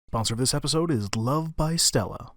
Sponsor of this episode is Love by Stella.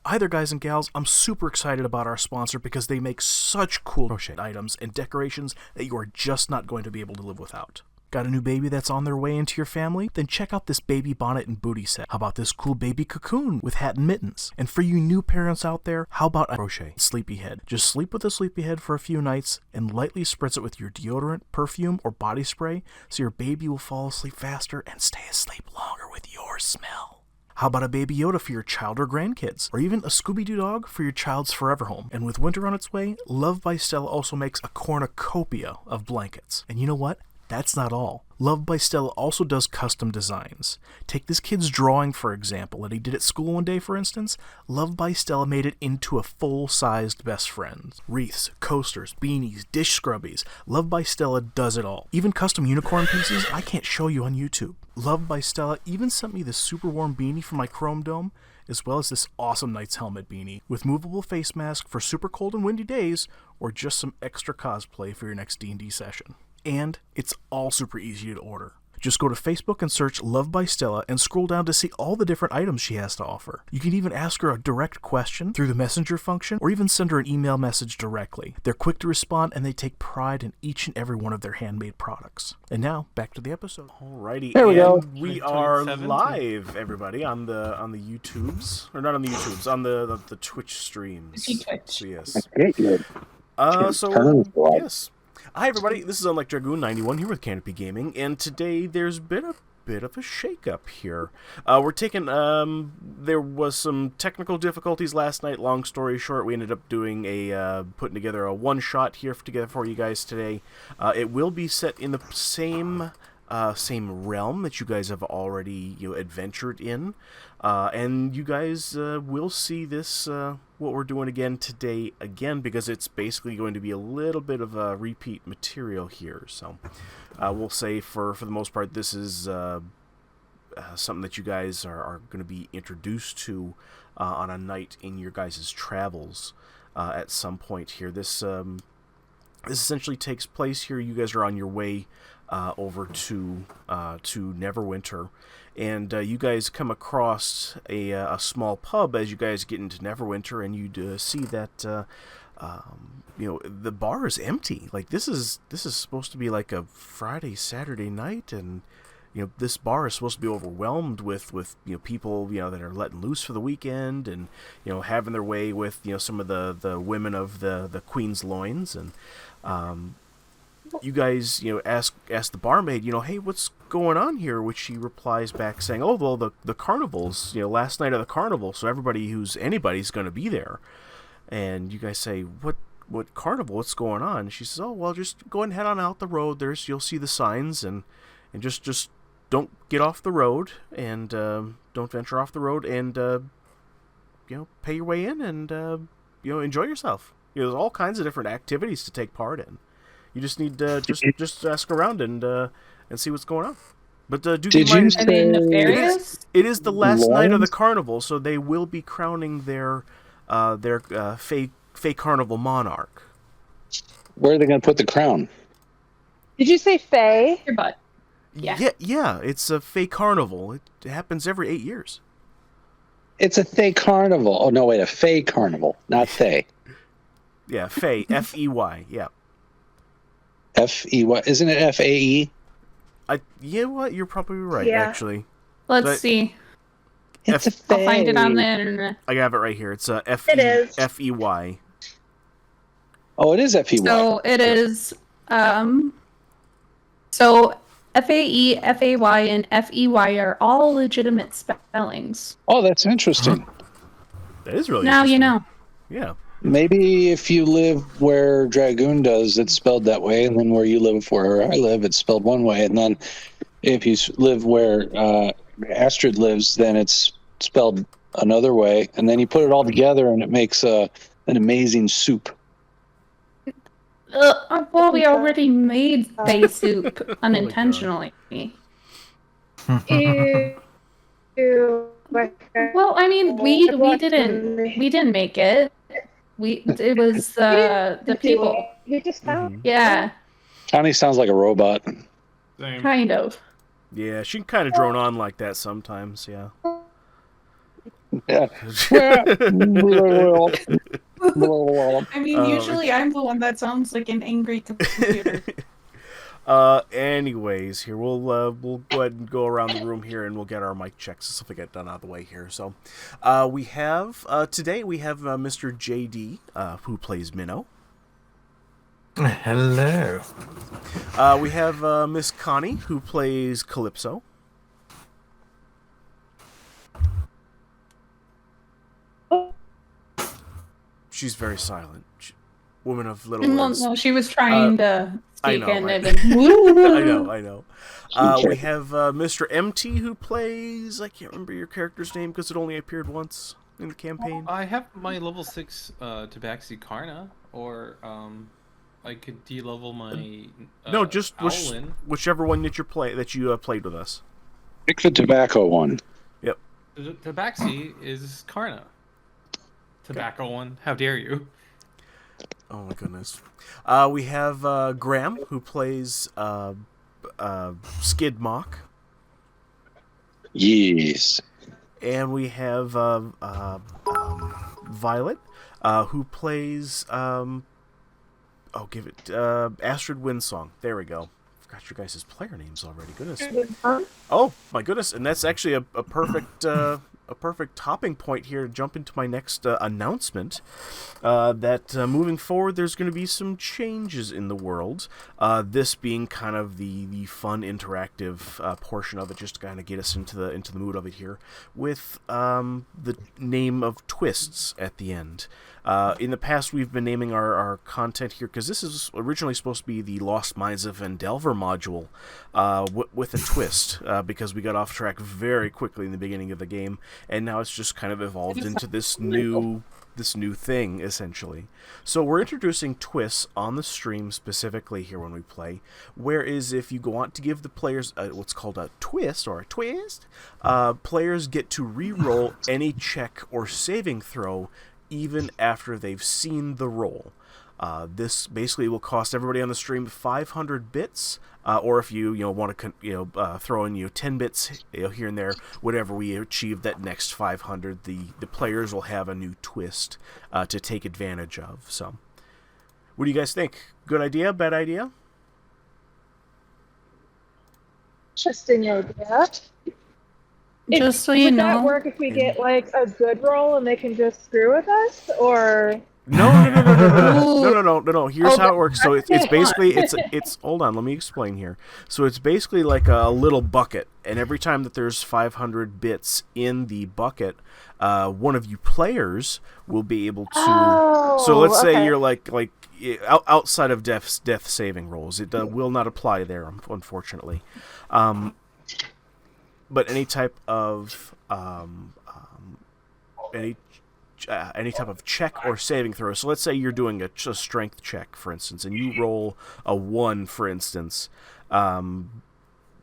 Hi there, guys and gals. I'm super excited about our sponsor because they make such cool crochet items and decorations that you are just not going to be able to live without. Got a new baby that's on their way into your family? Then check out this baby bonnet and booty set. How about this cool baby cocoon with hat and mittens? And for you new parents out there, how about a crochet sleepyhead? Just sleep with a sleepyhead for a few nights and lightly spritz it with your deodorant, perfume, or body spray so your baby will fall asleep faster and stay asleep longer with your smell. How about a Baby Yoda for your child or grandkids? Or even a Scooby-Doo dog for your child's forever home? And with winter on its way, Love by Stella also makes a cornucopia of blankets. And you know what? That's not all. Love by Stella also does custom designs. Take this kid's drawing, for example, that he did at school one day, for instance. Love by Stella made it into a full-sized best friend. Wreaths, coasters, beanies, dish scrubbies. Love by Stella does it all. Even custom unicorn pieces I can't show you on YouTube. Love by Stella even sent me this super warm beanie for my Chrome Dome, as well as this awesome Knight's Helmet beanie with movable face mask for super cold and windy days, or just some extra cosplay for your next D&D session. And it's all super easy to order. Just go to Facebook and search Love by Stella and scroll down to see all the different items she has to offer. You can even ask her a direct question through the messenger function or even send her an email message directly. They're quick to respond and they take pride in each and every one of their handmade products. And now, back to the episode. Alrighty, there we go. We are live, everybody, on the YouTubes. Or not on the YouTubes, on the Twitch streams. Twitch. So, yes. Okay, good. Yes. Hi everybody, this is Unlike Dragoon 91 here with Canopy Gaming, and today there's been a bit of a shake-up here. There was some technical difficulties last night. Long story short, we ended up doing putting together a one-shot here together for you guys today. It will be set in the same realm that you guys have already adventured in, and you guys will see this what we're doing again today because it's basically going to be a little bit of a repeat material here. So we'll say for the most part this is something that you guys are going to be introduced to on a night in your guys' travels at some point here. This essentially takes place here. You guys are on your way over to Neverwinter, and you guys come across a small pub as you guys get into Neverwinter, and you see that the bar is empty. Like this is supposed to be like a Friday, Saturday night, and this bar is supposed to be overwhelmed with people that are letting loose for the weekend, and having their way with some of the women of the Queen's Loins, and you guys ask the barmaid, hey, what's going on here? Which she replies back saying, oh, well, the carnival's last night of the carnival, so anybody's going to be there. And you guys say, what carnival? What's going on? She says, oh, well, just go ahead and head on out the road. You'll see the signs, and just don't get off the road, and don't venture off the road, and pay your way in, and enjoy yourself. There's all kinds of different activities to take part in. You just need to just ask around and see what's going on. But did you say it is the last night of the carnival, so they will be crowning their Fey Carnival monarch. Where are they going to put the crown? Did you say Fey? Your butt. Yeah. It's a Fey Carnival. It happens every 8 years. It's a Fey Carnival. Oh no, wait, a Fey Carnival, not Fey. Yeah, Fey, F-E-Y. Yeah. F-E-Y, isn't it F-A-E? What? You're probably right, actually. Let's see. It's a Fey. I'll find it on the internet. I have it right here. It's F-E-Y. Oh, it is F-E-Y. So it is. So F-A-E, F-A-Y, and F-E-Y are all legitimate spellings. Oh, that's interesting. That is really now interesting. You know. Yeah. Maybe if you live where Dragoon does, it's spelled that way, and then where you live, where I live, it's spelled one way, and then if you live where Astrid lives, then it's spelled another way, and then you put it all together, and it makes an amazing soup. Well, we already made Fey soup unintentionally. Ew. Well, I mean, we didn't make it. It was the people. You just found. Yeah. Connie sounds like a robot. Same. Kind of. Yeah, she can kind of drone on like that sometimes, yeah. Yeah. I mean, usually I'm the one that sounds like an angry computer. Anyways, here we'll go ahead and go around the room here, and we'll get our mic checks and stuff like that done out of the way here. So, we have today we have Mr. JD, who plays Minnow. Hello. We have Miss Connie, who plays Calypso. She's very silent. Woman of little words. No, she was trying to speak I know, right? I know. We have Mr. MT, who plays... I can't remember your character's name because it only appeared once in the campaign. I have my level 6 Tabaxi Karna, or I could de-level my no, just Owlin. whichever one that you played with us. Pick the tobacco one. Yep. The Tabaxi is Karna. Tobacco one. How dare you? Oh my goodness. We have Graham, who plays Skid Mock. Yes. And we have Violet, who plays Astrid Windsong. There we go. Forgot your guys' player names already. Goodness. Oh my goodness! And that's actually a perfect topping point here to jump into my next announcement. That moving forward, there's going to be some changes in the world. This being kind of the fun, interactive portion of it, just to kind of get us into the mood of it here, with the name of twists at the end. In the past, we've been naming our content here because this is originally supposed to be the Lost Mines of Endelver module with a twist because we got off track very quickly in the beginning of the game, and now it's just kind of evolved into this new thing, essentially. So we're introducing twists on the stream specifically here when we play, whereas if you go on to give the players what's called a twist, players get to re-roll any check or saving throw even after they've seen the roll. This basically will cost everybody on the stream 500 bits, or if you want to throw in 10 bits here and there, whatever we achieve that next 500, the players will have a new twist to take advantage of. So, what do you guys think? Good idea? Bad idea? Interesting idea. Just so you would know. Would that work if we get like a good roll and they can just screw with us, or? No. Here's how it works. So it's basically it's hold on, let me explain here. So it's basically like a little bucket, and every time that there's 500 bits in the bucket, one of you players will be able to. So let's say you're like outside of death saving rolls, it will not apply there, unfortunately. But any type of any type of check or saving throw. So let's say you're doing a strength check, for instance, and you roll a 1, for instance. Then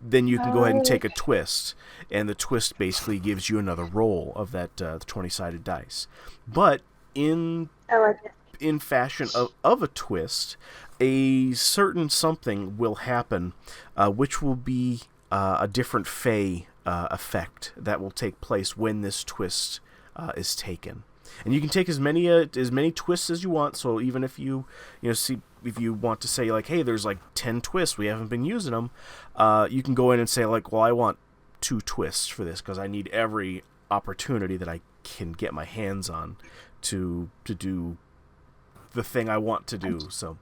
you can go ahead and take a twist, and the twist basically gives you another roll of that 20-sided dice. But in fashion of a twist, a certain something will happen, which will be a different fey effect that will take place when this twist is taken. And you can take as many twists as you want. So even if you want to say like, hey, there's like 10 twists, we haven't been using them, you can go in and say like, well, I want 2 twists for this because I need every opportunity that I can get my hands on to do the thing I want to do. So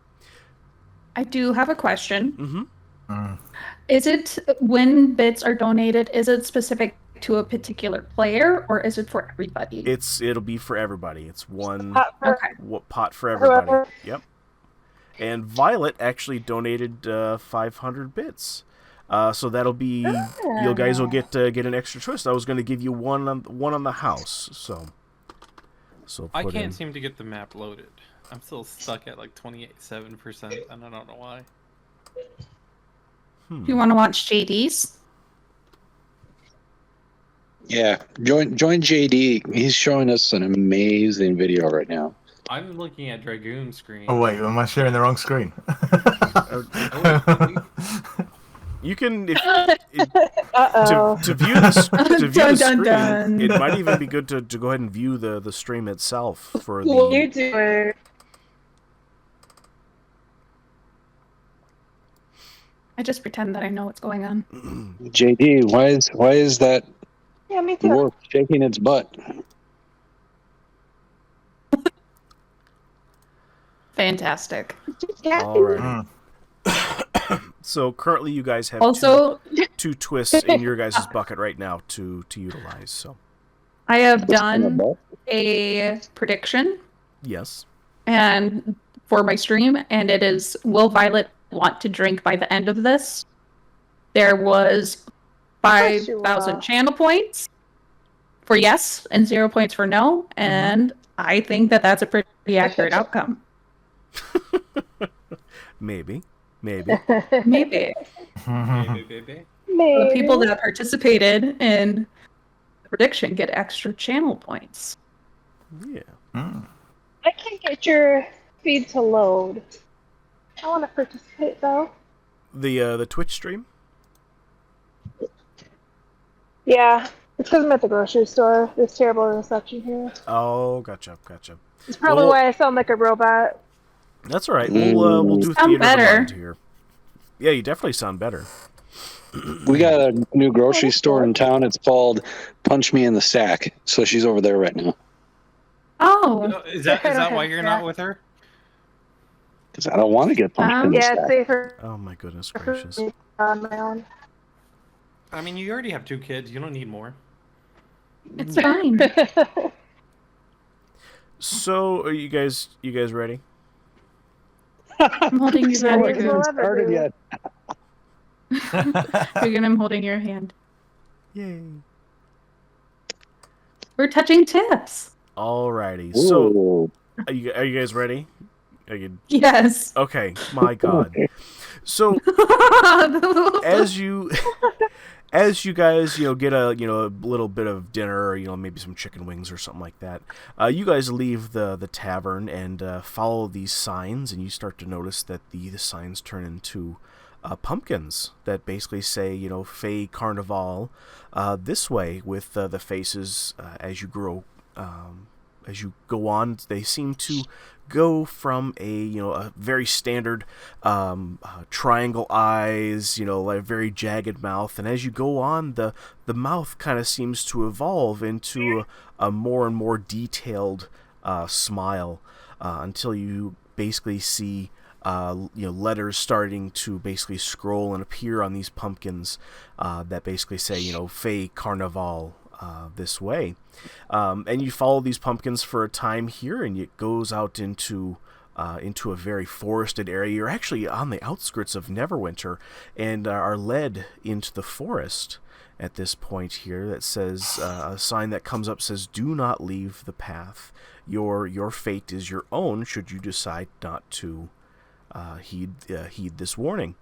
I do have a question. Mm-hmm. Is it, when bits are donated, is it specific to a particular player, or is it for everybody? It'll be for everybody. It's one pot for Whoever. everybody. Yep. And Violet actually donated 500 bits. So that'll be you guys will get an extra twist. I was going to give you one on the house. So I can't seem to get the map loaded. I'm still stuck at like 27%, and I don't know why. You want to watch JD's? Yeah, join JD. He's showing us an amazing video right now. I'm looking at Dragoon screen. Oh wait, am I sharing the wrong screen? You can. Uh-oh. To view the Dun, dun, screen, dun. it might even be good to go ahead and view the stream itself for What the. you doing? I just pretend that I know what's going on. JD, why is that Yeah, me too. dwarf shaking its butt? Fantastic. Yeah. All right. So currently, you guys have Also, two twists in your guys' bucket right now to utilize. So I have What's in the done butt? a prediction yes. and for my stream, and it is, will Violet want to drink by the end of this? There was course you 5,000 will. channel points for yes and 0 points for no, and I think that that's a pretty accurate outcome. Maybe. Maybe. Baby. The people that participated in the prediction get extra channel points. Yeah. I can't get your feed to load. I want to participate though. The Twitch stream. Yeah, it's because I'm at the grocery store. There's terrible reception here. Oh, gotcha. It's probably Well, why I sound like a robot. That's all right. We'll do Sound theater of the better. mind here. Yeah, you definitely sound better. We got a new grocery store in town. It's called Punch Me in the Sack. So she's over there right now. Oh, Is that why you're not with her? Because I don't want to get punched in the Yeah, it's sack. safer Oh my goodness for gracious. me on my own. I mean, you already have 2 kids. You don't need more. it's fine. So, are you guys ready? I'm holding your hand. Well, Hasn't well, started yet. Again, I'm holding your hand. Yay. We're touching tips. Alrighty. So, Ooh. are you guys ready? Are you... Yes. Okay. My God. So, as you guys get a little bit of dinner, or maybe some chicken wings or something like that, you guys leave the tavern and follow these signs, and you start to notice that the signs turn into pumpkins that basically say Fey Carnival this way, with the faces as you grow as you go on. They seem to go from a very standard triangle eyes, like very jagged mouth, and as you go on, the mouth kind of seems to evolve into a more and more detailed smile until you basically see letters starting to basically scroll and appear on these pumpkins that basically say Fey Carnival this way. And you follow these pumpkins for a time here, and it goes out into a very forested area. You're actually on the outskirts of Neverwinter and are led into the forest at this point here. That says a sign that comes up says, "Do not leave the path. Your fate is your own should you decide not to heed this warning."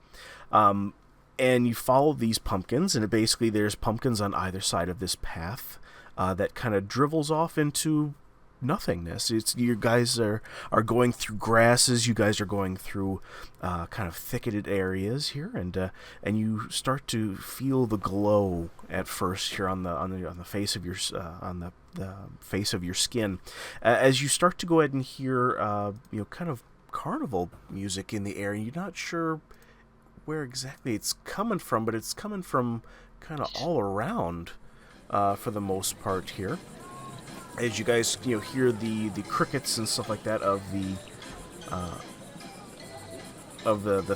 And you follow these pumpkins, and basically there's pumpkins on either side of this path that kind of dribbles off into nothingness. You guys are going through grasses. You guys are going through kind of thicketed areas here, and you start to feel the glow at first here on the face of your the face of your skin as you start to go ahead and hear kind of carnival music in the air. You're not sure where exactly it's coming from, but it's coming from kind of all around for the most part here. As you guys hear the crickets and stuff like that of the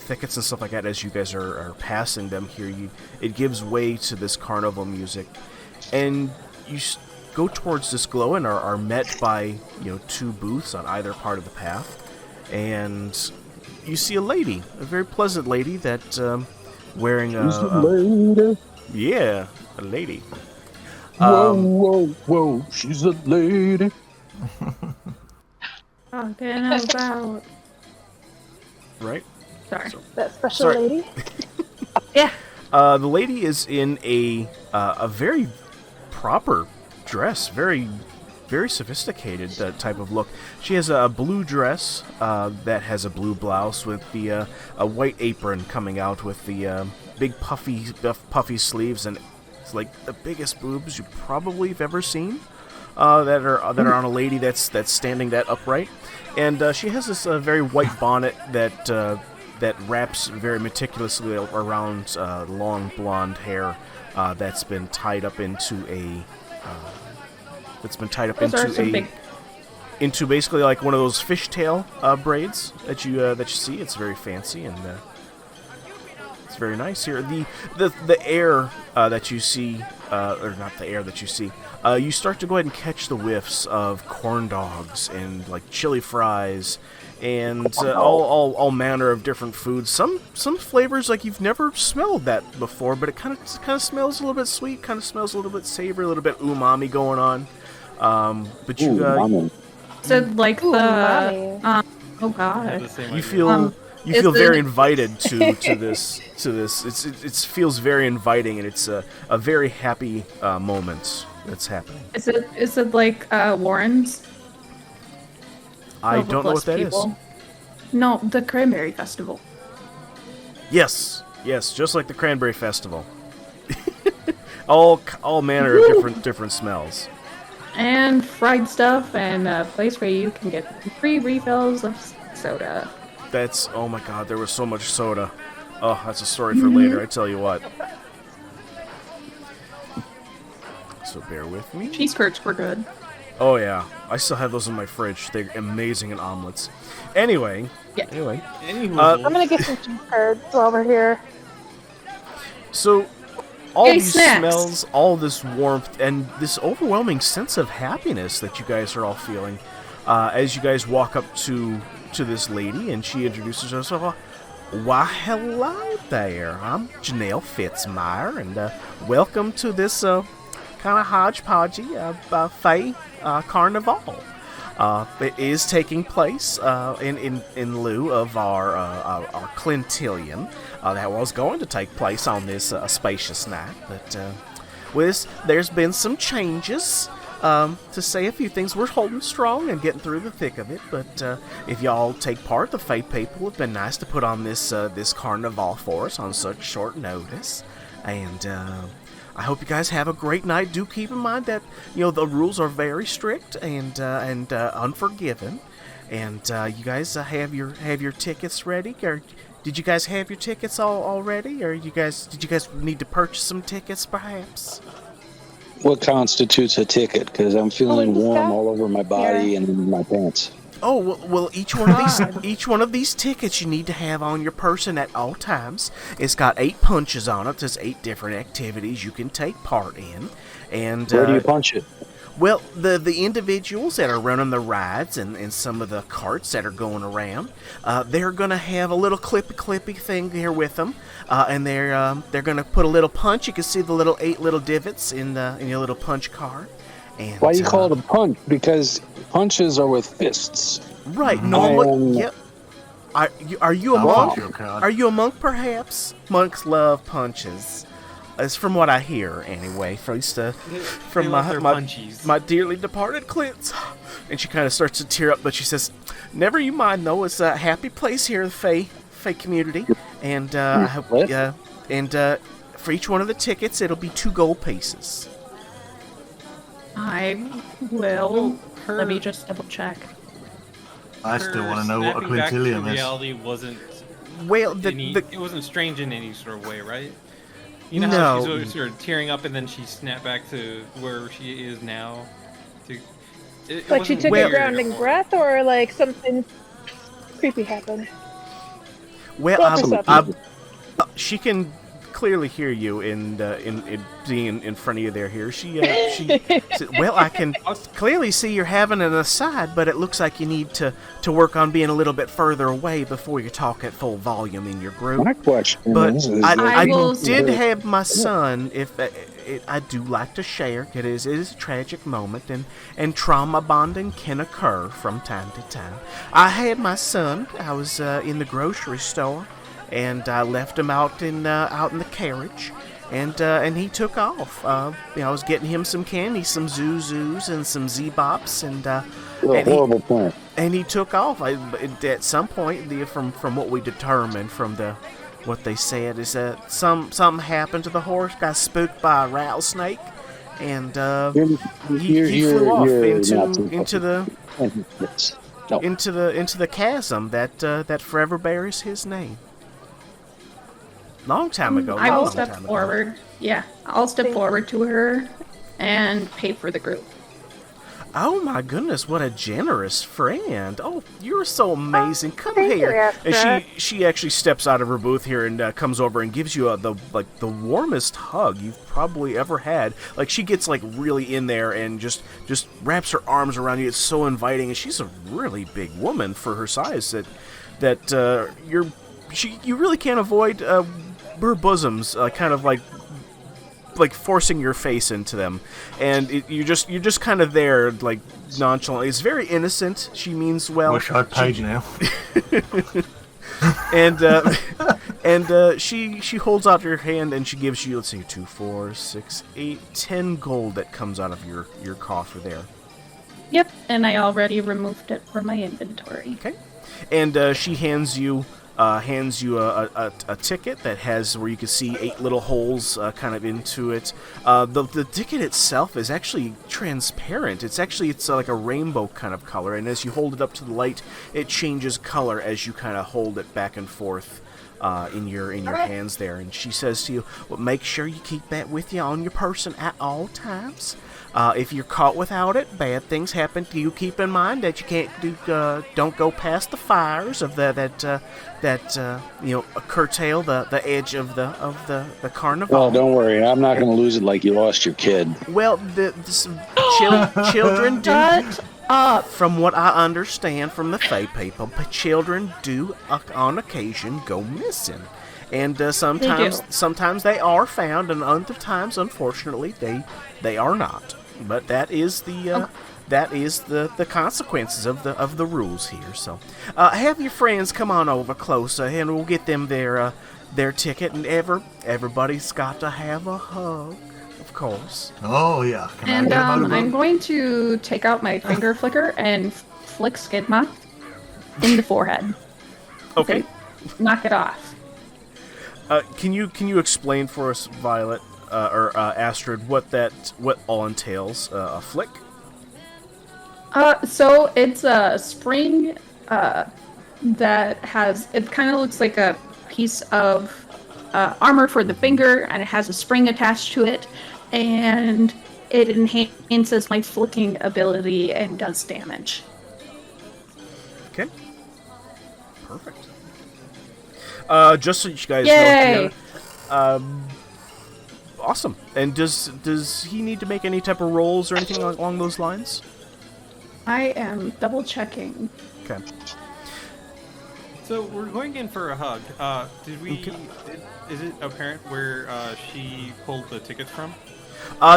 thickets and stuff like that, as you guys are passing them here, it gives way to this carnival music, and you go towards this glow and are met by 2 booths on either part of the path, and you see a lady, a very pleasant lady that wearing a lady. Whoa, she's a lady. Talking about. Right? Sorry. That special Sorry. lady. Yeah. The lady is in a very proper dress, very sophisticated type of look. She has a blue dress that has a blue blouse with a white apron coming out with the big puffy sleeves, and it's like the biggest boobs you probably have ever seen. That are on a lady that's standing that upright, and she has this very white bonnet that wraps very meticulously around long blonde hair that's been tied up into into basically like one of those fishtail braids that you see. It's very fancy, and it's very nice here. The air that you see, or not the air that you see, you start to go ahead and catch the whiffs of corn dogs and like chili fries and all manner of different foods. Some flavors like you've never smelled that before, but it kind of smells a little bit sweet, kind of smells a little bit savory, a little bit umami going on. But you is it like Umami. oh god, you feel very invited to this. It feels very inviting, and it's a very happy moment that's happening. Is it like Warren's? I don't know what that is. No, the Cranberry Festival. Yes, just like the Cranberry Festival. all manner of different smells. And fried stuff, and a place where you can get free refills of soda. Oh my god, there was so much soda. Oh, that's a story for later, I tell you what. So bear with me. Cheese curds were good. Oh yeah, I still have those in my fridge. They're amazing in omelets. Anyway. I'm gonna get some cheese curds while we're here. So, all these snacks. smells, all this warmth, and this overwhelming sense of happiness that you guys are all feeling as you guys walk up to this lady, and she introduces herself. Why, hello there. I'm Janelle Fitzmyer, and welcome to this kind of hodgepodgey buffet carnival. It is taking place in lieu of our quintillion that was going to take place on this spacious night, but there's been some changes. To say a few things, we're holding strong and getting through the thick of it, but if y'all take part, the Fae people have been nice to put on this carnival for us on such short notice, and I hope you guys have a great night. Do keep in mind that the rules are very strict and unforgiving, and you guys have your tickets ready. Or did you guys have your tickets already, or did you guys need to purchase some tickets perhaps? What constitutes a ticket? Because I'm feeling warm all over my body and in my pants. Oh well, each one of these tickets you need to have on your person at all times. It's got 8 punches on it. There's 8 different activities you can take part in. And where do you punch it? Well, the individuals that are running the rides and some of the carts that are going around, they're gonna have a little clippy thing here with them, and they're gonna put a little punch. You can see the little 8 little divots in your little punch card. And, why do you call it a punch? Because punches are with fists. Right. Normally, yep. Are you a monk? Are you a monk, perhaps? Monks love punches. It's from what I hear, anyway. From my dearly departed Clint's. And she kind of starts to tear up, but she says, "Never you mind, though. It's a happy place here, the Fae community, and I hope. For each one of the tickets, it'll be 2 gold pieces." I will. Let me just double check. I still want to know what a quintillion is. Reality wasn't. Well, it wasn't strange in any sort of way, right? You know how she's sort of tearing up and then she snapped back to where she is now? Like she took a grounding breath, or like something creepy happened? Well, she can clearly hear you in being in front of you there here. She said, well, I can clearly see you're having an aside, but it looks like you need to work on being a little bit further away before you talk at full volume in your group. My question I did have my son, I do like to share, it is a tragic moment, and trauma bonding can occur from time to time. I had my son, I was in the grocery store, and I left him out in the carriage, and he took off. I was getting him some candy, some Zuzus and some Z-Bops, and horrible plan. And he took off. At some point, from what we determined from the what they said is that something happened to the horse, got spooked by a rattlesnake, and he flew off into the chasm that forever bears his name. Long time ago. I will step forward. Yeah, I'll step forward to her and pay for the group. Oh my goodness, what a generous friend. Oh, you're so amazing. Come thank here. you, And she actually steps out of her booth here and comes over and gives you the warmest hug you've probably ever had. Like, she gets like really in there and just wraps her arms around you. It's so inviting, and she's a really big woman for her size that you really can't avoid her bosoms kind of like forcing your face into them, and you're just kind of there, like, nonchalantly. It's very innocent. She means well. Wish I'd paid now. and she holds out her hand and she gives you, let's see, 2, 4, 6, 8, 10 gold that comes out of your coffer there. Yep, and I already removed it from my inventory. Okay, and she hands you a ticket that has where you can see 8 little holes kind of into it. The ticket itself is actually transparent. It's like a rainbow kind of color, and as you hold it up to the light, it changes color as you kind of hold it back and forth in your hands there. And she says to you, "Well, make sure you keep that with you on your person at all times. If you're caught without it, bad things happen to you. Keep in mind that you can't don't go past the fires of that curtail the edge of the carnival." Well, don't worry, I'm not going to lose it like you lost your kid. Well, children do. Shut up. From what I understand from the Fae people, children do on occasion go missing. And sometimes they are found, and other times, unfortunately, they are not. But that is the consequences of the rules here. So, have your friends come on over closer, and we'll get them their ticket. And everybody's got to have a hug, of course. Oh yeah. And I'm going to take out my finger flicker and flick Skidma in the forehead. Okay. Knock it off. Can you explain for us, Violet or Astrid, what all entails a flick? So it's a spring that has, it kind of looks like a piece of armor for the finger, and it has a spring attached to it, and it enhances my flicking ability and does damage. Okay. Perfect. Just so you guys Yay! know, awesome. And does he need to make any type of rolls or anything along those lines? I am double checking. Okay. So we're going in for a hug. Is it apparent where she pulled the tickets from?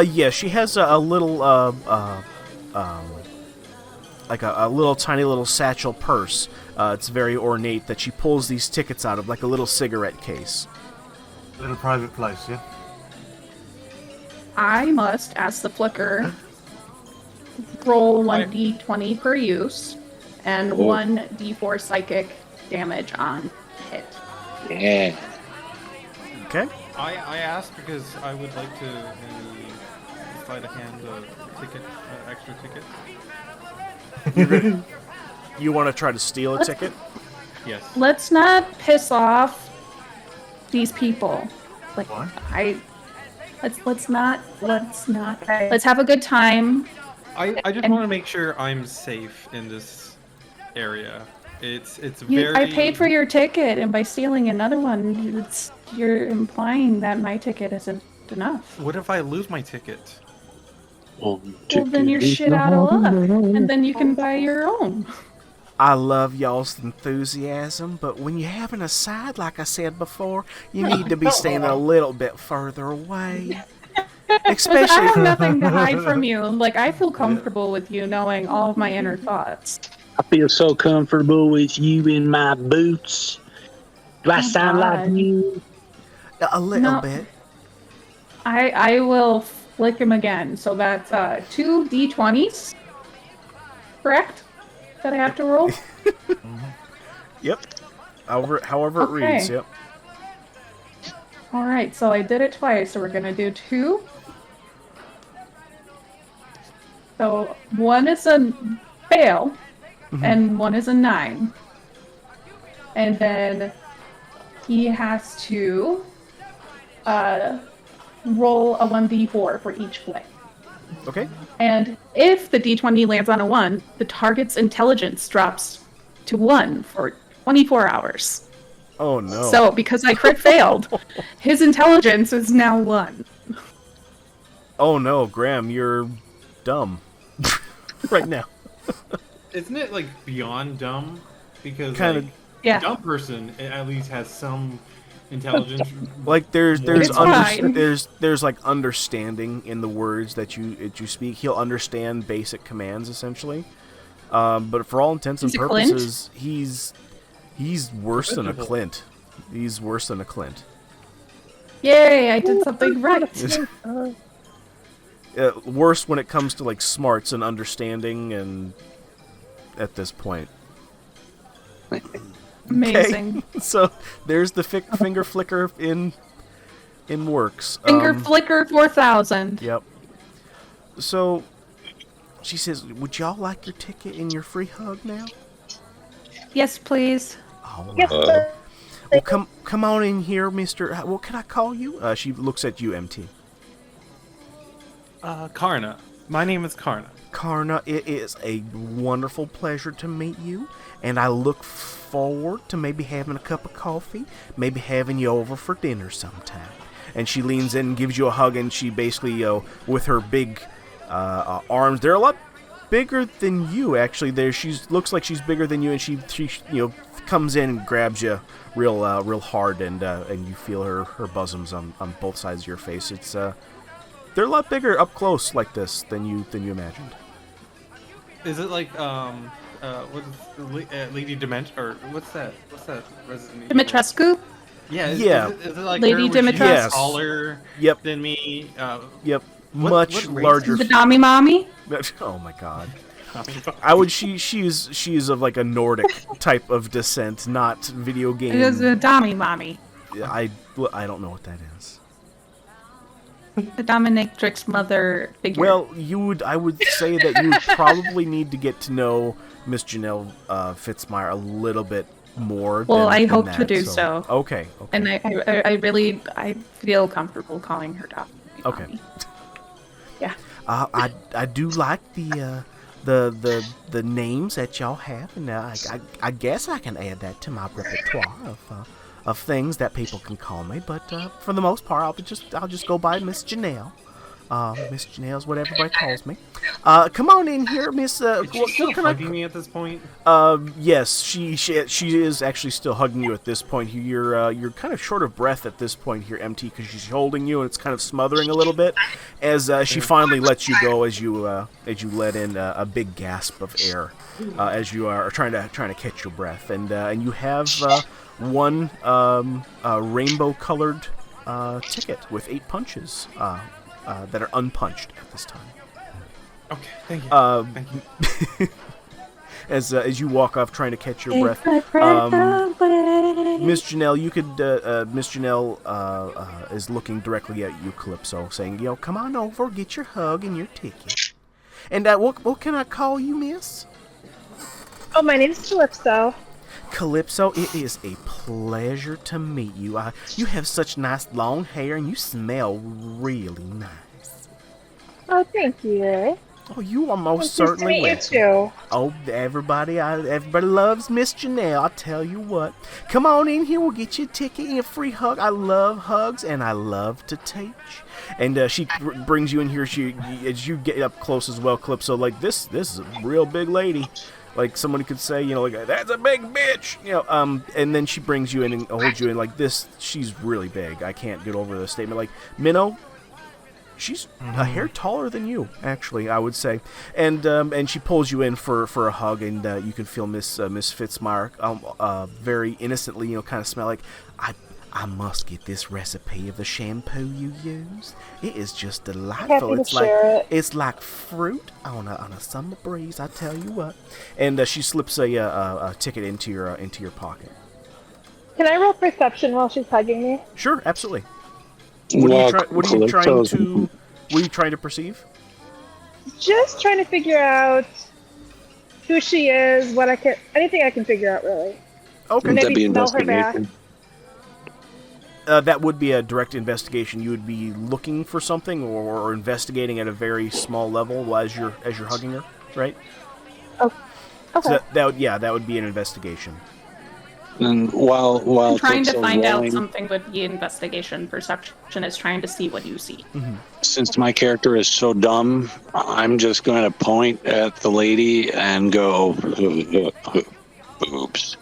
Yeah, she has a little like a little tiny little satchel purse. It's very ornate that she pulls these tickets out of, like a little cigarette case. A little private place, yeah. I must, as the flicker, roll 1d20 per use and 1d4 psychic damage on hit. Yeah. Okay. I asked because I would like to slide a hand ticket, extra ticket. You want to try to steal a ticket? Yes. Let's not piss off these people. Like, What? let's not. Let's have a good time. I just want to make sure I'm safe in this area. It's very. I paid for your ticket, and by stealing another one, you're implying that my ticket isn't enough. What if I lose my ticket? Well, then you're shit out of luck, and then you can buy your own. I love y'all's enthusiasm, but when you're having a side, like I said before, you need to be staying a little bit further away. Especially, I have nothing to hide from you. Like, I feel comfortable with you knowing all of my inner thoughts. I feel so comfortable with you in my boots. Do I sound like you? a little bit. I will flick him again. So that's 2 d20s, correct? That I have to roll? Yep. However it reads, yep. All right, so I did it twice, so we're gonna do 2. So 1 is a fail, and 1 is a 9. And then he has to roll a 1d4 for each play. Okay. And if the d20 lands on a 1, the target's intelligence drops to 1 for 24 hours. Oh no. So because I crit failed, his intelligence is now 1. Oh no, Graham, you're dumb right now. Isn't it like beyond dumb? Because Kind of. like, Yeah. a dumb person at least has some intelligence. Like there's It's fine. there's like understanding in the words that you speak. He'll understand basic commands essentially. But for all intents and He's a Clint? purposes, he's worse than a Clint. He's worse than a Clint. Yay, I did something right. Worse when it comes to like smarts and understanding and at this point. Amazing. Okay. So there's the finger flicker in works. Finger flicker 4000. Yep. So she says, "Would y'all like your ticket and your free hug now?" Yes, please. All right. Yes, sir. Well, come on in here, Mister. What can I call you? She looks at you, MT. Karna. My name is Karna. Karna, it is a wonderful pleasure to meet you, and I look forward to maybe having a cup of coffee, maybe having you over for dinner sometime. And she leans in and gives you a hug, and she basically, with her big arms, they're a lot bigger than you, actually. She looks like she's bigger than you, and she comes in and grabs you real hard, and you feel her bosoms on both sides of your face. It's they're a lot bigger up close like this than you imagined. Is it like what is Lady Dement or what's that Resident Evil? Dimitrescu? Yeah. Yeah. Is it like Lady her where she's Dimitrescu? taller Yep. than me? Yep. What Much race larger. The Dami Mommy? Oh my god. She's of like a Nordic type of descent, not video game. It is a Dami Mommy. I don't know what that is. The dominatrix mother figure. Well, I would say that you would probably need to get to know Miss Janelle Fitzmyer a little bit more. Well, than I hope that, to do so. Okay. And I feel comfortable calling her Dami Okay. Mommy. Yeah. I do like the names that y'all have, and I guess I can add that to my repertoire of things that people can call me. But for the most part, I'll just go by Miss Janelle. Miss Janelle's what everybody calls me. Come on in here, Miss. Is she still hugging me at this point? Yes, she is actually still hugging you at this point. You're kind of short of breath at this point here, MT, because she's holding you and it's kind of smothering a little bit. As she finally lets you go, as you let in a big gasp of air, as you are trying to catch your breath, and you have one rainbow-colored ticket with 8 punches that are unpunched at this time. Okay, thank you. Thank you. As you walk off trying to catch your breath, Miss Janelle, you could. Miss Janelle is looking directly at you, Calypso, saying, "Come on over, get your hug and your ticket." And what can I call you, Miss? Oh, my name's Calypso. Calypso, it is a pleasure to meet you. You have such nice long hair, and you smell really nice. Oh, thank you. Oh, you are most Nice certainly to meet welcome. you too. Oh, everybody loves Miss Janelle. I tell you what. Come on in here. We'll get you a ticket and a free hug. I love hugs, and I love to teach. And she brings you in here. As you get up close as well, Calypso, like this is a real big lady. Like somebody could say, like, that's a big bitch, and then she brings you in and holds you in like this. She's really big. I can't get over the statement. Like, Minnow, she's a hair taller than you, actually, I would say. And she pulls you in for a hug, and you can feel Miss Fitzmyer very innocently, kind of smell like, I must get this recipe of the shampoo you use. It is just delightful. It's like fruit on a summer breeze. I tell you what. And she slips a ticket into your pocket. Can I roll perception while she's hugging me? Sure, absolutely. What are Well, you, what are you trying to? What are you trying to perceive? Just trying to figure out who she is, anything I can figure out really. Okay. Would that Maybe be smell her back. investigation? That would be a direct investigation. You would be looking for something or investigating at a very small level as you're hugging her, right? Oh, okay. So that would be an investigation. And while Trying to Calypso's find out rolling, something would be investigation. Perception is trying to see what you see. Mm-hmm. since my character is so dumb, I'm just going to point at the lady and go, oops.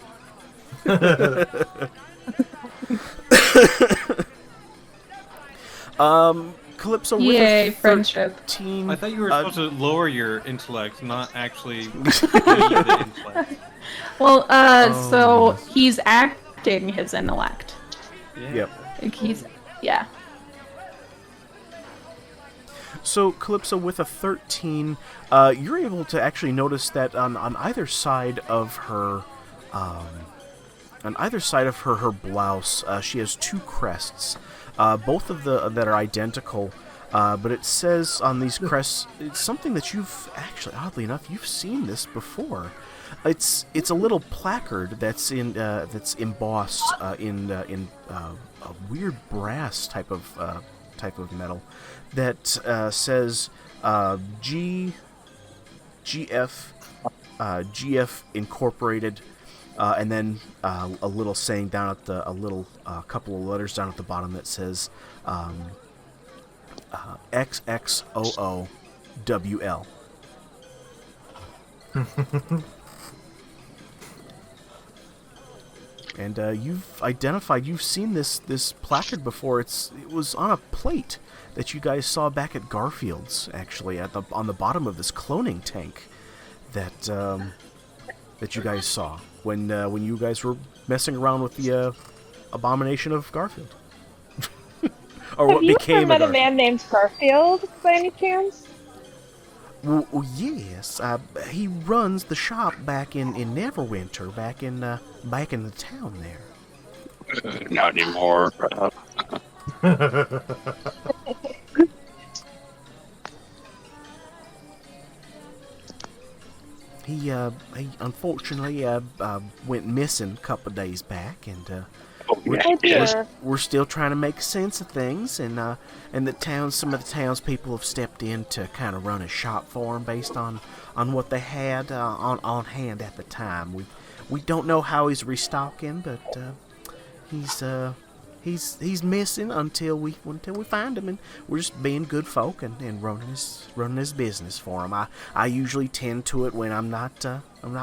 Calypso Yay, with a friendship. 13. I thought you were supposed to lower your intellect, not actually the intellect. Well, so he's acting his intellect. Yeah. Yep. Like yeah. So, Calypso, with a 13, you're able to actually notice that on either side of her, her blouse, she has two crests, both of that are identical. But it says on these crests, it's something that you've actually, oddly enough, you've seen this before. It's a little placard that's embossed in a weird brass type of metal that says GF Incorporated, and then a little saying down at a couple of letters down at the bottom that says XXOOWL. And you've seen this placard before. It was on a plate that you guys saw back at Garfield's, actually, on the bottom of this cloning tank that you guys saw when you guys were messing around with the abomination of Garfield. Or Have what you became ever met of a man named Garfield by any chance? Well, yes. He runs the shop back in Neverwinter, back in the town there. Not anymore. He unfortunately went missing a couple of days back, and we're still trying to make sense of things, and some of the townspeople have stepped in to kind of run a shop for him based on what they had on hand at the time. We don't know how he's restocking, but he's missing until we find him, and we're just being good folk and running his business for him. I usually tend to it when I'm not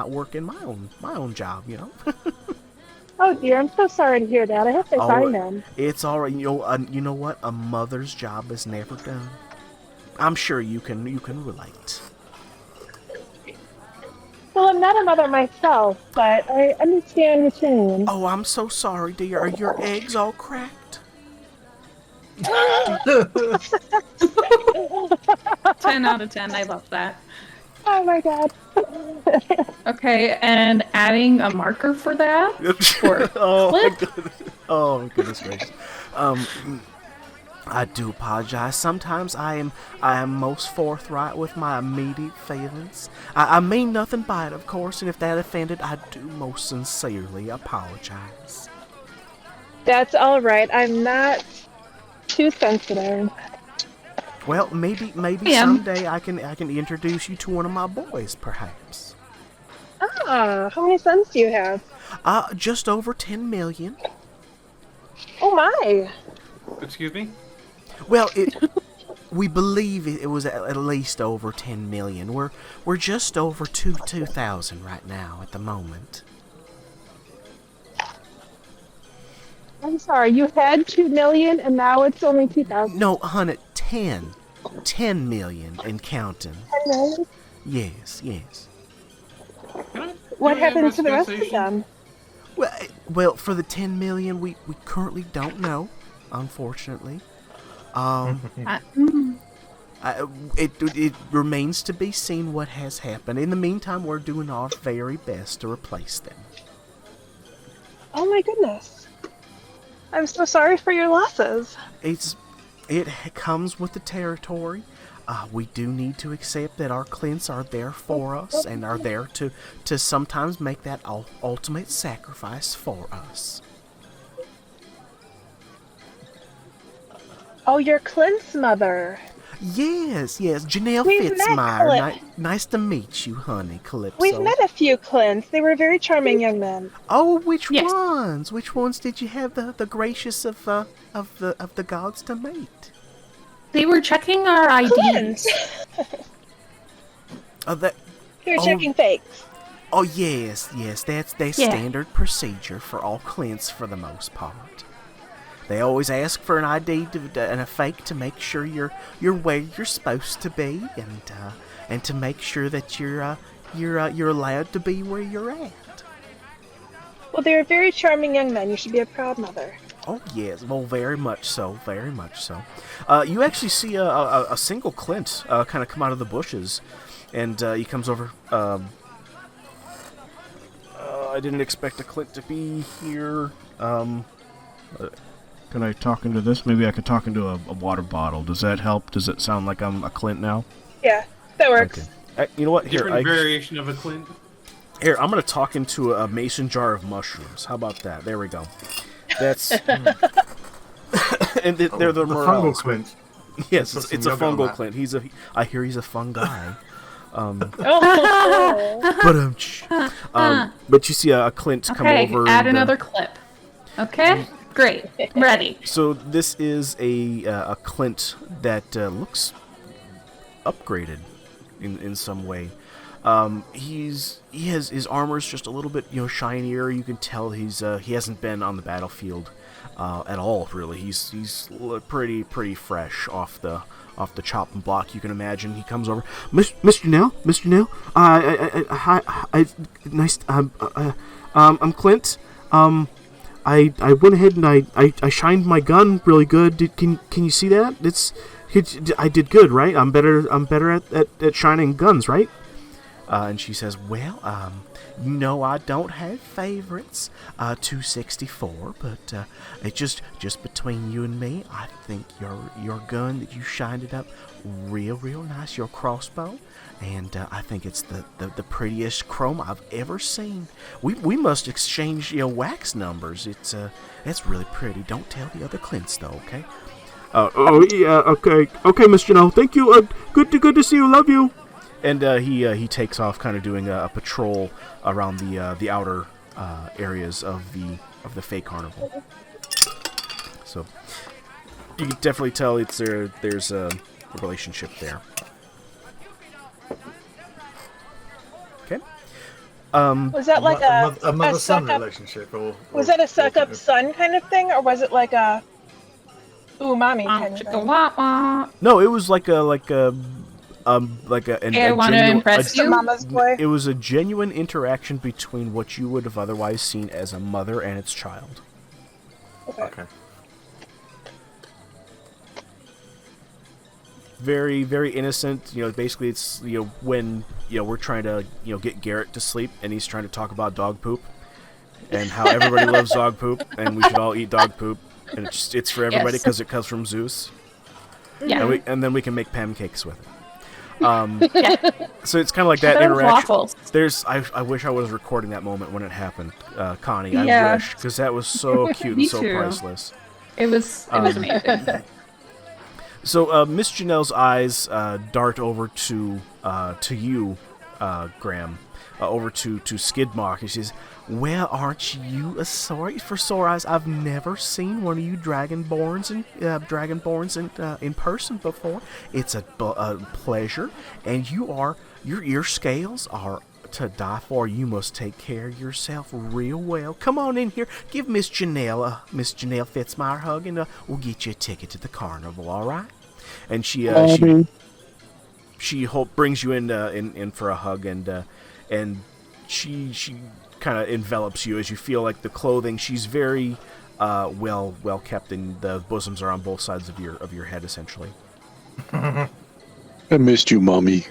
working my own job, you know. Oh dear, I'm so sorry to hear that. I hope they find him. It's all right. You know what? A mother's job is never done. I'm sure you can relate. Well, I'm not a mother myself, but I understand what you mean. Oh, I'm so sorry, dear. Are your eggs all cracked? 10 out of 10. I love that. Oh my god. Okay, and adding a marker for that. For Oh my goodness gracious. I do apologize. Sometimes I am most forthright with my immediate feelings. I mean nothing by it, of course, and if that offended, I do most sincerely apologize. That's all right. I'm not too sensitive. Well, maybe someday I can introduce you to one of my boys, perhaps. Ah, how many sons do you have? Just over 10 million. Oh my. Excuse me? Well, we believe it was at least over 10 million. We're just over 2,000 right now at the moment. I'm sorry, you had 2 million and now it's only 2,000. No, honey, 10 million and counting. 10 million? Yes. What happened to the rest of them? Well, for the 10 million, we currently don't know, unfortunately. It remains to be seen what has happened. In the meantime, we're doing our very best to replace them. Oh my goodness. I'm so sorry for your losses. It's It comes with the territory. We do need to accept that our clients are there for us and are there to sometimes make that ultimate sacrifice for us. Oh, you're Clint's mother. Yes, Janelle We've met Fitzmyer. Clint. Nice to meet you, honey, Calypso. We've met a few Clints. They were very charming young men. Oh, which Yes. ones? Which ones did you have the gracious of the gods to meet? They were checking our IDs. Clint. Oh, that. They were checking fakes. Oh, yes. That's their standard procedure for all clients for the most part. They always ask for an ID and a fake to make sure you're where you're supposed to be, and to make sure that you're allowed to be where you're at. Well, they were very charming young men. You should be a proud mother. Oh yes, well, very much so. You actually see a single Clint kind of come out of the bushes, and he comes over. I didn't expect a Clint to be here. Can I talk into this? Maybe I could talk into a water bottle. Does that help? Does it sound like I'm a Clint now? Yeah, that works. Okay. You know what? Different variation of a Clint. Here, I'm going to talk into a mason jar of mushrooms. How about that? There we go. That's... and they're the fungal Clint. Yes, it's a fungal Clint. I hear he's a fun guy. But you see a Clint come over. Okay, add another clip. Okay, great. Ready. So this is a Clint that looks upgraded in some way. His armor's just a little bit shinier. You can tell he hasn't been on the battlefield at all, really. He's pretty fresh off the chopping block. You can imagine. He comes over, Mr. Nell, hi, nice. I'm Clint. I went ahead and I shined my gun really good. Can you see that? I did good, right? I'm better at shining guns, right? And she says, well, I don't have favorites, 264, but it just between you and me, I think your gun that you shined it up real nice, your crossbow, and I think it's the prettiest chrome I've ever seen. We must exchange wax numbers. It's really pretty. Don't tell the other Clints though, okay? Okay, Mr. No, thank you. Good to see you. Love you. And he takes off, kind of doing a patrol around the outer areas of the fake carnival. So you can definitely tell there's a relationship there. Okay. Was that like a mother-son suck-up relationship, or was that a suck-up son kind of thing, or was it like a umami kind of thing? No, it was like a I want to impress you. Mama's boy. It was a genuine interaction between what you would have otherwise seen as a mother and its child. Okay. Very, very innocent. Basically, it's when we're trying to get Garrett to sleep, and he's trying to talk about dog poop and how everybody loves dog poop, and we should all eat dog poop, and it's for everybody because it comes from Zeus. Yeah. And then we can make pancakes with it. So it's kind of like that interaction. Waffles. I wish I was recording that moment when it happened, Connie. I wish, because that was so cute and so priceless. It was amazing. So Miss Janelle's eyes dart over to you, Graham, over to Skidmark, and she says, well, aren't you sorry for sore eyes? I've never seen one of you Dragonborns in person before. It's a pleasure, and your scales are to die for. You must take care of yourself real well. Come on in here. Give Miss Janelle Fitzmyer a hug, and we'll get you a ticket to the carnival. All right? And she brings you in for a hug, and she kind of envelops you as you feel like the clothing. She's very well kept, and the bosoms are on both sides of your head, essentially. I missed you, Mommy.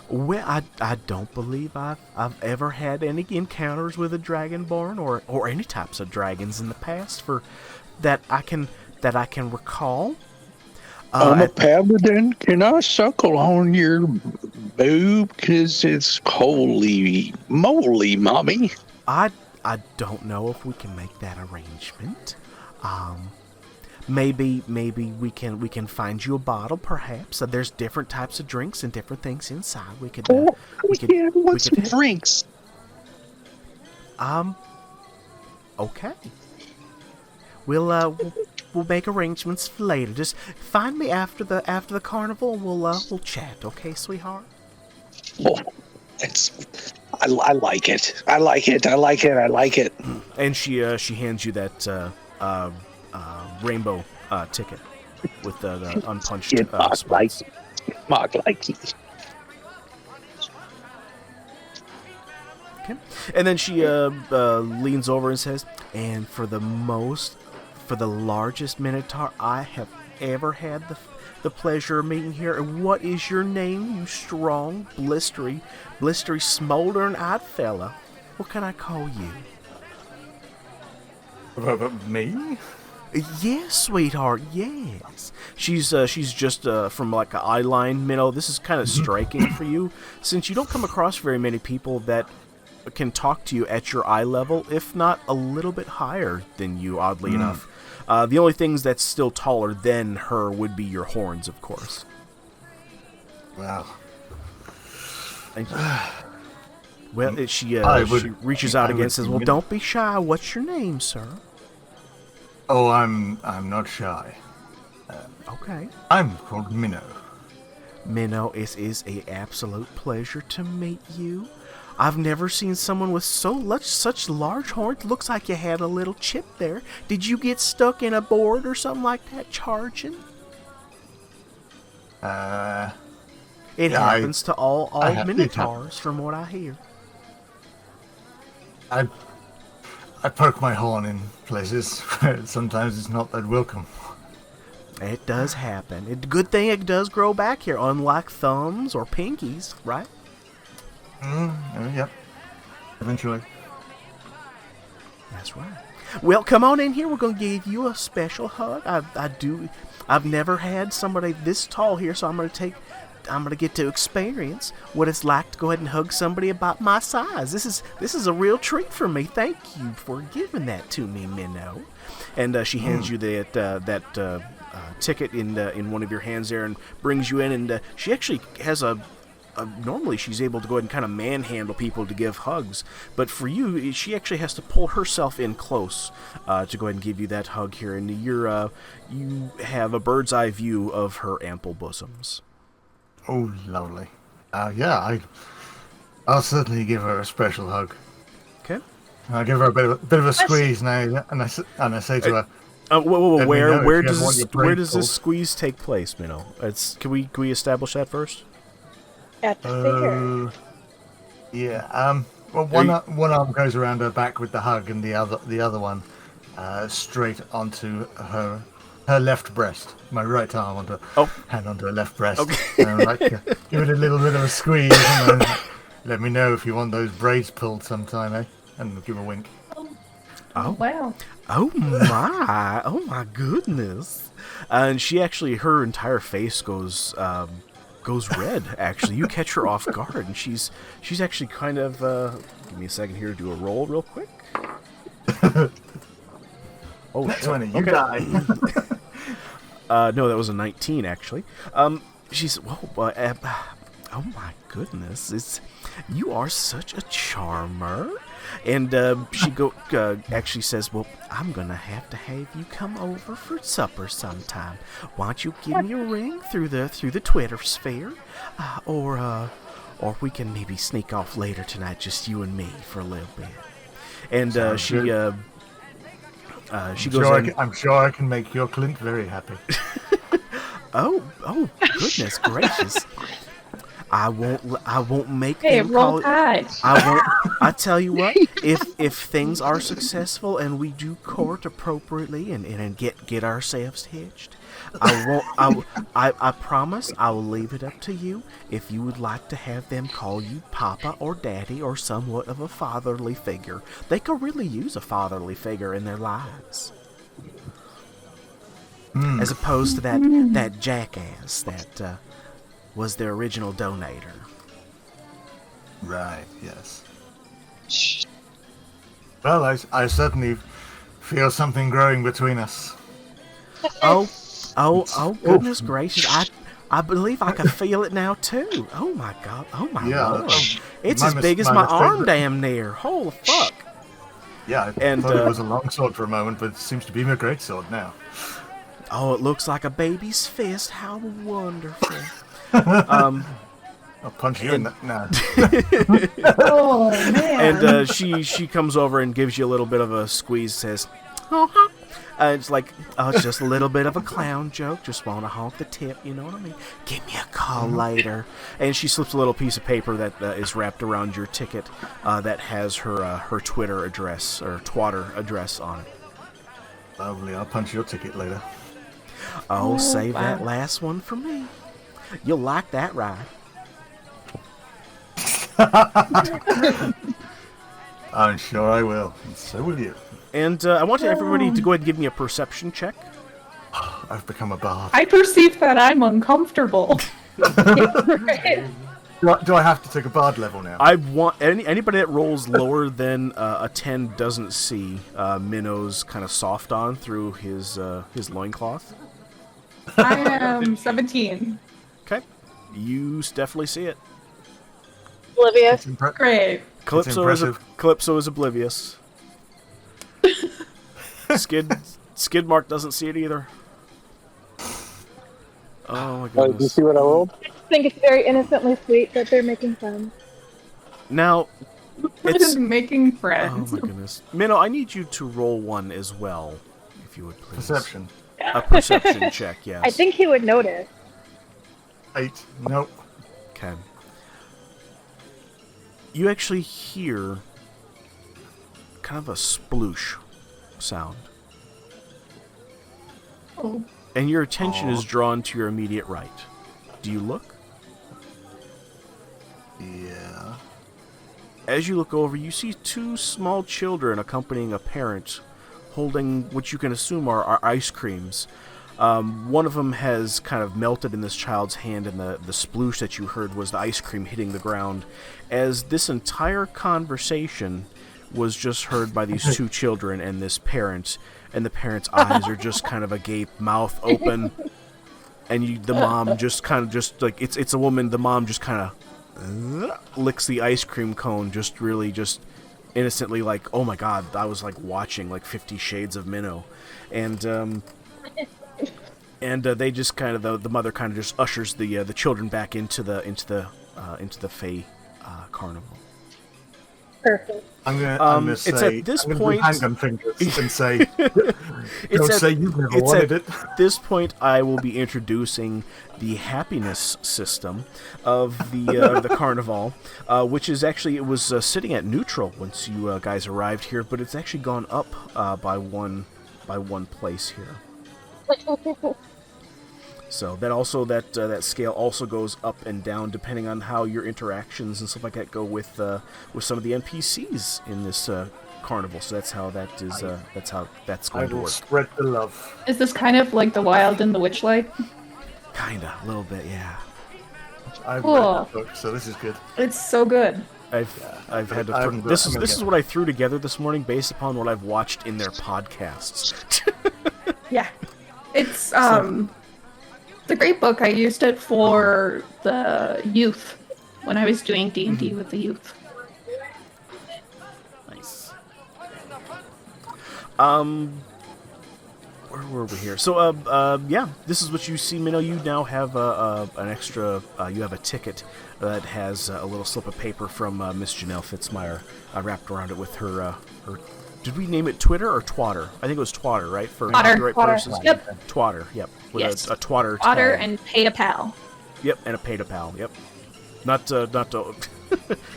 Well, I don't believe I've ever had any encounters with a Dragonborn or any types of dragons in the past for that I can that I can recall. I'm a paladin. Can I suckle on your boob? Because it's holy moly, mommy. I don't know if we can make that arrangement. Maybe we can find you a bottle, perhaps. There's different types of drinks and different things inside. We could What's some drinks? Okay. We'll make arrangements for later. Just find me after the carnival, and we'll chat. Okay, sweetheart. Oh, I like it. I like it. I like it. I like it. And she hands you that rainbow ticket with the unpunched spots. Mock like it. Okay. And then she leans over and says, "And for the largest minotaur I have ever had the pleasure of meeting here. And what is your name, you strong, blistery, smoldering-eyed fella? What can I call you?" Me? Yes, sweetheart, yes. She's just from like an eyeline minnow. This is kind of striking for you, since you don't come across very many people that can talk to you at your eye level, if not a little bit higher than you, oddly enough. The only things that's still taller than her would be your horns, of course. Wow. Thank you. Well, she reaches out again and says, "Well, admit- don't be shy. What's your name, sir?" Oh, I'm not shy. Okay. I'm called Minnow. Minnow, it is a absolute pleasure to meet you. I've never seen someone with such large horns. Looks like you had a little chip there. Did you get stuck in a board or something like that charging? It happens to all minotaurs, from what I hear. I poke my horn in places where sometimes it's not that welcome. It does happen. Good thing it does grow back here, unlike thumbs or pinkies, right? Yep. Eventually. That's right. Well, come on in here. We're going to give you a special hug. I've never had somebody this tall here, so I'm going to get to experience what it's like to go ahead and hug somebody about my size. This is a real treat for me. Thank you for giving that to me, Minnow. And she hands you that ticket in one of your hands there, and brings you in. And she actually has normally she's able to go ahead and kind of manhandle people to give hugs, but for you, she actually has to pull herself in close to go ahead and give you that hug here. And you have a bird's eye view of her ample bosoms. Oh, lovely. Yeah, I'll certainly give her a special hug. Okay. I'll give her a bit of a squeeze now, and I say to her, where does this squeeze take place, Minnow? Can we establish that first? At the figure. Yeah. Well, one arm goes around her back with the hug, and the other one straight onto her left breast. My right arm hand onto her left breast. Okay. Give it a little bit of a squeeze, and then let me know if you want those braids pulled sometime, eh? And give a wink. Oh wow! Oh my goodness! And she actually, her entire face goes red. Actually, you catch her off guard, and she's actually kind of. Give me a second here to do a roll real quick. Oh, that's when you die. No, that was a 19 actually. She's oh my goodness! You are such a charmer. And she actually says, "Well, I'm gonna have to have you come over for supper sometime. Why don't you give me a ring through the Twitter sphere, or we can maybe sneak off later tonight, just you and me, for a little bit." And she goes. I'm sure I can make your Clint very happy. Oh goodness gracious! I won't make Hey, them roll call tide. I won't. I tell you what, if things are successful and we do court appropriately and get ourselves hitched, I promise I will leave it up to you if you would like to have them call you Papa or Daddy or somewhat of a fatherly figure. They could really use a fatherly figure in their lives. as opposed to that jackass that was their original donator. Right, yes. Well, I certainly feel something growing between us. Oh, goodness gracious. I believe I can feel it now, too. Oh, my God. Oh, my Lord. It's as big as my arm damn near. Holy fuck. Yeah, I thought it was a long sword for a moment, but it seems to be a great sword now. Oh, it looks like a baby's fist. How wonderful. I'll punch you in that now. Oh man! And she comes over and gives you a little bit of a squeeze, says, "Oh, it's like, oh, it's just a little bit of a clown joke. Just want to honk the tip, you know what I mean? Give me a call later." And she slips a little piece of paper that is wrapped around your ticket that has her Twitter address or Twatter address on it. Lovely. I'll punch your ticket later. Oh, save that last one for me. You'll like that ride. I'm sure I will, and so will you. And I want everybody to go ahead and give me a perception check. I've become a bard. I perceive that I'm uncomfortable. Do I have to take a bard level now? I want anybody that rolls lower than a 10 doesn't see Minnow's kind of soft on through his loincloth. I am 17. Okay, you definitely see it. Oblivious. Great. Calypso is oblivious. Skidmark doesn't see it either. Oh my Did you goodness. see what I rolled? I just think it's very innocently sweet that they're making fun. Now, It's making oh friends. my goodness. Minnow, I need you to roll one as well, if you would please. Perception. A perception check, yes. I think he would notice. 8. Nope. Okay. You actually hear kind of a sploosh sound. Oh. And your attention is drawn to your immediate right. Do you look? Yeah. As you look over, you see two small children accompanying a parent holding what you can assume are ice creams. One of them has kind of melted in this child's hand, and the sploosh that you heard was the ice cream hitting the ground. As this entire conversation was just heard by these two children and this parent, and the parent's eyes are just kind of agape, mouth open, and the mom just kind of just like it's a woman. The mom just kind of licks the ice cream cone, just really just innocently, like, oh my god, I was like watching like 50 Shades of Minnow, and they just kind of the mother kind of just ushers the children back into the Fae carnival. Perfect. I'm gonna it's say, at this I'm gonna point- do handgun fingers and say, don't say you've never wanted it. At this point, I will be introducing the happiness system of the carnival, which is actually, it was sitting at neutral once you guys arrived here, but it's actually gone up by one place here. So that scale also goes up and down depending on how your interactions and stuff like that go with some of the NPCs in this carnival. So that's how that's I going to will work. spread the love. Is this kind of like the Wild and the Witchlight? Kinda, a little bit, yeah. I've Cool. read that book, so this is good. It's so good. I've had to I throw, haven't this got- is I'm this gonna is what I threw together this morning based upon what I've watched in their podcasts. Yeah. It's it's a great book. I used it for the youth when I was doing D&D with the youth. Nice. Where were we here? So, yeah, this is what you see, Minnow. You now have an extra. You have a ticket that has a little slip of paper from Miss Janelle Fitzmyer wrapped around it with her. Did we name it Twitter or Twatter? I think it was Twatter, right? For Twatter. copyright Twatter. purposes. Yep. Twatter. Yep. With Yes. a Twatter. Otter tag. and Pay to Pal. Yep, and a pay to pal. Yep. Not to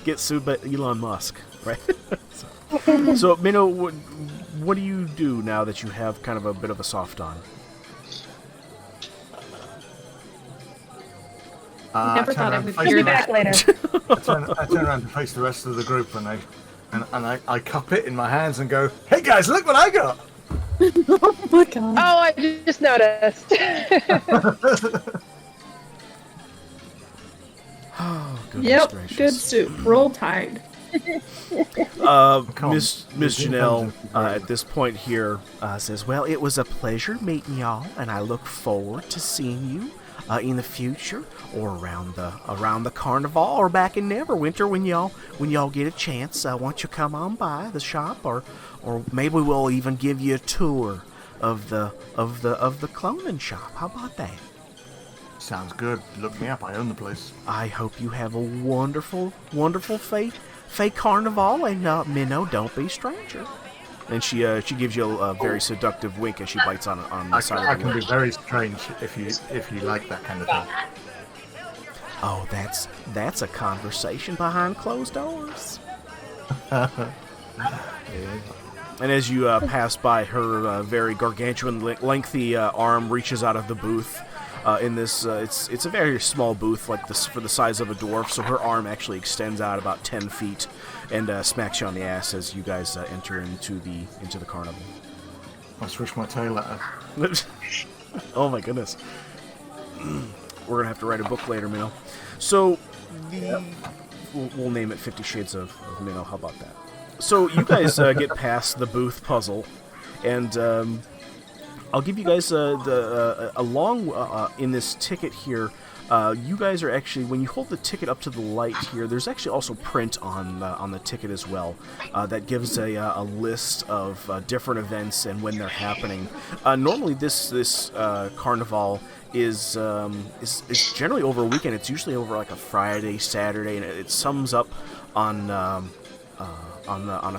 get sued by Elon Musk, right? So, Minnow, what do you do now that you have kind of a bit of a soft on? Never I turn thought I around would to face Be hear the back rest- later. I turn around to face the rest of the group, and I cup it in my hands and go, "Hey guys, look what I got!" Oh my god. Oh, I just noticed. Oh, goodness Yep, gracious. good soup. Roll Tide. Miss Janelle, at this point here, says, well, it was a pleasure meeting y'all, and I look forward to seeing you in the future, or around the carnival, or back in Neverwinter when y'all get a chance. Why don't you come on by the shop, or maybe we'll even give you a tour of the cloning shop. How about that? Sounds good. Look me up. I own the place. I hope you have a wonderful, wonderful fake carnival, and Minnow, don't be stranger. And she gives you a very seductive wink as she bites on the side I of the can be lip. very strange if you like that kind of thing. Oh, that's a conversation behind closed doors. And as you pass by, her very gargantuan, lengthy arm reaches out of the booth. In this, it's a very small booth, like this for the size of a dwarf. So her arm actually extends out about 10 feet, and smacks you on the ass as you guys enter into the carnival. I'll switch my tail at her. Oh my goodness. We're gonna have to write a book later, Minnow. So we'll name it 50 Shades of Minnow. How about that? So you guys get past the booth puzzle, and I'll give you guys along in this ticket here. You guys are actually, when you hold the ticket up to the light here, there's actually also print on the ticket as well. That gives a list of different events and when they're happening. Normally, this carnival is generally over a weekend. It's usually over like a Friday, Saturday, and it sums up on a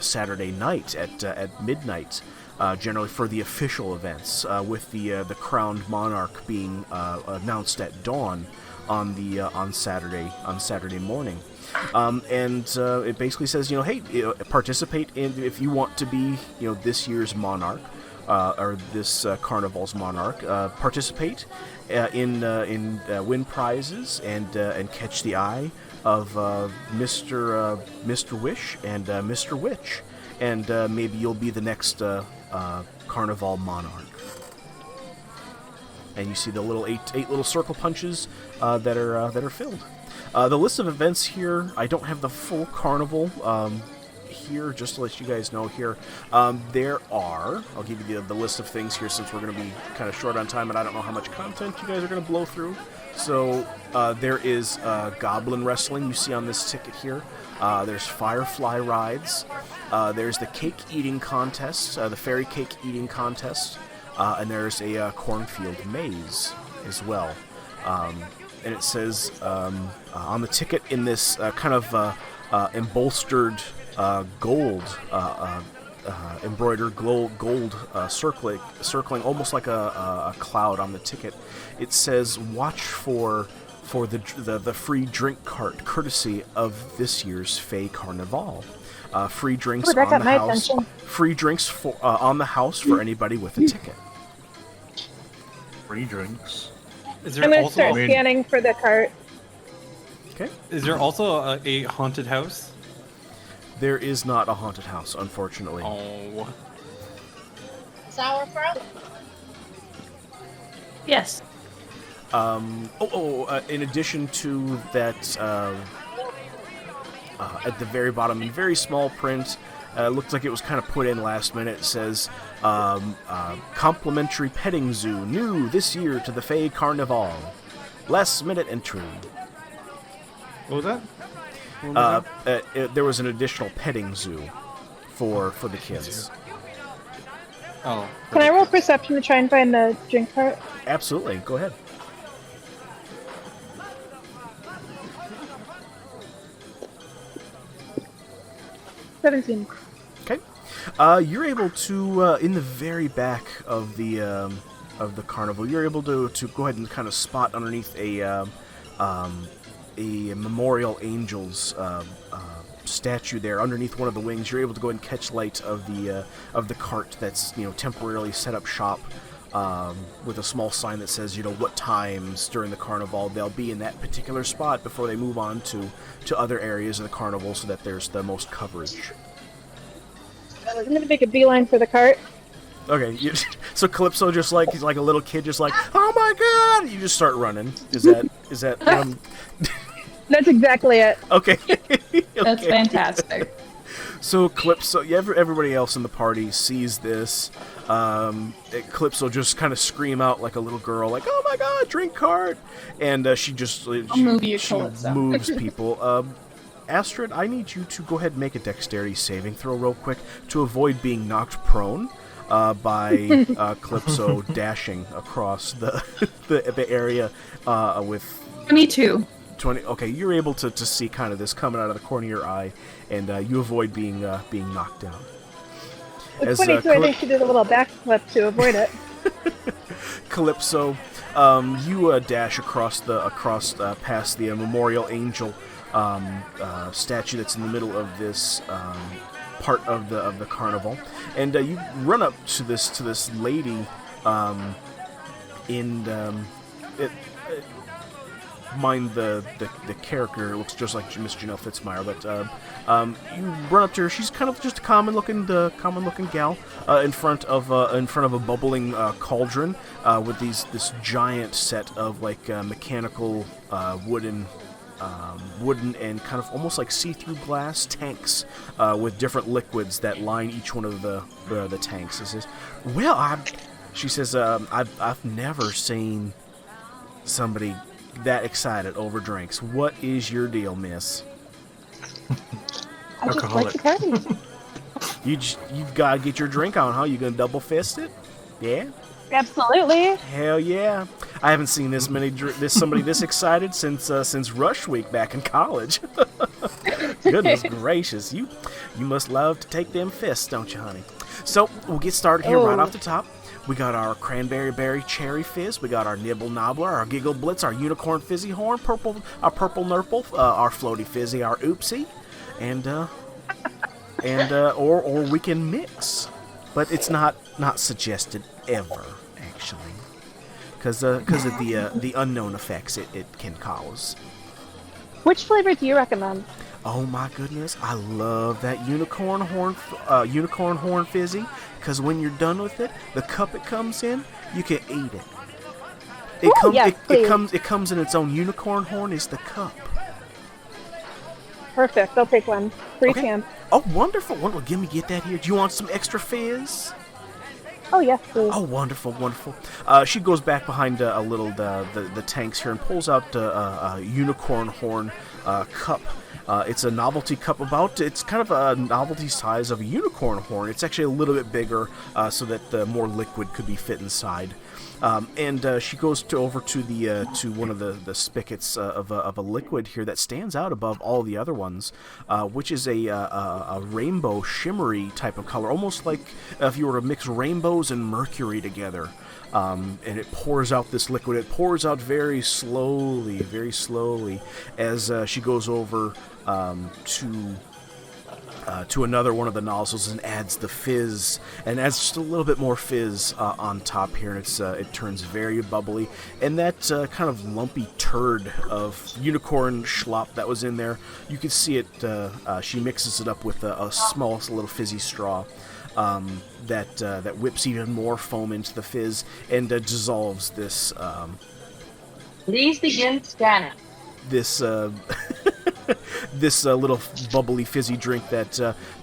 Saturday night at midnight. Generally for the official events, with the crowned monarch being announced at dawn on Saturday morning, and it basically says, hey, participate in, if you want to be this year's monarch, or this carnival's monarch, participate in win prizes and catch the eye of Mr. Wish and Mr. Witch, and maybe you'll be the next carnival monarch. And you see the little eight little circle punches that are filled. The list of events here, I don't have the full carnival here, just to let you guys know here. There are, I'll give you the list of things here since we're going to be kind of short on time and I don't know how much content you guys are going to blow through. So there is goblin wrestling you see on this ticket here. There's firefly rides. There's the cake eating contest, the fairy cake eating contest, and there's a cornfield maze as well. And it says on the ticket in this kind of embolstered gold, embroidered gold circling almost like a cloud on the ticket. It says, "Watch for the free drink cart courtesy of this year's Fey Carnival. Free drinks Ooh, that on got the my house. attention. Free drinks on the house for anybody with a ticket." Free drinks. Is there I'm going to also start scanning for the cart. Okay. is there also a haunted house? There is not a haunted house, unfortunately. Oh. Sauerkraut? Yes. In addition to that, at the very bottom, in very small print, looks like it was kind of put in last minute. It says, complimentary petting zoo, new this year to the Fey Carnival. Last minute entry. What was that? There was an additional petting zoo for the kids. Oh. Can I roll perception to try and find the drink cart? Absolutely, go ahead. $17. Okay. You're able to, in the very back of the carnival, you're able to go ahead and kind of spot underneath a Memorial Angels statue there, underneath one of the wings. You're able to go ahead and catch light of the cart that's temporarily set up shop, with a small sign that says what times during the carnival they'll be in that particular spot before they move on to other areas of the carnival, so that there's the most coverage. I'm going to make a beeline for the cart. Okay, so Calypso just like he's like a little kid, just like, oh my god! You just start running. Is that? That's exactly it. Okay. That's fantastic. So Calypso, everybody else in the party sees this. Calypso just kind of scream out like a little girl, like, "Oh my god, drink cart!" And she just move you, she Calypso. moves people. Astrid, I need you to go ahead and make a dexterity saving throw real quick to avoid being knocked prone by Calypso dashing across the area with 22. 20. Okay, you're able to see kind of this coming out of the corner of your eye, and you avoid being knocked down. With 22, I think she did a little backflip to avoid it. Calypso, you dash across past the Memorial Angel statue that's in the middle of this part of the carnival, and you run up to this lady. Mind the character, it looks just like Miss Janelle Fitzmyer, but you run up to her. She's kind of just a common looking gal in front of a bubbling cauldron with this giant set of like mechanical wooden and kind of almost like see-through glass tanks with different liquids that line each one of the tanks. It says, she says, I've never seen somebody that excited over drinks. What is your deal, miss? I just like to party. You've got to get your drink on, huh? You gonna double fist it? Yeah. Absolutely. Hell yeah! I haven't seen somebody this excited since Rush Week back in college. Goodness gracious, you must love to take them fists, don't you, honey? So we'll get started here right off the top. We got our cranberry berry cherry fizz. We got our nibble nobbler, our giggle blitz, our unicorn fizzy horn, our purple nurple, our floaty fizzy, our oopsie, or we can mix, but it's not suggested ever actually, because of the unknown effects it can cause. Which flavor do you recommend? Oh my goodness, I love that unicorn horn fizzy, because when you're done with it, the cup it comes in, you can eat it. It comes in its own unicorn horn is the cup. Perfect, I'll take one. Free chance. Oh, wonderful. Get that here. Do you want some extra fizz? Oh, yes, please. Oh, wonderful. She goes back behind the tanks here and pulls out a unicorn horn cup. It's a novelty cup it's kind of a novelty size of a unicorn horn. It's actually a little bit bigger so that more liquid could be fit inside. And she goes over to one of the spigots of a liquid here that stands out above all the other ones, which is a rainbow shimmery type of color, almost like if you were to mix rainbows and mercury together. And it pours out this liquid. It pours out very slowly, as she goes over to another one of the nozzles and adds the fizz, and adds just a little bit more fizz on top here, and it turns very bubbly. And that kind of lumpy turd of unicorn schlop that was in there, you can see it. She mixes it up with a small little fizzy straw. That whips even more foam into the fizz and dissolves this. Please begin scanning. This this little bubbly fizzy drink that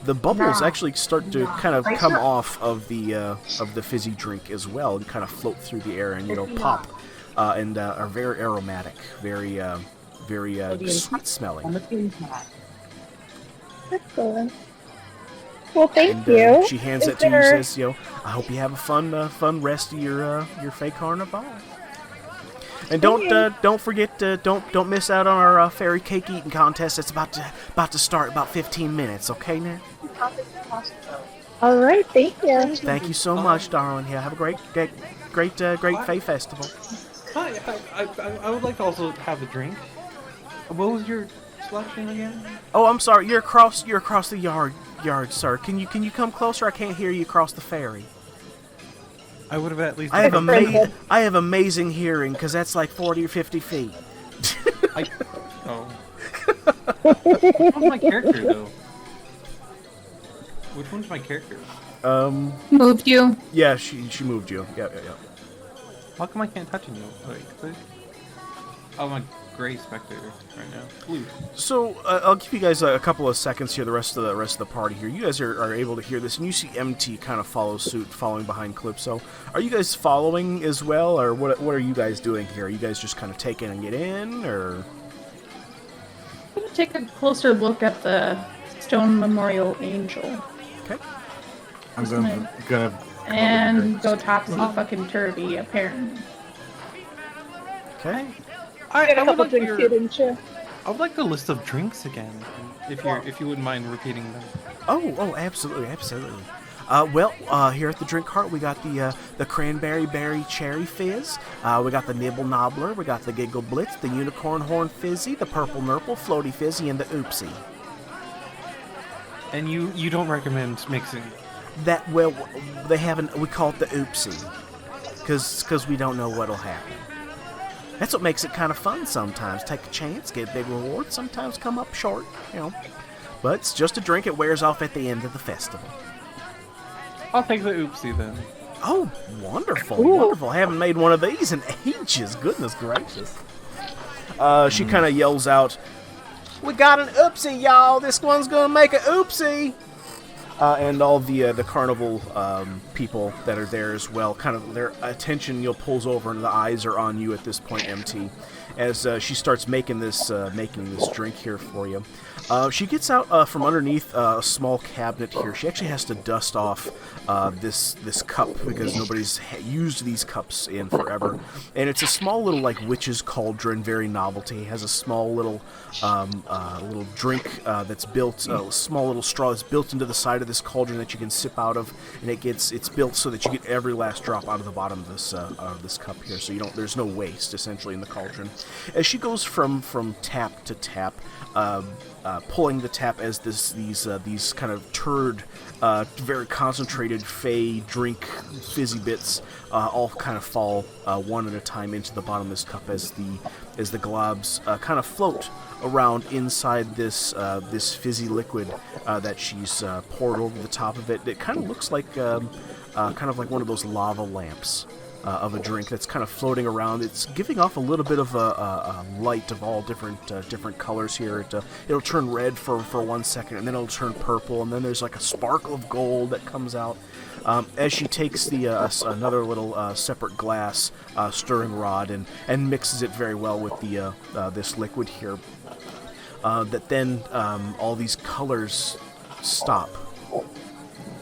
the bubbles actually start to kind of come off of the fizzy drink as well and kind of float through the air and pop and are very aromatic, very sweet smelling. Excellent. Well, thank you. She hands it to you and says, I hope you have a fun rest of your Fey Carnival. And don't forget, don't miss out on our fairy cake eating contest. It's about to start in about 15 minutes. Okay, now. All right, thank you. Thank you so much, darling. Yeah, have a great Fey festival. I would like to also have a drink. What was your selection again? Oh, I'm sorry. You're across the yard, sir. Can you come closer? I can't hear you across the ferry. I would have at least. I have amazing hearing because that's like 40 or 50 feet. Oh. What's my character though? Which one's my character? Moved you. Yeah, she moved you. Yeah. How come I can't touch you? Like, please? Oh, my gray spectator right now. Blue. So I'll give you guys a couple of seconds here. The rest of the party here. You guys are able to hear this, and you see MT kind of follow suit, following behind Calypso. Are you guys following as well, or what are you guys doing here? Are you guys just kind of take in and get in, or? I'm gonna take a closer look at the stone memorial angel. Okay. I'm gonna and go topsy fucking turvy, apparently. Okay. I got a couple like drinks here, didn't you? I would like the list of drinks again, if you wouldn't mind repeating them. Oh, absolutely. Here at the Drink Cart, we got the Cranberry Berry Cherry Fizz, we got the Nibble Nobbler, we got the Giggle Blitz, the Unicorn Horn Fizzy, the Purple Nurple Floaty Fizzy, and the Oopsie. And you don't recommend mixing? We call it the Oopsie, because we don't know what'll happen. That's what makes it kind of fun sometimes. Take a chance, get a big reward, sometimes come up short, But it's just a drink, it wears off at the end of the festival. I'll take the oopsie then. Oh, wonderful, wonderful. I haven't made one of these in ages, goodness gracious. She kind of yells out, "We got an oopsie, y'all! This one's gonna make a oopsie!" And all the carnival people that are there as well, kind of their attention pulls over, and the eyes are on you at this point, MT, as she starts making this drink here for you. She gets out from underneath a small cabinet here. She actually has to dust off this cup because nobody's used these cups in forever. And it's a small little witch's cauldron, very novelty. It has a small little drink that's built, a small little straw that's built into the side of this cauldron that you can sip out of, and it's built so that you get every last drop out of the bottom of this cup here. So there's no waste essentially in the cauldron. As she goes from tap to tap, pulling the tap as these kind of turd, very concentrated fey drink fizzy bits all kind of fall one at a time into the bottom of this cup as the globs kind of float around inside this fizzy liquid that she's poured over the top of it. It kind of looks like kind of like one of those lava lamps. Of a drink that's kind of floating around. It's giving off a little bit of a light of all different colors here. It'll turn red for 1 second, and then it'll turn purple, and then there's like a sparkle of gold that comes out as she takes another little separate glass stirring rod and mixes it very well with this liquid here. That then all these colors stop,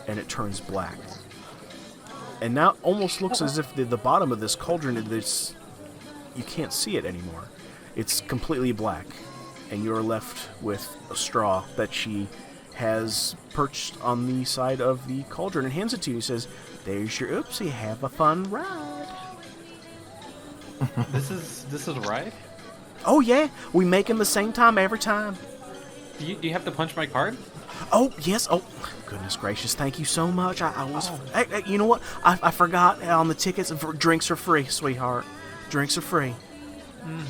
and it turns black. And now it almost looks as if the bottom of this cauldron, you can't see it anymore. It's completely black, and you're left with a straw that she has perched on the side of the cauldron and hands it to you. He says, "There's your oopsie, have a fun ride." This is a ride? Oh yeah, we make them the same time every time. Do you have to punch my card? Oh, yes. Oh, goodness gracious. Thank you so much. Hey, you know what? I forgot on the tickets. Drinks are free, sweetheart. Drinks are free. Okay.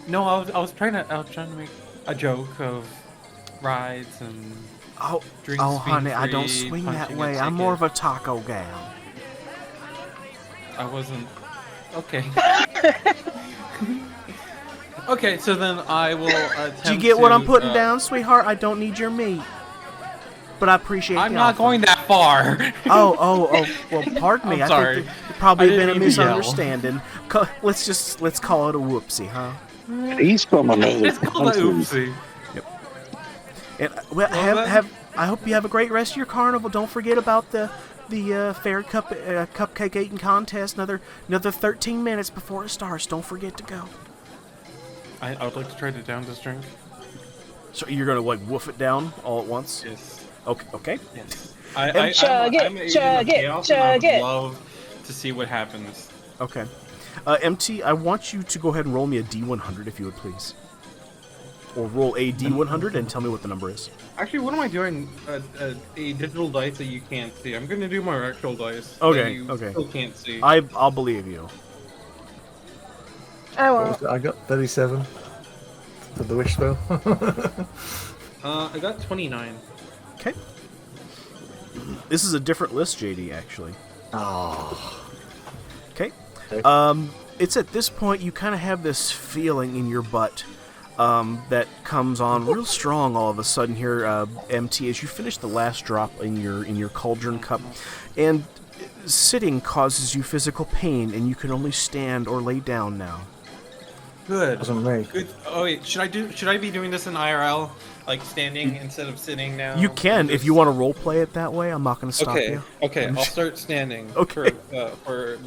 No, I was trying to make a joke of rides and drinks. Oh, honey, free, I don't swing that way. I'm more of a taco gal. I wasn't... Okay. Okay, so then I will attempt Do you get what I'm putting down, sweetheart? I don't need your meat. But I appreciate I'm not going that far. Oh, well, pardon me. I'm sorry. I think there probably been a mean to yell. misunderstanding. Let's call it a whoopsie, huh? He's from another It's called a country. oopsie. And I hope you have a great rest of your carnival. Don't forget about the fair cupcake eating contest. Another 13 minutes before it starts. Don't forget to go. I would like to try to down this drink. So you're gonna woof it down all at once? Yes. Okay. Yes. Chug it, I'm chug it, chaos, chug and I it. would love to see what happens. Okay. MT, I want you to go ahead and roll me a D100 if you would please. Or roll a D100 and tell me what the number is. Actually, what am I doing? A digital dice that you can't see. I'm gonna do my actual dice. Okay, that you okay. Still can't see. I'll believe you. I What won't. was it? I got 37 for the wish spell. I got 29. Okay. This is a different list, JD, actually. Oh. Okay. It's at this point you kind of have this feeling in your butt that comes on real strong all of a sudden here, MT, as you finish the last drop in your cauldron cup, and sitting causes you physical pain, and you can only stand or lay down now. Good. Doesn't make. Good. Oh wait, should I be doing this in IRL, like standing instead of sitting now? You can if you want to role play it that way. I'm not going to stop you. Okay. I'll start standing. Okay. For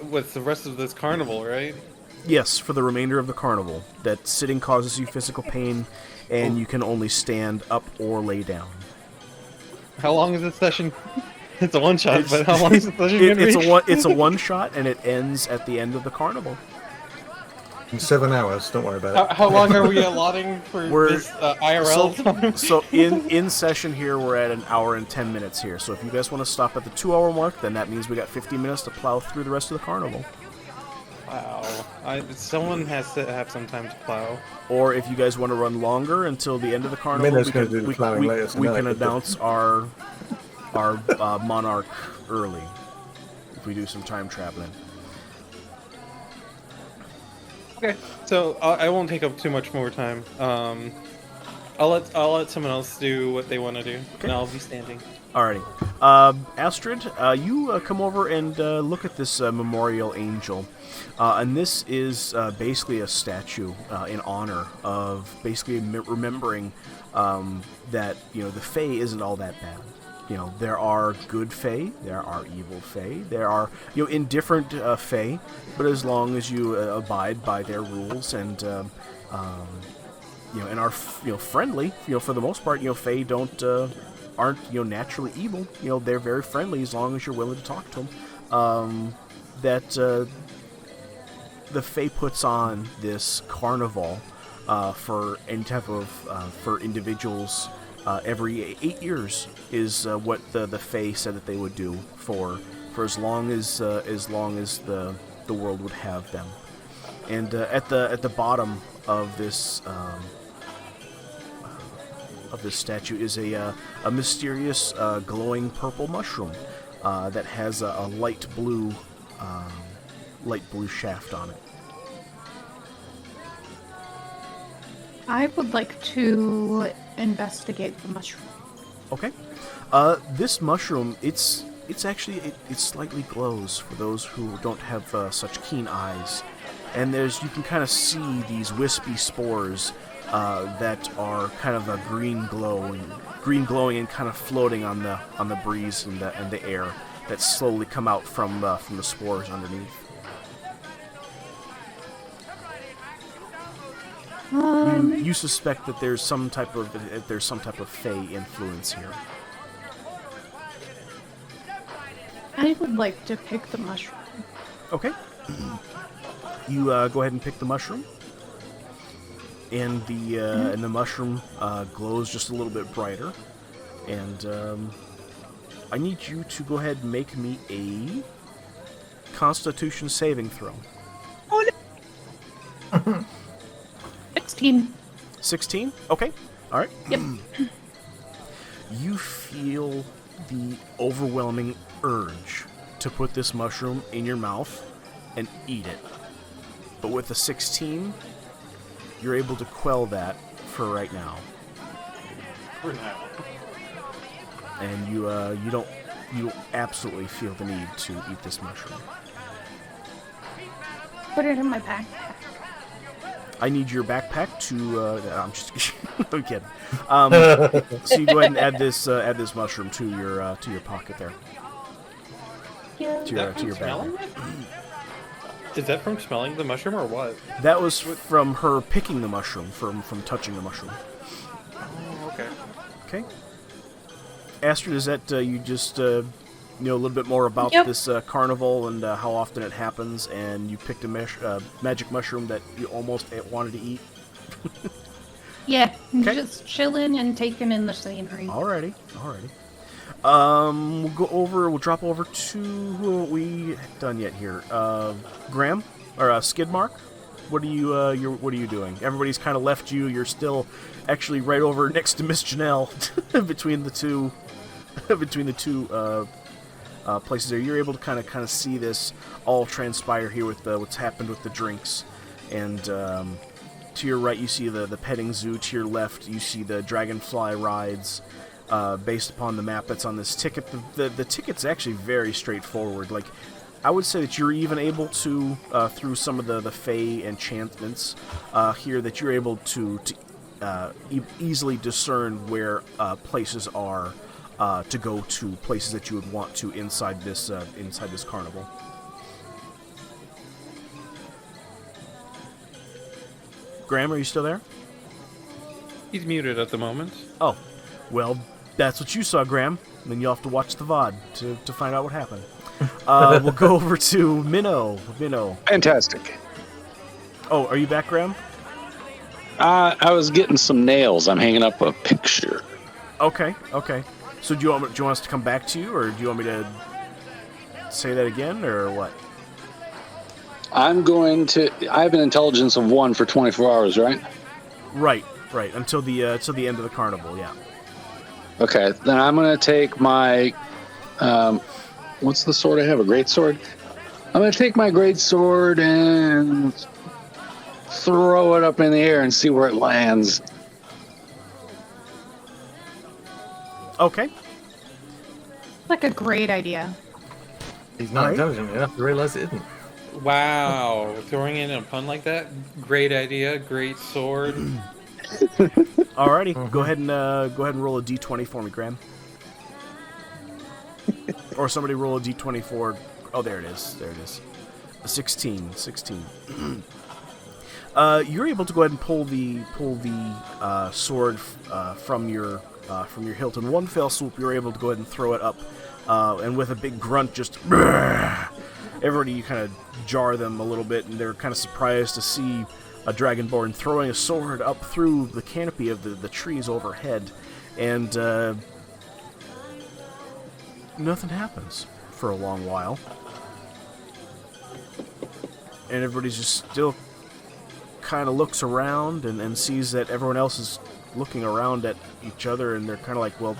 with the rest of this carnival, right? Yes, for the remainder of the carnival. That sitting causes you physical pain, and you can only stand up or lay down. How long is this session? It's a one shot, but how long is the session going to be? It's a one shot, and it ends at the end of the carnival. In 7 hours, don't worry about it. How long are we allotting for this IRL time? So in session here, we're at 1 hour and 10 minutes here. So if you guys want to stop at the 2 hour mark, then that means we got 50 minutes to plow through the rest of the carnival. Wow. Someone has to have some time to plow. Or if you guys want to run longer until the end of the carnival, Minna's gonna do the plowing later, so we now I can can do- announce our monarch early if we do some time traveling. Okay, so I won't take up too much more time. I'll let someone else do what they want to do, and I'll be standing. Alrighty. Astrid, you come over and look at this memorial angel. And this is basically a statue in honor of basically remembering that, the Fae isn't all that bad. There are good Fae, there are evil Fae, there are, indifferent Fae, but as long as you abide by their rules and, and are, friendly, for the most part, Fae aren't, naturally evil. They're very friendly as long as you're willing to talk to them. The Fae puts on this carnival for any type of, for individuals. Every 8 years is what the Fae said that they would do for as long as the world would have them. And at the bottom of this statue is a mysterious glowing purple mushroom that has a light blue shaft on it. I would like to investigate the mushroom. Okay. This mushroom, it's actually slightly glows for those who don't have such keen eyes, and you can kind of see these wispy spores that are kind of a green glowing and kind of floating on the breeze and the air that slowly come out from the spores underneath. You suspect that there's some type of Fae influence here. I would like to pick the mushroom. Okay. You go ahead and pick the mushroom, and the mushroom glows just a little bit brighter. And I need you to go ahead and make me a Constitution saving throw. Oh no! 16. 16? Okay. All right. Yep. You feel the overwhelming urge to put this mushroom in your mouth and eat it. But with a 16, you're able to quell that for right now. For now. And you don't absolutely feel the need to eat this mushroom. Put it in my backpack. I need your backpack to. I'm just I'm kidding. So you go ahead and add this mushroom to your pocket there. To your bag. Is that from smelling the mushroom or what? That was from her picking the mushroom, from touching the mushroom. Oh, okay. Okay. Astrid, is that you just a little bit more about this carnival and how often it happens, and you picked a magic mushroom that you almost wanted to eat? Yeah, Okay. just chilling and taking in the scenery. Alrighty. We'll drop over to who haven't we done yet here? Graham or Skidmark? What are you doing? Everybody's kind of left you. You're still actually right over next to Miss Janelle between the two between the two places there. You're able to kind of see this all transpire here with what's happened with the drinks, and to your right you see the petting zoo. To your left you see the dragonfly rides. Based upon the map that's on this ticket, the ticket's actually very straightforward. Like, I would say that you're even able to through some of the Fey enchantments here, that you're able to easily discern where places are to go to, places that you would want to inside this carnival. Graham, are you still there? He's muted at the moment. Oh, well, that's what you saw, Graham. Then you'll have to watch the VOD to find out what happened. We'll go over to Minnow. Minnow. Fantastic. Oh, are you back, Graham? I was getting some nails. I'm hanging up a picture. Okay. So do you want us to come back to you, or do you want me to say that again, or what? I have an intelligence of 1 for 24 hours, right? Right. Until the end of the carnival, yeah. Okay, then I'm going to take my... what's the sword I have? A great sword? I'm going to take my great sword and throw it up in the air and see where it lands. Okay. Like a great idea. He's not intelligent enough to realize it isn't. Wow, throwing in a pun like that? Great idea, great sword. Alrighty, go ahead and roll a d20 for me, Graham. Or somebody roll a d20 for... Oh, there it is. A 16. You're able to go ahead and pull the sword from your hilt. In one fell swoop, you're able to go ahead and throw it up, and with a big grunt, just... Everybody, you kind of jar them a little bit, and they're kind of surprised to see a dragonborn throwing a sword up through the canopy of the trees overhead, and nothing happens for a long while. And everybody's just still kind of looks around and sees that everyone else is looking around at each other, and they're kind of like, well,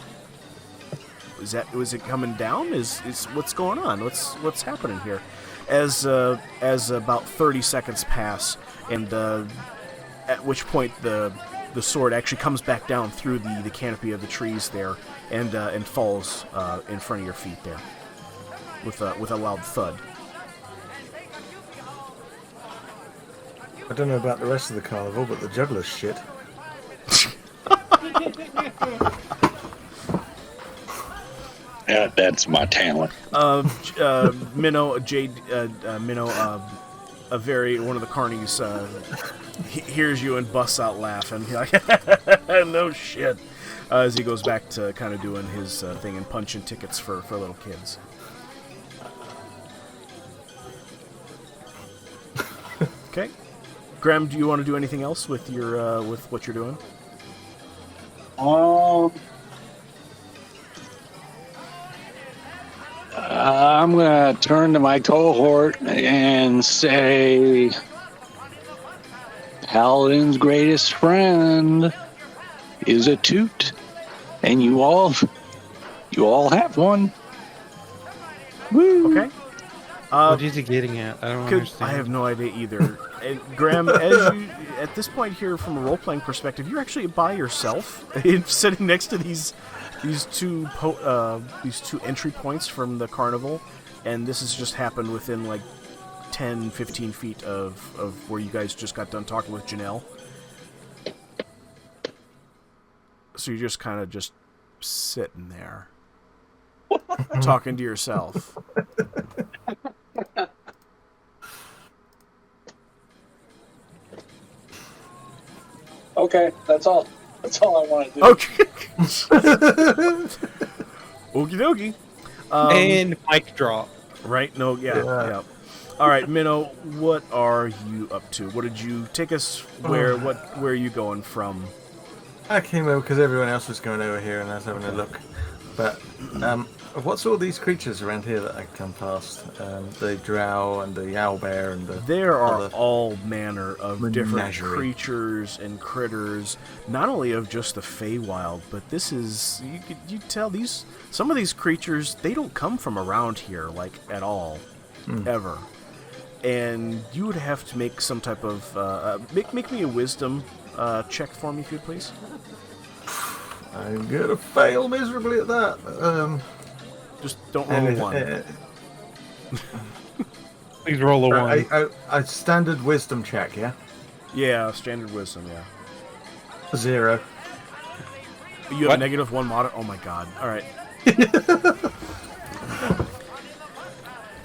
was it coming down? Is what's going on? What's happening here? As about 30 seconds pass, and at which point the sword actually comes back down through the canopy of the trees there, and falls in front of your feet there with a loud thud. I don't know about the rest of the carnival, but the juggler's shit. That's my talent. Minnow, one of the carnies hears you and busts out laughing. He's like, no shit. As he goes back to kind of doing his thing and punching tickets for little kids. Okay. Graham, do you want to do anything else with your with what you're doing? I'm going to turn to my cohort and say, Paladin's greatest friend is a toot, and you all have one. Woo. Okay. What is he getting at? I don't understand. I have no idea either. And Graham, as you at this point here, from a role-playing perspective, you're actually by yourself, sitting next to these two entry points from the carnival, and this has just happened within like 10, 15 feet of where you guys just got done talking with Janelle. So you're just kind of just sitting there, talking to yourself. Okay, that's all. That's all I want to do. Okay. Okie dokie. And mic drop. Right? No, yeah. All right, Minnow, what are you up to? What did you take us? Where are you going from? I came over because everyone else was going over here, and I was having a look. But what's all these creatures around here that I come past? The drow and the owlbear and the... There are other all manner of different menagerie. creatures and critters, not only of just the Feywild, but this is, you tell some of these creatures, they don't come from around here, like, at all, ever. And you would have to make some type of, make me a wisdom check for me, if you would, please. I'm gonna fail miserably at that. Just don't roll one. Please roll a 1. A standard wisdom check, yeah? Yeah, standard wisdom, yeah. 0. You have What? -1 mod. Oh my god. Alright.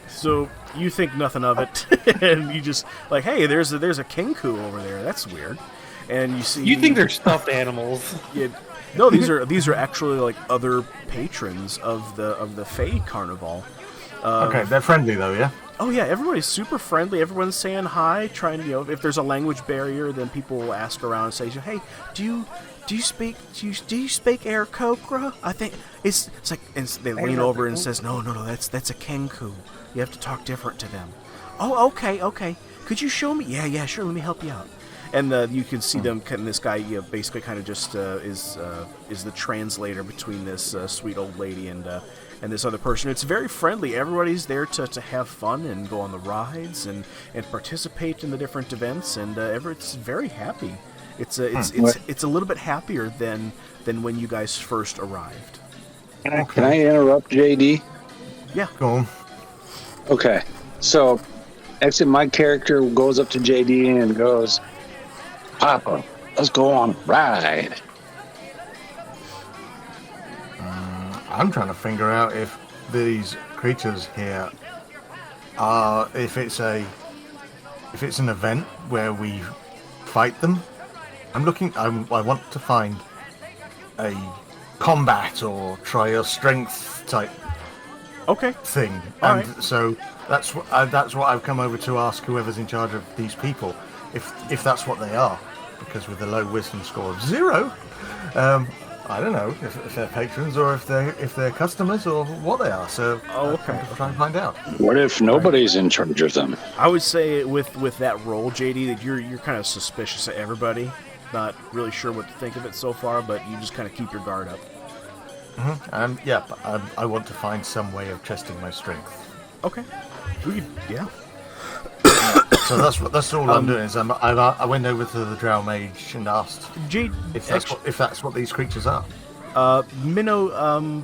So, you think nothing of it, and you just, like, hey, there's a kenku over there. That's weird. And you see... You think they're stuffed animals? No, these are actually like other patrons of the Fey Carnival. Okay, they're friendly though, yeah? Oh yeah, everybody's super friendly. Everyone's saying hi, trying to, if there's a language barrier, then people will ask around and say, "Hey, do you speak Aarakocra?" I think it's like, and they lean over and says, "No, that's a kenku. You have to talk different to them." Oh, okay. Could you show me? Yeah, sure. Let me help you out. And you can see them. And this guy, basically, kind of just is the translator between this sweet old lady and this other person. It's very friendly. Everybody's there to have fun and go on the rides and participate in the different events, and it's very happy. It's a little bit happier than when you guys first arrived. Can I interrupt, JD? Yeah. Go on. Okay, so actually my character goes up to JD and goes, "Papa, let's go on a ride." I'm trying to figure out if these creatures here are, if it's an event where we fight them. I want to find a combat or try a strength type Okay. thing, All and right. so that's what I've come over to ask whoever's in charge of these people if that's what they are, because with a low wisdom score of 0, I don't know if they're patrons or if they're customers or what they are. So okay. I'll try and find out. What if nobody's in charge of them? I would say with that role, JD, that you're kind of suspicious of everybody. Not really sure what to think of it so far, but you just kind of keep your guard up. And I want to find some way of testing my strength. Okay. Yeah. So that's all I'm doing. Is I went over to the Drow Mage and asked if that's what these creatures are. Minnow,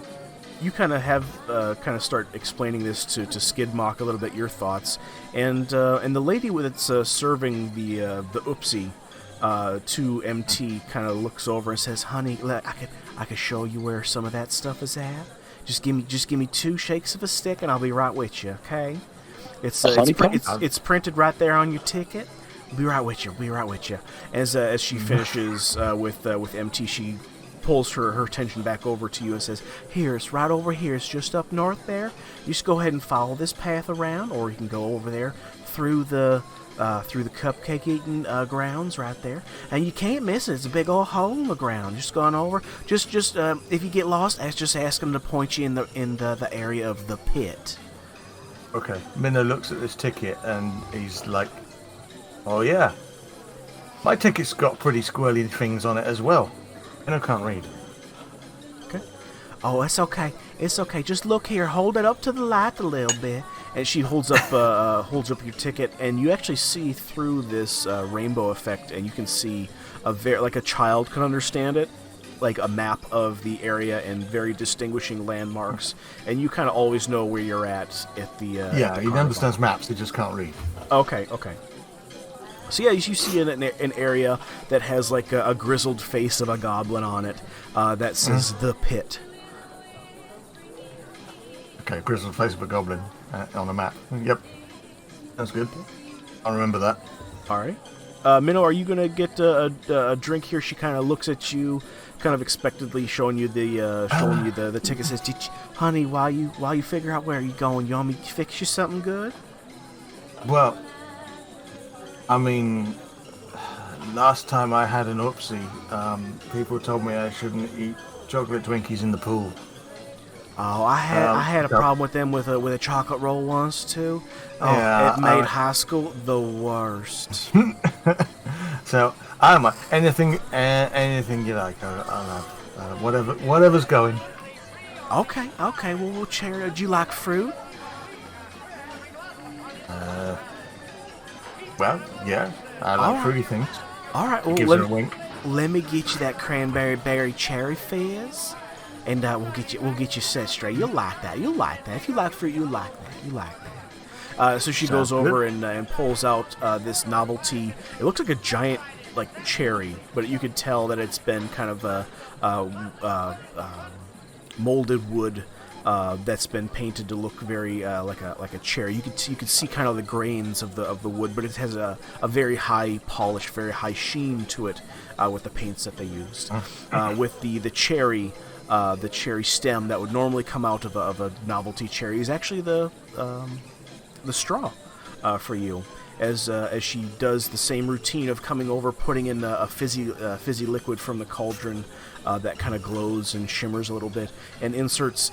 you kind of start explaining this to Skidmock a little bit, your thoughts, and the lady that's serving the oopsie to MT kind of looks over and says, "Honey, I could show you where some of that stuff is at. Just give me 2 shakes of a stick and I'll be right with you, okay? It's printed right there on your ticket. We'll be right with you. As she finishes with MT, she pulls her attention back over to you and says, it's right over here. It's just up north there. You just go ahead and follow this path around, or you can go over there through the cupcake eating grounds right there, and you can't miss it. It's a big old hole in the ground. Just going over. Just if you get lost, ask them to point you in the area of the pit." Okay. Minnow looks at this ticket and he's like, "Oh yeah, my ticket's got pretty squirrely things on it as well, and I can't read." Okay. "Oh, it's okay. It's okay. Just look here. Hold it up to the light a little bit." And she holds up your ticket, and you actually see through this rainbow effect, and you can see like a child can understand it, like a map of the area and very distinguishing landmarks, and you kind of always know where you're at the Yeah, at the he carnival. understands maps. He just can't read. Okay. So yeah, you see an area that has like a grizzled face of a goblin on it that says "the pit." Okay, grizzled face of a goblin on a map. Yep, that's good. I'll remember that. All right. Minnow, are you gonna get a drink here? She kind of looks at you, kind of expectantly, showing you the ticket. Says, "Honey, while you figure out where you're going, you want me to fix you something good?" Well, I mean, last time I had an oopsie, people told me I shouldn't eat chocolate Twinkies in the pool. Oh, I had a problem with them with a chocolate roll once too. Oh, Yeah, it made high school the worst. So I don't mind anything you like. I'll have whatever's going. Okay. Well, we'll cherry. Do you like fruit? Well, yeah, I like Alright. fruity things. All right. Well, Gives her a wink. let me get you that cranberry berry cherry fizz, and we'll get you set straight. You'll like that. If you like fruit, you like that. So she goes Sounds over and pulls out this novelty. It looks like a giant cherry, but you could tell that it's been kind of molded wood that's been painted to look very like a cherry. You could see kind of the grains of the wood, but it has a very high polish, very high sheen to it with the paints that they used. With the cherry stem that would normally come out of a novelty cherry is actually the straw for you. As she does the same routine of coming over, putting in a fizzy liquid from the cauldron that kind of glows and shimmers a little bit, and inserts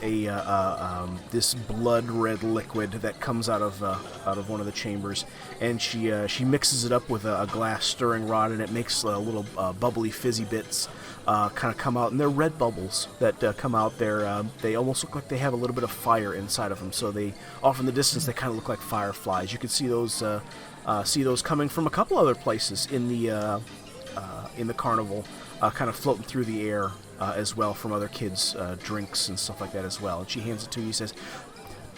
this blood red liquid that comes out of one of the chambers, and she mixes it up with a glass stirring rod, and it makes little bubbly fizzy bits kind of come out, and they're red bubbles that come out there. They almost look like they have a little bit of fire inside of them, so they off in the distance they kind of look like fireflies. You can see those coming from a couple other places in the carnival, kind of floating through the air as well from other kids' drinks and stuff like that as well. And she hands it to you and says,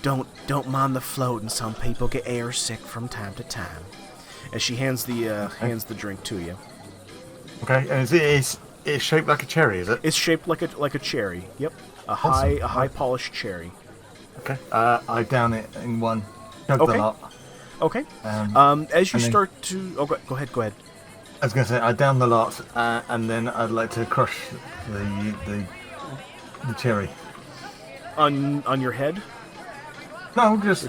"Don't mind the floating. Some people get air sick from time to time." As she hands the drink to you. Okay, and it's shaped like a cherry, is it? It's shaped like a cherry. Yep, a Awesome. high polished cherry. Okay. I down it in one. Chug Okay. the lot. Okay. As you and then- start to, go ahead. I was going to say, I down the lot, and then I'd like to crush the cherry. On your head. No, just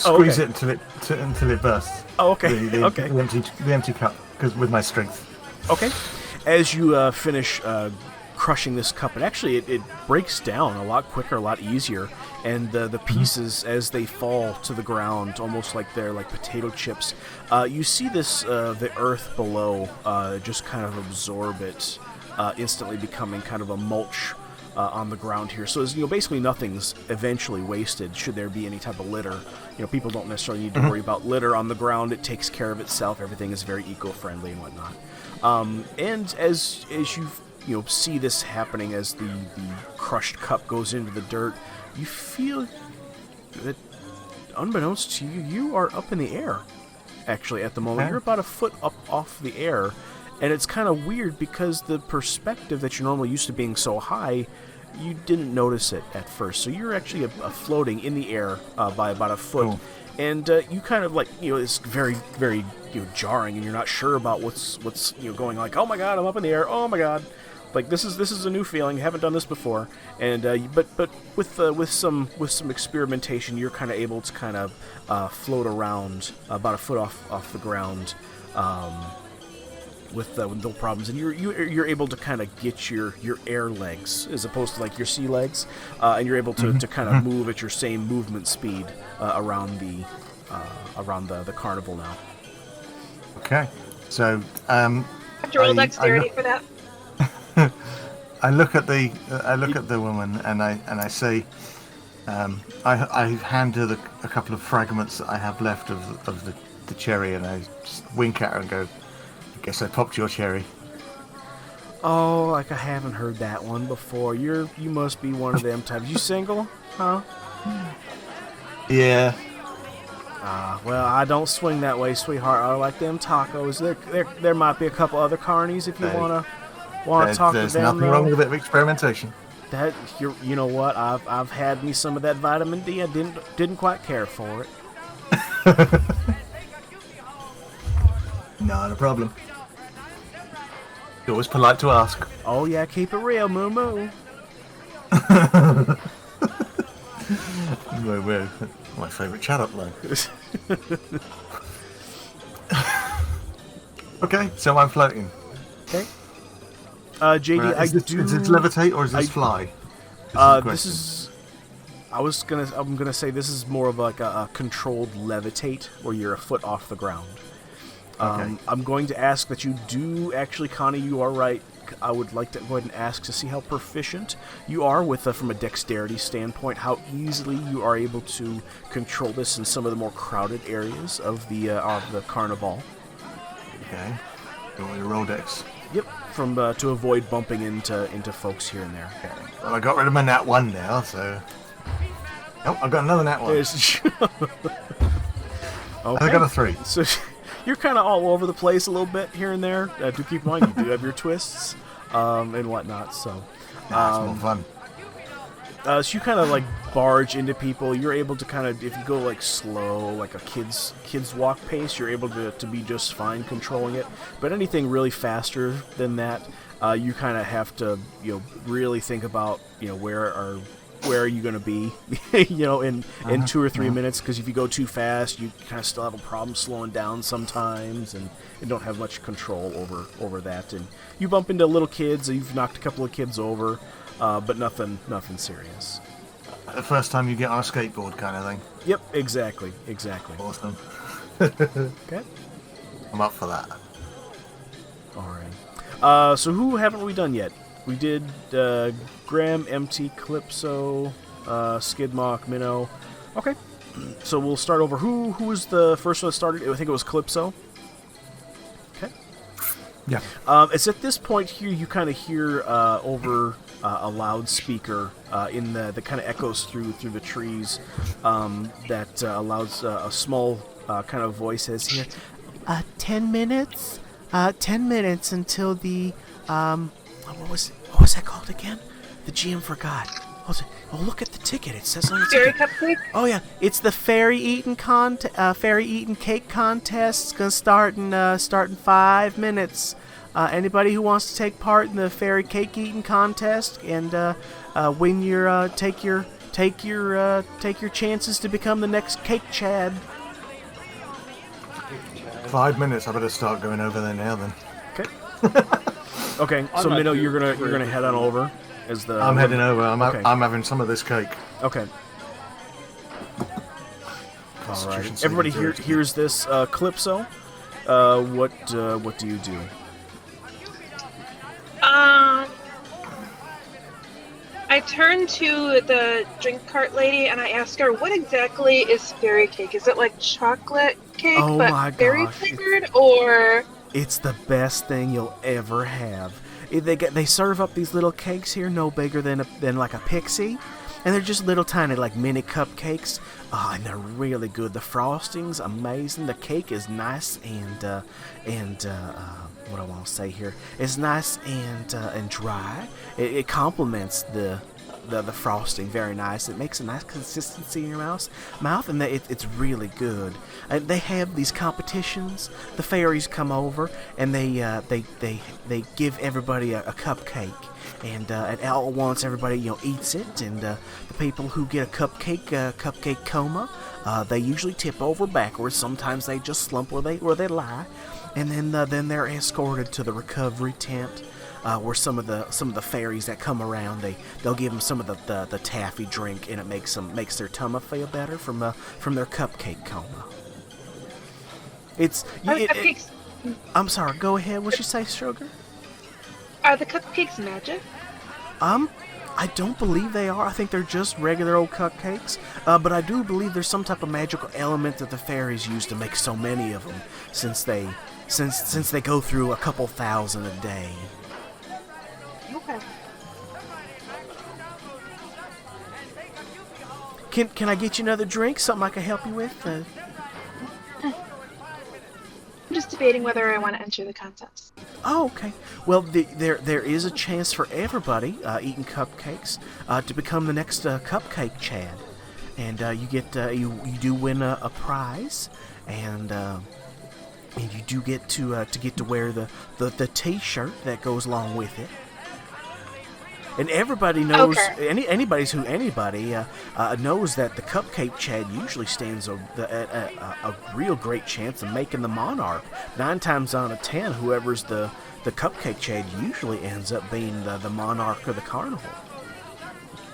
Oh, squeeze okay. it until it bursts. Oh, okay. The empty cup, because with my strength. Okay. As you finish crushing this cup, and actually it breaks down a lot quicker, a lot easier, and the pieces as they fall to the ground, almost like they're like potato chips. You see this the earth below just kind of absorb it, instantly becoming kind of a mulch on the ground here. So basically nothing's eventually wasted should there be any type of litter. People don't necessarily need to worry about litter on the ground. It takes care of itself. Everything is very eco-friendly and whatnot. And as you see this happening, as the crushed cup goes into the dirt, you feel that, unbeknownst to you, you are up in the air. Actually, at the moment, you're about a foot up off the air, and it's kind of weird because the perspective that you're normally used to being so high, you didn't notice it at first. So you're actually floating in the air by about a foot. Cool. And you kind of it's very, very jarring, and you're not sure about what's going on. Like, oh my god, I'm up in the air. Oh my god, like this is a new feeling. I haven't done this before. And but with some experimentation, you're kind of able to kind of float around about a foot off the ground with no problems. And you're able to kind of get your air legs as opposed to like your sea legs, and you're able to kind of move at your same movement speed around the carnival now. Okay. So, Have to roll dexterity for that. I look at the woman and I say, I hand her a couple of fragments that I have left of the cherry, and I just wink at her and go, "I guess I popped your cherry." Oh, like I haven't heard that one before. You must be one of them types. You single, huh? Yeah. Well, I don't swing that way, sweetheart. I like them tacos. There might be a couple other carnies if you wanna talk to There's them. nothing wrong with a bit of experimentation. That you know what? I've had me some of that vitamin D. I didn't quite care for it. Not a problem. You're always polite to ask. Oh yeah, keep it real, moo moo. My favourite chat up line. Okay, so I'm floating. Okay. JD, Is it levitate or is this fly? This is I'm gonna say this is more of like a controlled levitate, where you're a foot off the ground. Okay. I'm going to ask that you do actually, Connie. You are right. I would like to go ahead and ask to see how proficient you are with, from a dexterity standpoint, how easily you are able to control this in some of the more crowded areas of the carnival. Okay. Do we roll dex? Yep, from to avoid bumping into folks here and there. Okay. Well, I got rid of my nat 1 now, so. Oh, I've got another nat 1. Okay. I got a 3. So you're kind of all over the place a little bit here and there. Do keep in mind you do have your twists and whatnot. So Nah, it's more fun. So you kind of like barge into people. You're able to kind of, if you go like slow, like a kid's walk pace, you're able to be just fine controlling it. But anything really faster than that, you kind of have to really think about where are you going to be in 2 or 3 minutes, because if you go too fast you kind of still have a problem slowing down sometimes and don't have much control over that, and you bump into little kids. You've knocked a couple of kids over, but nothing serious. The first time you get on a skateboard kind of thing. Yep, exactly. Awesome. Okay, I'm up for that. alright. So who haven't we done yet? We did Graham, MT, Calypso, Skidmark, Minnow. Okay, so we'll start over. Who was the first one that started? I think it was Calypso. Okay. Yeah. It's at this point here you kind of hear over a loudspeaker in the kind of echoes through the trees that allows a small kind of voice says here, 10 minutes? 10 minutes until the what was that called again? The GM forgot. What was it? Oh, look at the ticket. It says on the Fairy ticket. cupcake? Oh yeah, it's the fairy eating cake contest. It's gonna start in 5 minutes. Anybody who wants to take part in the fairy cake eating contest and win your take your chances to become the next cake Chad. 5 minutes. I better start going over there now then. Okay. Okay, so Minnow, you're gonna head on over as the. I'm heading over. Okay. I'm having some of this cake. Okay. All right. Everybody hears this. Calypso, what do you do? I turn to the drink cart lady and I ask her, what exactly is fairy cake? Is it like chocolate cake, Oh my but fairy gosh. flavored, or... It's the best thing you'll ever have. They serve up these little cakes here, no bigger than like a pixie, and they're just little tiny like mini cupcakes. Oh, and they're really good. The frosting's amazing. The cake is nice and what do I want to say here? It's nice and dry. It complements the frosting very nice. It makes a nice consistency in your mouth, and it's really good. They have these competitions. The fairies come over and they give everybody a cupcake, and all at once everybody eats it, and the people who get a cupcake coma, they usually tip over backwards. Sometimes they just slump where they lie, and then they're escorted to the recovery tent. Where some of the fairies that come around, they'll give them some of the taffy drink, and it makes their tummy feel better from their cupcake coma. cupcakes... I'm sorry. Go ahead. What'd you say, Sugar? Are the cupcakes magic? I don't believe they are. I think they're just regular old cupcakes. But I do believe there's some type of magical element that the fairies use to make so many of them, since they go through a couple thousand a day. Okay. Can I get you another drink? Something I can help you with? I'm just debating whether I want to enter the contest. Oh, okay. Well, there is a chance for everybody eating cupcakes to become the next cupcake Chad, and you get you do win a prize, and you do get to wear the T-shirt that goes along with it. And everybody knows, anybody knows that the Cupcake Chad usually stands a real great chance of making the Monarch. 9 times out of 10, whoever's the Cupcake Chad usually ends up being the Monarch of the Carnival.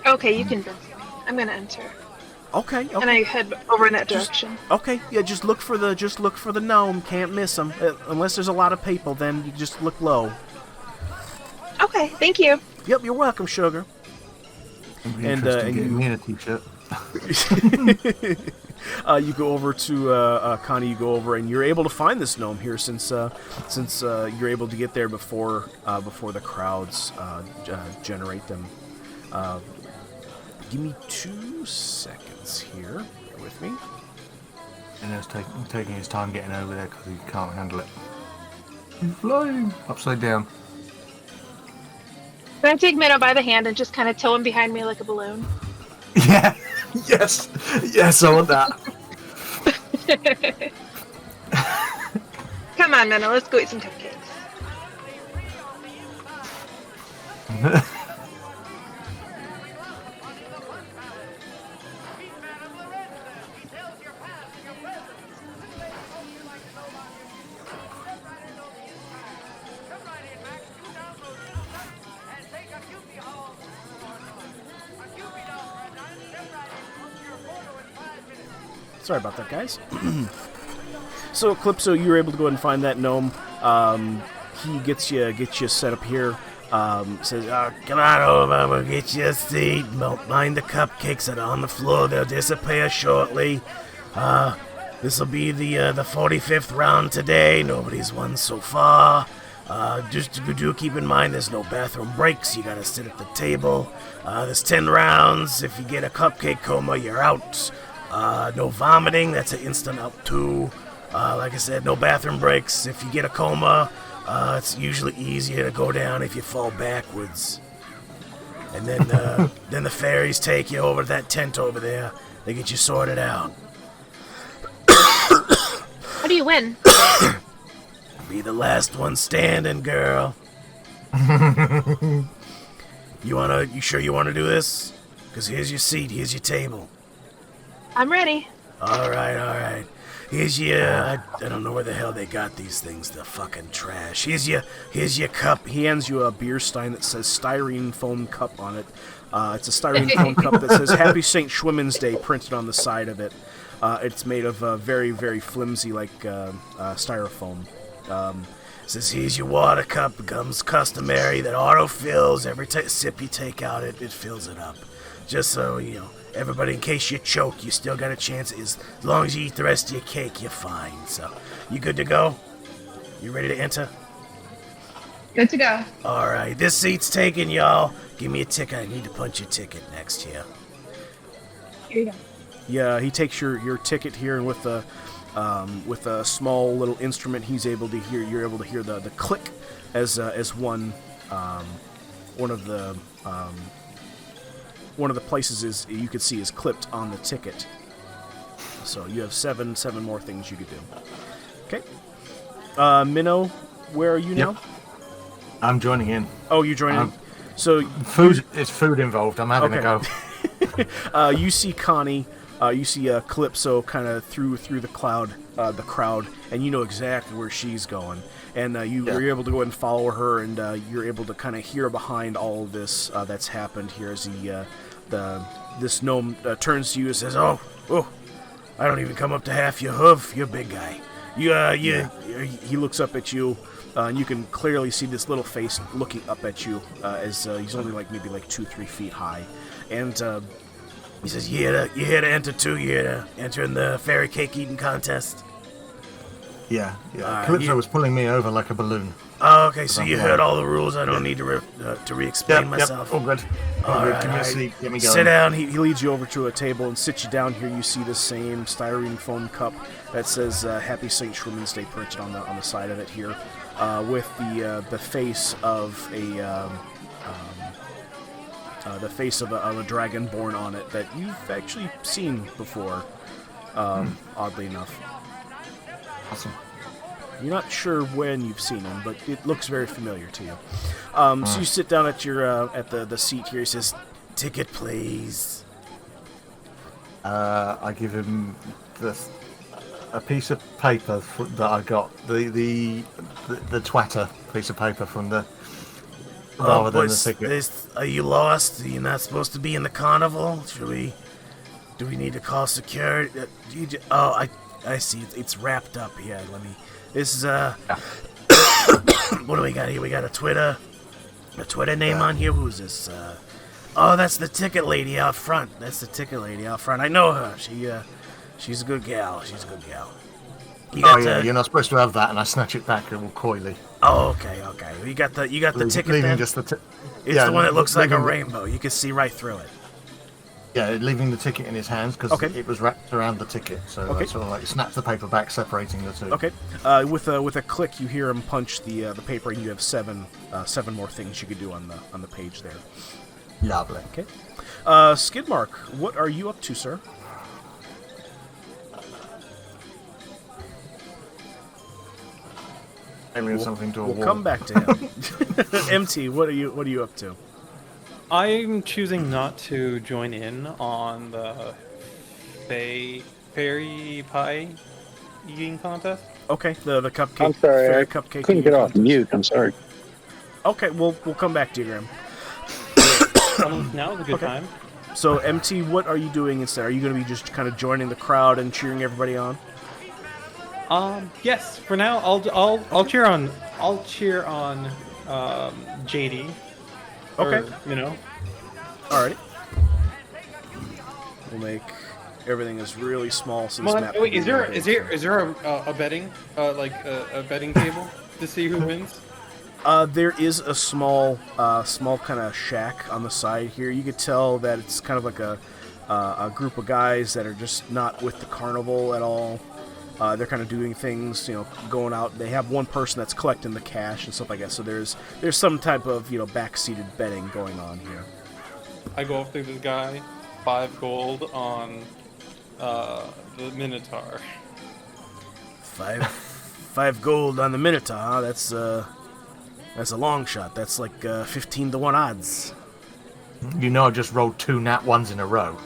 Okay, you convinced me. I'm gonna enter. Okay. And I head over in that direction. Okay, yeah, just look for the gnome. Can't miss him. Unless there's a lot of people, then you just look low. Okay, thank you. Yep, you're welcome, sugar. And me in a t-shirt. You go over to Connie. You go over, and you're able to find this gnome here since you're able to get there before the crowds generate them. Give me 2 seconds here. Bear with me. And it's taking his time getting over there because he can't handle it. He's flying upside down. Can I take Minnow by the hand and just kind of tow him behind me like a balloon? Yeah. Yes. Yes, I want that. Come on, Minnow, let's go eat some cupcakes. Sorry about that, guys. So, Calypso, you were able to go ahead and find that gnome. He gets you set up here. Says, "Come on over, we'll get you a seat. Don't mind the cupcakes that are on the floor; they'll disappear shortly. This will be the 45th round today. Nobody's won so far. Just do keep in mind, there's no bathroom breaks. You gotta sit at the table. There's 10 rounds. If you get a cupcake coma, you're out. No vomiting, that's an instant out too. Like I said, no bathroom breaks. If you get a coma, it's usually easier to go down if you fall backwards. And then then the fairies take you over to that tent over there. They get you sorted out. How do you win? Be the last one standing, girl. You sure you wanna do this? 'Cause here's your seat, here's your table. I'm ready. All right. Here's your, I don't know where the hell they got these things, the fucking trash. Here's your cup. He hands you a beer stein that says styrene foam cup on it. It's a styrene foam cup that says Happy St. Schwimmen's Day printed on the side of it. It's made of very, very flimsy, like, styrofoam. It says, here's your water cup. Becomes customary that auto-fills. Every sip you take out, it fills it up. Just so, you know, everybody, in case you choke, you still got a chance. As long as you eat the rest of your cake, you're fine. So, you good to go? You ready to enter? Good to go. All right, this seat's taken, y'all. Give me a ticket. I need to punch your ticket next here. Here you go. Yeah, he takes your ticket here, and with a small little instrument, you're able to hear the click as one of the places you could see is clipped on the ticket. So you have seven more things you could do. Okay. Minnow, where are you now? I'm joining in. Oh, you're joining in. So It's food involved. I'm having a go. You see Connie. You see Calypso kind of through the crowd, and you know exactly where she's going. And you're able to go ahead and follow her, and you're able to kind of hear behind all of this that's happened here as this gnome turns to you and says, "Oh, I don't even come up to half your hoof. You're a big guy." He looks up at you, and you can clearly see this little face looking up at you as he's only maybe 2-3 feet high, and he says, "You here to enter too? You here to enter in the fairy cake eating contest?" Yeah. Calypso was pulling me over like a balloon. Oh, okay, so you heard all the rules. I don't need to re-explain myself. All good. All right, Give me a seat. Get me going. Sit down. He leads you over to a table and sits you down here. You see the same styrene foam cup that says Happy St. Schwimmen's Day printed on the side of it here, with the face of a dragonborn on it that you've actually seen before, oddly enough. Awesome. You're not sure when you've seen him, but it looks very familiar to you. So you sit down at your at the seat here. He says, "Ticket, please." I give him a piece of paper that I got, the twatter piece of paper from the rather than the boys, ticket. are you lost? Are you not supposed to be in the carnival? Do we need to call security? I see. It's wrapped up here. This is what do we got here? We got a Twitter name on here. Who's this? That's the ticket lady out front. I know her. She's a good gal. You're not supposed to have that, and I snatch it back all coyly. Oh, okay. You got the ticket leaving then? just the It's the one that looks like a rainbow. You can see right through it. Yeah, leaving the ticket in his hands because it was wrapped around the ticket. So sort of like snaps the paper back, separating the two. Okay. With a click, you hear him punch the paper, and you have seven more things you could do on the page there. Lovely. Okay. Skidmark, what are you up to, sir? Something to a We'll wall. come back to him. MT, what are you up to? I'm choosing not to join in on the fairy pie eating contest. Okay, the cupcake. I'm sorry, fairy I cupcake couldn't get off contest. mute. I'm sorry. Okay, we'll come back to you, Graham. Now is a good time. So, MT, what are you doing instead? Are you going to be just kind of joining the crowd and cheering everybody on? Yes. For now, I'll cheer on JD. Okay. Or, Alrighty. We'll make everything is really small so this Come on. map. Wait, can is be there really a betting a betting table to see who wins? There is a small kind of shack on the side here. You could tell that it's kind of like a group of guys that are just not with the carnival at all. They're kind of doing things, going out. They have one person that's collecting the cash and stuff like that. So there's some type of back-seated betting going on here. I go up to this guy, 5 gold on the Minotaur. Five gold on the Minotaur. Huh? That's a long shot. That's like 15 to 1 odds. I just rolled 2 nat 1s in a row.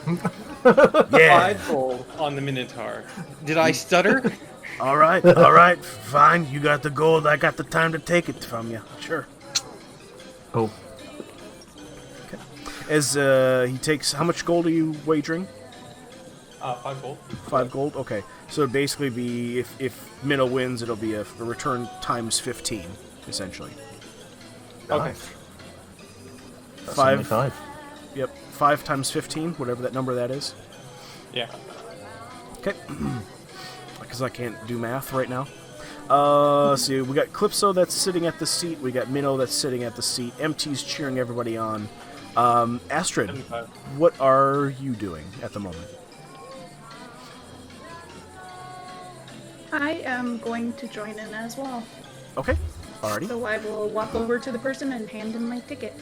Yeah. 5 gold on the Minotaur. Did I stutter? All right, fine. You got the gold. I got the time to take it from you. Sure. Cool. Okay. As he takes, how much gold are you wagering? 5 gold. 5 gold. Okay. So it'd basically be if Minnow wins, it'll be a return times 15, essentially. Nice. That's 5. Yep. 5 times 15, whatever that number that is. Yeah. Okay. Because I can't do math right now. See, we got Clipso that's sitting at the seat. We got Minnow that's sitting at the seat. MT's cheering everybody on. Astrid, 75. what are you doing at the moment? I am going to join in as well. Okay. Alrighty. So I will walk over to the person and hand him my ticket.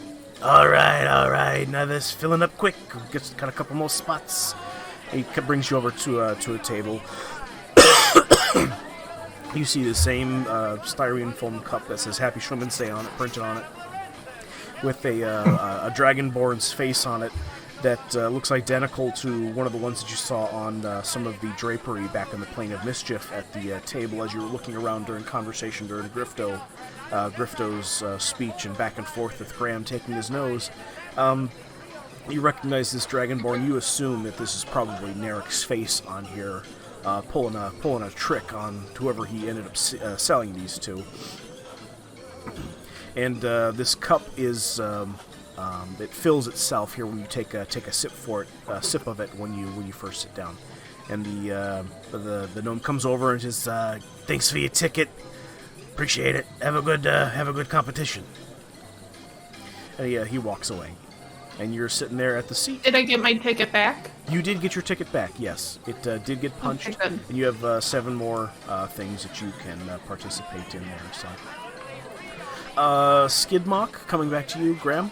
All right. Now this filling up quick. Gets got a couple more spots. He brings you over to a table. You see the same styrene foam cup that says "Happy Schwimmen Stay" on it, printed on it, with a dragonborn's face on it that looks identical to one of the ones that you saw on some of the drapery back in the Plane of Mischief at the table as you were looking around during conversation during Grifto's speech and back and forth with Graham taking his nose. You recognize this Dragonborn. You assume that this is probably Nerek's face on here, pulling a trick on whoever he ended up selling these to. And this cup is it fills itself here when you take a sip of it when you first sit down. And the gnome comes over and says, "Thanks for your ticket. Appreciate it. Have a good competition." And he walks away. And you're sitting there at the seat. Did I get my ticket back? You did get your ticket back, yes. It did get punched. Okay, good. And you have 7 more things that you can participate in there. So, Skidmock, coming back to you, Graham.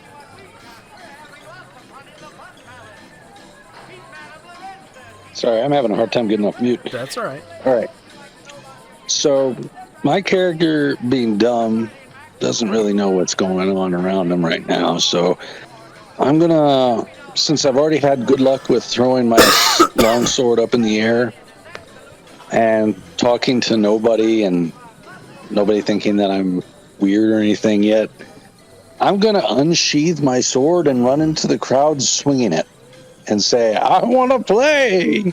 Sorry, I'm having a hard time getting off mute. That's all right. All right. So, my character, being dumb, doesn't really know what's going on around him right now. So, I'm gonna, since I've already had good luck with throwing my longsword up in the air and talking to nobody and nobody thinking that I'm weird or anything yet, I'm going to unsheath my sword and run into the crowd swinging it and say, I want to play.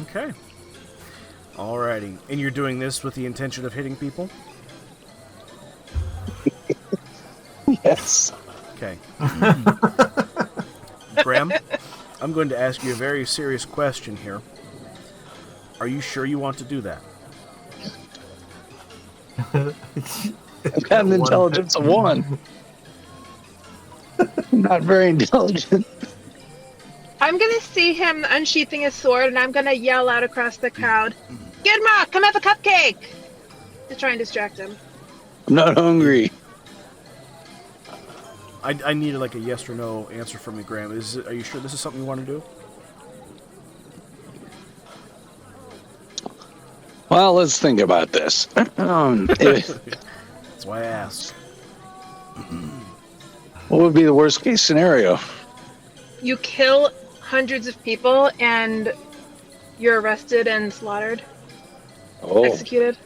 Okay. Alrighty. And you're doing this with the intention of hitting people? Yes. Okay. Graham, I'm going to ask you a very serious question here. Are you sure you want to do that? I've got an intelligence of 1. Not very intelligent. I'm gonna see him unsheathing his sword, and I'm gonna yell out across the crowd, "Gidma, come have a cupcake!" to try and distract him. I'm not hungry. I need like a yes or no answer from you, Graham. Are you sure this is something you want to do? Well, let's think about this. That's why I asked. What would be the worst case scenario? You kill hundreds of people, and you're arrested and slaughtered, executed,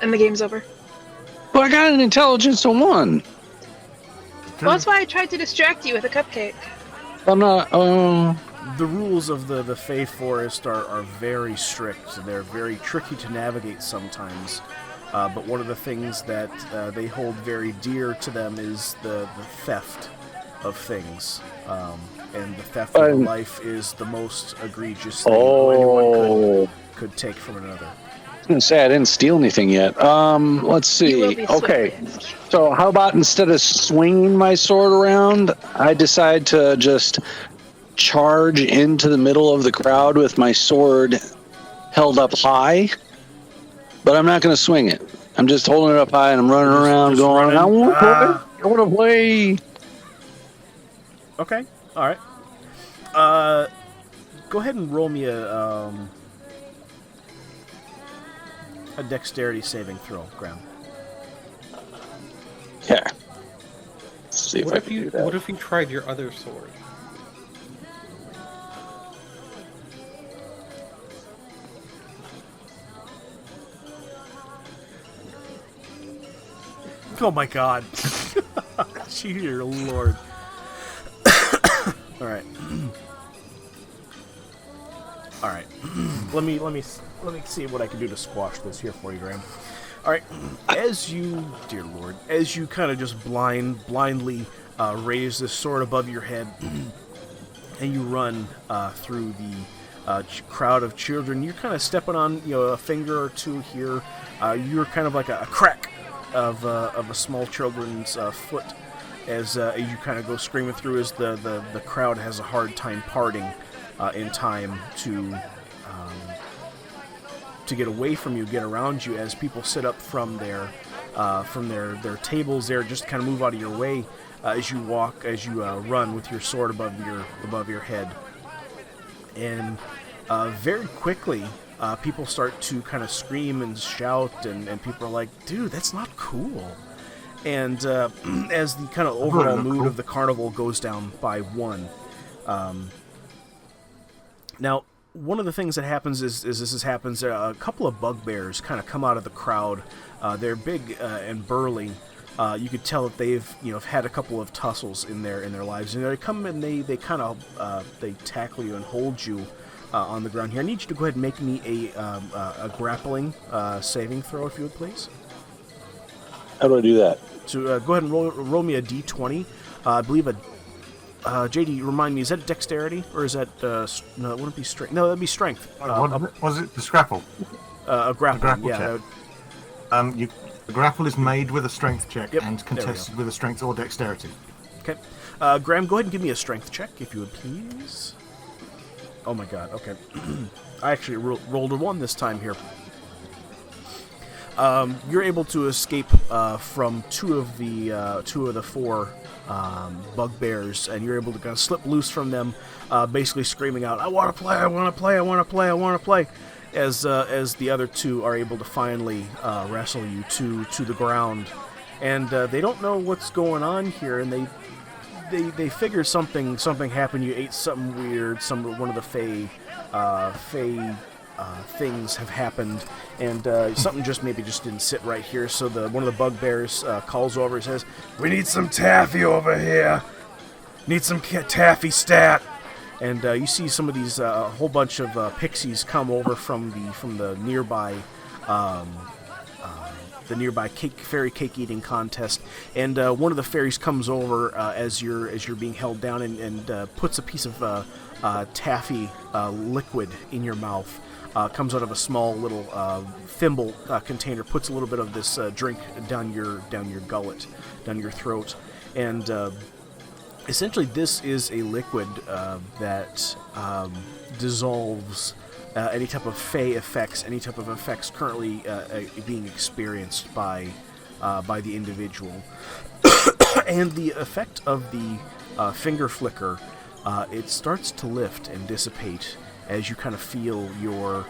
and the game's over. Well, I got an intelligence of 1. Well, that's why I tried to distract you with a cupcake. I'm not. The rules of the Fey Forest are very strict. They're very tricky to navigate sometimes. But one of the things that they hold very dear to them is the theft of things. And the theft of life is the most egregious thing anyone could take from another. I was going to say I didn't steal anything yet. Let's see. Okay. So how about instead of swinging my sword around, I decide to just charge into the middle of the crowd with my sword held up high, but I'm not going to swing it. I'm just holding it up high and I'm running around going, I want to play. Okay. All right. Go ahead and roll me a dexterity saving throw, Graham. Yeah. Let's see if What I if can you do that. What if you tried your other sword? Oh my God! Dear Lord! All right. All right. Let me see what I can do to squash this here for you, Graham. All right. Dear Lord, as you kind of just blindly raise this sword above your head, and you run through the crowd of children, you're kind of stepping on a finger or two here. You're kind of like a crack of a small children's foot as you kind of go screaming through as the crowd has a hard time parting in time to get away from you, get around you as people sit up from their tables there, just kind of move out of your way as you run with your sword above your head. And very quickly people start to kind of scream and shout, and people are like, dude, that's not cool. And as the kind of overall mood of the carnival goes down by 1. Now, one of the things that happens a couple of bugbears kind of come out of the crowd. They're big and burly. You could tell that they've had a couple of tussles in their lives, and they come and they kind of they tackle you and hold you on the ground here. I need you to go ahead and make me a grappling saving throw, if you would, please. How do I do that? So go ahead and roll me a d20. I believe JD, remind me, is that dexterity or is that no? It wouldn't be strength. No, that'd be strength. What was it? The scrapple. A grapple. Check. The grapple is made with a strength check and contested with a strength or dexterity. Okay. Graham, go ahead and give me a strength check, if you would, please. Oh my God. Okay. I actually rolled a 1 this time here. You're able to escape from two of the 4 bugbears, and you're able to kind of slip loose from them, basically screaming out, "I want to play! I want to play! I want to play! I want to play!" As the other 2 are able to finally wrestle you to the ground, and they don't know what's going on here, and they figure something happened. You ate something weird. One of the Fey things have happened, and something just didn't sit right here. So one of the bugbears calls over and says, "We need some taffy over here. Need some taffy stat." And you see some of these whole bunch of pixies come over from the nearby fairy cake eating contest, and one of the fairies comes over as you're being held down and puts a piece of taffy liquid in your mouth. Comes out of a small little thimble container, puts a little bit of this drink down your gullet, down your throat, and essentially this is a liquid that dissolves any type of fey effects, any type of effects currently being experienced by the individual. And the effect of the finger flicker, it starts to lift and dissipate as you kind of feel your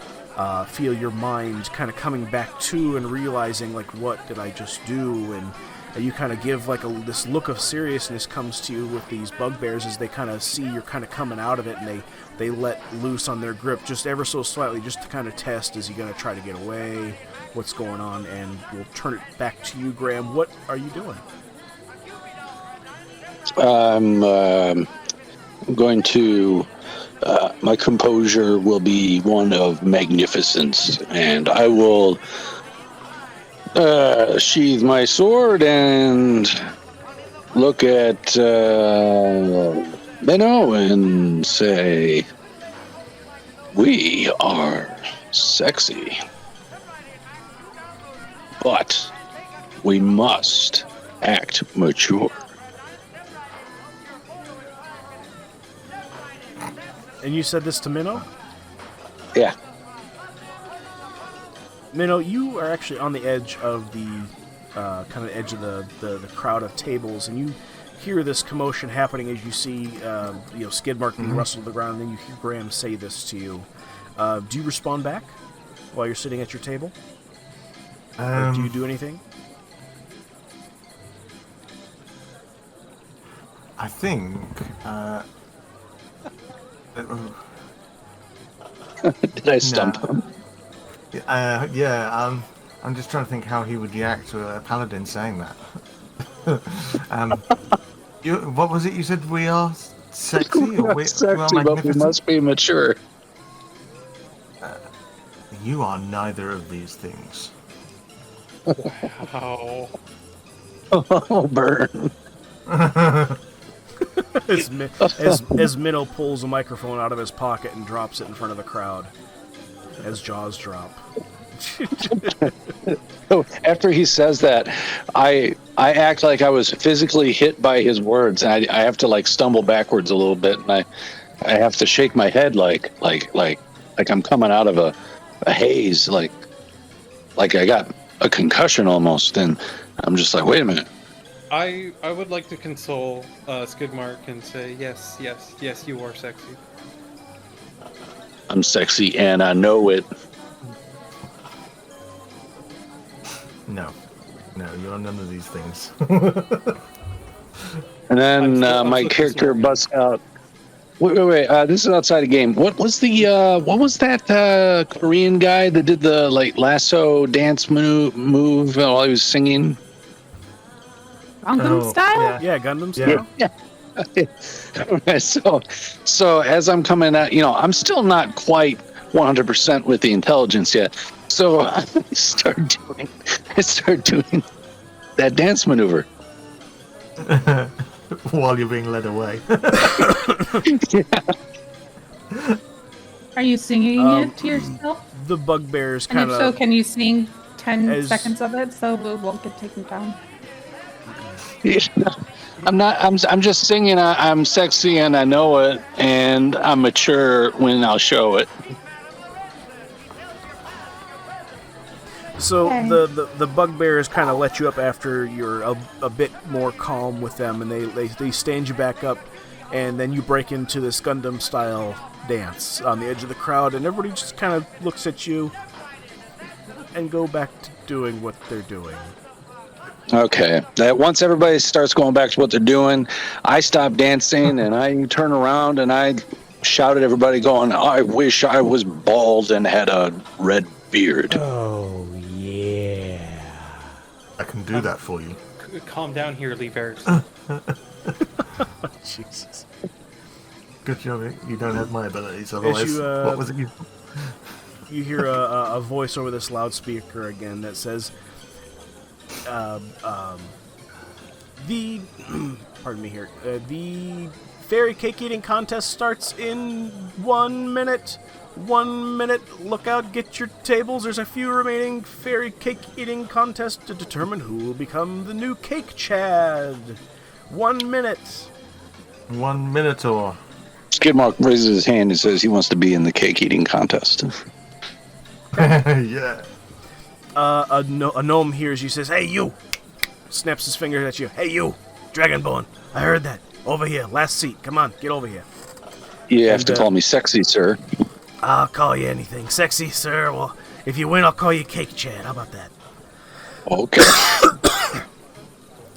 mind kind of coming back to and realizing, like, what did I just do? And you kind of give like this look of seriousness comes to you with these bugbears as they kind of see you're kind of coming out of it, and they let loose on their grip just ever so slightly, just to kind of test, is he going to try to get away? What's going on? And we'll turn it back to you, Graham. What are you doing? I'm going to... my composure will be one of magnificence, and I will sheathe my sword and look at Benno and say, "We are sexy, but we must act mature." And you said this to Minnow? Yeah. Minnow, you are actually on the edge of the kind of edge of the crowd of tables, and you hear this commotion happening as you see Skidmark being rustled to the ground, and then you hear Graham say this to you. Do you respond back while you're sitting at your table? Or do you do anything? I think... Did I stump him? I'm just trying to think how he would react to a paladin saying that. What was it you said? We are sexy? Or we Sexy, are but we magnificent? must be mature. You are neither of these things. Wow. Oh, burn. as Minnow pulls a microphone out of his pocket and drops it in front of the crowd as jaws drop. After he says that, I act like I was physically hit by his words, and I have to like stumble backwards a little bit, and I have to shake my head like I'm coming out of a haze, like I got a concussion almost, and I'm just like, wait a minute. I would like to console Skidmark and say, yes, you are sexy. I'm sexy, and I know it. No, you're none of these things. And then my character busts out. Wait! This is outside the game. What was that Korean guy that did the like lasso dance move while he was singing? Gangnam style? Yeah, Gundam style. Yeah. So as I'm coming out, I'm still not quite 100% with the intelligence yet. So I start doing that dance maneuver while you're being led away. Are you singing it to yourself? The bugbears And kind if so, of. can you sing 10 seconds of it so we won't get taken down? I'm just singing. I'm sexy and I know it, and I'm mature when I'll show it. So Okay. the bugbears kind of let you up after you're a bit more calm with them, and they stand you back up, and then you break into this Gundam style dance on the edge of the crowd, and everybody just kind of looks at you and go back to doing what they're doing. Okay. Once everybody starts going back to what they're doing, I stop dancing and I turn around and I shout at everybody going, I wish I was bald and had a red beard. Oh, yeah. I can do that for you. Calm down here, Lee Bears. Jesus. Good job. You don't have my abilities. Otherwise, what was it? You hear a voice over this loudspeaker again that says, the pardon me here. The fairy cake eating contest starts in 1 minute. 1 minute. Look out, get your tables. There's a few remaining fairy cake eating contests to determine who will become the new Cake Chad. 1 minute. 1 minute or. Skidmark raises his hand and says he wants to be in the cake eating contest. Yeah. A gnome hears you, says, "Hey, you!" Snaps his fingers at you. "Hey, you! Dragonborn! I heard that. Over here, last seat. Come on, get over here." You have to call me sexy, sir. I'll call you anything. Sexy, sir. Well, if you win, I'll call you Cake Chad. How about that? Okay.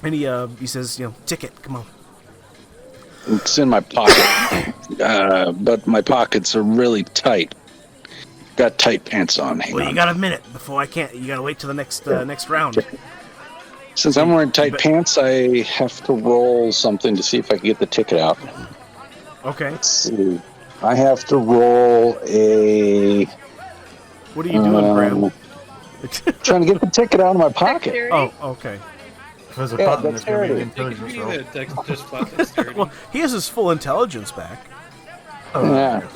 And he says, ticket, come on. It's in my pocket. But my pockets are really tight. Got tight pants on. Hang Well, on. you got a minute before I can't. You gotta wait till the next round. Since I'm wearing tight pants, I have to roll something to see if I can get the ticket out. Okay. Let's see. I have to roll a... What are you doing, Graham? Trying to get the ticket out of my pocket. Dexterity? Oh, okay. There's a Yeah, button that's going to be an dexterity. intelligence roll. Just flat dexterity. Well, he has his full intelligence back. Yeah.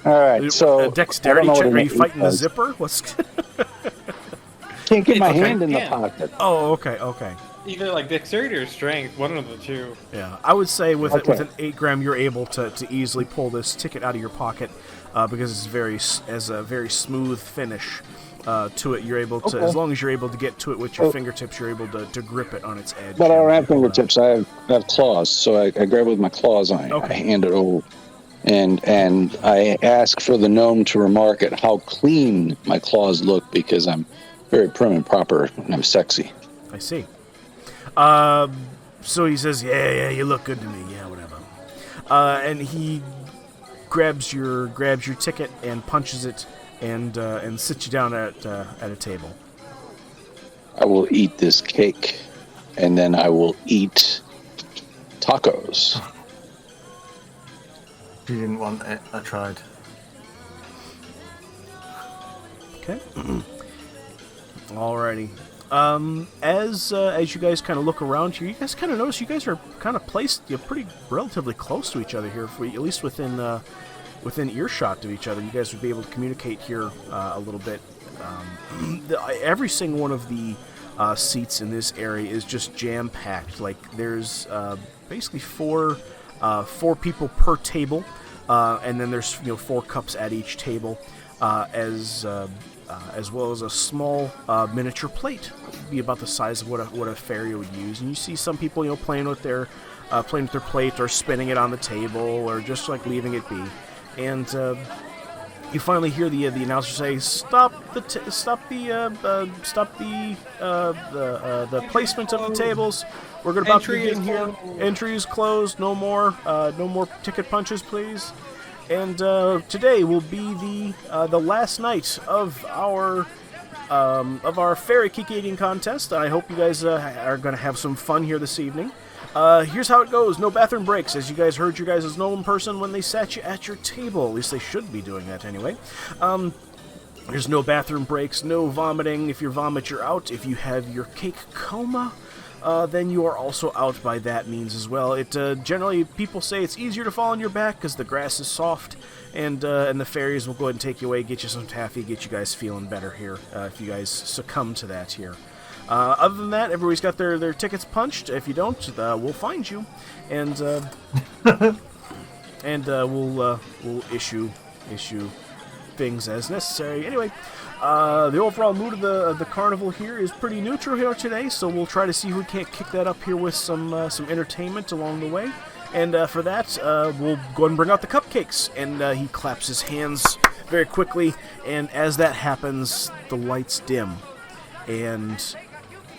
All right, so... A dexterity I don't check? know Are what you an fighting the 8 does. zipper? What's? Can't get my Okay, hand in the yeah. pocket. Oh, okay. Either like dexterity or strength, one of the two. Yeah, I would say with Okay. with an 8 gram, you're able to easily pull this ticket out of your pocket because it's has a very smooth finish to it. You're able to, as long as you're able to get to it with your fingertips, you're able to grip it on its edge. But I don't and have pull it out. fingertips. I have claws, so I grab it with my claws and I Okay. hand it over. And I ask for the gnome to remark at how clean my claws look because I'm very prim and proper and I'm sexy. I see. So he says, yeah, you look good to me. Yeah, whatever. And he grabs your ticket and punches it and sits you down at a table. I will eat this cake and then I will eat tacos. If you didn't want it, I tried. Okay. Alrighty. As you guys kind of look around here, you guys kind of notice you guys are kind of placed pretty relatively close to each other here, at least within earshot of each other. You guys would be able to communicate here a little bit. Every single one of the seats in this area is just jam packed. Like there's basically four people per table, and then there's 4 cups at each table, as well as a small miniature plate. It'd be about the size of what a fairy would use. And you see some people playing with their plate or spinning it on the table or just like leaving it be. And you finally hear the announcer say, "Stop the placement of the tables. We're about to begin here. Entry is closed. No more ticket punches, please." And today will be the last night of our fairy cake eating contest. I hope you guys are going to have some fun here this evening. Here's how it goes. No bathroom breaks, as you guys heard your guys' gnome person when they sat you at your table. At least they should be doing that anyway. There's no bathroom breaks, no vomiting. If you vomit, you're out. If you have your cake coma, then you are also out by that means as well. It generally, people say it's easier to fall on your back because the grass is soft, and the fairies will go ahead and take you away, get you some taffy, get you guys feeling better here if you guys succumb to that here. Other than that, everybody's got their tickets punched. If you don't, we'll find you, and we'll issue things as necessary. Anyway, the overall mood of the carnival here is pretty neutral here today, so we'll try to see if we can't kick that up here with some entertainment along the way. And for that, we'll go ahead and bring out the cupcakes. And he claps his hands very quickly, and as that happens, the lights dim, and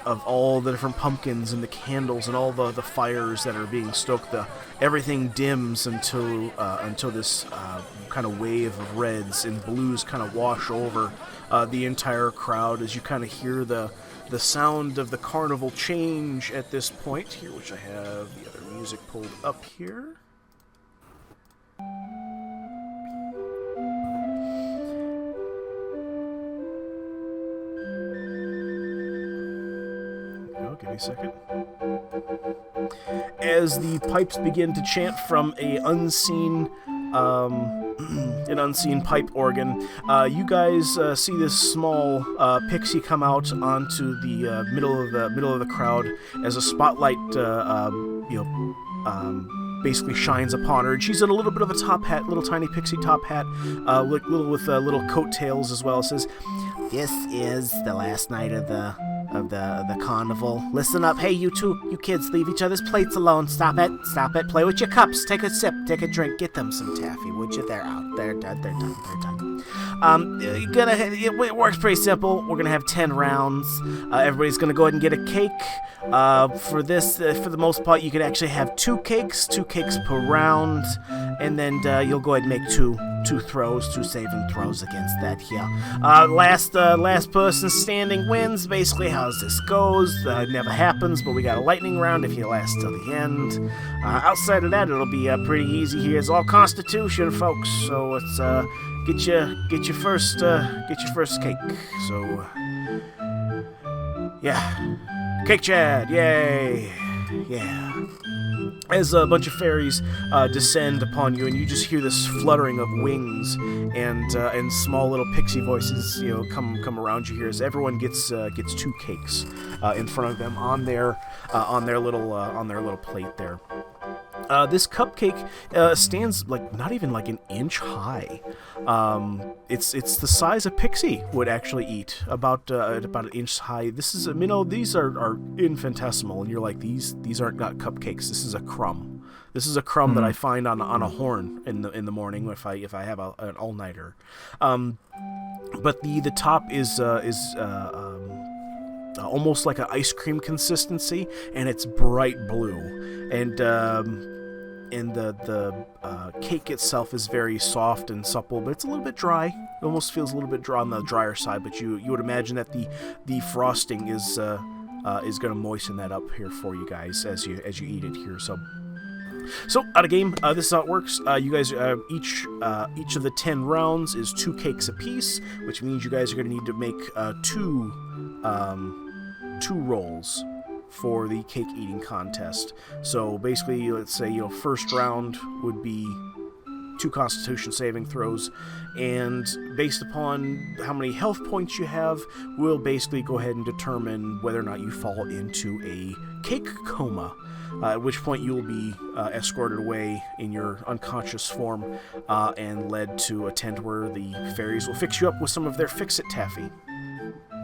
of all the different pumpkins and the candles and all the fires that are being stoked, everything dims until this kind of wave of reds and blues kind of wash over the entire crowd as you kind of hear the sound of the carnival change at this point here, which I have the other music pulled up here. Give me a second. As the pipes begin to chant from an unseen pipe organ, you guys see this small pixie come out onto the middle of the crowd as a spotlight, basically shines upon her. And she's in a little bit of a top hat, little tiny pixie top hat, with little coattails as well. It says, "This is the last night of the carnival. Listen up. Hey, you two, you kids, leave each other's plates alone. Stop it. Play with your cups. Take a sip. Take a drink. Get them some taffy, would you? They're out. They're done. It works pretty simple. We're gonna have 10 rounds. Everybody's gonna go ahead and get a cake. For the most part, you could actually have 2 cakes per round, and then you'll go ahead and make two saving throws against that here. Last person standing wins. Basically, how this goes. It never happens, but we got a lightning round if you last till the end. Outside of that, it'll be pretty easy here. It's all Constitution, folks. So it's get your first cake. So yeah, Cake Chad, yay, yeah. As a bunch of fairies descend upon you, and you just hear this fluttering of wings and small little pixie voices, come around you here. As everyone gets 2 cakes in front of them on their little plate there. This cupcake stands not even an inch high. It's the size a pixie would actually eat, about an inch high. This is these are infinitesimal, and you're like, these aren't not cupcakes. This is a crumb. This is a crumb that I find on a horn in the morning if I have an all nighter. But the top is almost like an ice cream consistency, and it's bright blue, and the cake itself is very soft and supple, but it's a little bit dry. It almost feels a little bit dry on the drier side, but you would imagine that the frosting is going to moisten that up here for you guys as you eat it here. So out of game, this is how it works. You guys, each of the 10 rounds is 2 cakes apiece, which means you guys are going to need to make 2 rolls for the cake eating contest. So basically, let's say first round would be 2 Constitution saving throws, and based upon how many health points you have, we'll basically go ahead and determine whether or not you fall into a cake coma. At which point you will be escorted away in your unconscious form and led to a tent where the fairies will fix you up with some of their fix-it taffy.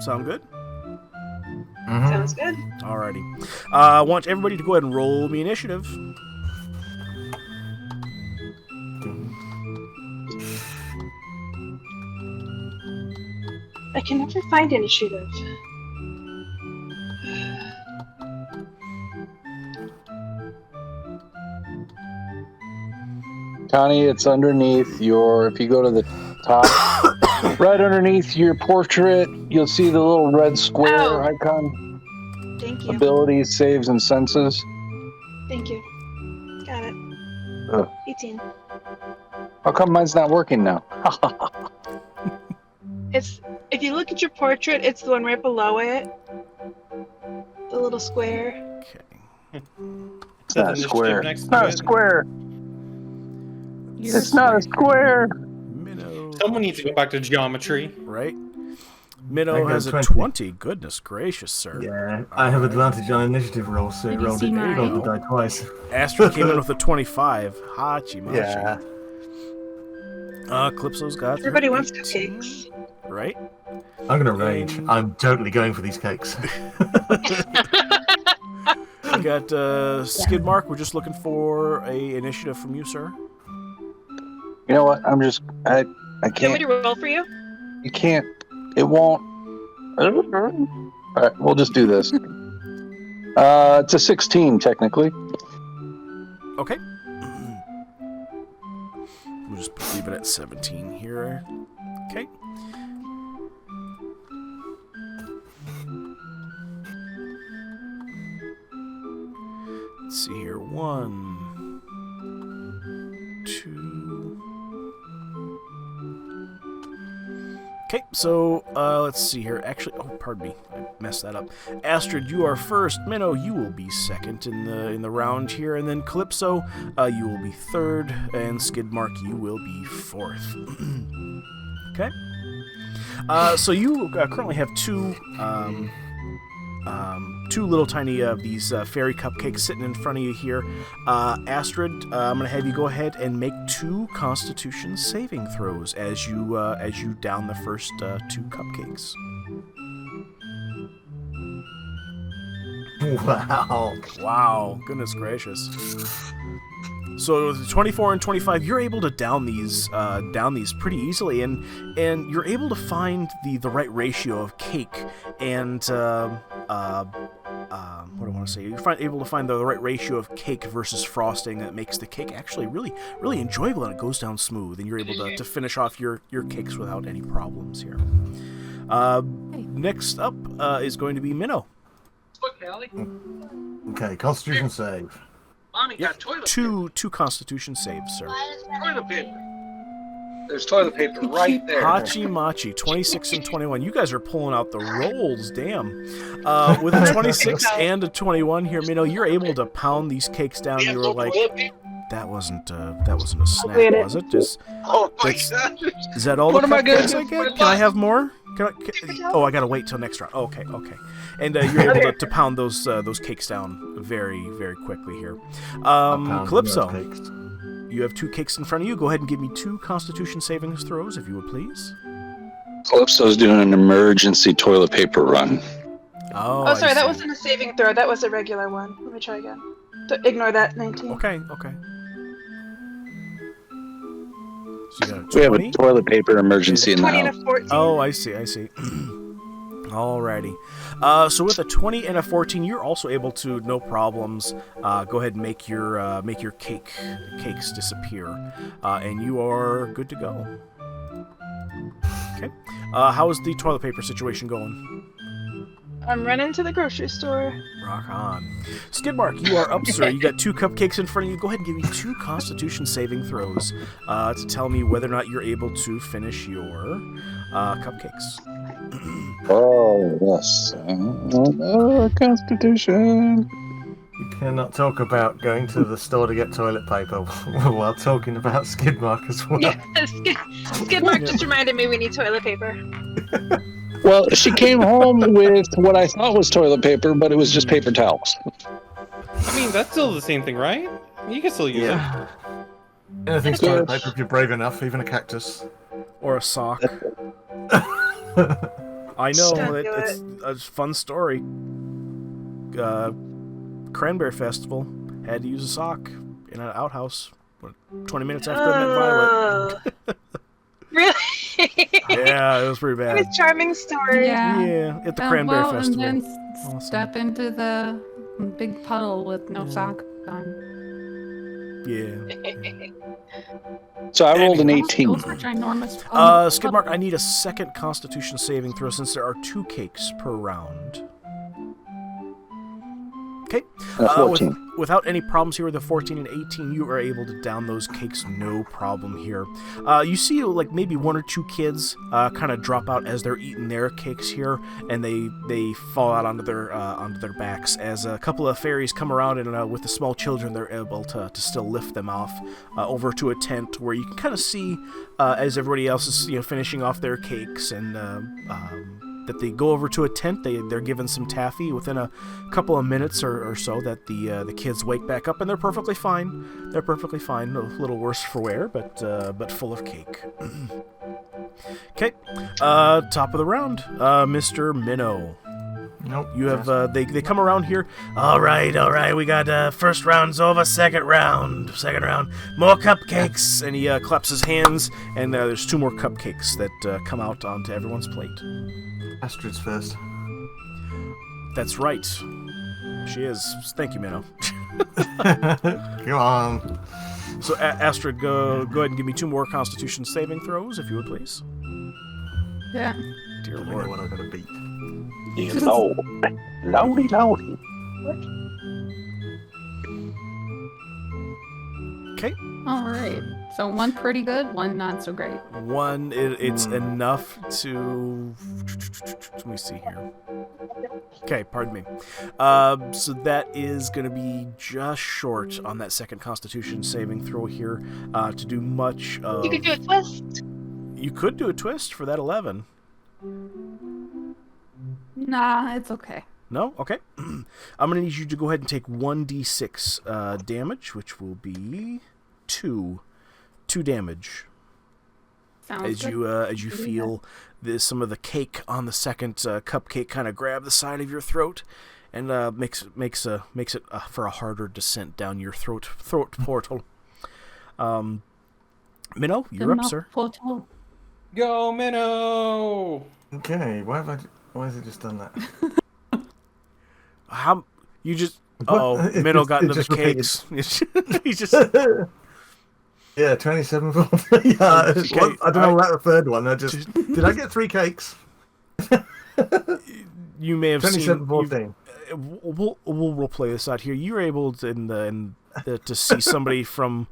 Sound good? Mm-hmm. Sounds good. Alrighty. I want everybody to go ahead and roll me initiative. I can never find initiative. Connie, it's underneath if you go to the top, right underneath your portrait, you'll see the little red square icon. Thank you. Abilities, saves, and senses. Thank you. Got it. Ugh. 18. How come mine's not working now? If you look at your portrait, it's the one right below it. The little square. Okay. It's not a square. Next It's not a square. It's not a square. Minnow. Someone needs to go back to geometry. Right? I Minnow got has a 20. 20. Goodness gracious, sir. Yeah, I have advantage on initiative rolls, so Did you rolled see it, mine? rolled the die twice. Astrid came in with a 25. Hachi machi. Yeah. Calypso's got Everybody wants 18, cupcakes. Right? I'm gonna rage. I'm totally going for these cakes. We got Skid Mark. We're just looking for a initiative from you, sir. You know what? I Do you want me can't. to roll for you? You can't. It won't. All right, we'll just do this. It's a 16 technically. Okay. We'll just leave it at 17 here. Okay. Let's see here. 1, 2. Okay, so let's see here. Actually, oh, pardon me, I messed that up. Astrid, you are first. Minnow, you will be second in the round here, and then Calypso, you will be third, and Skidmark, you will be fourth. Okay. So you currently have two little tiny these fairy cupcakes sitting in front of you here. Astrid, I'm gonna have you go ahead and make 2 Constitution saving throws as you down the first 2 cupcakes. Wow, goodness gracious. So with 24 and 25, you're able to down these pretty easily, and you're able to find the right ratio of cake and what do I want to say? You're able to find the right ratio of cake versus frosting that makes the cake actually really enjoyable, and it goes down smooth, and you're able to finish off your cakes without any problems here. Next up is going to be Minnow. Look, Callie. Okay, Constitution save. Mommy got toilet Two Constitution saves, sir. paper. Toilet paper. There's toilet paper right there. Hachi Machi, 26 and 21. You guys are pulling out the rolls, damn. With a 26 and a 21 here, Minnow, you're able to pound these cakes down. You were like, that wasn't a snack, was it? Oh my god. Is that all What the am I gonna cupcakes do I for get? my Can I lunch? have more? I gotta wait till next round. Okay. And you're able to pound those cakes down very, very quickly here. Calypso, you have 2 cakes in front of you. Go ahead and give me 2 Constitution savings throws, if you would please. Calypso's doing an emergency toilet paper run. Oh, I sorry, that see. wasn't a saving throw. That was a regular one. Let me try again. Ignore that, 19. Okay. So you got a 20? We have a toilet paper emergency in the 20 and a house. 14. Oh, I see. Alrighty. So with a 20 and a 14, you're also able to, no problems, go ahead and make your cakes disappear, and you are good to go. Okay. How is the toilet paper situation going? I'm running to the grocery store. Rock on. Skidmark, you are up, sir. You got 2 cupcakes in front of you. Go ahead and give me 2 Constitution saving throws to tell me whether or not you're able to finish your cupcakes. Oh, yes. Constitution. You cannot talk about going to the store to get toilet paper while talking about Skidmark as well. Yeah, Skidmark just reminded me we need toilet paper. Well, she came home with what I thought was toilet paper, but it was just paper towels. I mean, that's still the same thing, right? You can still use it. Anything's toilet paper if you're brave enough, even a cactus. Or a sock. I know, it's a fun story. Cranberry Festival had to use a sock in an outhouse 20 minutes after I met Violet. Really? Yeah, it was pretty What bad. a charming story. Yeah, at the Cranberry Festival. And then Awesome. step into the big puddle with no sock on. Yeah. So I rolled an 18. Those were ginormous. Skidmark, I need a second Constitution saving throw since there are 2 cakes per round. Okay. 14. Without any problems here with the 14 and 18, you are able to down those cakes, no problem here. You see, like maybe 1 or 2 kids kind of drop out as they're eating their cakes here, and they fall out onto their backs. As a couple of fairies come around, and with the small children, they're able to still lift them off over to a tent where you can kind of see as everybody else is finishing off their cakes and. That they go over to a tent, they're given some taffy within a couple of minutes or so that the kids wake back up and they're perfectly fine. They're perfectly fine, a little worse for wear, but full of cake. Okay, top of the round, Mr. Minnow. Nope. You have they come around here. All right. We got first round's over. Second round. More cupcakes. And he claps his hands, and there's 2 more cupcakes that come out onto everyone's plate. Astrid's first. That's right. She is. Thank you, Minnow. Come on. So, Astrid, go ahead and give me 2 more Constitution saving throws, if you would, please. Yeah. Dear I know Lord. what I'm gonna beat. Loud. Loudy, loudy. Okay. All right. So one pretty good, one not so great. One, it's enough to... Let me see here. Okay, pardon me. So that is going to be just short on that second Constitution saving throw here to do much of... You could do a twist. You could do a twist for that 11. Nah, it's okay. No? Okay. I'm going to need you to go ahead and take 1d6 damage, which will be 2 damage. Sounds good. As you feel some of the cake on the second cupcake kind of grab the side of your throat, and makes it for a harder descent down your throat portal. Minnow, you're up, sir. Portal. Go, Minnow! Okay, why has it just done that? How you just? What? Oh, It Minnow just- got it into the just repeated. cakes. He just. Yeah, 27 for yeah. Okay, Well, I don't know about the third one. Did I get 3 cakes? You may have 27 seen. 14. We'll role play this out here. You're able to to see somebody from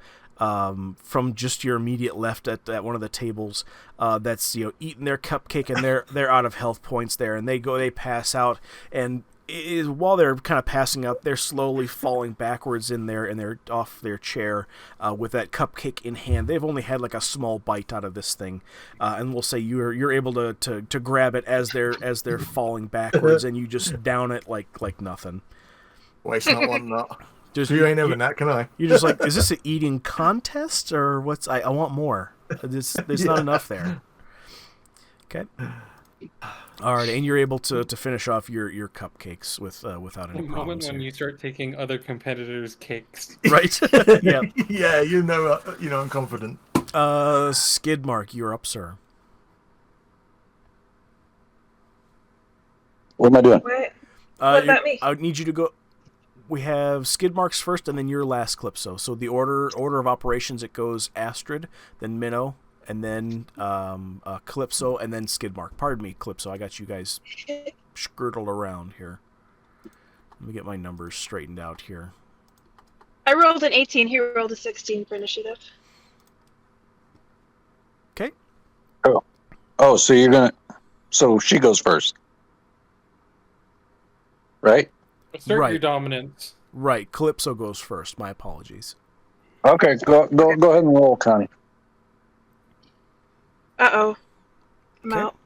just your immediate left at one of the tables that's eating their cupcake, and they're out of health points there, and they pass out, and while they're kind of passing out, they're slowly falling backwards in their off their chair with that cupcake in hand. They've only had like a small bite out of this thing, and we'll say you're able to grab it as they're falling backwards, and you just down it like nothing. Waste not, want not. Just, You ain't having that, can I? You're just like, is this an eating contest or what's? I want more. There's not enough there. Okay. All right, and you're able to finish off your cupcakes without any The moment problems. when here. you start taking other competitors' cakes. Right? Yeah. Yeah, I'm confident. Skidmark, you're up, sir. What am I doing? What? What's that mean? I would need you to go. We have Skidmarks first, and then your last Calypso. So the order of operations, it goes Astrid, then Minnow, and then Calypso, and then Skidmark. Pardon me, Calypso. I got you guys skirtled around here. Let me get my numbers straightened out here. I rolled an 18. He rolled a 16 for initiative. Okay. Oh, so she goes first, right? Assert Right. your dominance. Right. Calypso goes first. My apologies. Okay, go ahead and roll, Connie. Uh-oh. I'm Okay. out.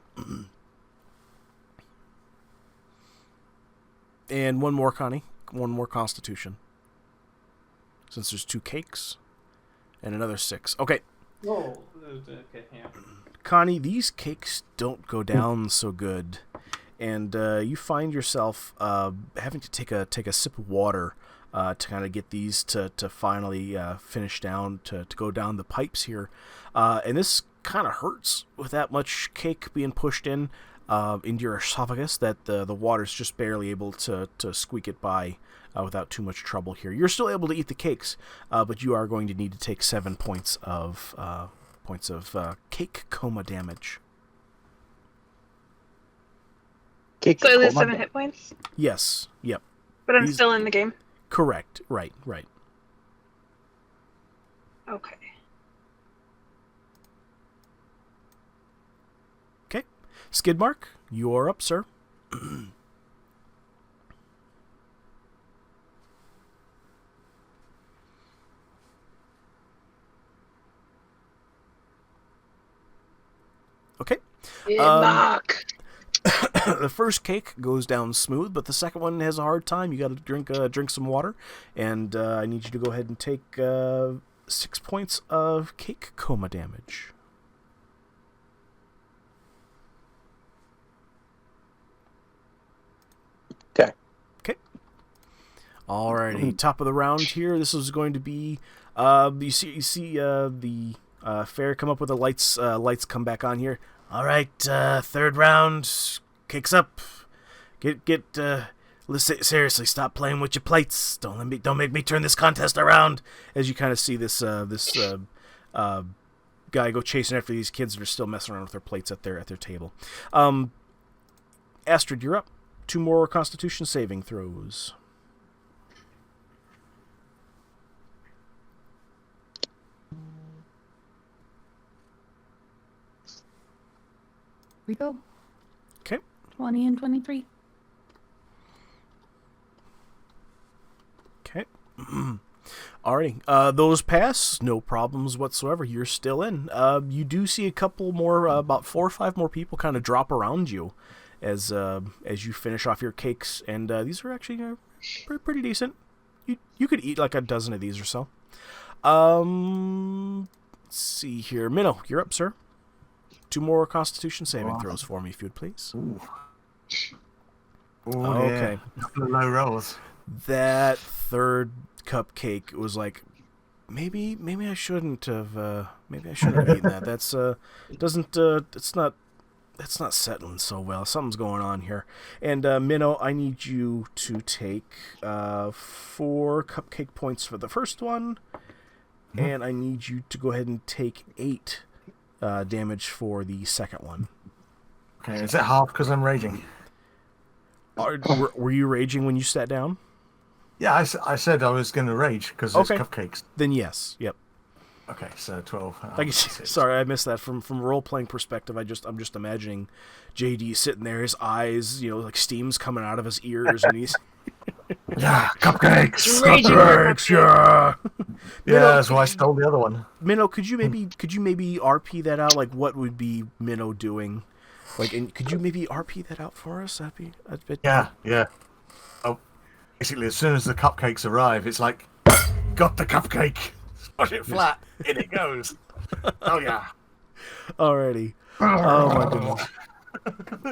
And one more, Connie. One more Constitution. Since there's 2 cakes. And another 6. Okay. Oh, okay, yeah. Connie, these cakes don't go down so good. And you find yourself having to take a sip of water to kind of get these to finally finish down, to go down the pipes here. And this kind of hurts with that much cake being pushed into your esophagus, that the water's just barely able to squeak it by without too much trouble here. You're still able to eat the cakes, but you are going to need to take 7 points of cake coma damage. So I lose 7 hit points, Yes. Yep. but I'm He's- still in the game. Correct. Right. Okay. Okay. Skidmark, you're up, sir. Okay. Mark. The first cake goes down smooth, but the second one has a hard time. You got to drink some water, and I need you to go ahead and take 6 points of cake coma damage. Okay. Okay. Alrighty, top of the round here. This is going to be you see the fair come up with the lights. Lights come back on here. All right, third round, kicks up. Get Listen, seriously, stop playing with your plates. Don't make me turn this contest around. As you kind of see this guy go chasing after these kids that are still messing around with their plates at their table. Astrid, you're up. 2 more Constitution saving throws. We go. Okay. 20 and 23. Okay. Alrighty. Those pass, no problems whatsoever. You're still in. You do see a couple more, about 4 or 5 more people kind of drop around you as you finish off your cakes, and these are actually pretty decent. You could eat like a dozen of these or so. Let's see here. Minnow, you're up, sir. 2 more Constitution saving throws for me, if you'd please. Ooh, Okay. Yeah. Couple of low rolls. That third cupcake was like, maybe I shouldn't have eaten that. That's that's not settling so well. Something's going on here. And Minnow, I need you to take 4 cupcake points for the first one, and I need you to go ahead and take 8 damage for the second one. Okay, is it half because I'm raging? Were you raging when you sat down? Yeah, I said I was going to rage because there's cupcakes. Then yes, yep. Okay, so 12. Sorry, I missed that. From a role playing perspective, I'm just imagining JD sitting there, his eyes, like steam's coming out of his ears, and he's yeah, cupcakes. Cupcakes, yeah. Yeah, that's why I stole the other one. Minnow, could you maybe RP that out? Like, what would be Minnow doing? Like, and could you maybe RP that out for us? That'd be. Yeah. Oh, basically, as soon as the cupcakes arrive, it's like, got the cupcake. Smash it flat, in it goes. Oh yeah. Alrighty. Oh my goodness.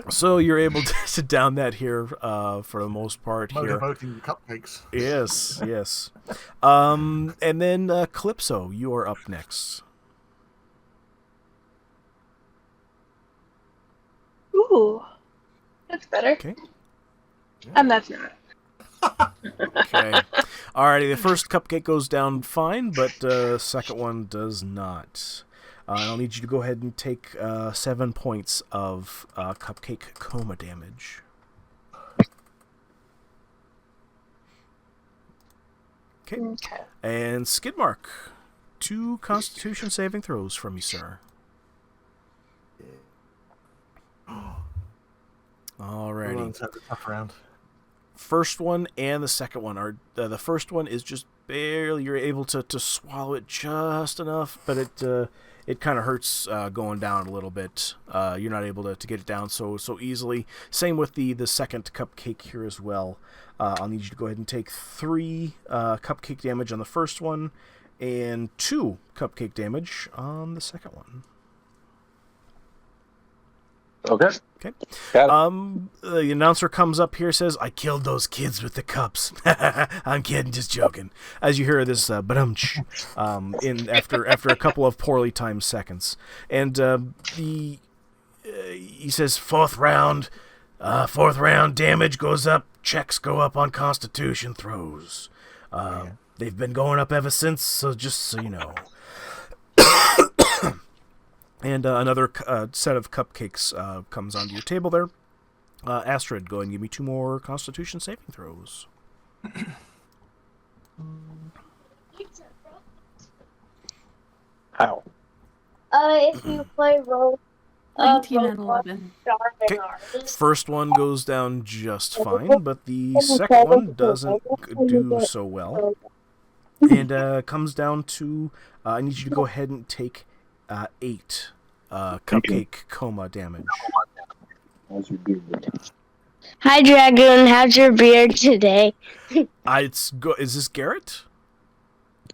So you're able to down that here for the most part here. Motivating cupcakes. Yes. And then Calypso, you are up next. Ooh, that's better. Okay. And that's not. Okay. Alrighty, the first cupcake goes down fine, but the second one does not. I'll need you to go ahead and take 7 points of cupcake coma damage. Okay. And Skidmark, 2 Constitution saving throws from you, sir. Alrighty. Tough round. First one and the second one are the first one is just barely, you're able to swallow it just enough, but it kind of hurts going down a little bit. You're not able to get it down so easily. Same with the second cupcake here as well. I'll need you to go ahead and take 3 cupcake damage on the first one and 2 cupcake damage on the second one. Okay. The announcer comes up here, says, "I killed those kids with the cups." I'm kidding, just joking. As you hear this, badumch, in after a couple of poorly timed seconds, and he says, "Fourth round damage goes up, checks go up on Constitution throws. They've been going up ever since, so just so you know." And another set of cupcakes comes onto your table there. Astrid, go ahead and give me 2 more Constitution saving throws. How? If you play roll 19 and 11. Okay. First one goes down just fine, but the second one doesn't do so well. And comes down to, I need you to go ahead and take 8 cupcake coma damage. Hi, Dragoon. How's your beard today? Is this Garrett?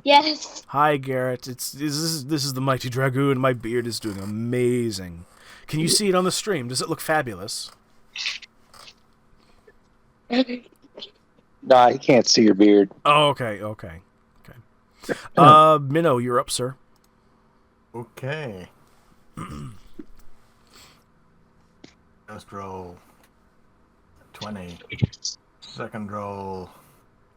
Yes. Hi, Garrett. This is the Mighty Dragoon. My beard is doing amazing. Can you see it on the stream? Does it look fabulous? No, I can't see your beard. Oh, okay. Minnow, you're up, sir. Okay. First roll. 20. Second roll.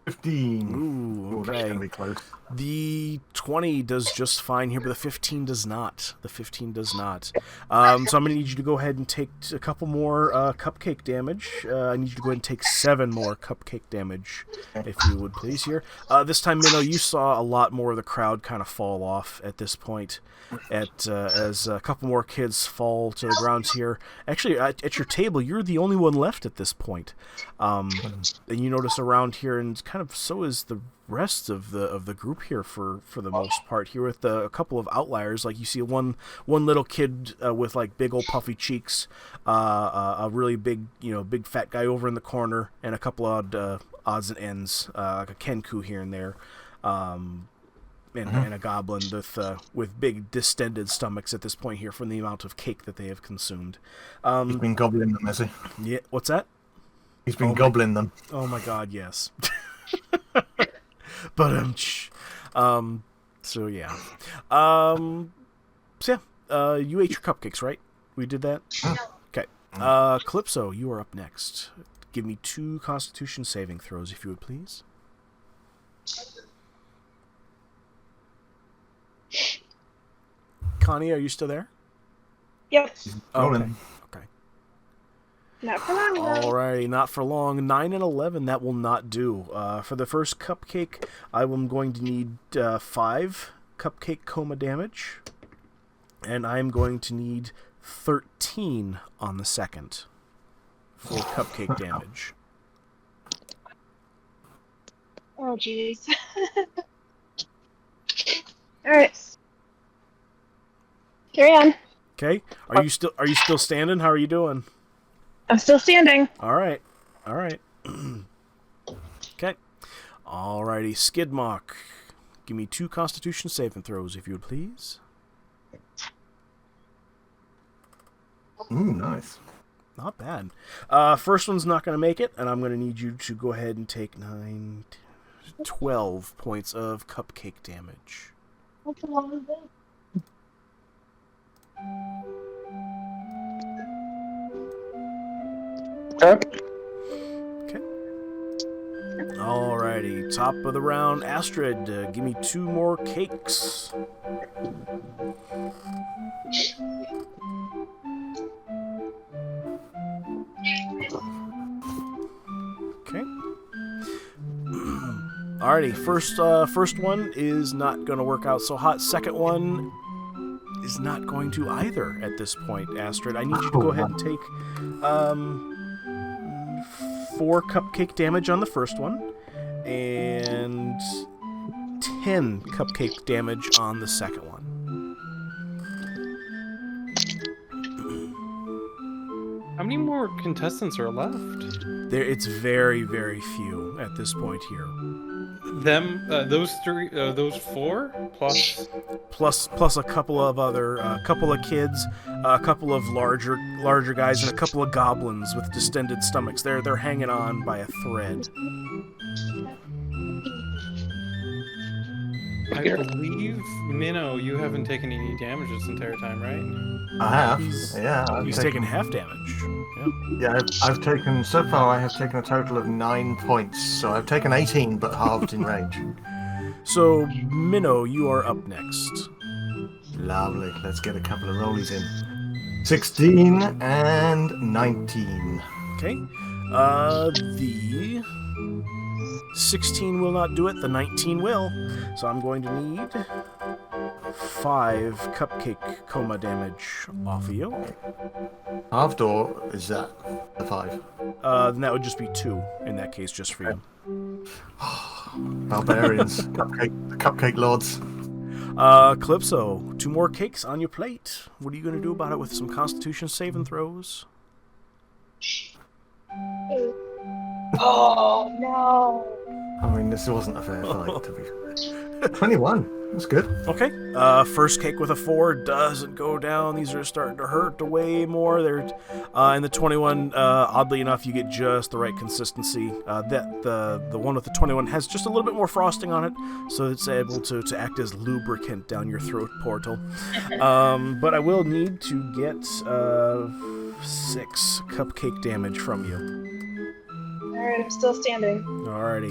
15. Ooh, That's okay. gonna be close. The 20 does just fine here, but the 15 does not. The 15 does not. So I'm going to need you to go ahead and take a couple more cupcake damage. I need you to go ahead and take 7 more cupcake damage, if you would please here. This time, Minnow, you saw a lot more of the crowd kind of fall off at this point. As a couple more kids fall to the ground here. Actually, at your table, you're the only one left at this point. And you notice around here, and kind of so is the rest of the group here for the most part. Here with a couple of outliers, like you see one little kid with like big old puffy cheeks, a really big big fat guy over in the corner, and a couple of odds and ends, like a Kenku here and there. And a goblin with big distended stomachs at this point here from the amount of cake that they have consumed. He's been gobbling them, has he? Yeah, what's that? He's been gobbling them. Oh my god, yes. But so yeah. You ate your cupcakes, right? We did that? Okay. Calypso, you are up next. Give me 2 Constitution saving throws, if you would please. Connie, are you still there? Yep. Okay. Not for long, though. Alrighty, not for long. 9 and 11, that will not do. For the first cupcake, I am going to need 5 cupcake coma damage. And I'm going to need 13 on the second for cupcake damage. Oh, jeez. Alright. Carry on. Okay. Are you still standing? How are you doing? I'm still standing. All right. Okay. Alrighty, Skidmock. Give me 2 Constitution saving throws, if you would please. Ooh, nice. Not bad. First one's not going to make it, and I'm going to need you to go ahead and take 9, 12 points of cupcake damage. What's wrong with it? Okay. Alrighty, top of the round, Astrid, give me 2 more cakes. Okay. Alrighty, first one is not going to work out so hot. Second one is not going to either at this point, Astrid. I need you to go ahead and take 4 cupcake damage on the first one, and 10 cupcake damage on the second one. How many more contestants are left? It's very, very few at this point here. Those 4 plus a couple of other, couple of kids, a couple of larger guys, and a couple of goblins with distended stomachs. They're hanging on by a thread. I believe, Minnow, you haven't taken any damage this entire time, right? I have. He's taken half damage. Yeah, I've taken, so far I have taken a total of 9 points. So I've taken 18, but halved in range. So, Minnow, you are up next. Lovely. Let's get a couple of rollies in. 16 and 19. Okay. The 16 will not do it. The 19 will. So I'm going to need 5 cupcake coma damage off of you. Halved, or is that a 5? Then that would just be 2 in that case, just for you. Barbarians. Cupcake lords. Calypso, 2 more cakes on your plate. What are you going to do about it with some Constitution saving throws? Oh, no. I mean, this wasn't a fair fight, to be fair. 21. That's good. Okay. First cake with a 4 doesn't go down. These are starting to hurt way more. And the 21, oddly enough, you get just the right consistency. The one with the 21 has just a little bit more frosting on it, so it's able to act as lubricant down your throat portal. But I will need to get 6 cupcake damage from you. Alright, I'm still standing. Alrighty.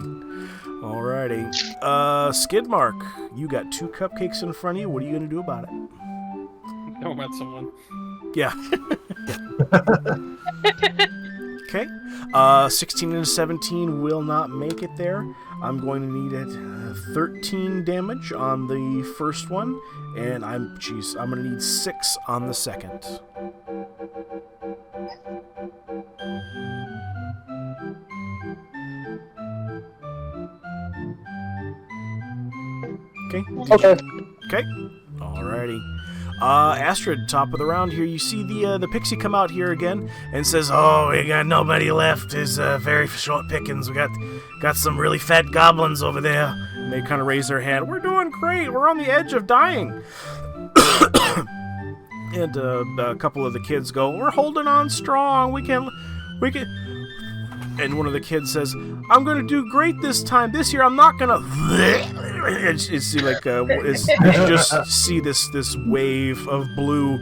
Skidmark, you got 2 cupcakes in front of you. What are you going to do about it? Go met someone. Yeah. Okay. 16 and a 17 will not make it there. I'm going to need 13 damage on the first one, and I'm going to need 6 on the second. Okay. Okay. Okay. Alrighty. Astrid, top of the round here. You see the pixie come out here again and says, "Oh, we got nobody left. It's very short pickings. We got some really fat goblins over there." And they kind of raise their hand. "We're doing great. We're on the edge of dying." And a couple of the kids go, "We're holding on strong. We can." And one of the kids says, "I'm going to do great this time. This year, I'm not going to." You just see this wave of blue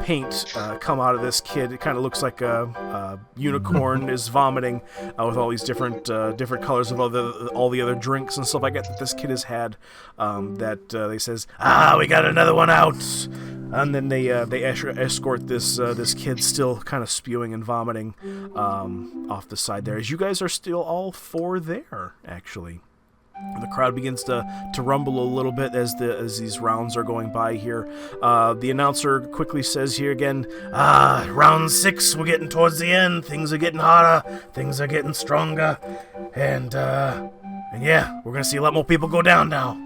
paint come out of this kid. It kind of looks like a unicorn is vomiting with all these different colors of all the other drinks and stuff like that this kid has had. They says, "We got another one out." And then they escort this kid still kind of spewing and vomiting off the side there. As you guys are still all 4 there, actually. The crowd begins to rumble a little bit as these rounds are going by here. The announcer quickly says here again, "Round 6, we're getting towards the end. Things are getting hotter. Things are getting stronger. And yeah, we're going to see a lot more people go down now."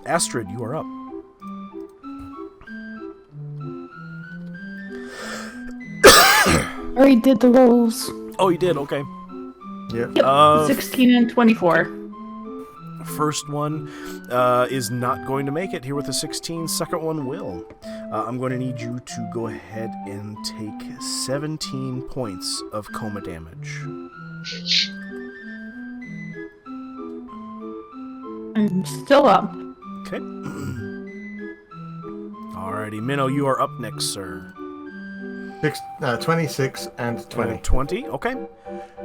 Astrid, you are up. I already did the rolls. Oh, you did? Okay. Yeah. 16 and 24. First one is not going to make it here with a 16. Second one will. I'm going to need you to go ahead and take 17 points of coma damage. I'm still up. Okay. Alrighty, Minnow, you are up next, sir. 26 and 20. 20, okay.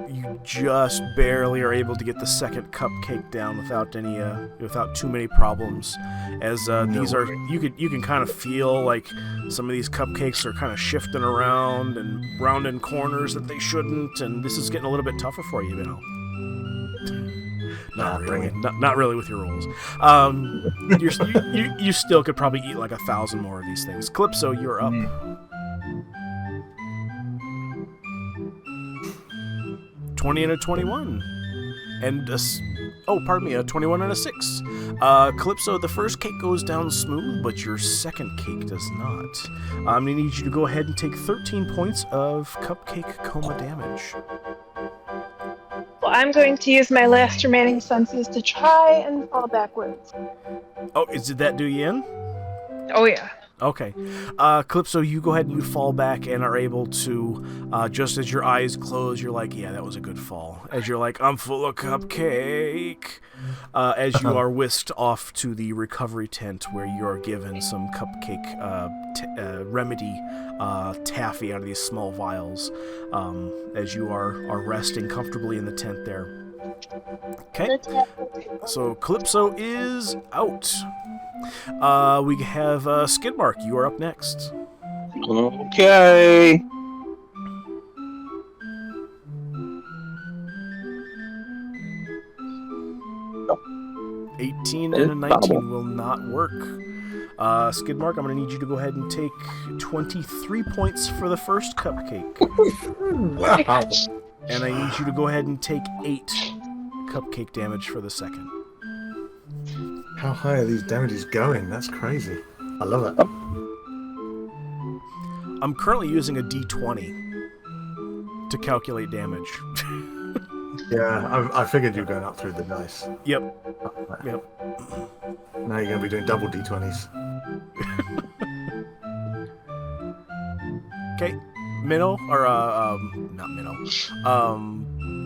You just barely are able to get the second cupcake down without too many problems. As these are, you can kind of feel like some of these cupcakes are kind of shifting around and rounding corners that they shouldn't, and this is getting a little bit tougher for you, Minnow. Not really with your rolls. You still could probably eat like 1,000 more of these things. Calypso, you're up. 20 and a 21. And a 21 and a 6. Calypso, the first cake goes down smooth, but your second cake does not. I'm going to need you to go ahead and take 13 points of cupcake coma damage. Well, I'm going to use my last remaining senses to try and fall backwards. Oh, did that do you in? Oh, yeah. Okay. Calypso, you go ahead and you fall back and are able to, just as your eyes close, you're like, yeah, that was a good fall. As you're like, I'm full of cupcake. As you are whisked off to the recovery tent where you're given some cupcake remedy taffy out of these small vials as you are resting comfortably in the tent there. Okay. So Calypso is out. We have Skidmark. You are up next. Okay. No. 18 and a 19 will not work. Skidmark, I'm going to need you to go ahead and take 23 points for the first cupcake. Wow. And I need you to go ahead and take 8 cupcake damage for the second. How high are these damages going? That's crazy. I love it. I'm currently using a D20 to calculate damage. Yeah, I figured you were going up through the dice. Yep. Now you're going to be doing double D20s. Okay. Minnow, or, not Minnow.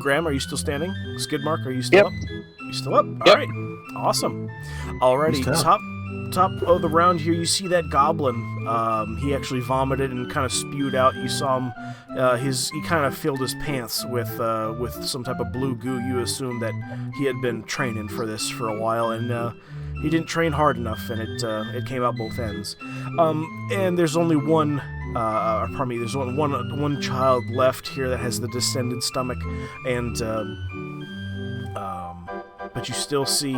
Graham, are you still standing? Skidmark, are you still up? You still up? Yep. Alright. Awesome. Alrighty, top of the round here, you see that goblin. He actually vomited and kind of spewed out. You saw him. He kind of filled his pants with some type of blue goo. You assume that he had been training for this for a while, and he didn't train hard enough, and it came out both ends. And there's only one. There's one child left here that has the distended stomach, and but you still see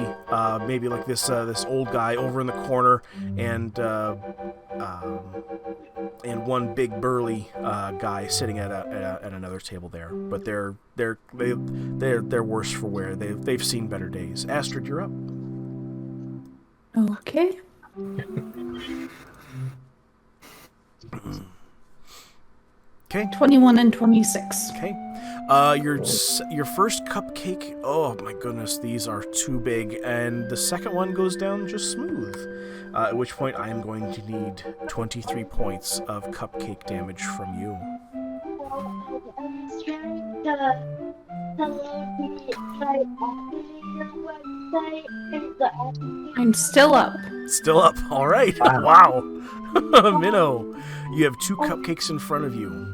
maybe like this old guy over in the corner, and one big burly guy sitting at another table there. But they're worse for wear. They've seen better days. Astrid, you're up. Okay. Okay. 21 and 26. Okay. Your first cupcake. Oh my goodness, these are too big, and the second one goes down just smooth. At which point, I am going to need 23 points of cupcake damage from you. I'm still up. Still up. All right. Wow. Minnow, you have 2 cupcakes in front of you.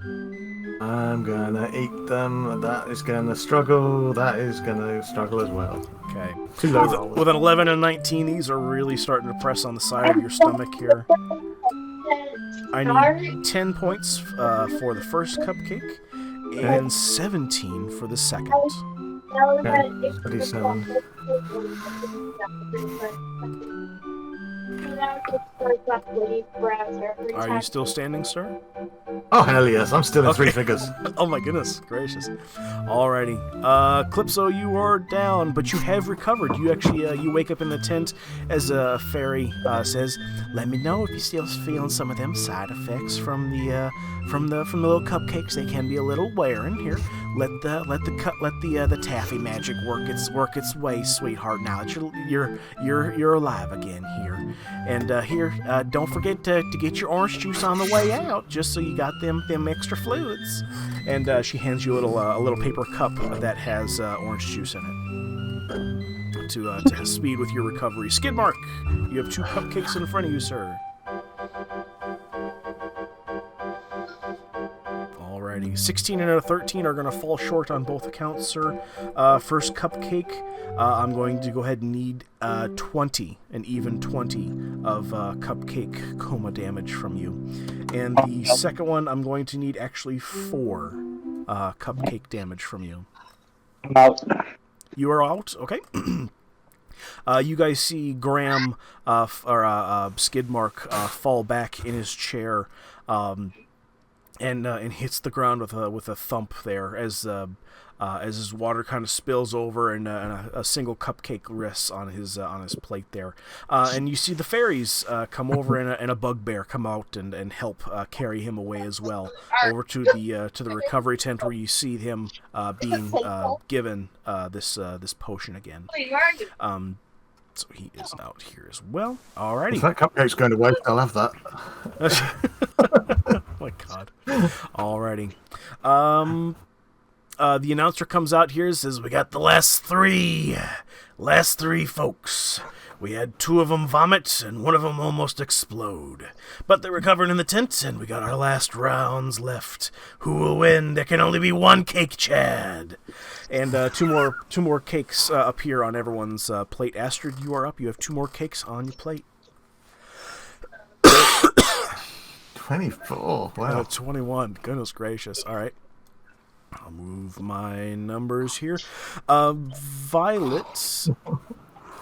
I'm gonna eat them. That is gonna struggle. That is gonna struggle as well. Okay. Too low. With an 11 and 19, these are really starting to press on the side of your stomach here. I need 10 points for the first cupcake, and 17 for the second. Okay, 37. Are you still standing, sir? Oh, hell yes. I'm still in 3 figures. Oh my goodness gracious. Alrighty. Calypso, you are down, but you have recovered. You actually, you wake up in the tent as a fairy says, "Let me know if you're still feeling some of them side effects from the little cupcakes. They can be a little wearing. Here, let the taffy magic work its way, sweetheart. Now that you're alive again here. And here, don't forget to get your orange juice on the way out, just so you got them extra fluids." And she hands you a little paper cup that has orange juice in it to speed with your recovery. Skidmark, you have 2 cupcakes in front of you, sir. Alrighty, 16 and a 13 are going to fall short on both accounts, sir. First cupcake, I'm going to go ahead and need 20, an even 20 of cupcake coma damage from you. And the second one, I'm going to need actually 4 cupcake damage from you. I'm out. You are out? Okay. You guys see Graham, Skidmark, fall back in his chair, and hits the ground with a thump there as his water kind of spills over and a single cupcake rests on his plate there. And you see the fairies come over and a bugbear come out and help carry him away as well over to the recovery tent where you see him being given this potion again. So he is out here as well. Alrighty. If that cupcake's going to waste, I'll have that. Oh my god. Alrighty. The announcer comes out here and says, "We got the last three folks. We had 2 of them vomit and 1 of them almost explode. But they recovered in the tent and we got our last rounds left. Who will win? There can only be 1 cake, Chad." And two more cakes appear on everyone's plate. Astrid, you are up. You have 2 more cakes on your plate. 24. Wow. 21. Goodness gracious. All right. I'll move my numbers here. Violet.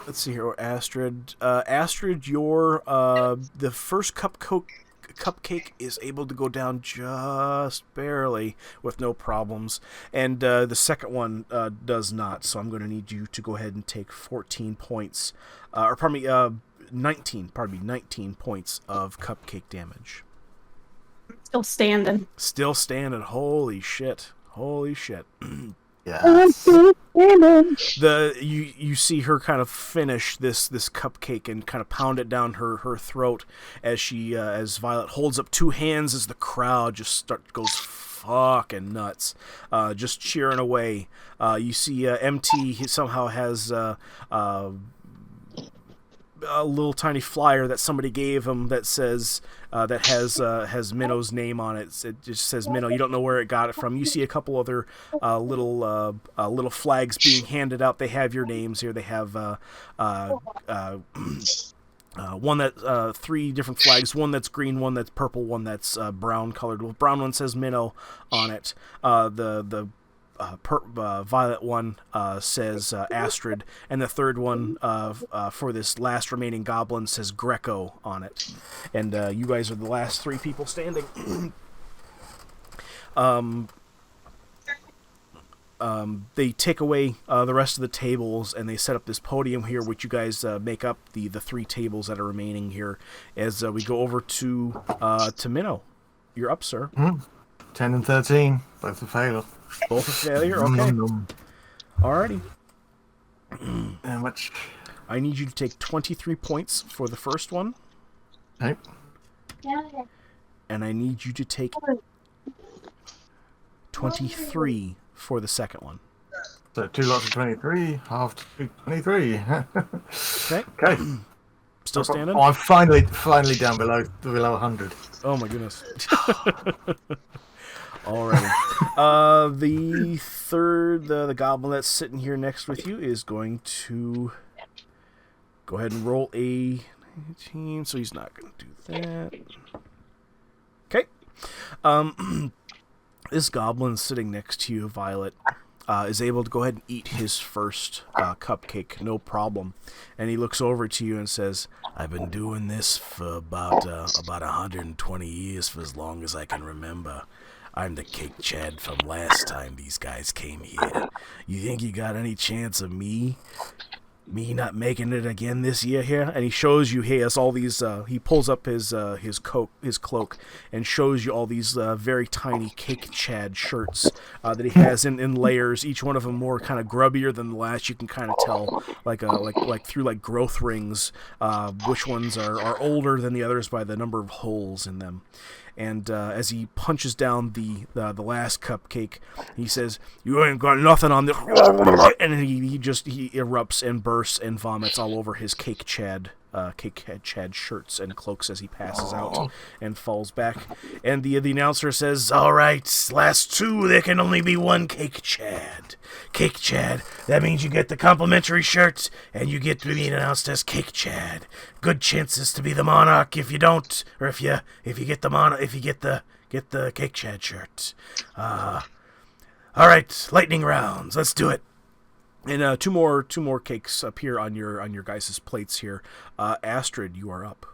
Let's see here. Astrid. Astrid, your the first cupcake is able to go down just barely with no problems, and the second one does not. So I'm going to need you to go ahead and take 14 points, 19 points of cupcake damage. Still standing. Still standing. Holy shit. Yeah. You see her kind of finish this cupcake and kind of pound it down her throat as as Violet holds up 2 hands as the crowd just goes fucking nuts, just cheering away. You see MT, he somehow has a little tiny flyer that somebody gave him that says that has Minnow's name on it. It just says Minnow. You don't know where it got it from. You see a couple other little flags being handed out. They have your names here. They have one that 3 different flags. One that's green, one that's purple, one that's brown colored. The brown one says Minnow on it. The violet one says Astrid, and the third one for this last remaining goblin says Greco on it. And you guys are the last 3 people standing. They take away the rest of the tables, and they set up this podium here, which you guys make up the 3 tables that are remaining here. As we go over to Minnow, you're up, sir. 10 and 13, both a failure. Both a failure. Okay. Alrighty. How much? I need you to take 23 points for the first one. Okay. And I need you to take 23 for the second one. So 2 lots of 23, half to 23. Okay. Okay. Still standing? Oh, I'm finally down below 100. Oh my goodness. Alrighty. The third, the goblin that's sitting here next with you is going to go ahead and roll a 19, so he's not going to do that. Okay. This goblin sitting next to you, Violet, is able to go ahead and eat his first cupcake, no problem. And he looks over to you and says, I've been doing this for about 120 years, for as long as I can remember. I'm the Cake Chad from last time these guys came here. You think you got any chance of me not making it again this year here? And he shows you, he has all these, he pulls up his cloak and shows you all these very tiny Cake Chad shirts that he has in layers, each one of them more kind of grubbier than the last. You can kind of tell, like through growth rings, which ones are older than the others by the number of holes in them. And as he punches down the last cupcake, he says, "You ain't got nothing on this," and he erupts and bursts and vomits all over his Cake Chad shirts and cloaks as he passes out and falls back. And the announcer says, "All right, last 2, there can only be 1 Cake Chad. Cake Chad, that means you get the complimentary shirt, and you get to be announced as Cake Chad. Good chances to be the monarch if you don't, or if you get the Cake Chad shirt. All right, lightning rounds. Let's do it." And two more cakes appear on your guys' plates here. Astrid, you are up.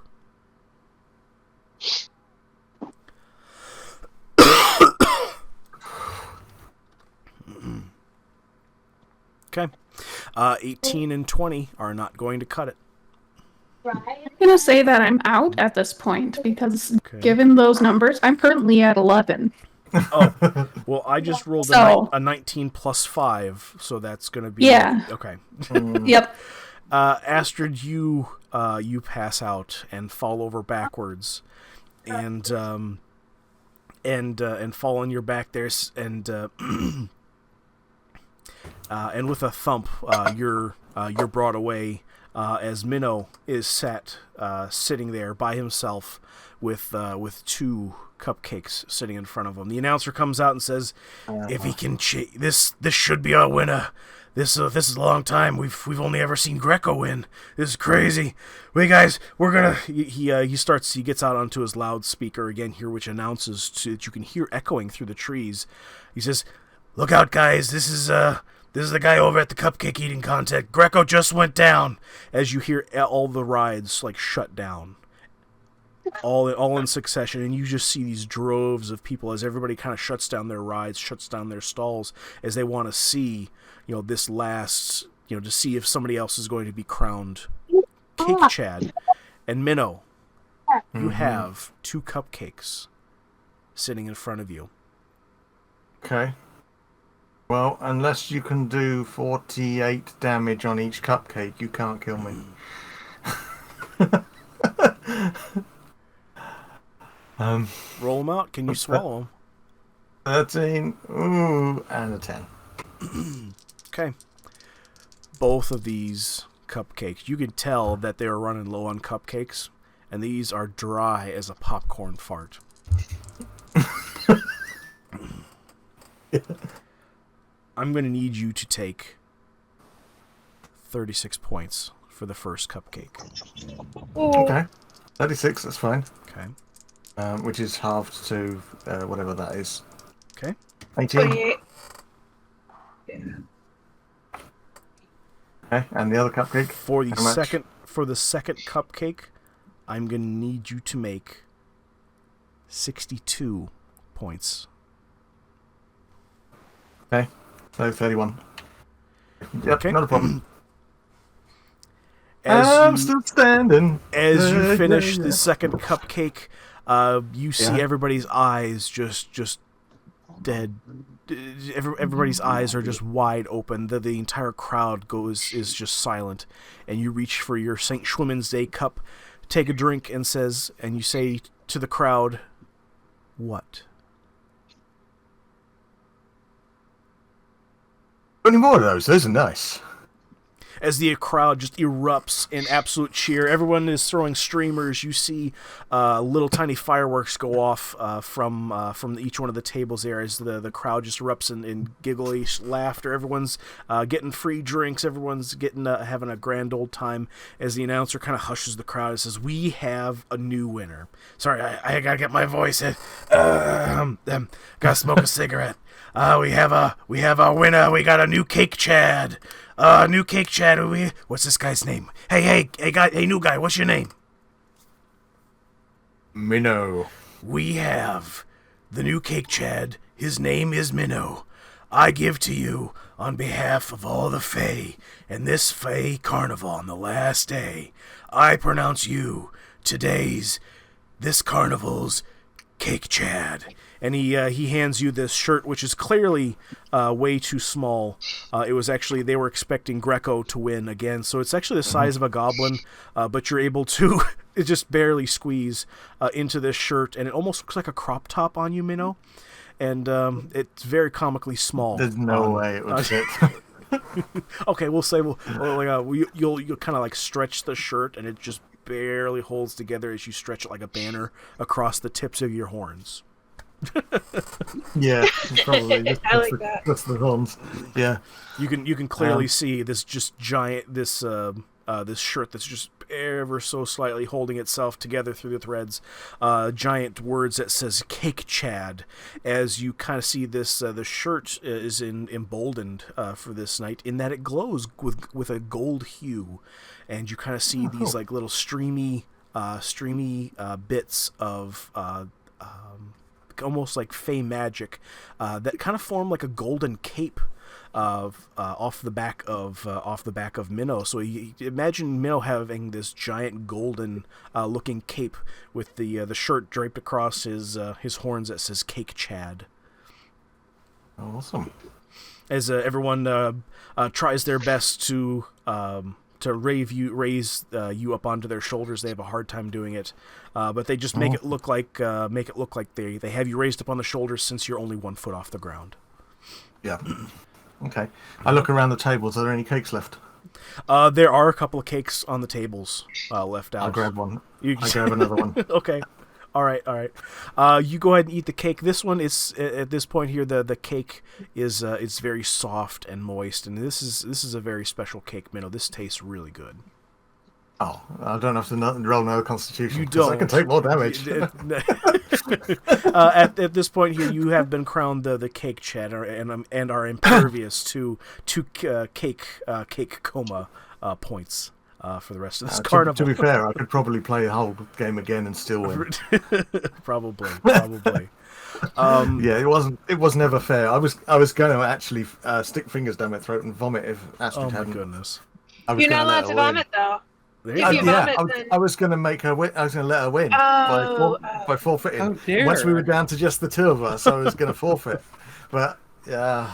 Okay. 18 and 20 are not going to cut it. I'm going to say that I'm out at this point because given those numbers, I'm currently at 11. Oh, well, I just rolled a 19 plus 5, so that's going to be... Yeah. Okay. Yep. Astrid, you pass out and fall over backwards, and fall on your back there, and with a thump, you're brought away as Minnow is sitting there by himself with 2 cupcakes sitting in front of him. The announcer comes out and says, "If he can this should be our winner. This is a long time. We've only ever seen Greco win. This is crazy. Wait, guys, we're gonna." He gets out onto his loudspeaker again here, which announces that you can hear echoing through the trees. He says, "Look out, guys! This is the guy over at the cupcake eating contest. Greco just went down." As you hear all the rides shut down. All in succession, and you just see these droves of people as everybody kind of shuts down their rides, shuts down their stalls, as they want to see, this last, to see if somebody else is going to be crowned Cake Chad. And Minnow, you have 2 cupcakes sitting in front of you. Okay. Well, unless you can do 48 damage on each cupcake, you can't kill me. Roll them out. Can you swallow them? 13, ooh, and a 10. Okay. Both of these cupcakes. You can tell that they're running low on cupcakes, and these are dry as a popcorn fart. I'm going to need you to take 36 points for the first cupcake. Okay. 36, that's fine. Okay. Which is halved to whatever that is. Okay. 18. 28. Okay, and the other cupcake? For the How much? second cupcake, I'm going to need you to make 62 points. Okay, so 31. Yep, Okay. not a problem. I'm still standing. As you finish the second cupcake, you see everybody's eyes just dead. Everybody's eyes are just wide open. The entire crowd is just silent, and you reach for your St. Schwimmen's Day cup, take a drink, and you say to the crowd, "What?" Any more of those? Those are nice. As the crowd just erupts in absolute cheer, everyone is throwing streamers. You see little tiny fireworks go off from each one of the tables there as the crowd just erupts in giggly laughter. Everyone's getting free drinks. Everyone's getting having a grand old time as the announcer kind of hushes the crowd and says, "We have a new winner." Sorry, I gotta get my voice in. Gotta smoke a cigarette. We have a winner. We got a new Cake Chad. New Cake Chad. What's this guy's name? Hey, new guy. What's your name? Minnow. We have the new Cake Chad. His name is Minnow. I give to you, on behalf of all the Fae, and this Fae Carnival on the last day, I pronounce you this carnival's Cake Chad. And he hands you this shirt, which is clearly way too small. It was actually, they were expecting Greco to win again, so it's actually the size of a goblin, but you're able to just barely squeeze into this shirt, and it almost looks like a crop top on you, Minnow. And it's very comically small. There's no way it would fit. Okay, we'll say you'll kind of like stretch the shirt, and it just barely holds together as you stretch it like a banner across the tips of your horns. Yeah, probably. I like that. Just the horns. Yeah. You can clearly see this just giant this shirt that's just ever so slightly holding itself together through the threads. Giant words that says Cake Chad. As you kind of see this, the shirt is emboldened for this night in that it glows with a gold hue, and you kind of see these like little streamy bits of almost like fey magic that kind of form like a golden cape off the back of Minnow. So you imagine Minnow having this giant golden looking cape with the shirt draped across his horns that says Cake Chad. Awesome. As everyone tries their best to raise you up onto their shoulders, they have a hard time doing it. But they just make it look like they have you raised up on the shoulders since you're only 1 foot off the ground. Yeah. Okay. I look around the tables. Are there any cakes left? There are a couple of cakes on the tables left out. I'll grab one. I grab another one. Okay. All right. You go ahead and eat the cake. This one is at this point here. The cake is very soft and moist, and this is a very special cake, Minnow. This tastes really good. Oh, I don't have to roll no Constitution. You don't. I can take more damage. At this point here, you have been crowned the Cake Chad, and are impervious to cake coma points for the rest of this carnival. To be fair, I could probably play the whole game again and still win. Probably. Yeah, it was never fair. I was going to actually stick fingers down my throat and vomit if Astrid hadn't. Oh my goodness! You're not allowed to vomit though. I was going to make her win. I was going to let her win by forfeiting. Oh, dear. Once we were down to just the two of us, I was going to forfeit. But yeah.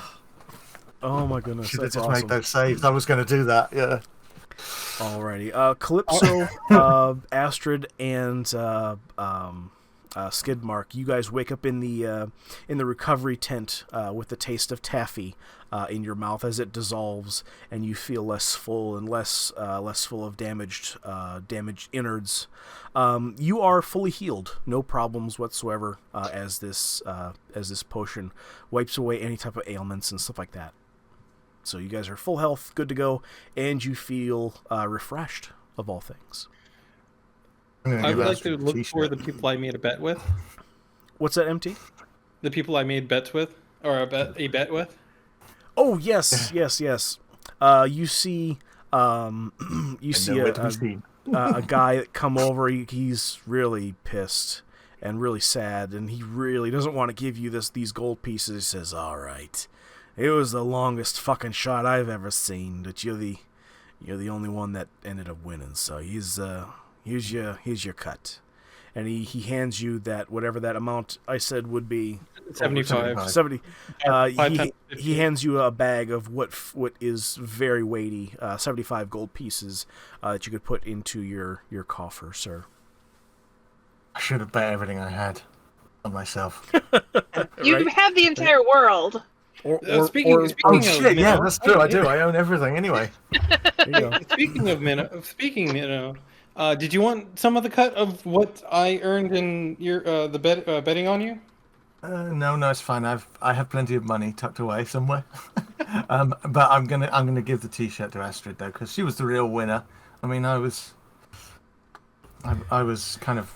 Oh my goodness! Should have That's just awesome. made those saves. I was going to do that. Yeah. Alrighty. Calypso, Astrid, and Skidmark, you guys wake up in the recovery tent with the taste of taffy in your mouth as it dissolves, and you feel less full and less full of damaged innards. You are fully healed, no problems whatsoever, as this potion wipes away any type of ailments and stuff like that. So you guys are full health, good to go, and you feel refreshed, of all things. I would like to look for the people I made a bet with. What's that, MT? The people I made bets with, or a bet with. Oh yes. You see a guy come over. He's really pissed and really sad, and he really doesn't want to give you these gold pieces. He says, "All right, it was the longest fucking shot I've ever seen, but you're the only one that ended up winning. So here's your cut." And he hands you that, whatever that amount I said would be. 75. 70. He hands you a bag of what is very weighty, 75 gold pieces that you could put into your coffer, sir. I should have bet everything I had on myself. You Right? have the entire world. Speaking Oh of shit! Minnow, Yeah, that's true. I do. I own everything anyway. There you go. Speaking of Minnow, did you want some of the cut of what I earned in your betting on you? No, it's fine. I have plenty of money tucked away somewhere. But I'm gonna give the T-shirt to Astrid though, because she was the real winner. I mean, I was kind of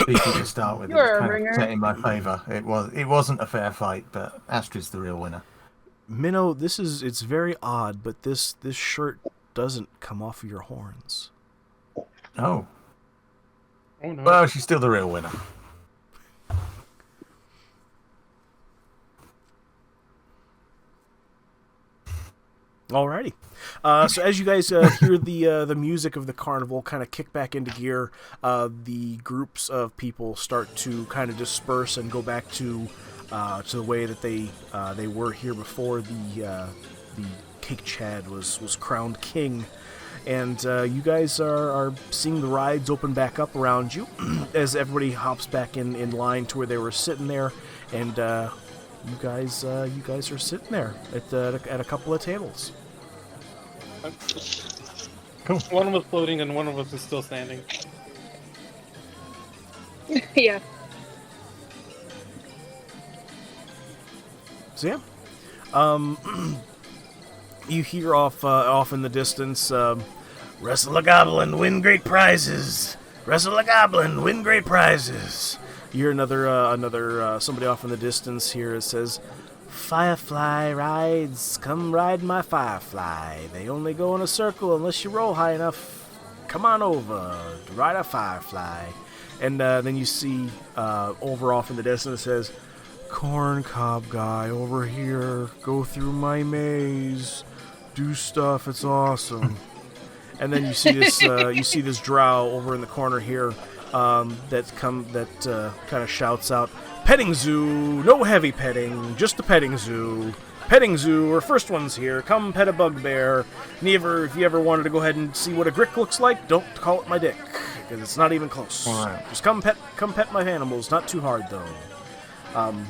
beefy to start with. It You're was a kind ringer. of set in my favour. It wasn't a fair fight, but Astrid's the real winner. Minnow, it's very odd, but this shirt doesn't come off of your horns. Oh. Oh no. Well, she's still the real winner. Alrighty. So as you guys hear the music of the carnival kind of kick back into gear, the groups of people start to kind of disperse and go back to the way that they were here before the Cake Chad was crowned king. And you guys are seeing the rides open back up around you as everybody hops back in line to where they were sitting there, and you guys are sitting there at a couple of tables. Cool. One was floating and one of us is still standing. Yeah. So yeah, you hear off in the distance, "Wrestle a goblin, win great prizes. Wrestle a goblin, win great prizes." You hear another somebody off in the distance here. It says, "Firefly rides, come ride my Firefly. They only go in a circle unless you roll high enough. Come on over to ride a Firefly." And then you see over off in the distance it says, "Corn cob guy over here. Go through my maze. Do stuff. It's awesome." And then you see this drow over in the corner here that kind of shouts out, "Petting zoo, no heavy petting, just a petting zoo. Petting zoo, we're first ones here. Come pet a bugbear. And if you ever wanted to go ahead and see what a grick looks like, don't call it my dick, because it's not even close. All right. Just come pet my animals. Not too hard though." And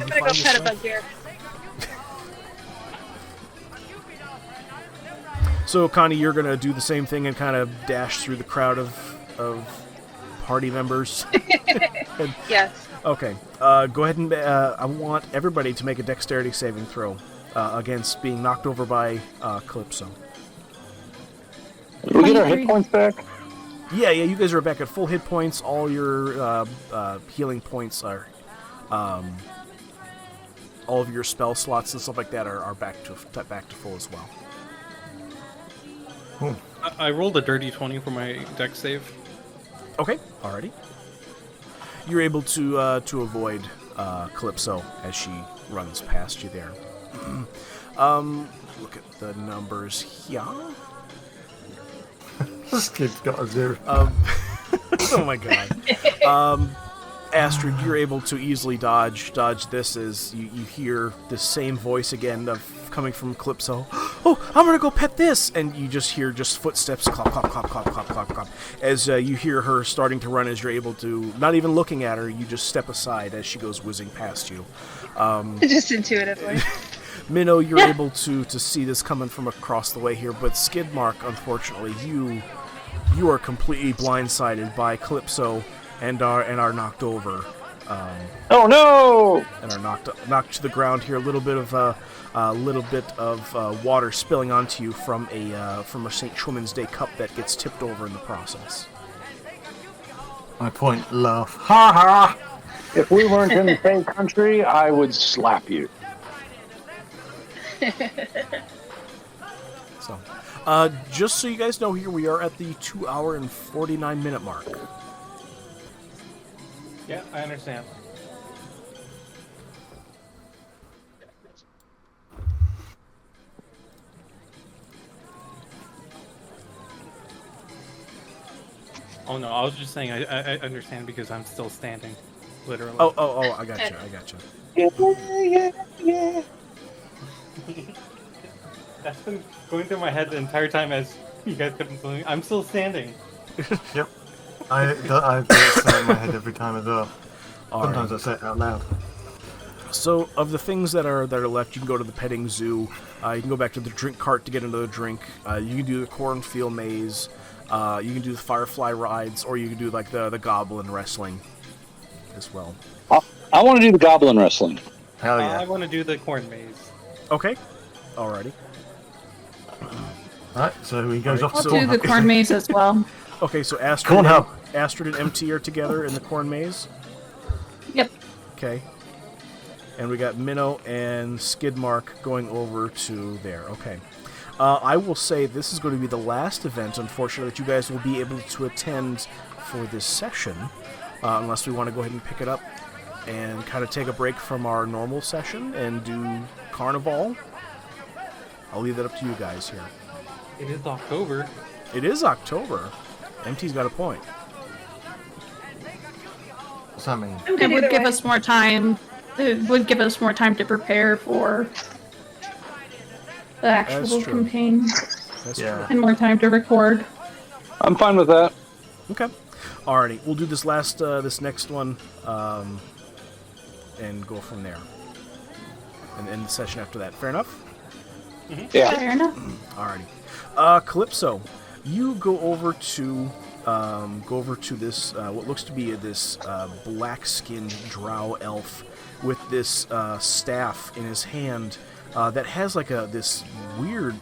I'm gonna go pet a bugbear. So, Connie, you're going to do the same thing and kind of dash through the crowd of party members? Yes. Okay. Go ahead and I want everybody to make a dexterity saving throw against being knocked over by Calypso. Did we get our hit points back? Yeah, you guys are back at full hit points. All your healing points are... all of your spell slots and stuff like that are back to full as well. Cool. I rolled a dirty 20 for my dex save. Okay, alrighty. You're able to avoid Calypso as she runs past you there. Look at the numbers here. This kid's got a 0. Oh my god. Astrid, you're able to easily dodge this as you hear the same voice again of coming from Calypso. Oh, I'm gonna go pet this! And you just hear footsteps, clop, clop, clop, clop, clop, clop, clop. As you hear her starting to run, as you're able to, not even looking at her, you just step aside as she goes whizzing past you. Just intuitively. Minnow, you're able to see this coming from across the way here, but Skidmark, unfortunately, you are completely blindsided by Calypso and are knocked over. Oh no! And are knocked to the ground here. A little bit of water spilling onto you from a St. Schwimmen's Day cup that gets tipped over in the process. I point, laugh. Ha ha! If we weren't in the same country, I would slap you. So, just so you guys know, here we are at the 2 hour and 49 minute mark. Yeah, I understand. Oh no, I was just saying I understand because I'm still standing, literally. Oh, I gotcha. Yeah. That's been going through my head the entire time as you guys couldn't believe me. I'm still standing. Yep. I say it in my head every time as well. Sometimes Right. I say it out loud. So, of the things that are left, you can go to the petting zoo. You can go back to the drink cart to get another drink. You can do the cornfield maze. You can do the firefly rides, or you can do like the goblin wrestling as well. I want to do the goblin wrestling. Hell yeah. I want to do the corn maze. Okay. Alrighty. Right, so he goes off I'll to do the corn maze as well. Okay, so Corn hub. Astrid and MT are together in the corn maze. Yep. Okay. And we got Minnow and Skidmark going over to there. Okay. I will say this is going to be the last event, unfortunately, that you guys will be able to attend for this session, unless we want to go ahead and pick it up and kind of take a break from our normal session and do Carnival. I'll leave that up to you guys here. It is October. It is October. MT's got a point. What's that mean? It would give us more time. It would give us more time to prepare for the actual That's true. campaign, That's Yeah. and more time to record. I'm fine with that. Okay. Alrighty, we'll do this next one, and go from there. And end the session after that. Fair enough? Yeah. Fair enough. Alrighty. Calypso, you go over to this what looks to be this black-skinned drow elf with this staff in his hand that has like this weird,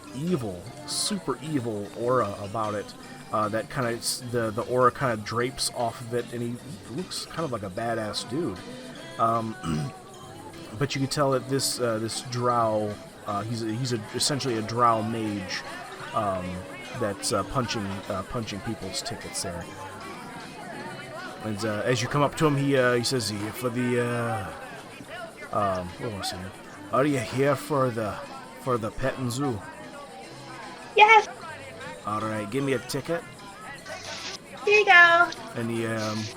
super evil aura about it. That kind of the aura kind of drapes off of it, and he looks kind of like a badass dude. But you can tell that this drow, he's essentially a drow mage that's punching people's tickets there. And as you come up to him, he says, "For the what was it? Are you here for the petting zoo?" Yes! All right, give me a ticket. Here you go. And he,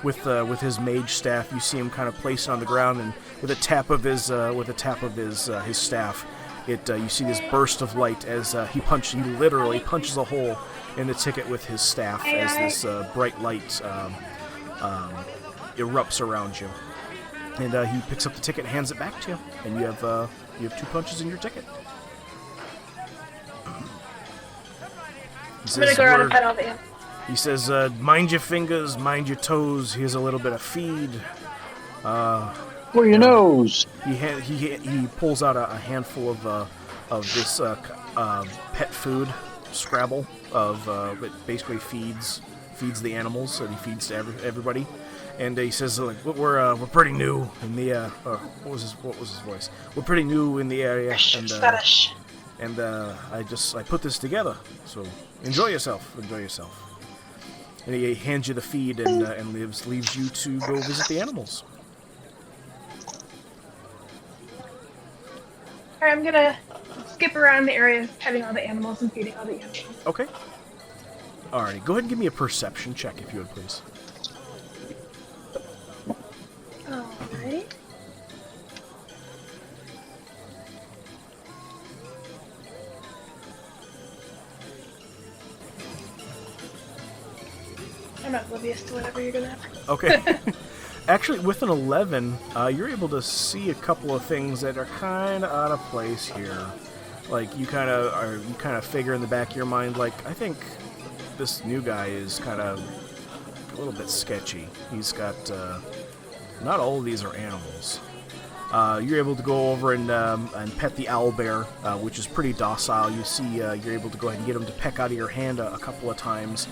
with his mage staff, you see him kind of place it on the ground, and with a tap of his staff, you see this burst of light as he literally punches a hole in the ticket with his staff as this bright light erupts around you. And he picks up the ticket and hands it back to you, and you have 2 punches in your ticket. I'm gonna go around and pet all the animals. He says, mind your fingers, mind your toes, here's a little bit of feed. Where your nose? He pulls out a handful of this pet food, Scrabble, that basically feeds the animals, and he feeds to everybody. And he says, like, we're pretty new in the what was his voice? We're pretty new in the area, and I put this together. So enjoy yourself. And he hands you the feed and leaves you to go visit the animals. Alright, I'm gonna skip around the area, petting all the animals and feeding all the animals. Okay. Alrighty, go ahead and give me a perception check, if you would, please. Alright. I'm oblivious to whatever you're gonna have. Okay. Actually, with an 11, you're able to see a couple of things that are kind of out of place here. Like, you kind of figure in the back of your mind, like, I think this new guy is kind of a little bit sketchy. He's got, not all of these are animals. You're able to go over and pet the owlbear, which is pretty docile. You see, you're able to go ahead and get him to peck out of your hand a couple of times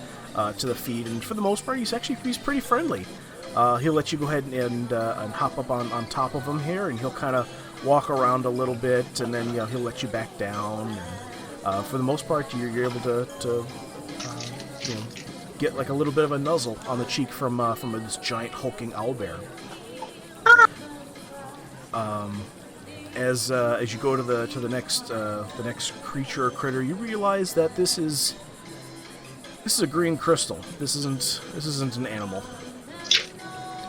to the feet, and for the most part, he's pretty friendly. He'll let you go ahead and hop up on top of him here, and he'll kind of walk around a little bit, and then he'll let you back down. And, for the most part, you're able to get like a little bit of a nuzzle on the cheek from this giant hulking owlbear. As you go to the next creature or critter, you realize that this is a green crystal. This isn't an animal,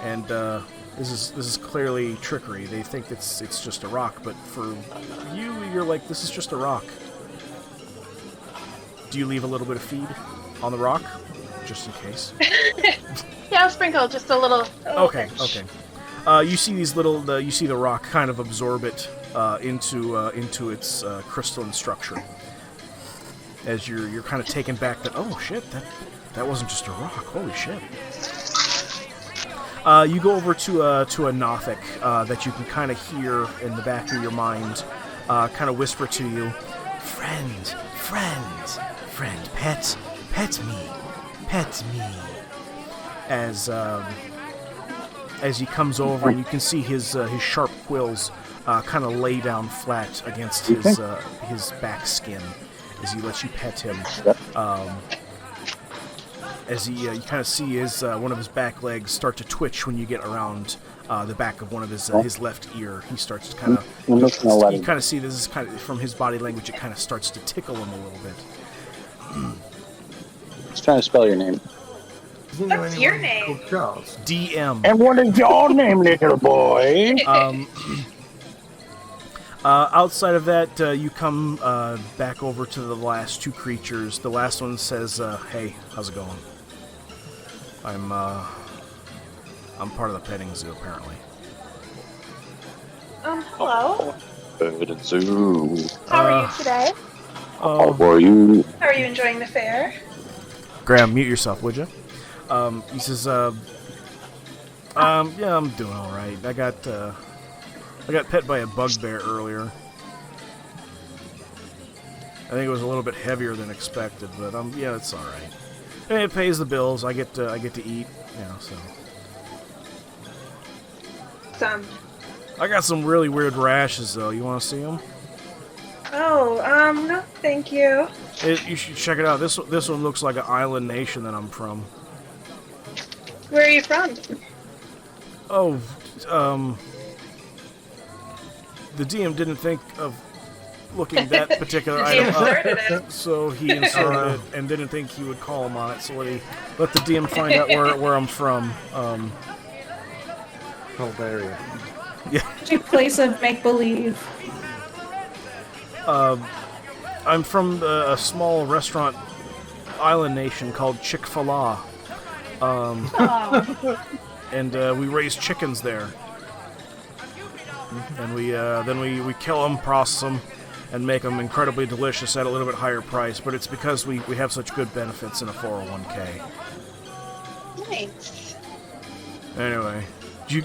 and this is clearly trickery. They think it's just a rock, but for you, you're like, this is just a rock. Do you leave a little bit of feed on the rock, just in case? Yeah, I'll sprinkle just a little. Okay. You see these you see the rock kind of absorb it into its crystalline structure. As you're kind of taken back that, oh shit, that wasn't just a rock. Holy shit. You go over to a Nothic that you can kind of hear in the back of your mind, kind of whisper to you, friend, pet me. As he comes over, and you can see his sharp quills kind of lay down flat against his back skin as he lets you pet him. As you kind of see one of his back legs start to twitch when you get around the back of one of his left ear. He starts to kind of. You kind of see this is kind of from his body language. It kind of starts to tickle him a little bit. He's trying to spell your name. What's your name? Charles. DM. And what is your name, little boy? Outside of that, you come back over to the last two creatures. The last one says, "Hey, how's it going? I'm part of the petting zoo, apparently." Hello. Zoo. How are you today? How are you? How are you enjoying the fair? Graham, mute yourself, would you? He says, yeah, I'm doing all right. I got pet by a bugbear earlier. I think it was a little bit heavier than expected, but yeah, it's all right. And it pays the bills. I get to eat, so. I got some really weird rashes, though. You want to see them? Oh, no, thank you. You should check it out. This one looks like an island nation that I'm from. Where are you from? Oh, the DM didn't think of looking that particular item up, so he inserted it and didn't think he would call him on it. So let the DM find out where I'm from. Bulgaria. Yeah. Place of make believe. I'm from a small restaurant island nation called Chick-fil-A. And we raise chickens there. And we kill them, process them, and make them incredibly delicious at a little bit higher price. But it's because we have such good benefits in a 401k. Nice. Anyway, do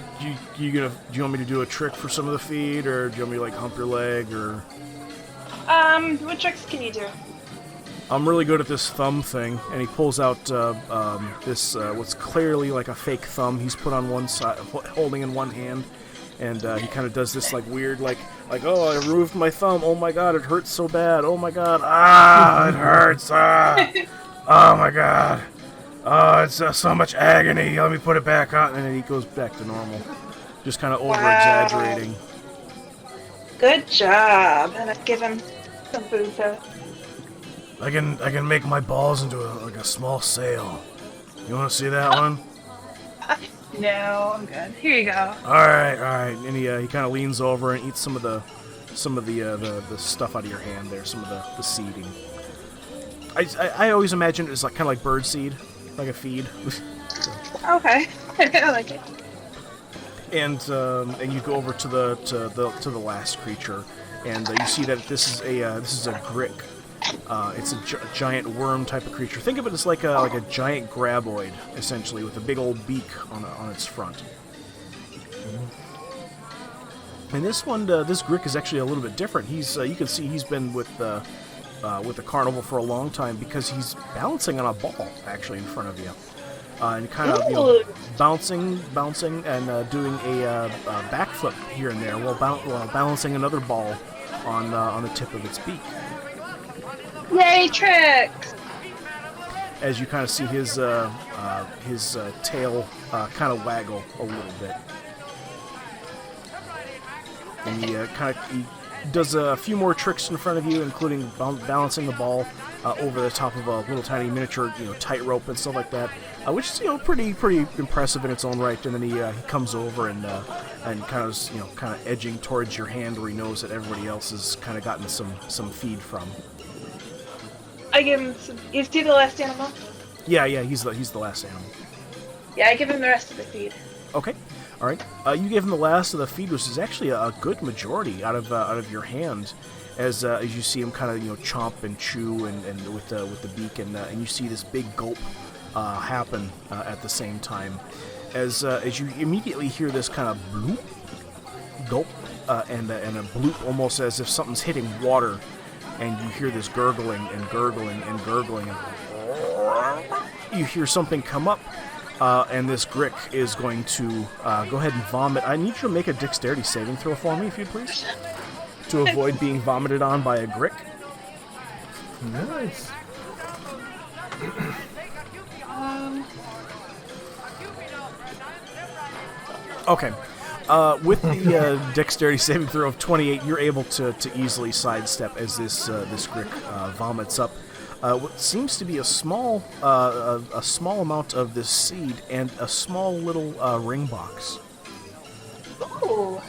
you want me to do a trick for some of the feed, or do you want me to like hump your leg, or? What tricks can you do? I'm really good at this thumb thing, and he pulls out this what's clearly like a fake thumb he's put on one side, holding in one hand, and he kind of does this like weird like oh, I removed my thumb, oh my god, it hurts so bad, oh my god, it hurts, oh my god, oh, it's so much agony, let me put it back on, and then he goes back to normal, just kind of over-exaggerating. Good job. And I'd give him some food to... I can make my balls into a small sail. You want to see that one? No, I'm good. Here you go. All right. And he kind of leans over and eats some of the stuff out of your hand there, some of the seeding. I always imagine it as like kind of like bird seed, like a feed. Okay. I like it. And you go over to the last creature, and you see that this is a grick. It's a giant worm type of creature. Think of it as like a giant graboid, essentially, with a big old beak on its front. And this one, this grick is actually a little bit different. He's you can see he's been with the carnival for a long time because he's balancing on a ball actually in front of you. And kind of bouncing, and doing a backflip here and there while balancing another ball on the tip of its beak. Yay, tricks! As you kind of see his tail kind of waggle a little bit, and he does a few more tricks in front of you, including balancing the ball over the top of a little tiny miniature, tightrope and stuff like that, which is pretty impressive in its own right. And then he comes over and kind of edging towards your hand where he knows that everybody else has kind of gotten some feed from. I give him some. Is he the last animal? Yeah, he's the last animal. Yeah, I give him the rest of the feed. Okay, all right. You gave him the last of the feed, which is actually a good majority out of your hand, as you see him kind of chomp and chew and with the beak, and you see this big gulp happen at the same time, as you immediately hear this kind of bloop, gulp, and a bloop, almost as if something's hitting water. And you hear this gurgling and gurgling and gurgling, and you hear something come up, and this grick is going to go ahead and vomit. I need you to make a dexterity saving throw for me, if you please, to avoid being vomited on by a grick. Nice. Okay. With the dexterity saving throw of 28, you're able to easily sidestep as this grick vomits up what seems to be a small amount of this seed and a small little ring box. Ooh.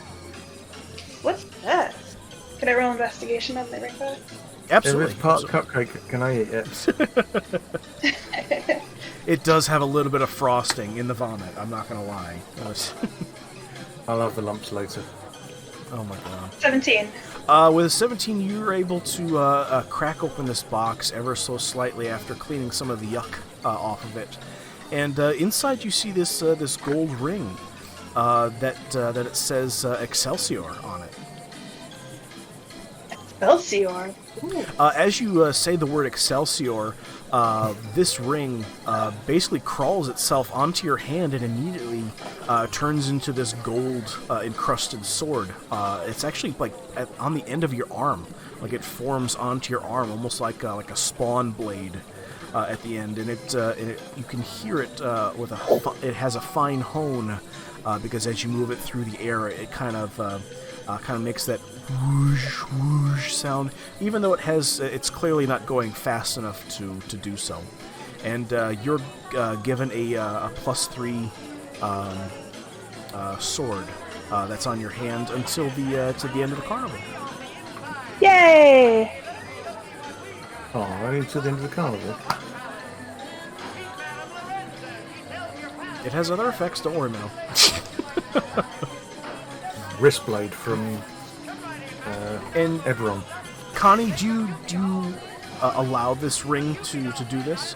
What's this? Can I roll investigation on the ring box? Absolutely. If it's part cupcake, can I eat it? It does have a little bit of frosting in the vomit, I'm not going to lie. I'll have the lumps later. Oh my god. 17. With a 17, you're able to crack open this box ever so slightly after cleaning some of the yuck off of it. And inside you see this gold ring that it says Excelsior on it. Excelsior? As you say the word Excelsior, this ring basically crawls itself onto your hand and immediately turns into this gold encrusted sword. It's actually like on the end of your arm, like it forms onto your arm, almost like a spawn blade at the end, and you can hear it it has a fine hone because as you move it through the air, it kind of makes that whoosh whoosh sound, even though it's clearly not going fast enough to do so. And you're given a +3 sword that's on your hand until to the end of the carnival. Yay! Oh, right until the end of the carnival. It has other effects, don't worry, Mel. Wristblade from And Eberron. Connie, do you allow this ring to do this?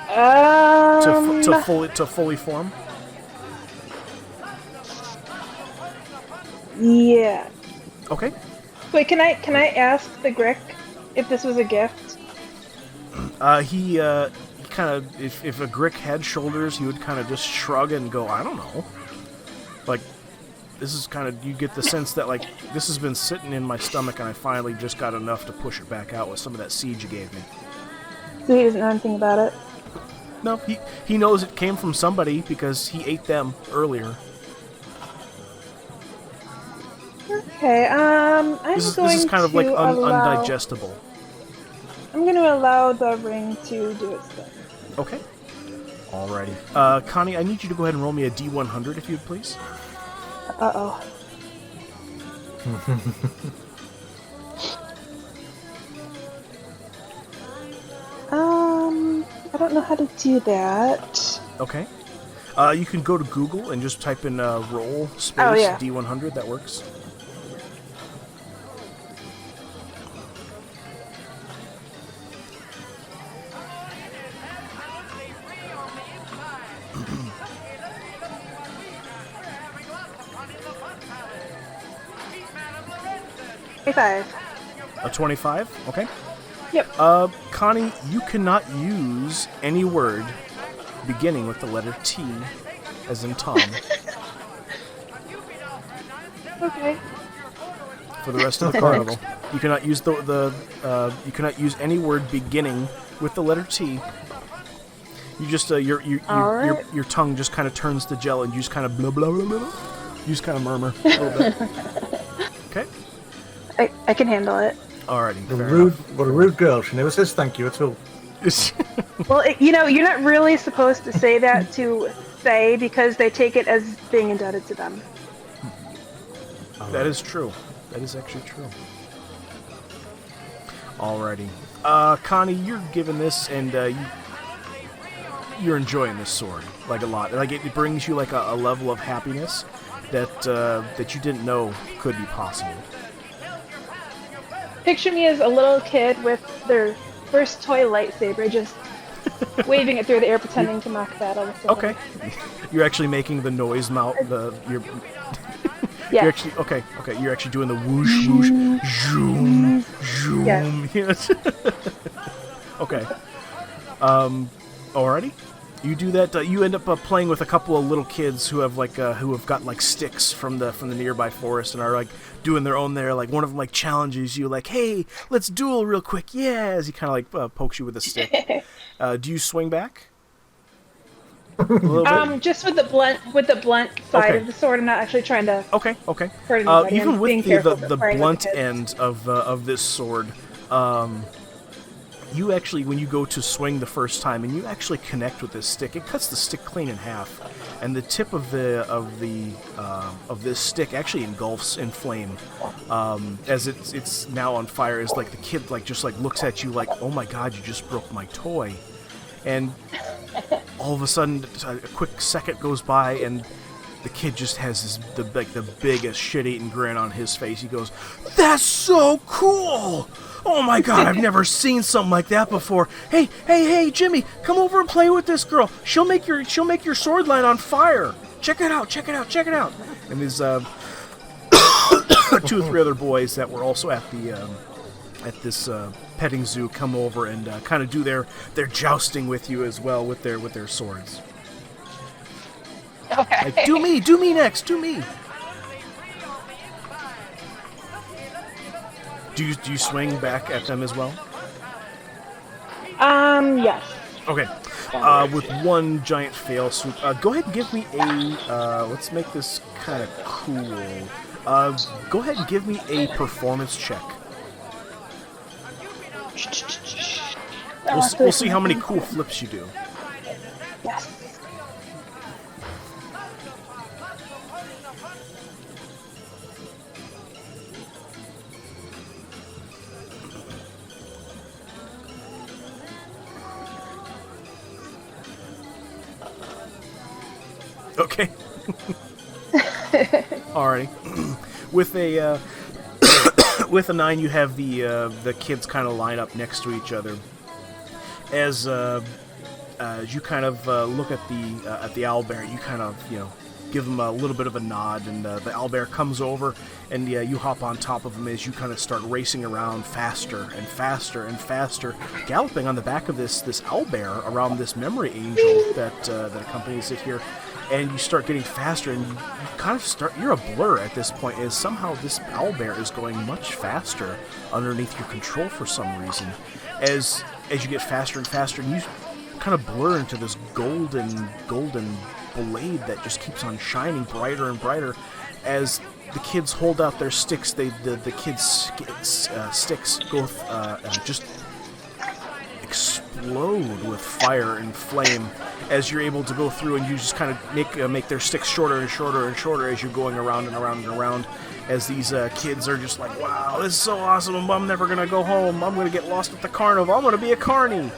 To fully form? Yeah. Okay. Wait, can I ask the Grick if this was a gift? He kind of, if a Grick had shoulders, he would kind of just shrug and go, I don't know. Like, this is kind of, you get the sense that, like, this has been sitting in my stomach and I finally just got enough to push it back out with some of that seed you gave me. So he doesn't know anything about it? No, he knows it came from somebody because he ate them earlier. Okay, This is kind of like undigestible. I'm going to allow the ring to do its thing. Okay. Alrighty. Connie, I need you to go ahead and roll me a D100 if you'd please. Uh-oh. I don't know how to do that. Okay. You can go to Google and just type in roll space D100. That works. A 25? Okay. Yep. Connie, you cannot use any word beginning with the letter T, as in Tom. Okay. For the rest of the carnival, you cannot use you cannot use any word beginning with the letter T. You just your tongue just kind of turns to gel, and you just kind of blah blah blah blah. You just kind of murmur a little bit. Okay. I can handle it. Alrighty. What a rude girl. She never says thank you at all. Well, you're not really supposed to say that to Fae because they take it as being indebted to them. That is true. That is actually true. Alrighty. Connie, you're given this, and you're enjoying this sword, like, a lot. Like, it brings you, like, a level of happiness that you didn't know could be possible. Picture me as a little kid with their first toy lightsaber, just waving it through the air, pretending to mock battle with somebody. Okay. You're actually making the noise mouth. You're actually You're actually doing the whoosh whoosh zoom zoom. Yes. Okay. Alrighty. You do that. You end up playing with a couple of little kids who have got sticks from the nearby forest and are like doing their own there. Like one of them like challenges you, like, "Hey, let's duel real quick." Yeah, as he kind of like pokes you with a stick. Do you swing back? Just with the blunt side of the sword. I'm not actually trying to. Okay. Hurt anybody. Even with the blunt with end of this sword, you actually, when you go to swing the first time and you actually connect with this stick, it cuts the stick clean in half, and the tip of this stick actually engulfs in flame, as it's now on fire. As like the kid just looks at you like, "Oh my God, you just broke my toy," and all of a sudden a quick second goes by and the kid just has the biggest shit-eating grin on his face. He goes, "That's so cool! Oh my God, I've never seen something like that before. Hey, Jimmy, come over and play with this girl. She'll make your sword light on fire. Check it out. And there's 2 or 3 other boys that were also at this petting zoo come over and kind of do their jousting with you as well with their swords. Okay. Like, do me next, do me. Do you swing back at them as well? Yes. Okay. With one giant fail swoop, go ahead and give me a. Let's make this kind of cool. Go ahead and give me a performance check. We'll see how many cool flips you do. Yes. Okay. Alrighty. With a with a 9, you have the kids kind of line up next to each other. As you kind of look at the owlbear, you kind of give him a little bit of a nod, and the owlbear comes over, and you hop on top of him as you kind of start racing around faster and faster and faster, galloping on the back of this owlbear around this memory angel that accompanies it here. And you start getting faster, and you kind of you're a blur at this point, as somehow this owlbear is going much faster underneath your control for some reason. As you get faster and faster, and you kind of blur into this golden blade that just keeps on shining brighter and brighter. As the kids hold out their sticks, the kids' sticks go just explode with fire and flame as you're able to go through, and you just kind of make their sticks shorter and shorter and shorter as you're going around and around and around, as these kids are just like, "Wow, this is so awesome, I'm never gonna go home, I'm gonna get lost at the carnival, I'm gonna be a carny."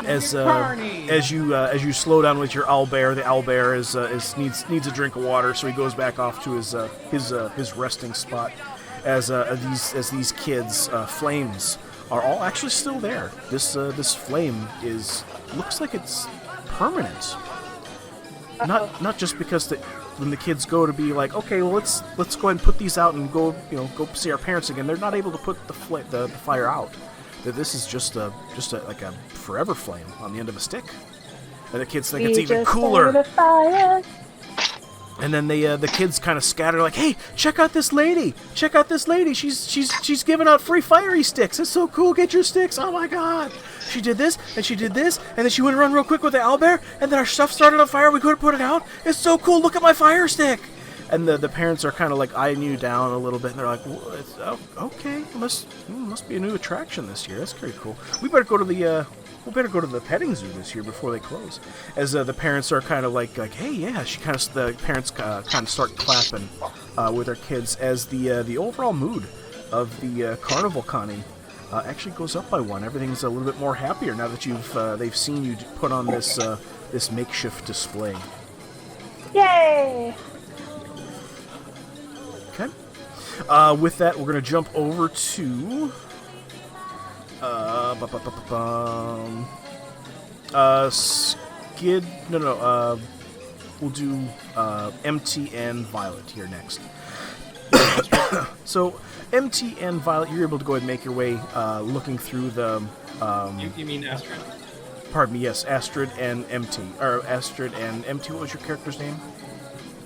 as you slow down with your owlbear, the owlbear needs a drink of water, so he goes back off to his resting spot. As these kids, flames are all actually still there. This flame looks like it's permanent. Not just because when the kids go to be like, okay, well let's go ahead and put these out and go see our parents again. They're not able to put the fire out. That this is just like a forever flame on the end of a stick. And the kids think it's even cooler. And then the kids kind of scatter like, hey, check out this lady! Check out this lady! She's giving out free fiery sticks. It's so cool. Get your sticks. Oh my god! She did this and she did this, and then she went around real quick with the owlbear, and then our stuff started on fire. We couldn't put it out. It's so cool. Look at my fire stick. And the parents are kind of like eyeing you down a little bit, and they're like, well, okay, must be a new attraction this year. That's pretty cool. We better go to the petting zoo this year before they close. As the parents are kind of like, hey, yeah. The parents kind of start clapping with their kids as the overall mood of the carnival, Connie, actually goes up by one. Everything's a little bit more happier now that they've seen you put on this makeshift display. Yay! Okay. With that, we're gonna jump over to Skid. No. We'll do MT and Violet here next. So, MT and Violet, you're able to go ahead and make your way looking through the. You mean Astrid? Pardon me. Yes, Astrid and MT. Or Astrid and MT. What was your character's name?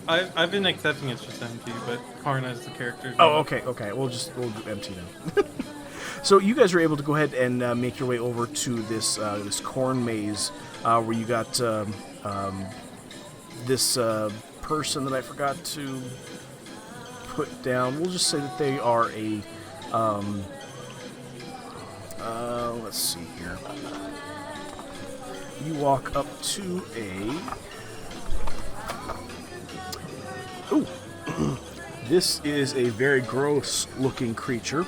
I've been accepting it's just MT, but Karna is the character. Oh, okay. We'll do MT then. So you guys are able to go ahead and make your way over to this corn maze where you got this person that I forgot to put down. We'll just say that they are a let's see here. You walk up to a. Ooh. This is a very gross-looking creature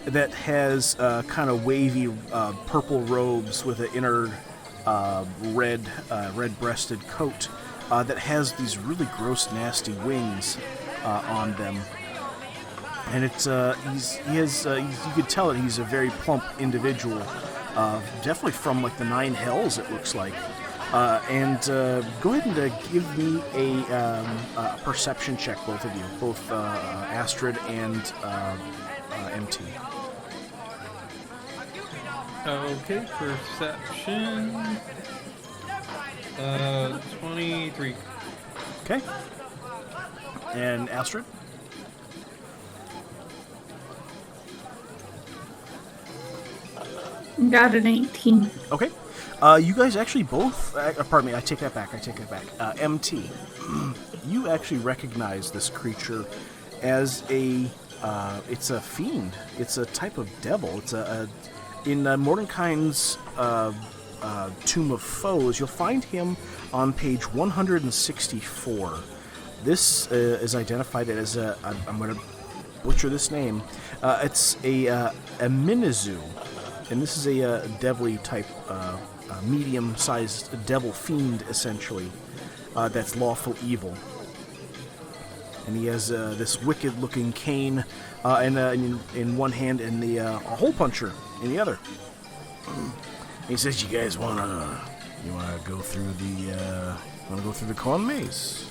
that has kind of wavy purple robes with an inner red-breasted coat that has these really gross, nasty wings on them. And it's you could tell that he's a very plump individual, definitely from like the Nine Hells, it looks like. And go ahead and give me a perception check, both of you, both Astrid and MT. Okay, perception. 23. Okay. And Astrid? Got an 18. Okay. You guys actually both... pardon me, I take that back. MT, you actually recognize this creature as it's a fiend. It's a type of devil. It's in Mordenkind's Tomb of Foes, you'll find him on page 164. This is identified as I'm going to butcher this name. It's a Minizu, and this is a devilly type, medium-sized devil fiend, essentially, that's lawful evil. And he has this wicked-looking cane in one hand and a hole puncher in the other. He says, "You guys wanna go through the corn maze?"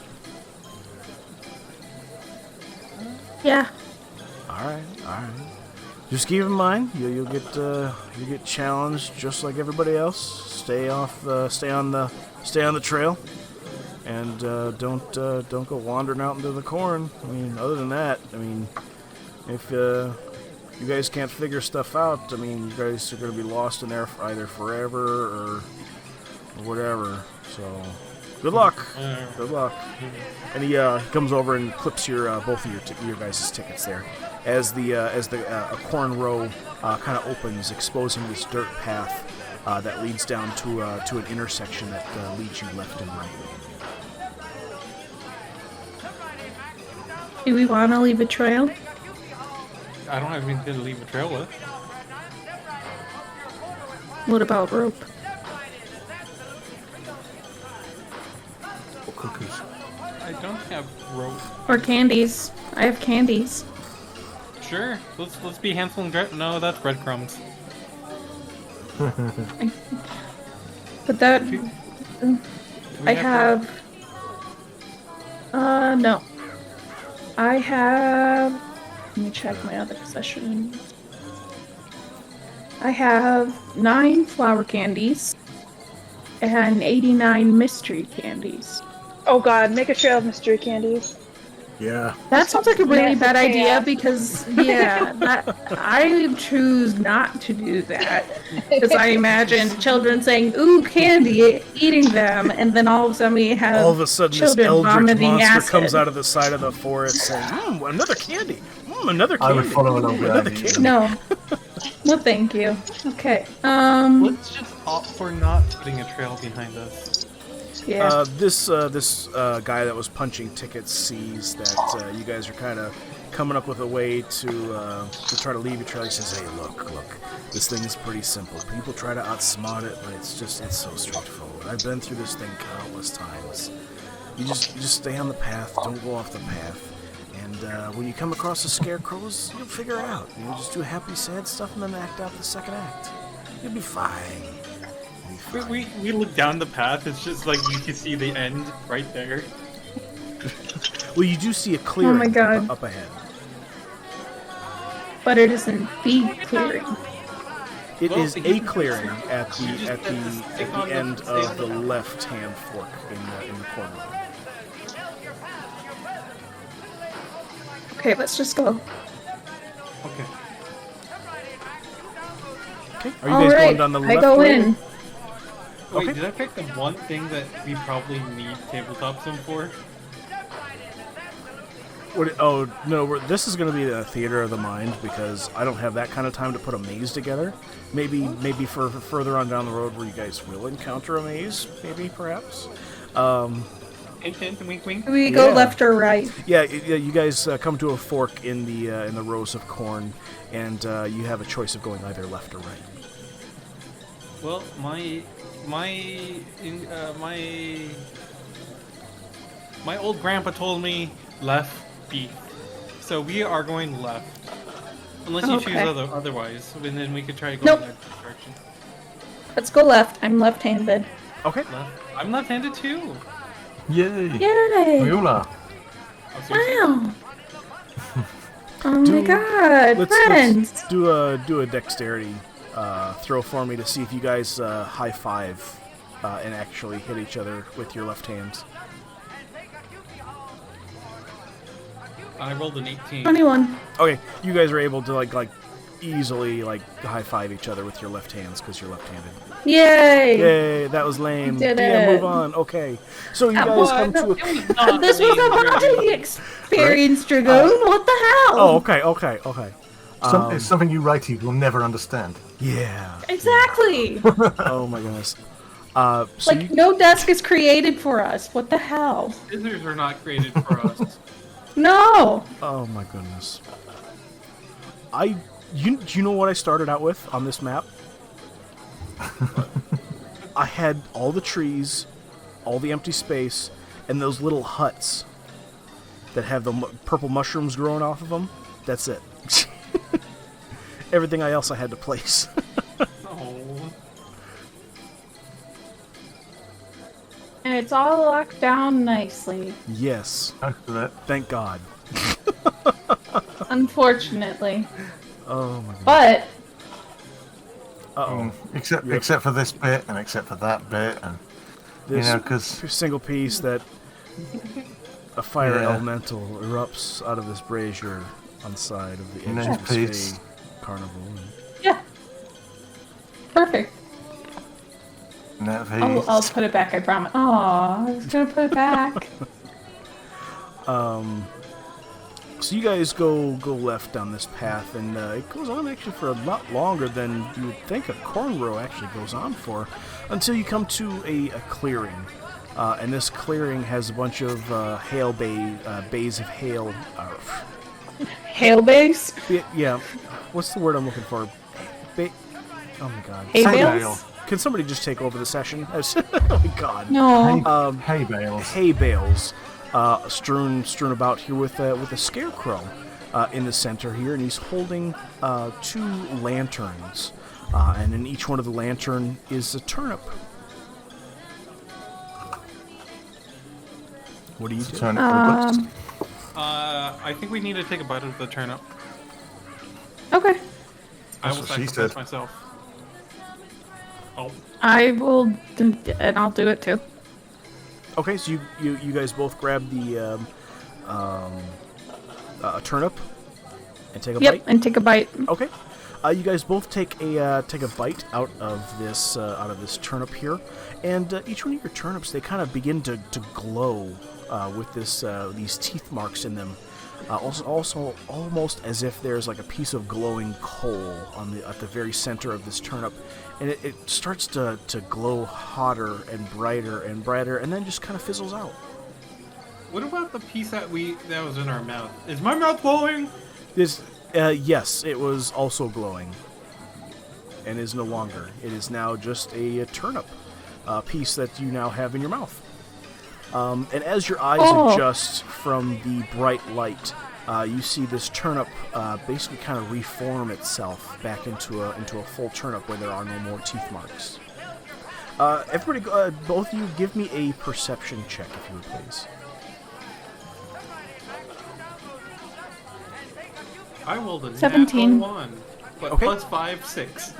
Yeah. All right. Just keep in mind, you'll get challenged just like everybody else. Stay on the trail, and don't go wandering out into the corn. I mean, other than that, if you guys can't figure stuff out, you guys are going to be lost in there for either forever or whatever. So, good luck. Good luck. And he comes over and clips both of your guys' tickets there, as a corn row kind of opens, exposing this dirt path that leads down to an intersection that leads you left and right. Do we want to leave a trail? I don't have anything to leave a trail with. What about rope? Or cookies. I don't have rope. Or candies? I have candies. Sure. Let's be Hansel and Gretel. No, that's breadcrumbs. But that... I have have... No. I have... Let me check my other possessions. I have 9 flower candies and 89 mystery candies. Oh god, make a trail of mystery candies. Yeah. That sounds like a really Massive bad idea chaos. because, yeah, I choose not to do that. Because I imagine children saying, ooh, candy, eating them, and then all of a sudden we have All of a sudden, this children eldritch vomiting monster acid. comes out of the side of the forest saying, another candy! Another I candy! would follow along with Another that. candy! No. No, thank you. Okay. Let's just opt for not putting a trail behind us. Yeah. This guy that was punching tickets sees that you guys are kind of coming up with a way to try to leave your trail. He says, "Hey, look, this thing is pretty simple. People try to outsmart it, but it's so straightforward. I've been through this thing countless times. You just stay on the path. Don't go off the path. And when you come across the scarecrows, you'll figure it out. You just do happy, sad stuff, and then act out the second act. You'll be fine." We look down the path. It's just like you can see the end right there. Well, you do see a clearing my God. up ahead. But it isn't the clearing. It Well, is you a can- clearing at you the just at have to stick the on the- end stay of on the the- left-hand fork in the corner. Okay, let's just go. Okay. Okay, are you guys going down the left? I go way? in. Wait, Okay. did I pick the one thing that we probably need tabletop sim for? Oh no, this is going to be the theater of the mind because I don't have that kind of time to put a maze together. Maybe for further on down the road where you guys will encounter a maze, maybe perhaps. Hint, hint, wink, wink. Do we go Yeah. left or right? Yeah, you guys come to a fork in the rows of corn, and you have a choice of going either left or right. Well, my old grandpa told me left beef, so we are going left. Unless you choose Okay. otherwise, and then we could try to go Nope. in that direction. Let's go left. I'm left-handed. Okay. Left. I'm left-handed too. Yay! Yay! We all are. Oh, seriously? Wow! Oh my god, friends! Let's do a dexterity throw for me to see if you guys high five and actually hit each other with your left hands. I rolled an 18. 21. Okay, you guys are able to like easily high five each other with your left hands because you're left-handed. Yay! Yay, that was lame. Did Yeah, it. move on. Okay, so you That guys was- come to a. This was a bonding experience, Dragoon. What the hell? Oh, okay. It's something you righty will never understand. Yeah. Exactly. Oh my goodness. So Like, no desk is created for us. What the hell? Scissors are not created for us. No. oh my goodness. Do you know what I started out with on this map? I had all the trees, all the empty space, and those little huts that have the purple mushrooms growing off of them. That's it. Everything else I had to place. Oh. And it's all locked down nicely. Yes. After that, Thank God. Unfortunately. Oh my God. But Uh-oh. except for this bit and except for that bit, and This because single piece that a fire Yeah. elemental erupts out of this brazier on the side of the edge Nice of the piece. Spade Carnival. yeah. Perfect. that I'll put it back, I promise. Aw, I was gonna put it back. So you guys go left down this path, and it goes on actually for a lot longer than you would think a corn row actually goes on for, until you come to a clearing. And this clearing has a bunch of bays of hail. Hail base? Yeah, what's the word I'm looking for? Oh my god. Hay Hay bales? bale. Can somebody just take over the session? Oh my god. No. Hay bales. Hay bales strewn about here with a scarecrow in the center here, and he's holding 2 lanterns, and in each one of the lantern is a turnip. What do you do? Turn it for a bit. I think we need to take a bite of the turnip. Okay. I will what she sacrifice said. myself. Oh, I will, and I'll do it too. Okay, so you guys both grab the turnip and take a Yep, bite. and take a bite. Okay, you guys both take a bite out of this turnip here, and each one of your turnips, they kind of begin to glow with these teeth marks in them. Also, almost as if there's like a piece of glowing coal at the very center of this turnip, and it starts to glow hotter and brighter, and then just kind of fizzles out. what about the piece that was in our mouth? Is my mouth glowing? Yes, it was also glowing, and is no longer. It is now just a turnip piece that you now have in your mouth. And as your eyes adjust from the bright light, you see this turnip basically kind of reform itself back into a full turnip where there are no more teeth marks. Everybody, both of you, give me a perception check, if you would please. I rolled a 17. 1, but Okay. plus 5, 6.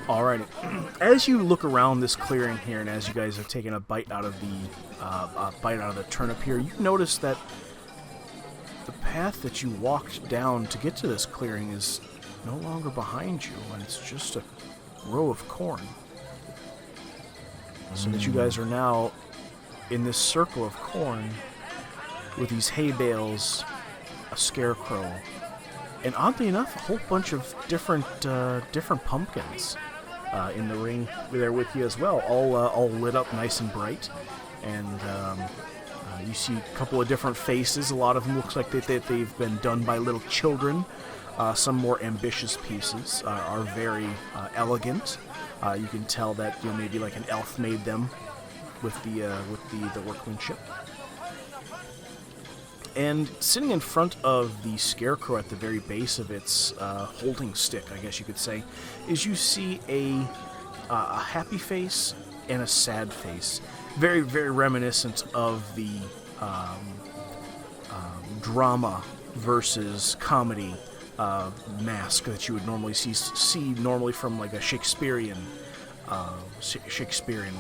Alrighty. As you look around this clearing here, and as you guys have taken a bite out of the turnip here, you notice that the path that you walked down to get to this clearing is no longer behind you, and it's just a row of corn. So that you guys are now in this circle of corn with these hay bales, a scarecrow, and oddly enough, a whole bunch of different pumpkins in the ring there with you as well, all lit up nice and bright, and you see a couple of different faces. A lot of them looks like they've been done by little children. Some more ambitious pieces are very elegant. You can tell that maybe like an elf made them with the workmanship. And sitting in front of the scarecrow at the very base of its holding stick, I guess you could say, is you see a happy face and a sad face. Very, very reminiscent of the drama versus comedy mask that you would normally see normally from like a Shakespearean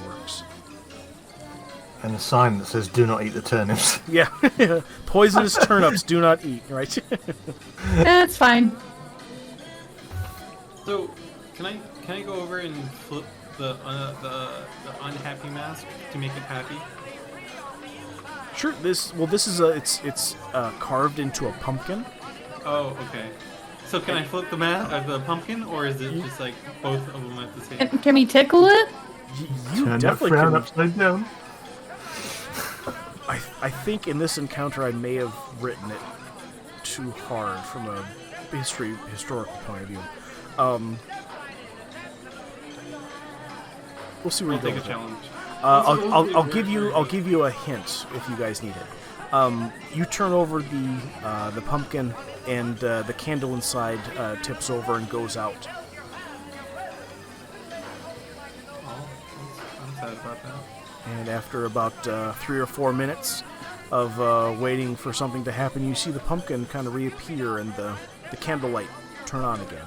works. And a sign that says "Do not eat the turnips." Yeah, poisonous turnips do not eat. Right? That's fine. So, can I go over and flip the unhappy mask to make it happy? Sure. This is it's carved into a pumpkin. Oh, okay. So can I flip the pumpkin, or is it just like both of them at the same? Can we tickle it? You Turn that definitely frown can. upside down. I think in this encounter I may have written it too hard from a historical point of view. We'll see where I'll we take go. a challenge. I'll give you a hint if you guys need it. You turn over the pumpkin, and the candle inside tips over and goes out. Oh, I'm sad about that. And after about 3 or 4 minutes of waiting for something to happen, you see the pumpkin kind of reappear and the candlelight turn on again.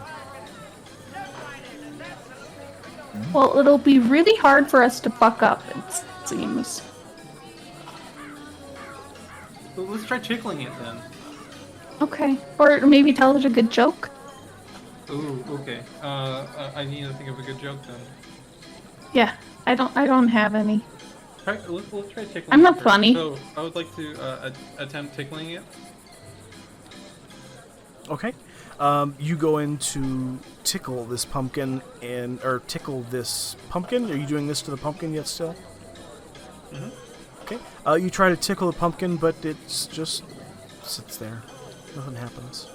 Well, it'll be really hard for us to buck up, it seems. Well, let's try tickling it then. Okay. Or maybe tell it a good joke. Ooh, okay. I need to think of a good joke then. Yeah, I don't have any. Let's try tickling. I'm not it first. funny. So I would like to attempt tickling it. Okay. You go in to tickle this pumpkin or tickle this pumpkin. Are you doing this to the pumpkin yet still? Mhm. Okay. You try to tickle the pumpkin, but it's just sits there. Nothing happens.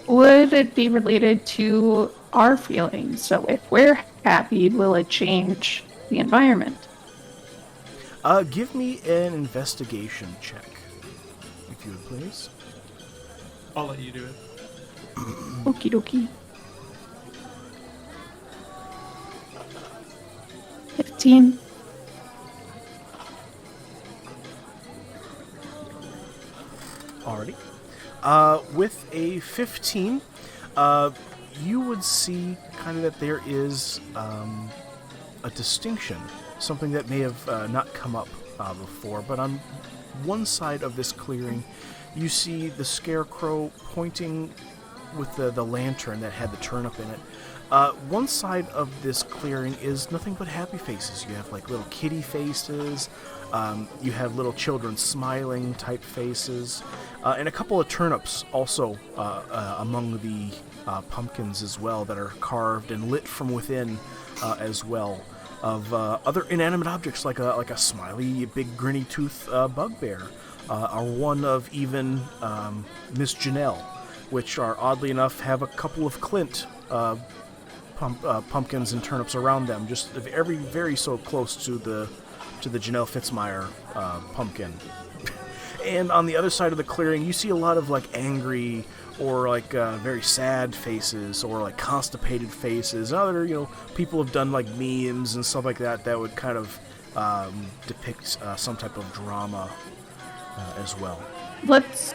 Would it be related to our feelings. So if we're happy, will it change the environment? Give me an investigation check, if you would please. I'll let you do it. Okie dokie. 15. Alrighty. With a 15, you would see kind of that there is a distinction, something that may have not come up before, but on one side of this clearing, you see the scarecrow pointing with the lantern that had the turnip in it. One side of this clearing is nothing but happy faces. You have like little kitty faces, you have little children smiling type faces, and a couple of turnips also among the pumpkins as well that are carved and lit from within as well. Of other inanimate objects like a smiley, big grinny tooth bugbear, or one of even Miss Janelle, which are oddly enough have a couple of Clint pumpkins and turnips around them, just very so close to the Janelle Fitzmyer pumpkin. And on the other side of the clearing, you see a lot of like angry or like very sad faces or like constipated faces. Other people have done like memes and stuff like that that would kind of depict some type of drama as well. Let's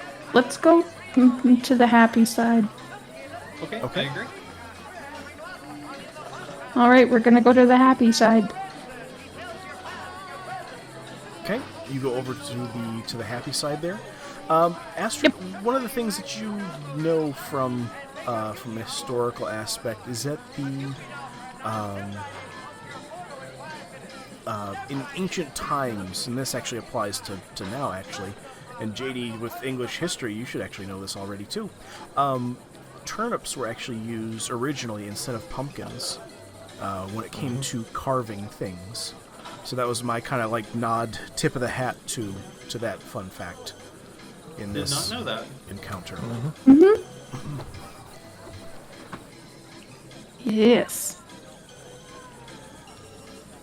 go to the happy side. Okay. I agree. All right, we're gonna go to the happy side. Okay, you go over to the happy side there. Astrid, one of the things that you know from a historical aspect is that in ancient times, and this actually applies to now actually, and JD with English history, you should actually know this already too. Turnips were actually used originally instead of pumpkins when it came to carving things. So that was my kind of like nod, tip of the hat to that fun fact in this Did not know that. encounter. Yes.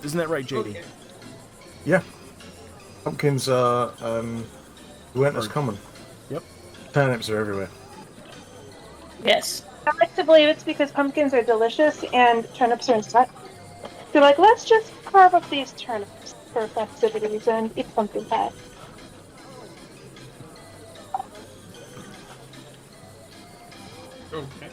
Isn't that right, JD? Okay. Yeah. Pumpkins are weren't as common. Yep. Turnips are everywhere. Yes. I like to believe it's because pumpkins are delicious and turnips are inside. They're like, let's just carve up these turnips for festivities and eat something bad. Okay.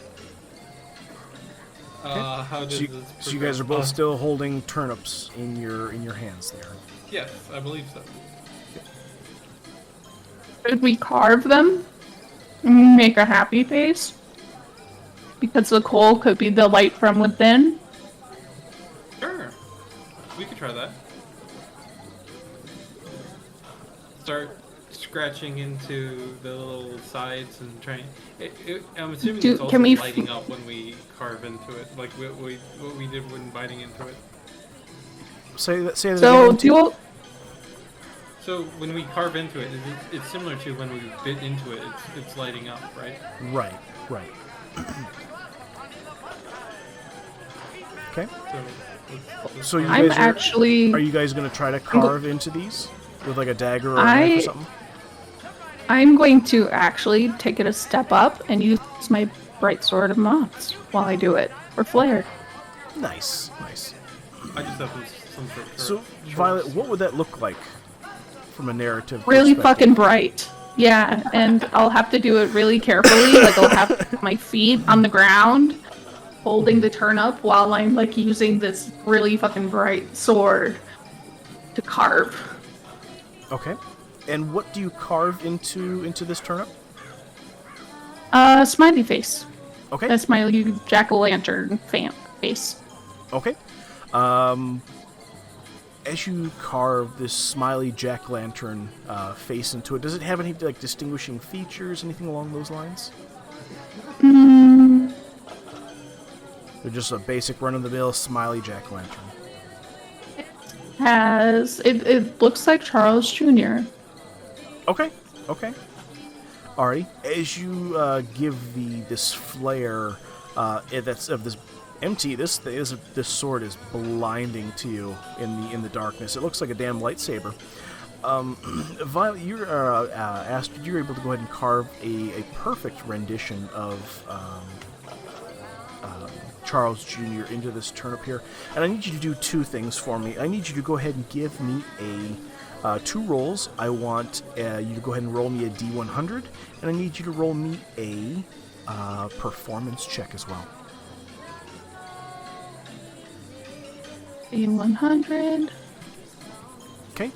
How did this So you guys are both progress? still holding turnips in your hands there. Yes, I believe so. Should we carve them and make a happy face? Because the coal could be the light from within. Sure. We could try that. Start scratching into the little sides and trying. I'm assuming it's also can we lighting up when we carve into it, like what we did when biting into it. Say that So again. So when we carve into it, it's similar to when we bit into it. It's lighting up, right? Right. Okay. So you I'm guys actually. are you guys going to try to carve into these with like a dagger or a knife or something? I'm going to actually take it a step up and use my bright sword of moths while I do it for flair. Nice. I just have some sort of So Violet, what would that look like from a narrative Really perspective? fucking bright. Yeah, and I'll have to do it really carefully. Like I'll have my feet on the ground, holding the turnip while I'm like using this really fucking bright sword to carve. Okay. And what do you carve into this turnip? Smiley face. Okay. That's my jack-o'-lantern face. Okay. As you carve this smiley jack-lantern face into it, does it have any like distinguishing features, anything along those lines? They're just a basic run-of-the-mill smiley jack-lantern. It looks like Charles Jr. Okay. Alrighty. As you give this flare that's of this empty. This sword is blinding to you in the darkness. It looks like a damn lightsaber. Violet, you're Astrid, you're able to go ahead and carve a perfect rendition of Charles Jr. into this turnip here, and I need you to do two things for me. I need you to go ahead and give me two rolls. I want you to go ahead and roll me a D100, and I need you to roll me a performance check as well. D100. Okay.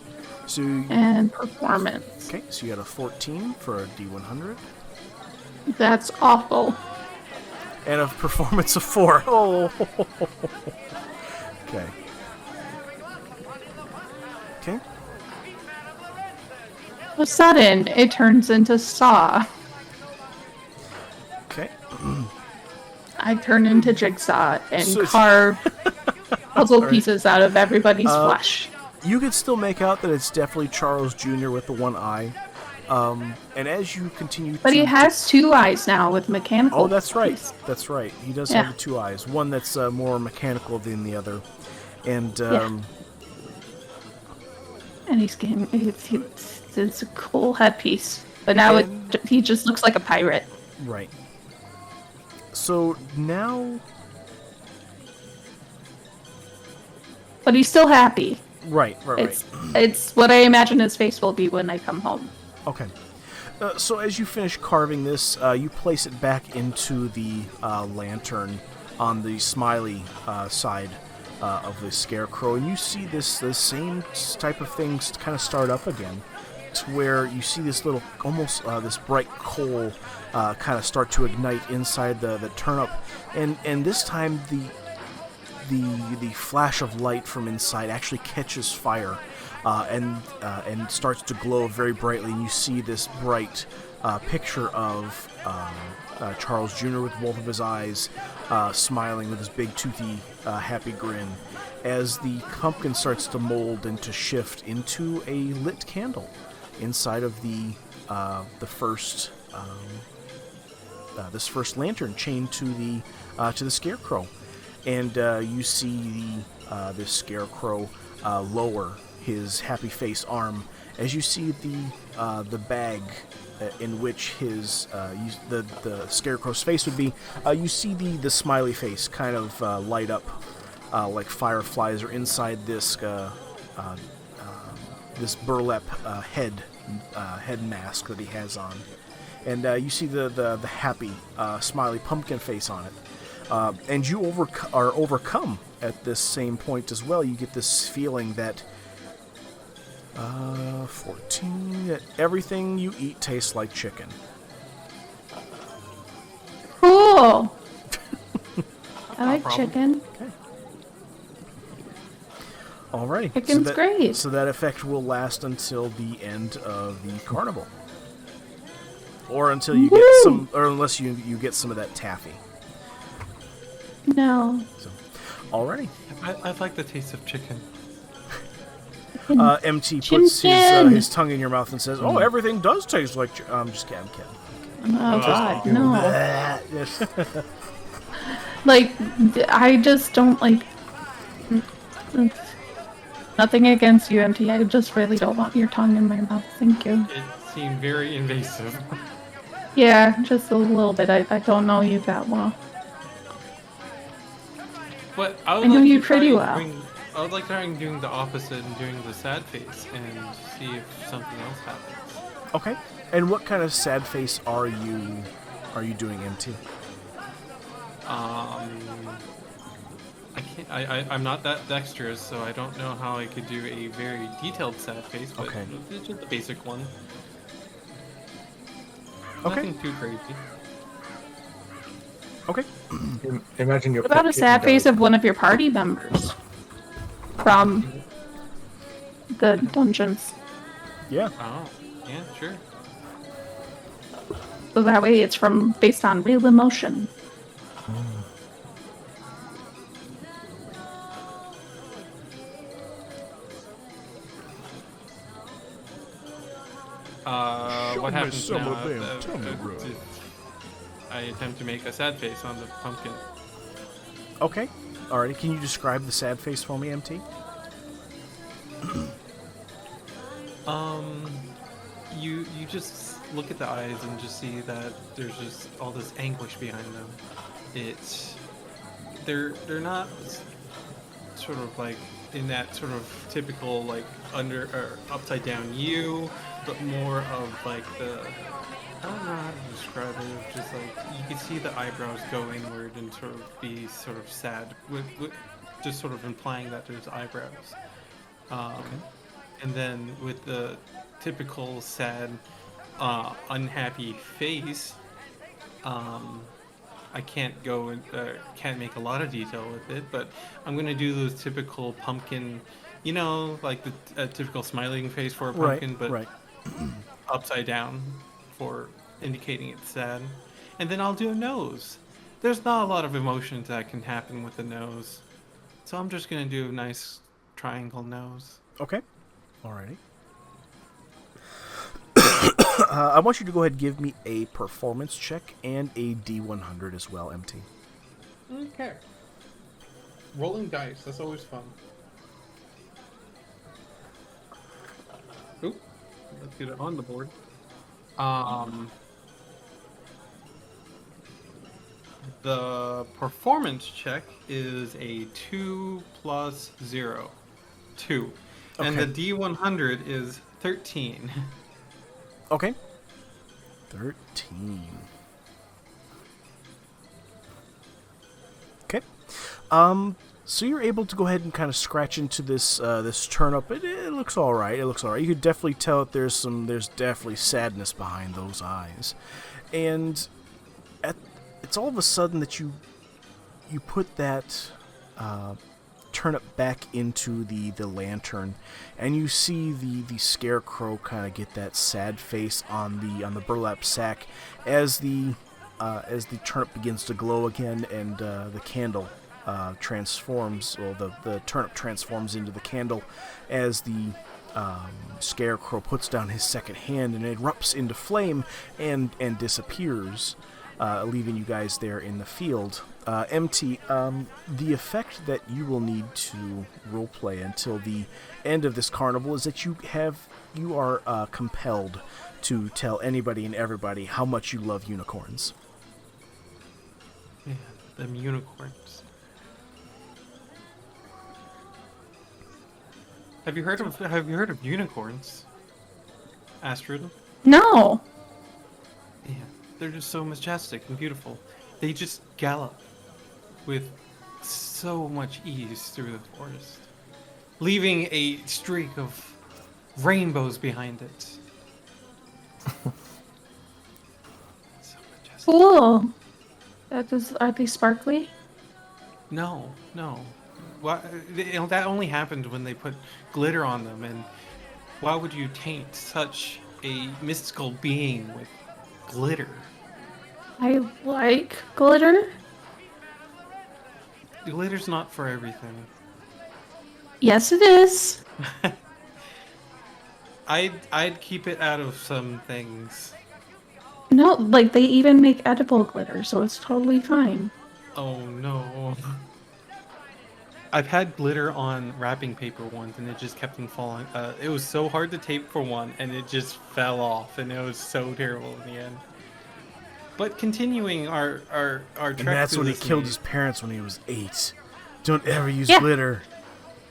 And performance. Okay, so you got a 14 for a D100. That's awful. And a performance of 4. Oh. Okay. Okay. All of a sudden, it turns into Saw. Okay. I turn into Jigsaw and carve puzzle pieces out of everybody's flesh. You can still make out that it's definitely Charles Jr. with the one eye. And as you continue But he has two eyes now with mechanical. Oh, that's right. That's right. He does have the two eyes. One that's more mechanical than the other. And and he's getting it's a cool headpiece. But now he just looks like a pirate. Right. So now... But he's still happy. Right. It's what I imagine his face will be when I come home. Okay. So as you finish carving this, you place it back into the lantern on the smiley side of the scarecrow, and you see the same type of things kind of start up again, to where you see this little, almost this bright coal kind of start to ignite inside the turnip, and this time the flash of light from inside actually catches fire. And starts to glow very brightly, and you see this bright picture of Charles Jr. with both of his eyes smiling with his big toothy happy grin, as the pumpkin starts to mold and to shift into a lit candle inside of the first this first lantern chained to the scarecrow, and you see this scarecrow lower his happy face arm as you see the bag in which his the scarecrow's face would be. You see the smiley face kind of light up like fireflies are inside this this burlap head mask that he has on, and you see the happy smiley pumpkin face on it, and you are overcome at this same point as well. You get this feeling that 14. That everything you eat tastes like chicken. Cool. I like chicken. Okay. Alrighty. Chicken's great. So that effect will last until the end of the carnival, or until you get some, or unless you get some of that taffy. No. So, alrighty. I like the taste of chicken. MT puts his tongue in your mouth and says, "Oh, everything does taste like." I'm just kidding. Oh God, no! Like, I just don't like. Nothing against you, MT. I just really don't want your tongue in my mouth. Thank you. It seemed very invasive. Yeah, just a little bit. I don't know you that well. But I know you pretty well. I would like trying doing the opposite and doing the sad face and see if something else happens. Okay. And what kind of sad face are you doing, MT? I can't. I'm not that dexterous, so I don't know how I could do a very detailed sad face. But Okay. It's just the basic one. Okay. Nothing too crazy. Okay. Imagine your. What about a sad face of one of your party members from the dungeons? Yeah. Oh, yeah, sure. So that way it's based on real emotion. Show What me happens some now? of them. Tell me, bro. I attempt to make a sad face on the pumpkin. Okay. Alrighty. Can you describe the sad face for me, MT? You just look at the eyes and just see that there's just all this anguish behind them. They're not sort of like in that sort of typical like under or upside down U, but more of like I don't know how to describe it. Just like you can see the eyebrows go inward and sort of be sort of sad, with just sort of implying that there's eyebrows. And then with the typical sad, unhappy face, I can't go and can't make a lot of detail with it, but I'm gonna do those typical pumpkin, like the typical smiling face for a pumpkin, but upside down for indicating it's sad. And then I'll do a nose. There's not a lot of emotions that can happen with the nose, so I'm just gonna do a nice triangle nose. Okay. Alrighty. I want you to go ahead and give me a performance check and a D100 as well, MT. Okay. Rolling dice, that's always fun. Oop. Let's get it on the board. The performance check is a 2 plus 0. 2. Okay. And the D100 is 13. Okay. 13. Okay. So you're able to go ahead and kind of scratch into this this turnip. It looks all right. It looks all right. You could definitely tell that there's definitely sadness behind those eyes, and it's all of a sudden that you put that turnip back into the lantern, and you see the scarecrow kind of get that sad face on the burlap sack as the turnip begins to glow again, and the candle transforms, or the turnip transforms into the candle as the scarecrow puts down his second hand and it erupts into flame and disappears, leaving you guys there in the field. MT, the effect that you will need to roleplay until the end of this carnival is that you are compelled to tell anybody and everybody how much you love unicorns. Yeah, them unicorns. Have you heard of unicorns, Astrid? No. Yeah, they're just so majestic and beautiful. They just gallop with so much ease through the forest, leaving a streak of rainbows behind it. So majestic. Cool. Are they sparkly? No. Why, that only happened when they put glitter on them, and why would you taint such a mystical being with glitter? I like glitter. Glitter's not for everything. Yes, it is. I'd keep it out of some things. No, like they even make edible glitter, so it's totally fine. Oh no. I've had glitter on wrapping paper once, and it just kept on falling. It was so hard to tape for one, and it just fell off, and it was so terrible in the end. But continuing our trek, And that's when he killed his parents when he was 8. Don't ever use glitter.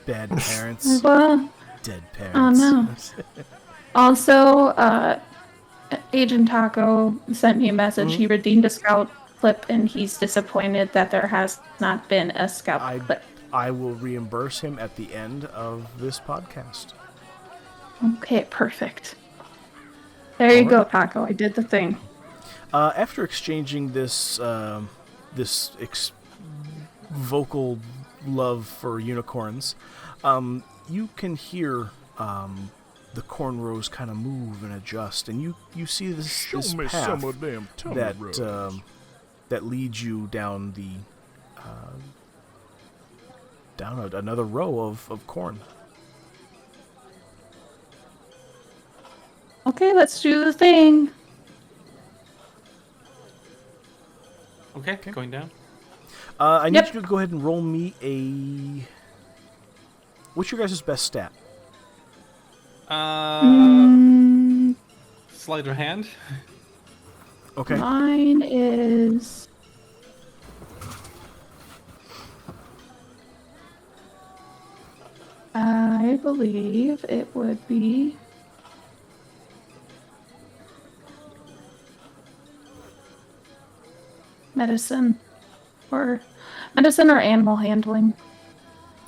Bad parents. Well, Dead parents. oh no. Also, Agent Taco sent me a message. He redeemed a scout clip, and he's disappointed that there has not been a scout clip. I will reimburse him at the end of this podcast. Okay, perfect. There you go, Taco. I did the thing. After exchanging this vocal love for unicorns, you can hear the cornrows kind of move and adjust, and you see this path that leads you down another row of corn. Okay, let's do the thing. Okay, going down. I need you to go ahead and roll me a... What's your guys' best stat? Sleight of hand. Okay. Mine is... I believe it would be... medicine or animal handling.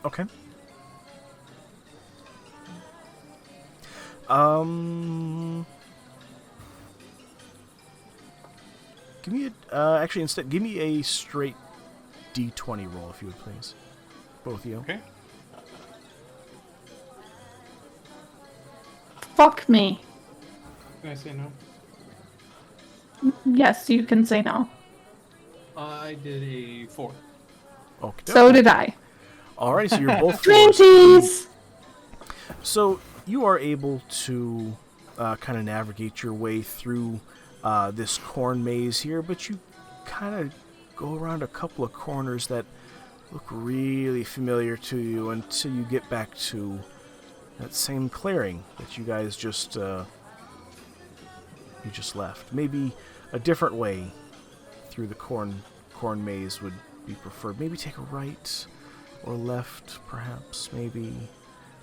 Okay. Give me a actually instead give me a straight D20 roll if you would please, both of you. Okay. Fuck me. Can I say no? Yes, you can say no. I did a 4. Okay. So did I. Alright, so you're both fours. 20s! So you are able to kind of navigate your way through this corn maze here, but you kind of go around a couple of corners that look really familiar to you until you get back to that same clearing that you guys just left. Maybe a different way through the corn maze would be preferred. Maybe take a right or left, perhaps. Maybe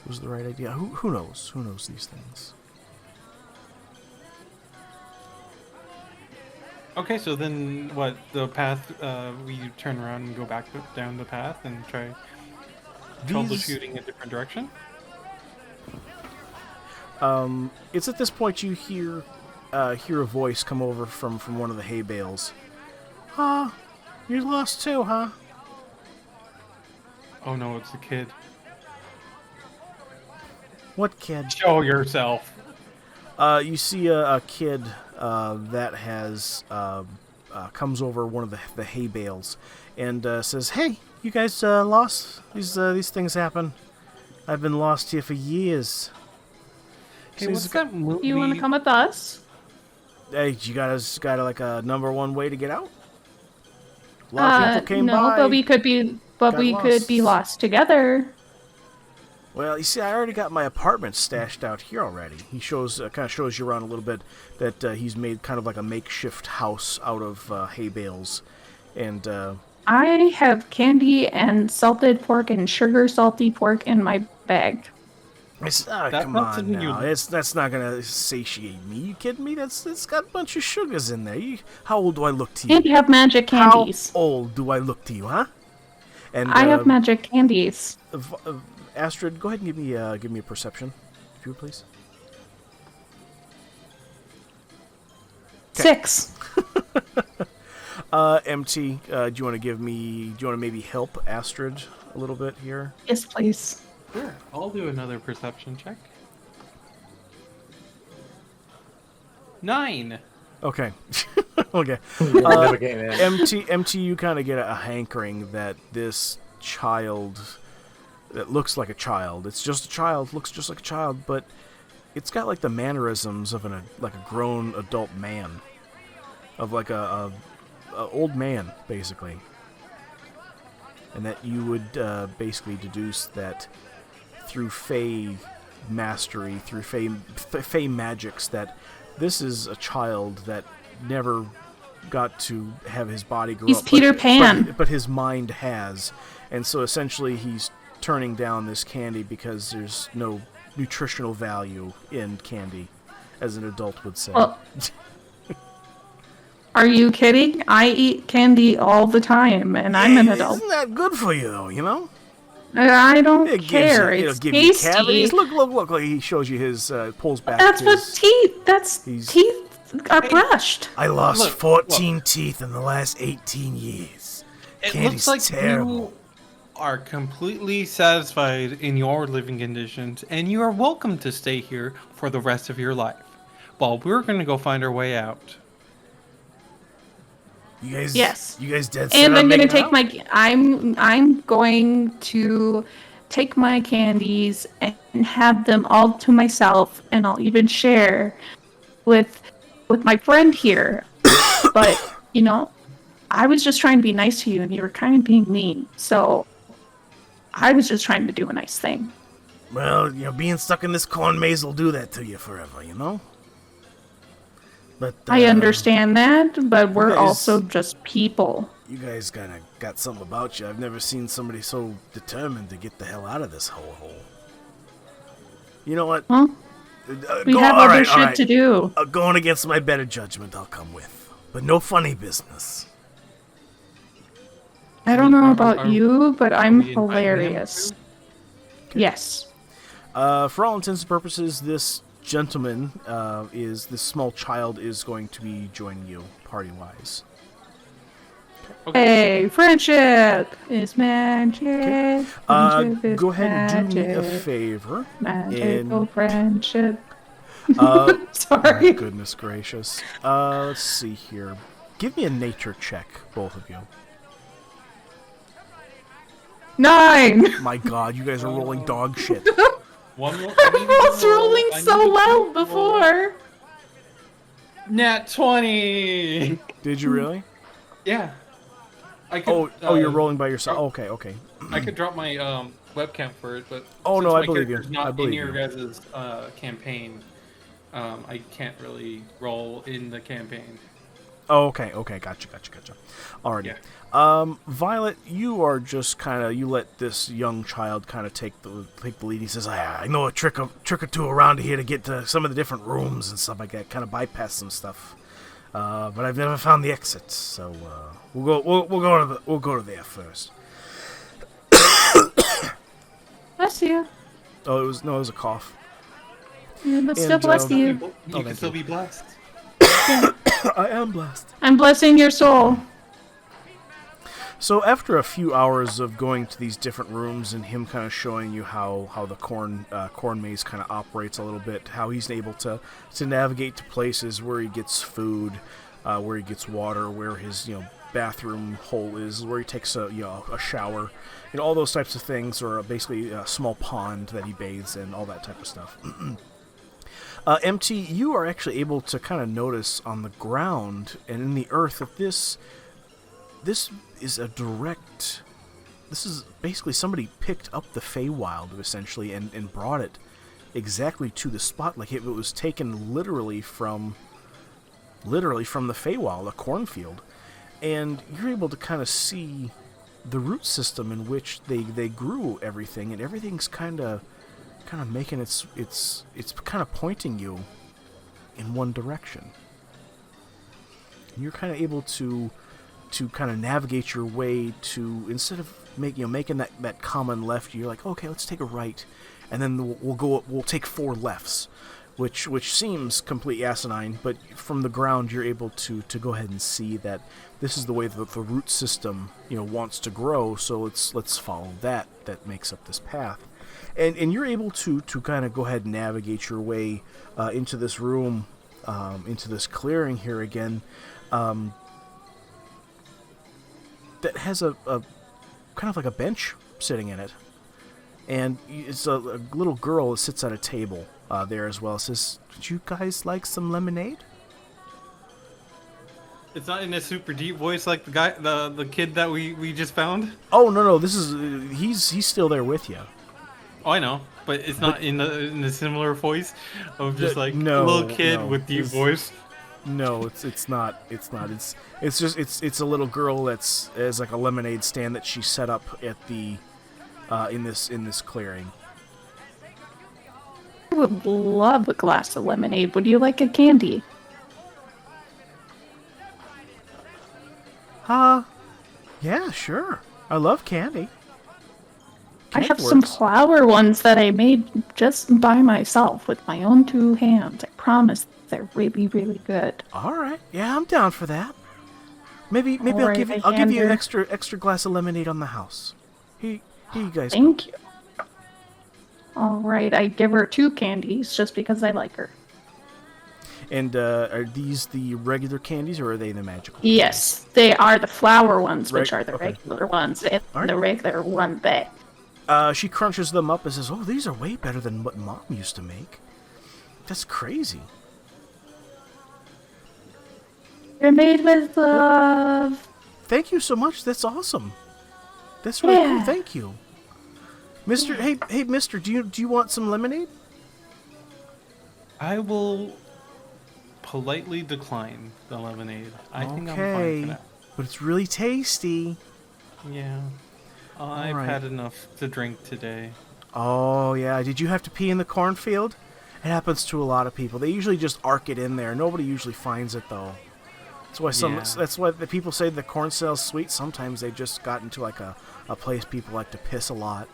was the right idea. Who knows? Who knows these things? Okay, so then what? The path, we turn around and go back down the path and try troubleshooting a different direction? It's at this point you hear a voice come over from one of the hay bales. You're lost too, huh? Oh no, it's a kid. What kid? Show yourself. You see a kid that has comes over one of the hay bales and says, "Hey, you guys lost? These things happen. I've been lost here for years." Hey, what's that movie? You want to come with us? Hey, you guys got like a number one way to get out? A lot of people came no, by. but we could be lost together. Well, you see, I already got my apartment stashed out here already. He kind of shows you around a little bit that he's made kind of like a makeshift house out of hay bales, and I have candy and salted pork and sugar salty pork in my bag. Come on now. That's not gonna satiate me. You kidding me? It's got a bunch of sugars in there. How old do I look to you? And you have magic candies. How old do I look to you, huh? And I have magic candies. Astrid, go ahead and give me a perception, if you would, please. 6. MT, do you want to maybe help Astrid a little bit here? Yes, please. Sure, I'll do another perception check. 9. Okay. Okay. MT, you kind of get a hankering that this child that looks like a child. It's just a child, looks just like a child, but it's got like the mannerisms of a grown adult man, of like a old man basically, and that you would basically deduce that through Fey mastery, through Fey magics, that this is a child that never got to have his body grow up. He's Peter Pan. But his mind has. And so essentially he's turning down this candy because there's no nutritional value in candy, as an adult would say. Well, are you kidding? I eat candy all the time, and I'm an adult. Isn't that good for you, though, you know? I don't care. It'll It's give you tasty. cavities. Look. He shows you his, pulls back That's his... what teeth. Teeth are brushed. I lost 14 teeth in the last 18 years. It Candy's looks like terrible. you are completely satisfied in your living conditions, and you are welcome to stay here for the rest of your life. While we're going to go find our way out. You guys, Yes. You guys dead set And on I'm gonna making take out? I'm going to take my candies and have them all to myself, and I'll even share with my friend here. But I was just trying to be nice to you, and you were kind of being mean. So I was just trying to do a nice thing. Well, being stuck in this corn maze will do that to you forever, But I understand that, but we're guys- also just people. You guys kind of got something about you. I've never seen somebody so determined to get the hell out of this hole. You know what? Well, we have other shit to do. Going against my better judgment, I'll come with. But no funny business. I don't know about are you, but I'm we inviting him hilarious. Yes. For all intents and purposes, this gentleman this small child is going to be joining you, party-wise. Hey, friendship is magic. Friendship is Go ahead and do me a magic. favor. Magical friendship. My Sorry. goodness gracious. Let's see here. Give me a nature check, both of you. 9. My god, you guys are rolling dog shit. One more. I was rolling so well before. Nat 20. Did you really? Yeah. I could, You're rolling by yourself. Okay. I could drop my webcam for it, but Oh, since no, I my believe you. character's not I believe in your you. guys' campaign, I can't really roll in the campaign. Oh, okay, gotcha. Alrighty. Yeah. Violet, you are just you let this young child kind of take the lead. He says, I know a trick or two around here to get to some of the different rooms and stuff like that, kind of bypass some stuff. But I've never found the exit, so we'll go to there first. Bless you. Oh, it was a cough. Yeah, but still bless you. You can thank still you. be blessed. I am blessed. I'm blessing your soul. So after a few hours of going to these different rooms and him kind of showing you how the corn maze kind of operates a little bit, how he's able to navigate to places where he gets food, where he gets water, where his bathroom hole is, where he takes a shower, all those types of things, or basically a small pond that he bathes in, all that type of stuff. MT, you are actually able to kind of notice on the ground and in the earth that this is this is basically somebody picked up the Feywild essentially and brought it exactly to the spot, like it was taken literally from the Feywild, a cornfield, and you're able to kind of see the root system in which they grew everything, and everything's kind of making it's kind of pointing you in one direction. And you're kind of able to kind of navigate your way to, instead of making that common left, you're like, okay, let's take a right, and then we'll take 4 lefts, which seems completely asinine, but from the ground you're able to go ahead and see that this is the way that the root system wants to grow, so let's follow that makes up this path. And you're able to kind of go ahead and navigate your way into this room, into this clearing here again, that has a kind of like a bench sitting in it. And it's a little girl that sits at a table there as well. It says, "Would you guys like some lemonade?" It's not in a super deep voice like the kid that we just found. Oh, no, this is he's still there with you. Oh, I know, but it's not in a similar voice of just like no, a little kid no, with deep voice. No, it's not. It's just a little girl that's like a lemonade stand that she set up at the in this clearing. I would love a glass of lemonade. Would you like a candy? Yeah, sure. I love candy. I Candy have some works. flower ones that I made just by myself with my own 2 hands. I promise they're really, really good. All right. Yeah, I'm down for that. Maybe All I'll right, give you I I'll give you an hand extra glass of lemonade on the house. Here you guys. Thank you. All right, I give her 2 candies just because I like her. And are these the regular candies or are they the magical? Yes, they are the flower ones, which Right, are the okay. regular ones, and All right. the regular one bag. She crunches them up and says, "Oh, these are way better than what Mom used to make. That's crazy." They're made with love. thank you so much. That's awesome. That's really cool. Thank you, Mister. Hey, Mister. Do you want some lemonade? I will politely decline the lemonade. I think I'm fine for that. But it's really tasty. Yeah. I've had enough to drink today. Oh, yeah. Did you have to pee in the cornfield? It happens to a lot of people. They usually just arc it in there. Nobody usually finds it, though. That's why the people say the corn smells sweet. Sometimes they just got into like a place people like to piss a lot.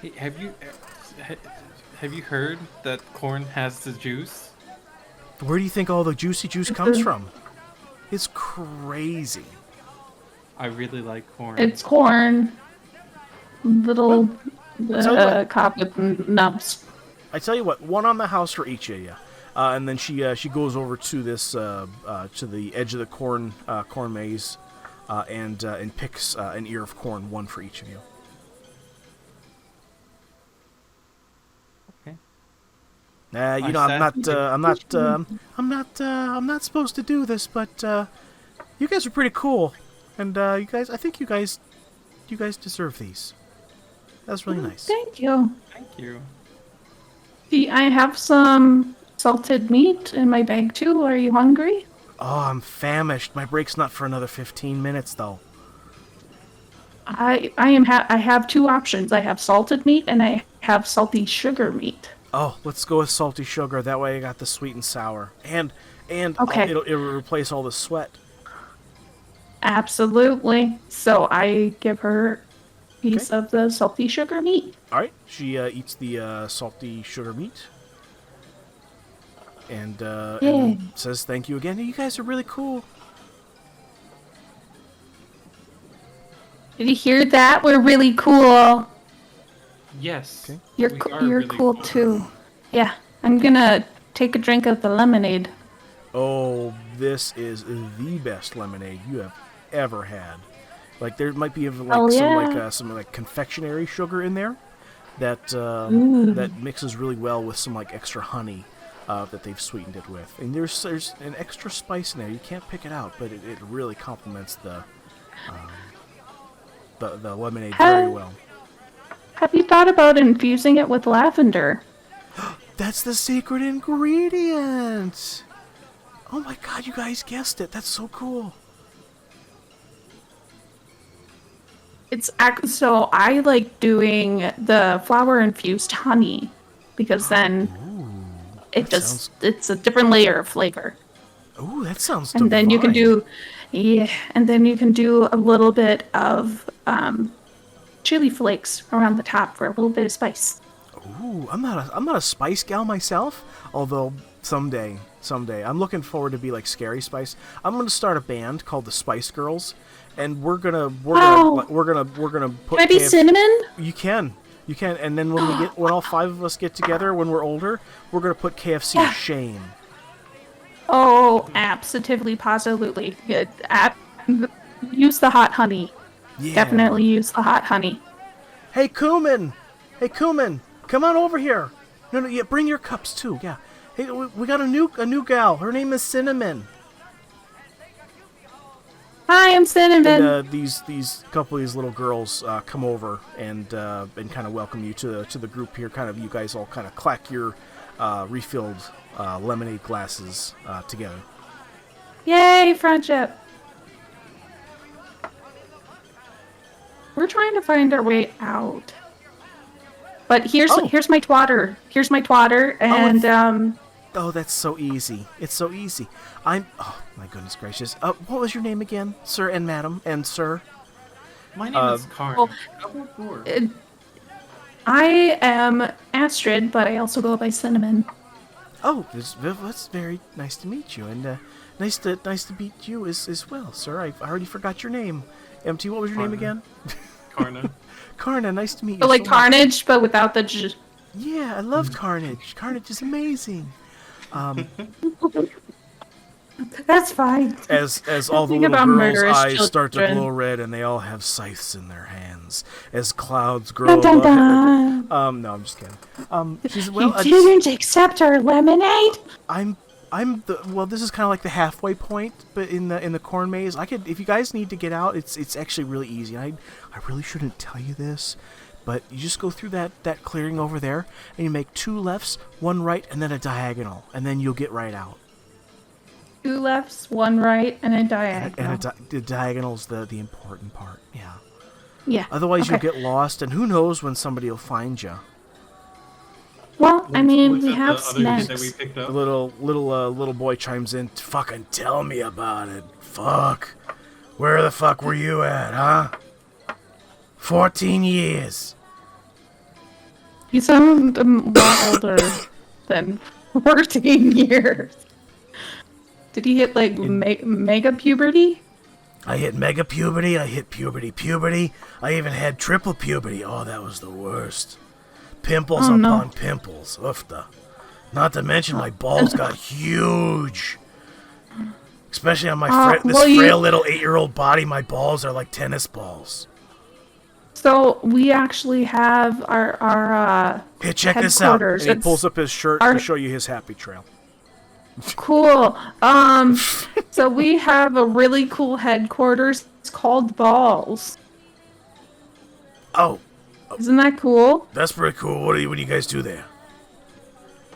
Hey, have you heard that corn has the juice? Where do you think all the juicy juice comes from? It's crazy. I really like corn. It's corn. Little cop with nubs. I tell you what, one on the house for each of you. And then she goes over to this to the edge of the corn maze, and picks an ear of corn, one for each of you. Okay. I'm not supposed to do this, but you guys are pretty cool, and I think you guys deserve these. That's really nice. Thank you. Thank you. I have some salted meat in my bag too. Are you hungry? Oh, I'm famished. My break's not for another 15 minutes, though. I have two options. I have salted meat and I have salty sugar meat. Oh, let's go with salty sugar. That way I got the sweet and sour. And okay. It'll replace all the sweat. Absolutely. So I give her a piece of the salty sugar meat. All right. She eats the salty sugar meat. And says thank you again. You guys are really cool. Did you hear that? We're really cool. Yes. Okay. You're really cool too. Yeah. I'm gonna take a drink of the lemonade. Oh, this is the best lemonade you have ever had. Like there might be some confectionery sugar in there that mixes really well with some like extra honey that they've sweetened it with. And there's an extra spice in there. You can't pick it out, but it really complements the lemonade very well. Have you thought about infusing it with lavender? That's the secret ingredient! Oh my god, you guys guessed it. That's so cool. So I like doing the flower-infused honey because then it's a different layer of flavor. Ooh, that sounds divine. And then you can do a little bit of chili flakes around the top for a little bit of spice. Ooh, I'm not a spice gal myself, although someday I'm looking forward to be like Scary Spice. I'm gonna start a band called the Spice Girls, and we're gonna put. Can I be cinnamon? You can, and then when all five of us get together when we're older, we're gonna put KFC to shame. Oh, absolutely, positively. Use the hot honey. Yeah. Definitely use the hot honey. Hey, Kuman, come on over here. No, yeah, bring your cups too. Yeah. Hey, we got a new gal. Her name is Cinnamon. Hi, I'm Cinnamon. And these couple of these little girls come over and kind of welcome you to the group here. Kind of you guys all kind of clack your refilled lemonade glasses together. Yay, friendship! We're trying to find our way out. But here's my twatter. Here's my twatter, and oh, that's so easy. It's so easy. Oh my goodness gracious. What was your name again, sir and madam and sir? My name is Karn. I am Astrid, but I also go by Cinnamon. Oh, that's very nice to meet you, and nice to meet you as well, sir. I already forgot your name. MT, what was your name again? Karna. Karna, nice to meet you. So like Carnage, but without the J. Yeah, I love Carnage. Carnage is amazing. That's fine. As all the little girls' eyes start to glow red, and they all have scythes in their hands as clouds grow. Dun, dun, dun. No, I'm just kidding. You didn't accept our lemonade. I'm This is kind of like the halfway point, but in the corn maze, if you guys need to get out, it's actually really easy. I really shouldn't tell you this, but you just go through that clearing over there, and you make 2 lefts, 1 right, and then a diagonal, and then you'll get right out. 2 lefts, 1 right, and a diagonal. And the diagonal's the important part. Yeah. Yeah. Otherwise, okay. you'll get lost, and who knows when somebody will find you. Well, I mean, we What's have the other kid snacks. that we picked The up? little boy chimes in. Fucking tell me about it. Fuck. Where the fuck were you at, huh? 14 years. You sound a lot older than 14 years. Did he hit, like, mega puberty? I hit mega puberty. I hit puberty. I even had triple puberty. Oh, that was the worst. Pimples upon pimples. Oofta. Not to mention my balls got huge. Especially on my frail little 8-year-old body, my balls are like tennis balls. So we actually have our Hey, check this out. And he It's pulls up his shirt to show you his happy trail. cool. So we have a really cool headquarters. It's called Balls. Oh, Isn't that cool? that's pretty cool. What do you guys do there?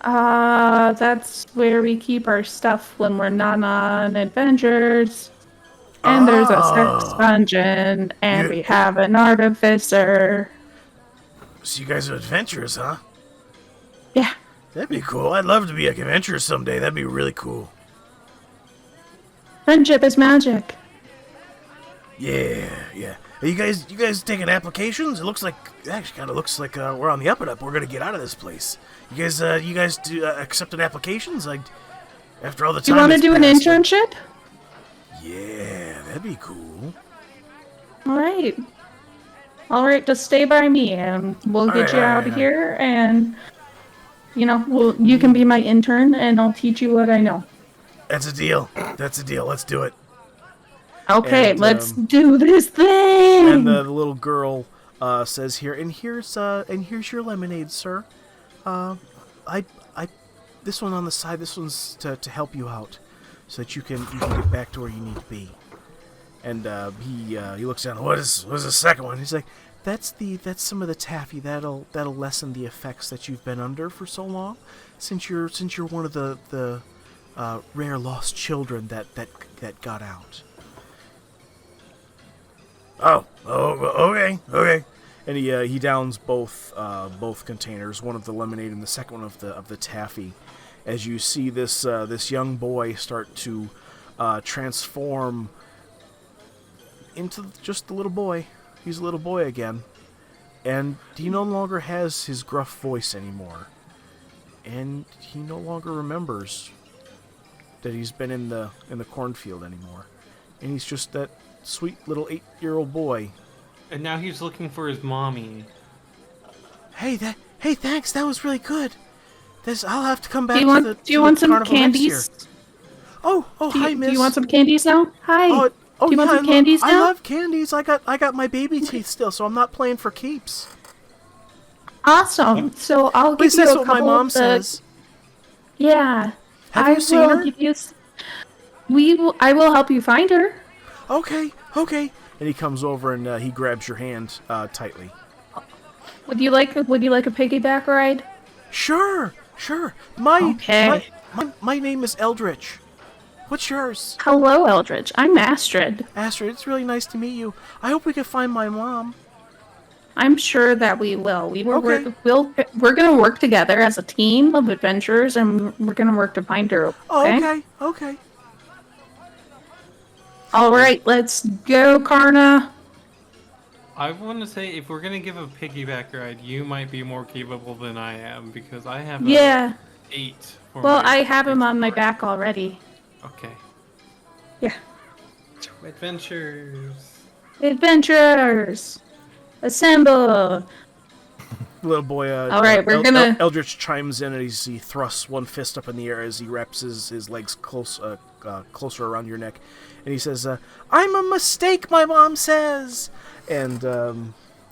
That's where we keep our stuff when we're not on adventures. And there's a sex dungeon, and we have an artificer. So you guys are adventurers, huh? Yeah. That'd be cool. I'd love to be an adventurer someday. That'd be really cool. Friendship is magic. Yeah. Are you guys taking applications? It actually kind of looks like we're on the up and up. We're gonna get out of this place. You guys do accepted applications? Like after all the time. You want to do an passed, internship? Yeah, that'd be cool. All right, just stay by me, and we'll get you out of here, and you can be my intern, and I'll teach you what I know. That's a deal. Let's do it. Okay, And, let's do this thing. And the little girl says here, and here's your lemonade, sir. This one on the side. This one's to help you out, so that you can get back to where you need to be. And he looks down. What is the second one? He's like, that's some of the taffy that'll lessen the effects that you've been under for so long, since you're one of the rare lost children that got out. Oh, okay. And he downs both containers, one of the lemonade and the second one of the taffy, as you see this young boy start to transform into just a little boy. He's a little boy again, and he no longer has his gruff voice anymore, and he no longer remembers that he's been in the cornfield anymore, and he's just that sweet little 8-year-old boy. And now he's looking for his mommy. Hey, thanks. That was really good. I'll have to come back. Do you want some candies? Oh, hi, miss. Do you want some candies now? Hi. Do you want some candies now? I love candies. I got my baby teeth still, so I'm not playing for keeps. Awesome. So I'll give you a couple. That's what my mom says. Yeah. Have you seen her? I will help you find her. Okay. And he comes over and he grabs your hand tightly. Would you like a piggyback ride? Sure. My name is Eldritch. What's yours? Hello, Eldritch. I'm Astrid. Astrid, it's really nice to meet you. I hope we can find my mom. I'm sure that we will. We're going to work together as a team of adventurers, and we're going to work to find her. Okay? Okay. All right, let's go, Karna. I want to say, if we're gonna give a piggyback ride, you might be more capable than I am, because I have a 8. Well, I have him on my back already. Okay. Yeah. Adventurers. Assemble. Little boy. All right, we're gonna. Eldritch chimes in and he thrusts one fist up in the air as he wraps his legs closer around your neck, and he says, "I'm a mistake, my mom says." And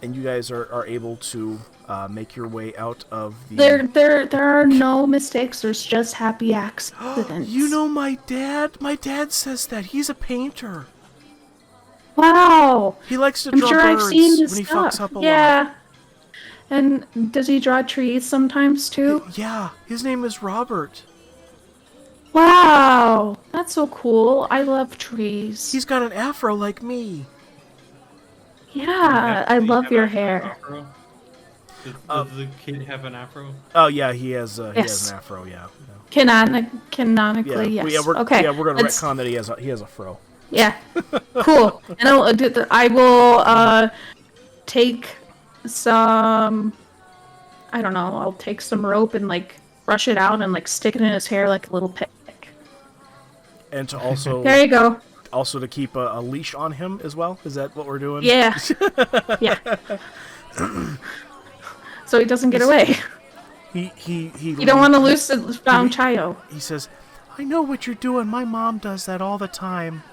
you guys are able to make your way out of the... There are no mistakes. There's just happy accidents. You know my dad? My dad says that. He's a painter. Wow. He likes to I'm draw sure birds I've seen his when he stuff. fucks up a lot. Yeah. And does he draw trees sometimes too? Yeah, his name is Robert. Wow, that's so cool. I love trees. He's got an afro like me. Yeah, I love your hair. Does the kid have an afro? Oh yeah, he has an Yes. afro. Yeah. Canonically, yes. We're okay. Yeah, we're gonna let's- retcon that he has a fro. Yeah, cool. And I will take some. I don't know. I'll take some rope and like brush it out and like stick it in his hair like a little pick. And to also There you go. also to keep a leash on him as well. Is that what we're doing? Yeah. Yeah. So he doesn't get away. He You don't want to lose the found child. He says, "I know what you're doing. My mom does that all the time."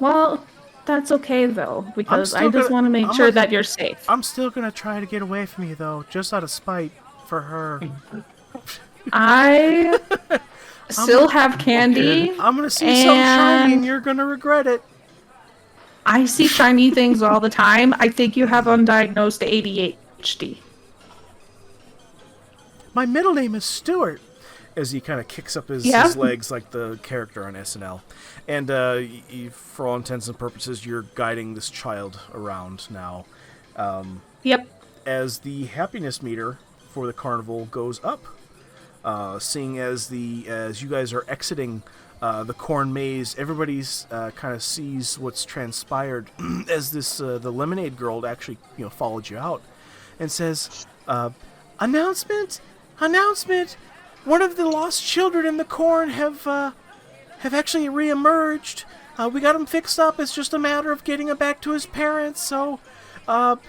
Well, that's okay though, because I still just gonna- want to make I'm sure not- that you're safe. I'm still gonna try to get away from you though, just out of spite for her. I still have candy. I'm gonna see something shiny and And- you're gonna regret it. I see shiny things all the time. I think you have undiagnosed ADHD. My middle name is Stuart. As he kind of kicks up his legs like the character on SNL. And for all intents and purposes, you're guiding this child around now. Yep. As the happiness meter for the carnival goes up, seeing as you guys are exiting the corn maze, everybody's kind of sees what's transpired as the lemonade girl actually followed you out and says, announcement! One of the lost children in the corn have actually re-emerged. We got him fixed up. It's just a matter of getting him back to his parents. So,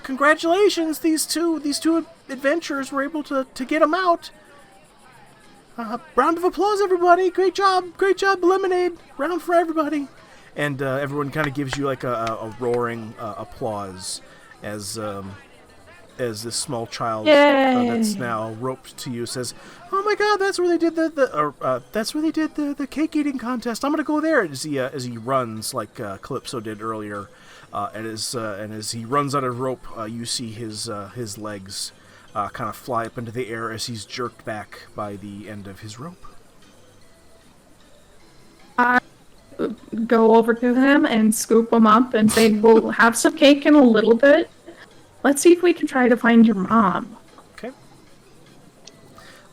congratulations! These two adventurers were able to get him out. Round of applause, everybody! Great job, Lemonade! Round for everybody. And everyone kind of gives you like a roaring applause as this small child that's now roped to you says, "Oh my God, that's where they did the cake eating contest. I'm gonna go there." As he runs like Calypso did earlier, and as he runs out of rope, you see his legs kind of fly up into the air as he's jerked back by the end of his rope. I go over to him and scoop him up and say, "We'll have some cake in a little bit. Let's see if we can try to find your mom." Okay.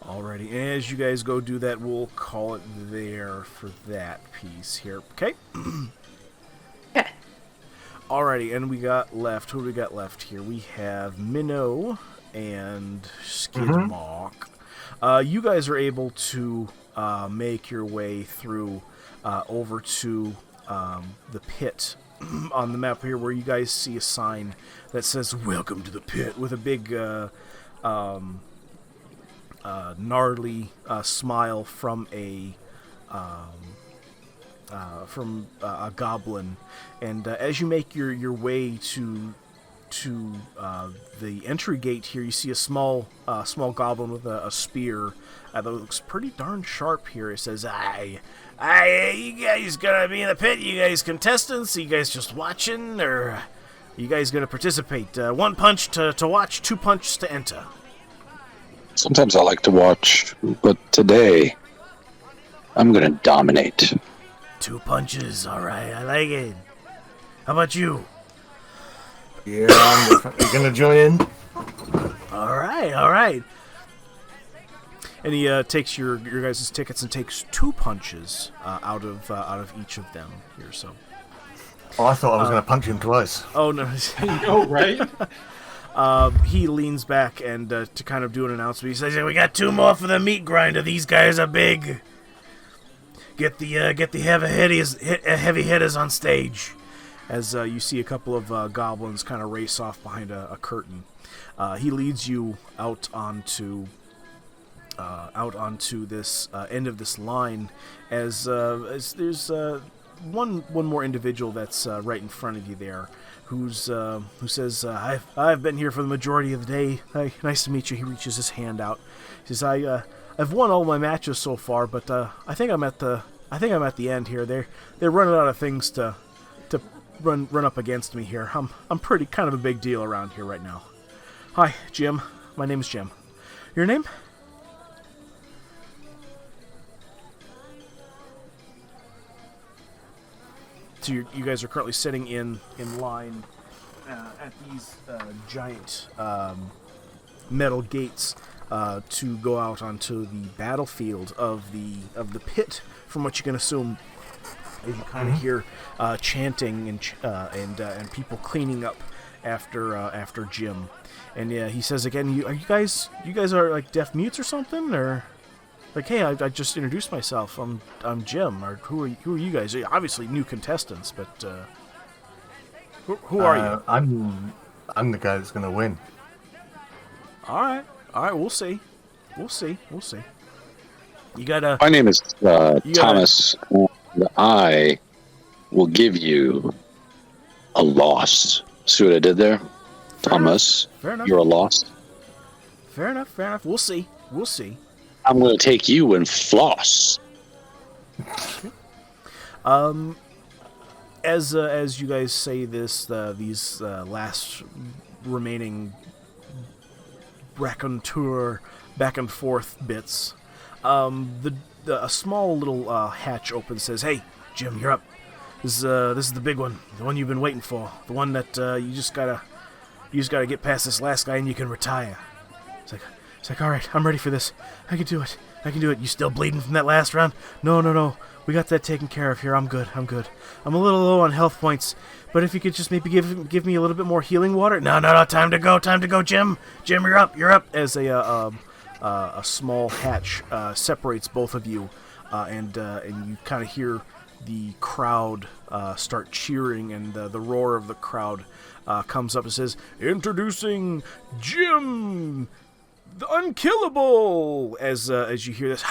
Alrighty, as you guys go do that, we'll call it there for that piece here. Okay. Okay. Alrighty, and we got left. Who do we got left here? We have Minnow and Skidmark. You guys are able to make your way through over to the pit on the map here, where you guys see a sign that says "Welcome to the Pit" with a big gnarly smile from a goblin. And as you make your way to the entry gate here, you see a small goblin with a spear that looks pretty darn sharp here. It says, "Aye, you guys gonna be in the pit? You guys contestants? Are you guys just watching, or are you guys gonna participate? 1 punch to watch, 2 punches to enter." Sometimes I like to watch, but today I'm gonna dominate. 2 punches, alright, I like it. How about you? Yeah, I'm definitely gonna join in. Alright. And he takes your guys' tickets and takes 2 punches out of each of them here. So. Oh, I thought I was going to punch him twice. Oh no! Oh right. He leans back and to kind of do an announcement. He says, "We got 2 more for the meat grinder. These guys are big. Get the heavy hitters on stage." As you see a couple of goblins kind of race off behind a curtain. He leads you out onto this end of this line, as there's one more individual that's right in front of you there, who says, "I've been here for the majority of the day. Nice to meet you." He reaches his hand out. He says, "I've won all my matches so far, but I think I'm at the end here. They're running out of things to run up against me here. I'm pretty kind of a big deal around here right now. Hi, Jim. My name's Jim. Your name?" So you guys are currently sitting in line at these giant metal gates to go out onto the battlefield of the pit. From what you can assume, as you kind of hear chanting and people cleaning up after Jim. And yeah, he says again, you guys are like deaf mutes or something, or like, hey, I just introduced myself. I'm Jim. Or who are you guys? Obviously new contestants, but who are you? I'm the guy that's gonna win. All right. We'll see. You gotta. My name is Thomas, and I will give you a loss. See what I did there? Thomas, Fair enough. you're a loss. Fair enough. We'll see. I'm going to take you and floss. As you guys say this, these last remaining raconteur back and forth bits, a small little hatch opens. Says, "Hey, Jim, you're up. This is the big one, the one you've been waiting for, the one that you just gotta get past this last guy and you can retire." It's like, all right, I'm ready for this. I can do it. You still bleeding from that last round? No. We got that taken care of here. I'm good. I'm a little low on health points, but if you could just maybe give me a little bit more healing water. No. Time to go, Jim. Jim, you're up. As a small hatch separates both of you, and you kind of hear the crowd start cheering, and the roar of the crowd comes up and says, "Introducing Jim the Unkillable," as you hear this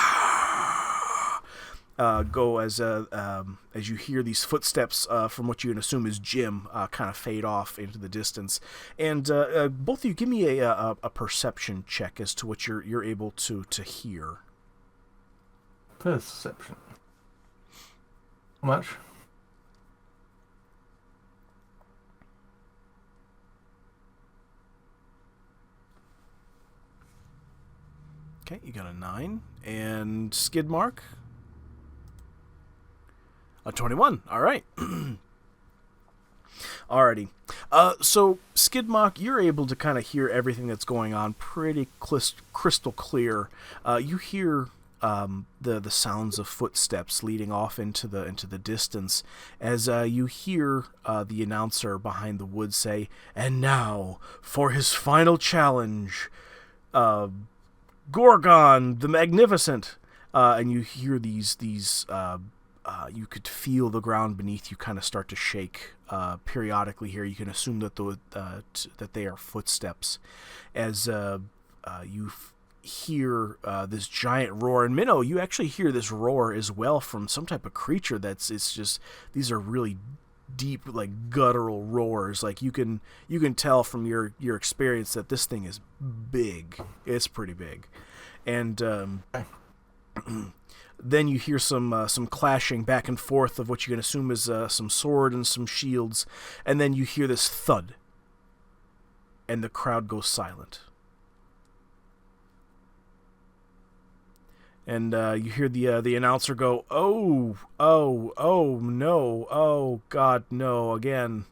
go as you hear these footsteps from what you can assume is Jim kind of fade off into the distance, and both of you give me a perception check as to what you're able to hear. Perception. How much? Okay, you got a 9. And Skidmark? A 21. All right. Alrighty. So, Skidmark, you're able to kind of hear everything that's going on pretty crystal clear. You hear the sounds of footsteps leading off into the distance as you hear the announcer behind the wood say, "And now, for his final challenge, Gorgon the Magnificent," and you hear these you could feel the ground beneath you kind of start to shake periodically here. You can assume that that they are footsteps as you hear this giant roar. And Minnow, you actually hear this roar as well from some type of creature these are really deep, like guttural roars. Like you can tell from your experience that this thing is big. It's pretty big. And then you hear some clashing back and forth of what you can assume is some sword and some shields, and then you hear this thud, and the crowd goes silent. And you hear the announcer go, oh no, oh God, no, again,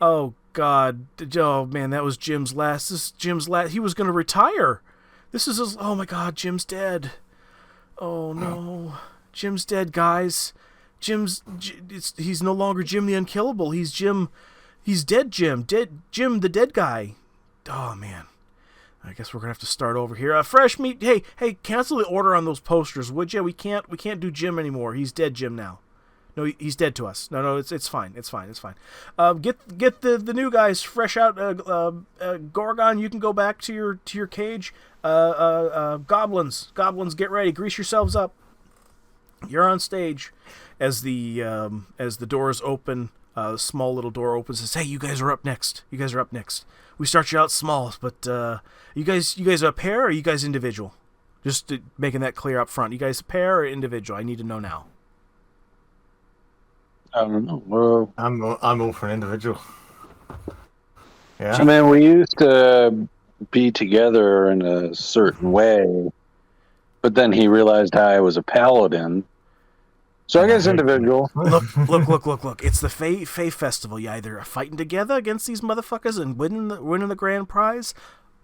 oh God, oh man, that was Jim's last. This is Jim's last. He was gonna retire. This is his. Oh my God, Jim's dead. Oh no, Jim's dead, guys. He's no longer Jim the Unkillable. He's Jim. He's dead, Jim. Dead Jim, the dead guy. Oh man. I guess we're gonna have to start over here. Fresh meat. Hey, cancel the order on those posters, would you? We can't do Jim anymore. He's dead, Jim now. No, he's dead to us. No, it's fine. It's fine. Get the new guys fresh out. Gorgon, you can go back to your cage. Goblins, get ready. Grease yourselves up. You're on stage as the doors open. A small little door opens and says, "Hey, you guys are up next. You guys are up next. We start you out small, but you guys are a pair or are you guys individual? Just making that clear up front. You guys a pair or individual? I need to know now." I don't know. Well, I'm all for an individual. Yeah. I mean, we used to be together in a certain way, but then he realized I was a paladin. So I guess individual. Look. It's the Fae Festival. You either are fighting together against these motherfuckers and winning the grand prize,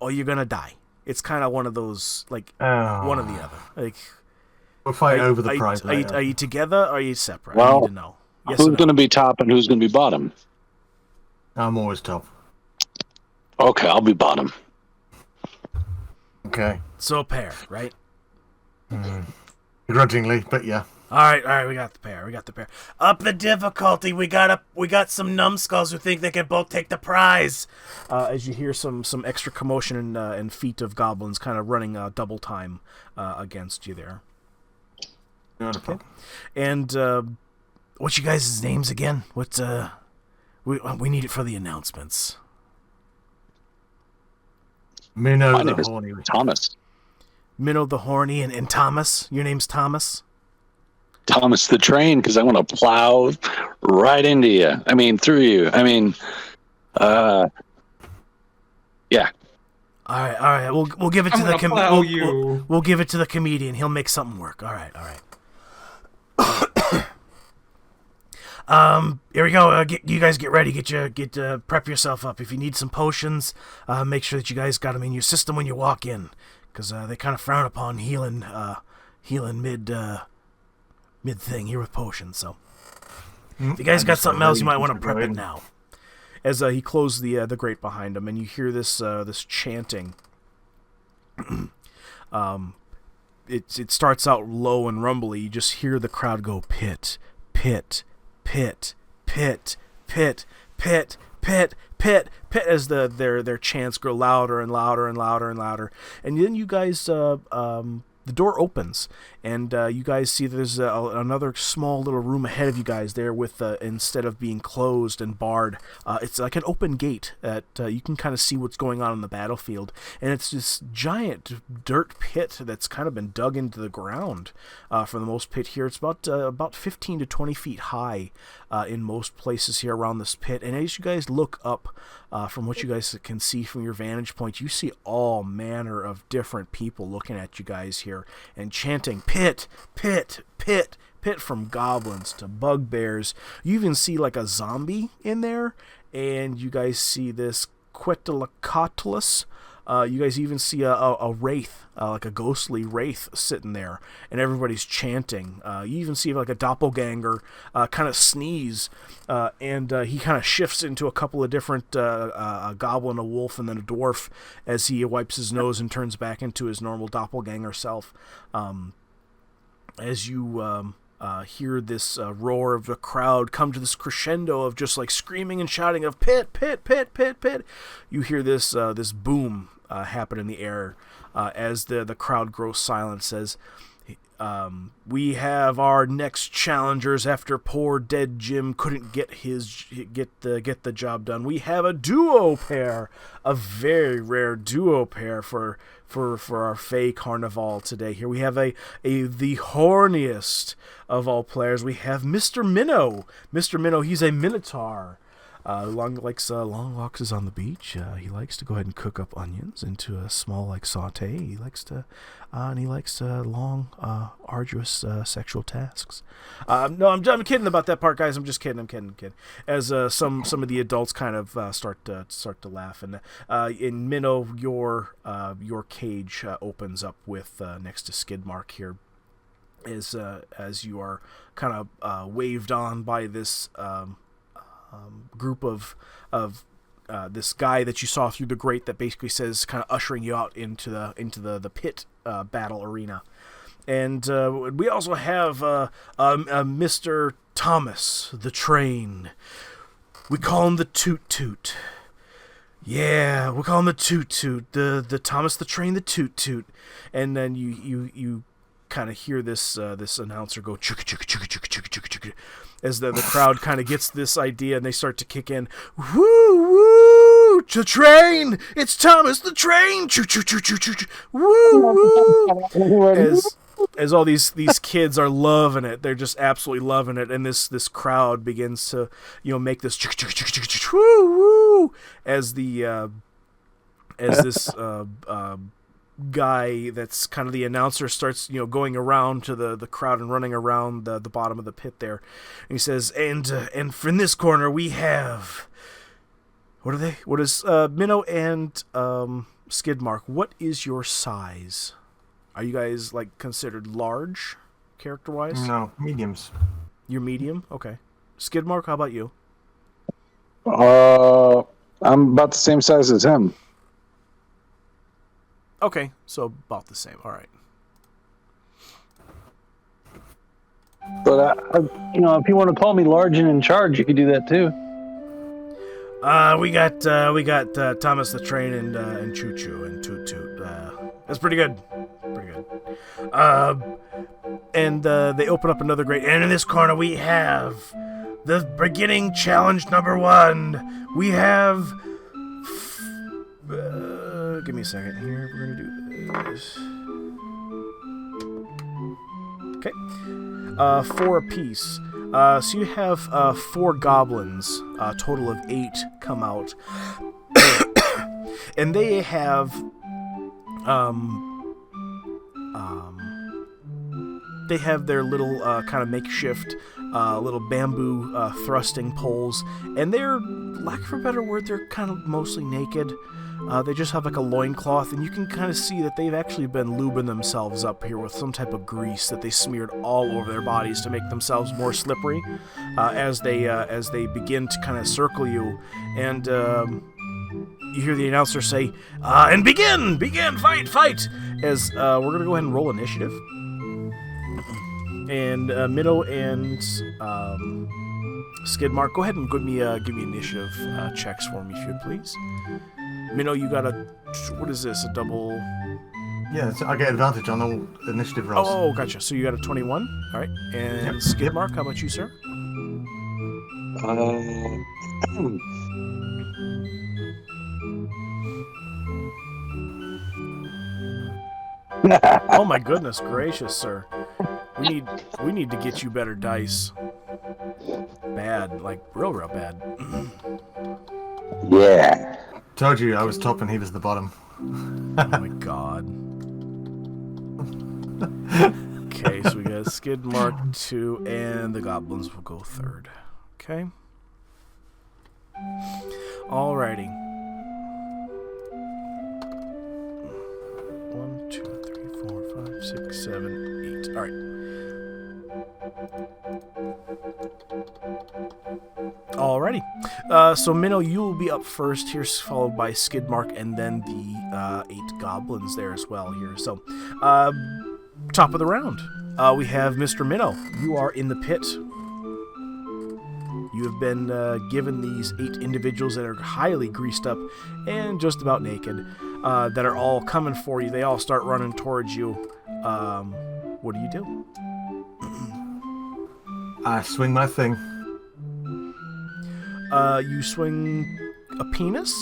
or you're gonna die. It's kind of one of those, like, one or the other. Like, we'll fight over the prize later. Are you together or are you separate? Well, I need to know. Yes who's or no? going to be top and who's going to be bottom? I'm always top. Okay, I'll be bottom. Okay. So a pair, right? Grudgingly, but yeah. All right, we got the pair. Up the difficulty, we got some numbskulls who think they can both take the prize. As you hear some extra commotion and feet of goblins kind of running double time against you there. Okay. And what's you guys' names again? What we need it for the announcements. Minnow My the name is Horny. Thomas. Minnow the Horny and Thomas. Your name's Thomas? Thomas the Train, because I want to plow right into you. I mean, through you. I mean, yeah. All right. We'll give it to the we'll give it to the comedian. He'll make something work. All right. Here we go. You guys get ready. Prep yourself up. If you need some potions, make sure that you guys got them in your system when you walk in, because they kind of frown upon healing mid thing here with potions. So if you guys got something else, you might want to prep it now. As he closed the grate behind him, and you hear this chanting. It starts out low and rumbly. You just hear the crowd go pit, pit, pit, pit, pit, pit, pit, pit, pit, as their chants grow louder and louder and louder and louder. And then you guys, the door opens, and you guys see there's another small little room ahead of you guys there with, instead of being closed and barred, it's like an open gate that you can kind of see what's going on the battlefield. And it's this giant dirt pit that's kind of been dug into the ground for the most pit here. It's about 15 to 20 feet high in most places here around this pit. And as you guys look up from what you guys can see from your vantage point, you see all manner of different people looking at you guys here and chanting pit, pit, pit, pit, from goblins to bugbears. You even see like a zombie in there, and you guys see this Quetzalcoatlus. You guys even see a wraith, like a ghostly wraith sitting there, and everybody's chanting. You even see like a doppelganger kind of sneeze, and he kind of shifts into a couple of different, a goblin, a wolf, and then a dwarf as he wipes his nose and turns back into his normal doppelganger self. As you hear this roar of the crowd come to this crescendo of just like screaming and shouting of pit, pit, pit, pit, pit, you hear this this boom happen in the air as the crowd grows silent. Says, we have our next challengers after poor dead Jim couldn't get the job done. We have a duo pair, a very rare duo pair for our Fae Carnival today. Here we have the horniest of all players. We have Mr. Minnow. Mr. Minnow, he's a minotaur. Long walks on the beach. He likes to go ahead and cook up onions into a small saute. He likes long, arduous sexual tasks. No, I'm kidding about that part, guys. I'm just kidding. I'm kidding. As some of the adults kind of start to laugh, and in Minnow, your cage opens up with next to Skidmark here, as you are kind of waved on by this. Group of this guy that you saw through the grate that basically says, kind of ushering you out into the pit battle arena. And we also have Mr. Thomas the Train. We call him the Toot Toot. Yeah, we call him the Toot Toot. The Thomas the Train, the Toot Toot. And then you kind of hear this this announcer go chugga chugga chugga chugga chugga chugga chugga as the crowd kind of gets this idea and they start to kick in. Woo woo! The train! It's Thomas the Train! Choo choo choo choo choo choo! Woo woo! As all these kids are loving it, they're just absolutely loving it, and this crowd begins to make this woo woo as this guy that's kind of the announcer starts going around to the crowd and running around the bottom of the pit there, and he says, and in this corner we have, what are they? What is Minnow and Skidmark? What is your size? Are you guys considered large, character-wise? No, mediums. You're medium? Okay. Skidmark, how about you? I'm about the same size as him. Okay, so about the same. All right. But if you want to call me large and in charge, you could do that too. We got Thomas the Train and Choo Choo and Toot Toot. That's pretty good. Pretty good. And they open up another great. And in this corner we have the beginning challenge number 1. We have. Give me a second here. We're gonna do this. Okay. 4 apiece. So you have 4 goblins, a total of 8 come out, and they have their little kind of makeshift little bamboo thrusting poles, and they're, lack for a better word, they're kind of mostly naked. They just have a loincloth, and you can kind of see that they've actually been lubing themselves up here with some type of grease that they smeared all over their bodies to make themselves more slippery as they begin to kind of circle you. And you hear the announcer say, and begin, fight, as we're going to go ahead and roll initiative. And Minnow and Skidmark, go ahead and give me initiative checks for me, if you would, please. Minnow, you got what is this, a double? Yeah, I get advantage on all initiative rolls. Oh, gotcha. So you got a 21. All right. And yep. Skidmark, how about you, sir? Oh my goodness gracious, sir. We need to get you better dice. Bad, real bad. Yeah. Told you I was top and he was the bottom. Oh my god. Okay, so we got Skidmark 2, and the goblins will go 3rd. Okay. Alrighty. 1, 2, 3, 4, 5, 6, 7, 8. Alright. Alrighty. So Minnow, you will be up first here, followed by Skidmark, and then the 8 goblins there as well here. So, top of the round, we have Mr. Minnow. You are in the pit. You have been given these 8 individuals that are highly greased up and just about naked, that are all coming for you. They all start running towards you. What do you do? I swing my thing. You swing a penis?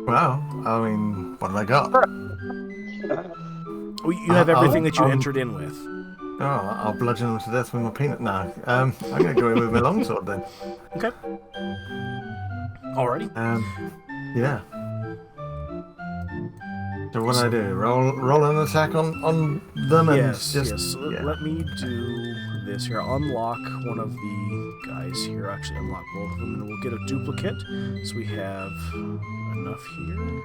Well, I mean, what have I got? Well, you have everything that you entered in with. Oh, I'll bludgeon them to death with my peanut. No, I'm going to go in with my longsword then. Okay. Alrighty. Yeah. So what do I do? Roll an attack on them and yes. Yeah. Let me do this here. Unlock one of the guys here. Actually, unlock both of them, and we'll get a duplicate. So we have enough here.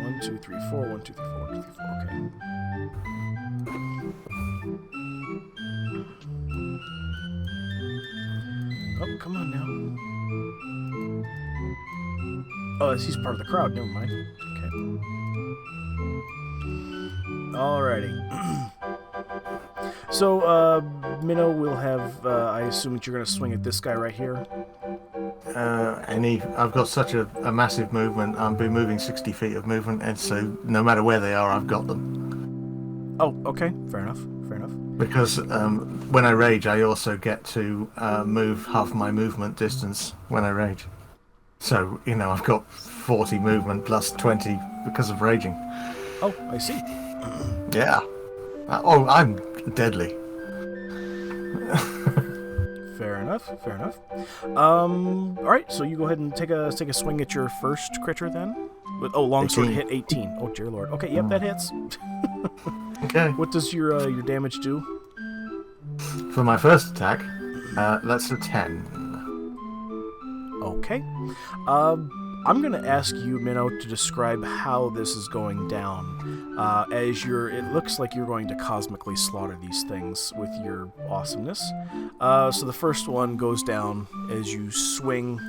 1, 2, 3, 4. 1, 2, 3, 4. 1, 2, 3, 4. Okay. Oh, come on now. Oh, he's part of the crowd. Never mind. Okay. Alrighty. So, Minnow will have, I assume that you're going to swing at this guy right here? I've got such a massive movement. I'll be moving 60 feet of movement, and so no matter where they are, I've got them. Oh, okay. Fair enough. Because when I rage, I also get to move half my movement distance when I rage. So, I've got 40 movement plus 20 because of raging. Oh, I see. Yeah. I'm deadly. Fair enough. All right, so you go ahead and take a swing at your first creature then. Longsword 18. hit 18. Oh dear lord. Okay, yep, that hits. Okay. What does your damage do? For my first attack, that's a 10. Okay. I'm going to ask you, Minnow, to describe how this is going down. It looks like you're going to cosmically slaughter these things with your awesomeness. So the first one goes down as you swing.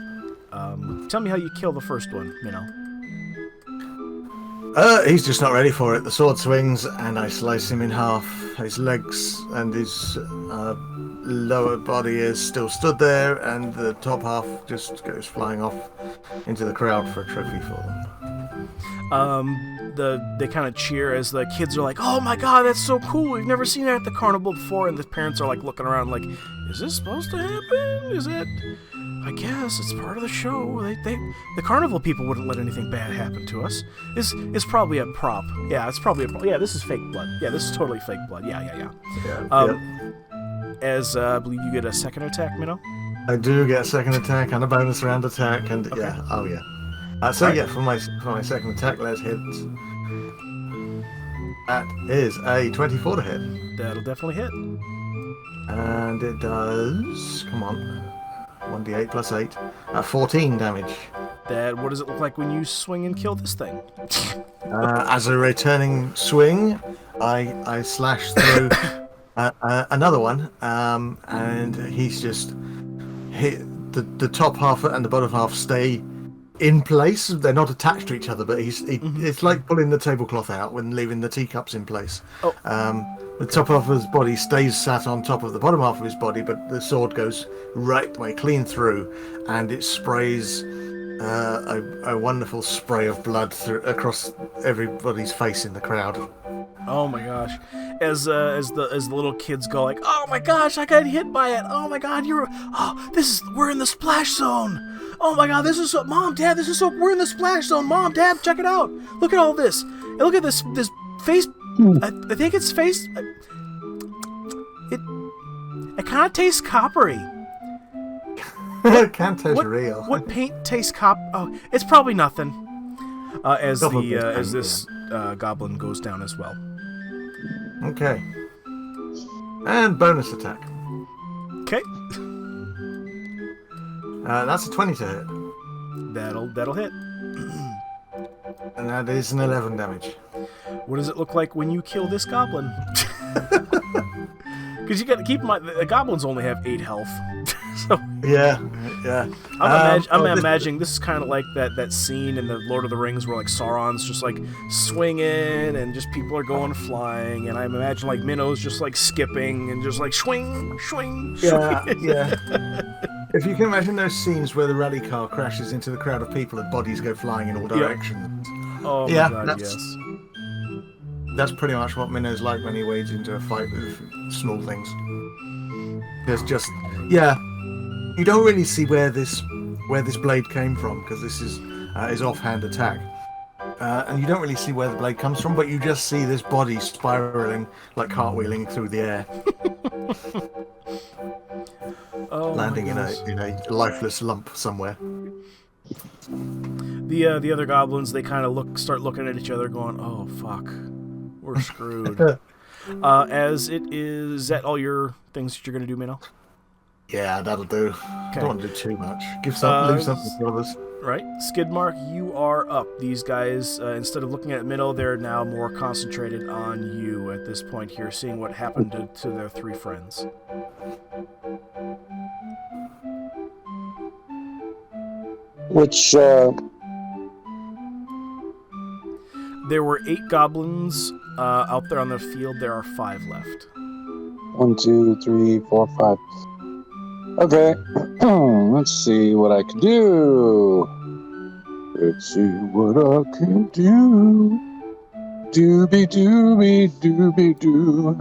Tell me how you kill the first one, Minnow. He's just not ready for it. The sword swings, and I slice him in half. His legs and his lower body is still stood there, and the top half just goes flying off into the crowd for a trophy for them. They kind of cheer as the kids are like, "Oh my god, that's so cool! We've never seen that at the carnival before." And the parents are like looking around, like, "Is this supposed to happen? Is it? I guess it's part of the show. The carnival people wouldn't let anything bad happen to us. This is probably a prop. Yeah, it's probably a prop. Yeah, this is fake blood. Yeah, this is totally fake blood. Yeah. As I believe you get a second attack, Minnow. I do get a second attack and a bonus round attack, and Okay. yeah, oh yeah. For my second attack, let's hit. That is a 24 to hit, That'll definitely hit. and it does. Come on, 1d8 plus 8, 14 damage. What does it look like when you swing and kill this thing? As a returning swing, I slash through another one, and he's just hit the top half and the bottom half stay in place. They're not attached to each other, but it's like pulling the tablecloth out when leaving the teacups in place. Oh. The top half of his body stays sat on top of the bottom half of his body, but the sword goes right way clean through, and it sprays a wonderful spray of blood across everybody's face in the crowd. Oh my gosh! As the little kids go like, "Oh my gosh, I got hit by it! Oh my god, we're in the splash zone! Oh my god, this is so, Mom, Dad, we're in the splash zone! Mom, Dad, check it out! Look at all this! And look at this face. I think it's face. It kind of tastes coppery. It can't taste real. What paint tastes Oh, it's probably nothing. As this goblin goes down as well. Okay. And bonus attack. Okay. That's a 20 to hit. That'll hit. And that is an 11 damage. What does it look like when you kill this goblin? Because you got to keep in mind, the goblins only have 8 health. So Yeah. I'm imagining this is kind of like that scene in the Lord of the Rings where like Sauron's just like swinging and just people are going flying, and I imagine like Minnow's just like skipping and just like swing. Yeah. If you can imagine those scenes where the rally car crashes into the crowd of people and bodies go flying in all directions. Oh Yeah, my god, yes. That's pretty much what Minnow's like when he wades into a fight with small things. There's just, you don't really see where this blade came from, because this is his offhand attack, and you don't really see where the blade comes from, but you just see this body spiraling, like cartwheeling through the air, landing in a lifeless lump somewhere. The other goblins, they kind of start looking at each other, going, "Oh fuck, we're screwed." As it is that all your things that you're gonna do, Minnow? Yeah, that'll do. Okay. Don't want to do too much. Leave something for others. Right, Skidmark, you are up. These guys, instead of looking at Minnow, they're now more concentrated on you at this point here, seeing what happened to their 3 friends. Which, There were 8 goblins out there on the field. There are 5 left. 1, 2, 3, 4, 5. Okay. Let's see what I can do. Let's see what I can do. Doobie doobie doobie doo.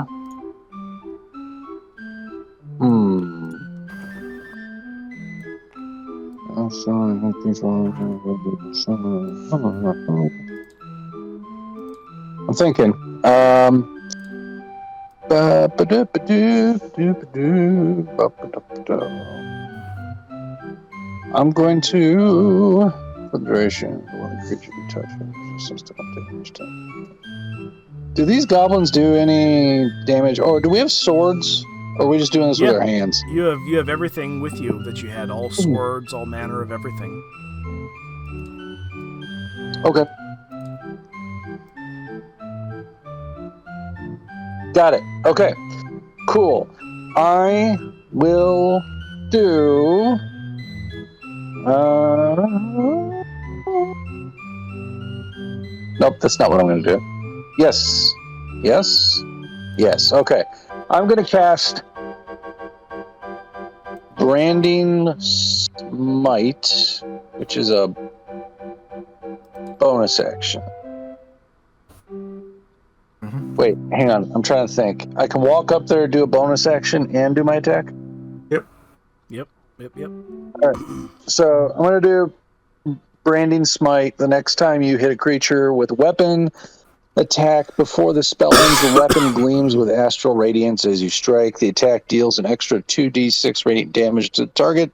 I'm thinking. I'm going to, for the duration, one creature you touch, do these goblins do any damage? Or do we have swords? Or are we just doing this with our hands? You have everything with you that you had, all swords, all manner of everything. Okay. Got it. Okay. Cool. I will do... Nope, that's not what I'm going to do. Yes. Okay. I'm going to cast Branding Smite, which is a bonus action. Wait, hang on. I'm trying to think. I can walk up there, do a bonus action, and do my attack? Yep. All right. So I'm going to do Branding Smite. The next time you hit a creature with a weapon attack, before the spell ends, the weapon gleams with astral radiance as you strike. The attack deals an extra 2d6 radiant damage to the target,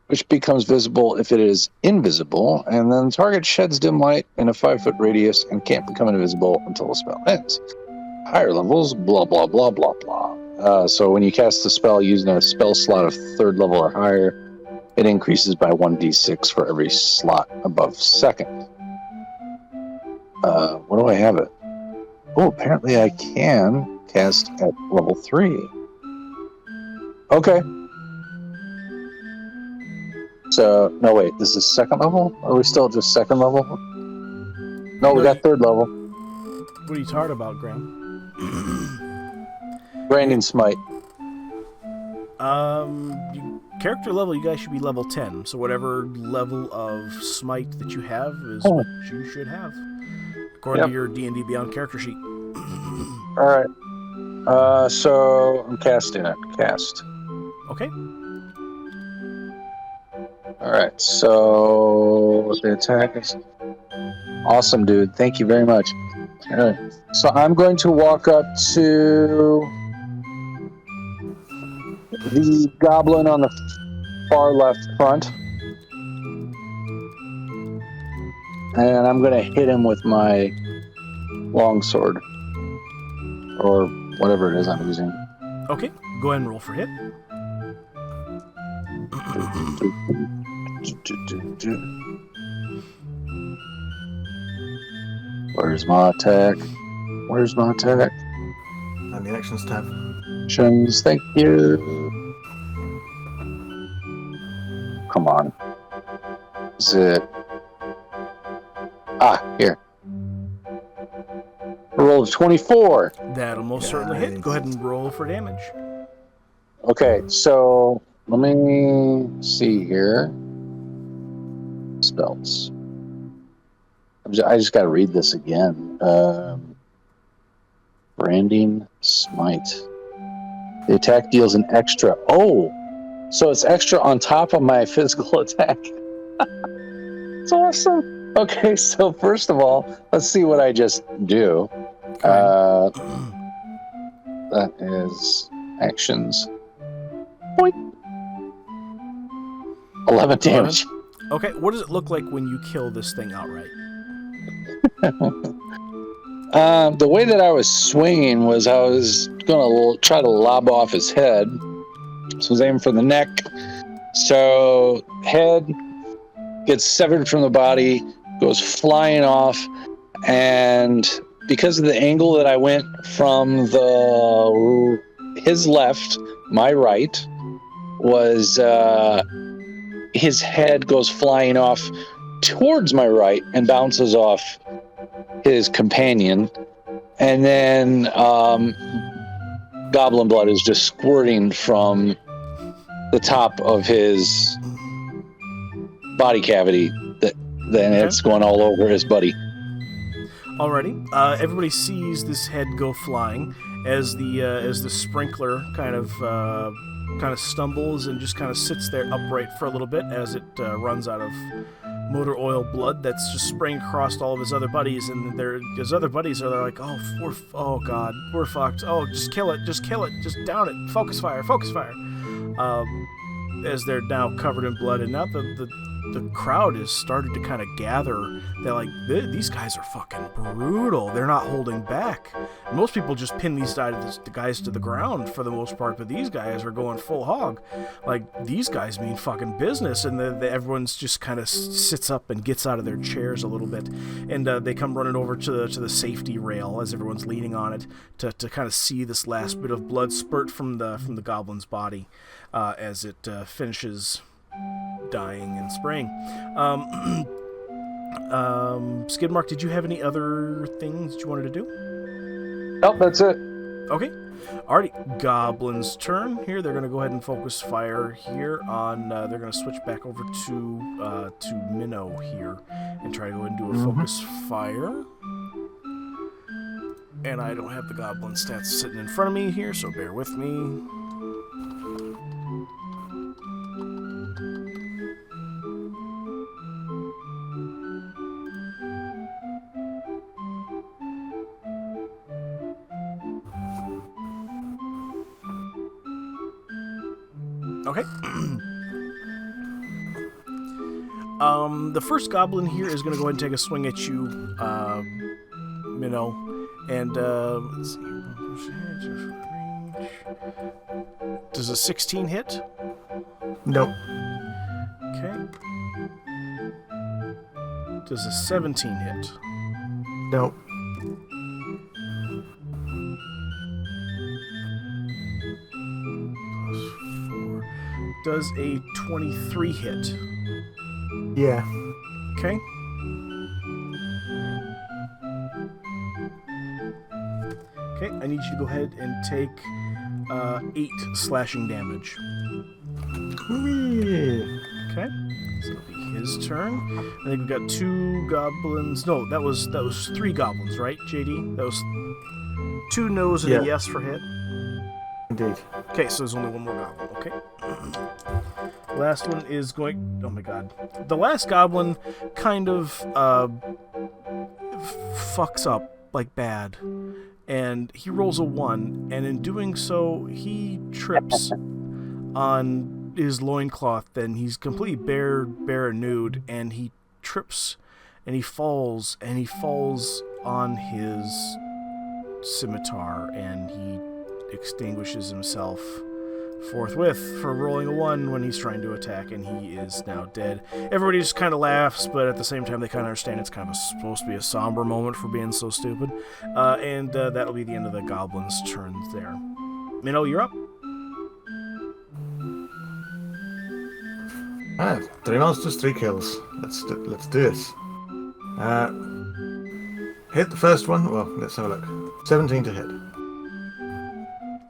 which becomes visible if it is invisible, and then the target sheds dim light in a 5-foot radius and can't become invisible until the spell ends. Higher levels, blah, blah, blah, blah, blah. So when you cast the spell using a spell slot of 3rd level or higher, it increases by 1d6 for every slot above 2nd. What do I have it? Oh, apparently I can cast at level 3. Okay. So, no, wait, this is 2nd level? Or are we still just 2nd level? No, we got 3rd level. What are you talking about, Graham? Branding Smite. Character level, you guys should be level 10. So whatever level of smite that you have is what you should have, according to your D&D Beyond character sheet. All right. So I'm casting it. Cast. Okay. All right. So the attack is awesome, dude. Thank you very much. All right. So I'm going to walk up to the goblin on the far left front, and I'm going to hit him with my longsword, or whatever it is I'm using. Okay. Go ahead and roll for hit. Where's my attack? And the actions tab. Actions, thank you. Come on. Is it? Here. I rolled a 24. That'll most certainly hit. Go ahead and roll for damage. Okay, so let me see here. Spells. I just got to read this again. Branding Smite. The attack deals an extra. Oh, so it's extra on top of my physical attack. It's awesome. Okay, so first of all, let's see what I just do. That is actions. Boink. 11 damage. Okay, what does it look like when you kill this thing outright? The way that I was swinging was I was going to try to lob off his head. So I was aiming for the neck. So head gets severed from the body, goes flying off, and because of the angle that I went from his left, my right, was his head goes flying off towards my right and bounces off his companion, and then goblin blood is just squirting from the top of his body cavity. Then it's going all over his buddy. Alrighty. Everybody sees this head go flying as the sprinkler kind of stumbles and just kind of sits there upright for a little bit as it runs out of motor oil blood that's just spraying across all of his other buddies, and his other buddies are there like, oh god, we're fucked. Oh, just kill it, just down it, focus fire. As they're now covered in blood, and now the crowd has started to kind of gather. They're like, these guys are fucking brutal. They're not holding back. Most people just pin these guys to the ground for the most part, but these guys are going full hog. Like, these guys mean fucking business, and everyone's just kind of sits up and gets out of their chairs a little bit, and they come running over to the safety rail as everyone's leaning on it to kind of see this last bit of blood spurt from the goblin's body as it finishes dying and spraying. Skidmark, did you have any other things that you wanted to do? Nope, that's it. Okay. Alrighty, Goblin's turn here. They're going to go ahead and focus fire here on... they're going to switch back over to Minnow here and try to go and do a focus fire. And I don't have the Goblin stats sitting in front of me here, so bear with me. Okay. The first goblin here is going to go ahead and take a swing at you, Minnow. And, let's see. Does a 16 hit? Nope. Okay. Does a 17 hit? Nope. Does a 23 hit? Yeah. Okay. Okay, I need you to go ahead and take 8 slashing damage. Okay, so it'll be his turn. I think we've got 2 goblins. No, that was 3 goblins, right, JD? That was 2 no's and a yes for hit. Indeed. Okay, so there's only 1 more goblin. Okay. Last one is going... Oh my god. The last goblin kind of fucks up, like, bad. And he rolls a 1, and in doing so, he trips on his loincloth, and he's completely bare and nude, and he trips, and he falls on his scimitar, and he extinguishes himself forthwith for rolling a 1 when he's trying to attack, and he is now dead. Everybody just kind of laughs, but at the same time they kind of understand it's kind of supposed to be a somber moment for being so stupid. And that'll be the end of the goblin's turns there. Minnow, you're up. 3 monsters, 3 kills. Let's do this. Hit the first one. Well, let's have a look. 17 to hit.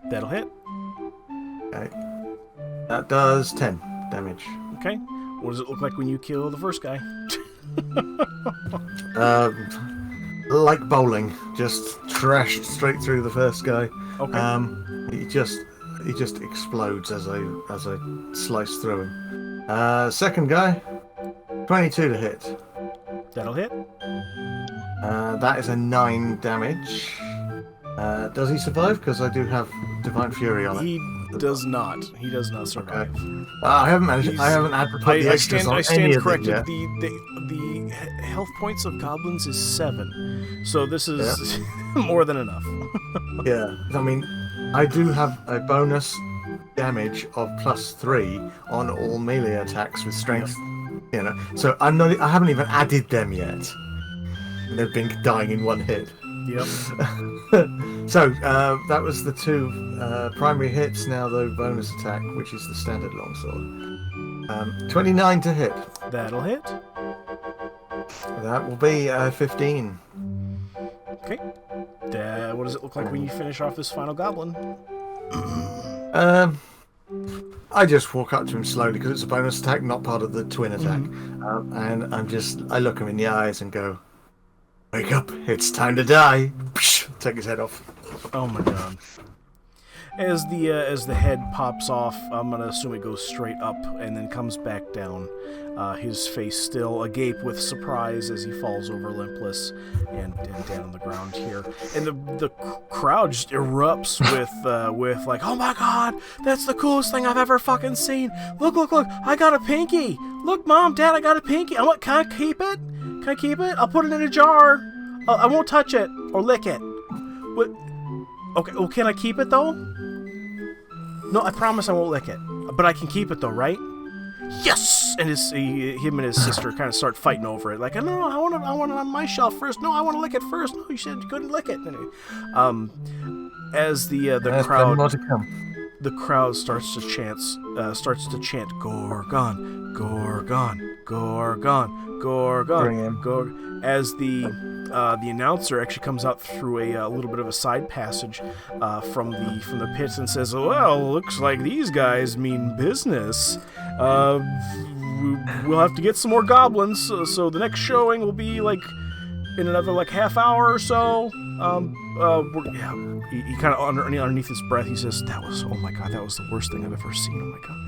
That'll hit. Okay. That does 10 damage. Okay. What does it look like when you kill the first guy? Like bowling, just trashed straight through the first guy. Okay. He just explodes as I slice through him. Second guy, 22 to hit. That'll hit. That is a 9 damage. Does he survive? Because I do have Divine Fury on it. He does not. He does not survive. Okay. I haven't had to put the extras on any of them yet. The health points of goblins is 7, so this is more than enough. Yeah, I mean, I do have a bonus damage of +3 on all melee attacks with strength. You know, so I haven't even added them yet. They've been dying in 1 hit. Yep. So that was the 2 primary hits. Now the bonus attack, which is the standard longsword. 29 to hit. That'll hit. That will be 15. Okay. What does it look like when you finish off this final goblin? I just walk up to him slowly because it's a bonus attack, not part of the twin attack. And I look him in the eyes and go, "Wake up! It's time to die!" Take his head off. Oh my god. As the head pops off, I'm gonna assume it goes straight up and then comes back down. His face still agape with surprise as he falls over limpless and down on the ground here. And the crowd just erupts with like, oh my god, that's the coolest thing I've ever fucking seen. Look, I got a pinky. Look, Mom, Dad, I got a pinky. Can I keep it? Can I keep it? I'll put it in a jar. I won't touch it or lick it. What? Okay, well, can I keep it though? No, I promise I won't lick it. But I can keep it though, right? Yes! And him and his sister kind of start fighting over it. Like, no, I want it on my shelf first. No, I want to lick it first. No, you said you couldn't lick it. Anyway, as the crowd starts to chant Gorgon, Gorgon, Gorgon, Gorgon, Gorgon. As the announcer actually comes out through a little bit of a side passage from the pits and says, "Well, looks like these guys mean business. We'll have to get some more goblins. So the next showing will be like in another half hour or so." He kind of underneath his breath, he says, "That was, oh my god, that was the worst thing I've ever seen. Oh my god."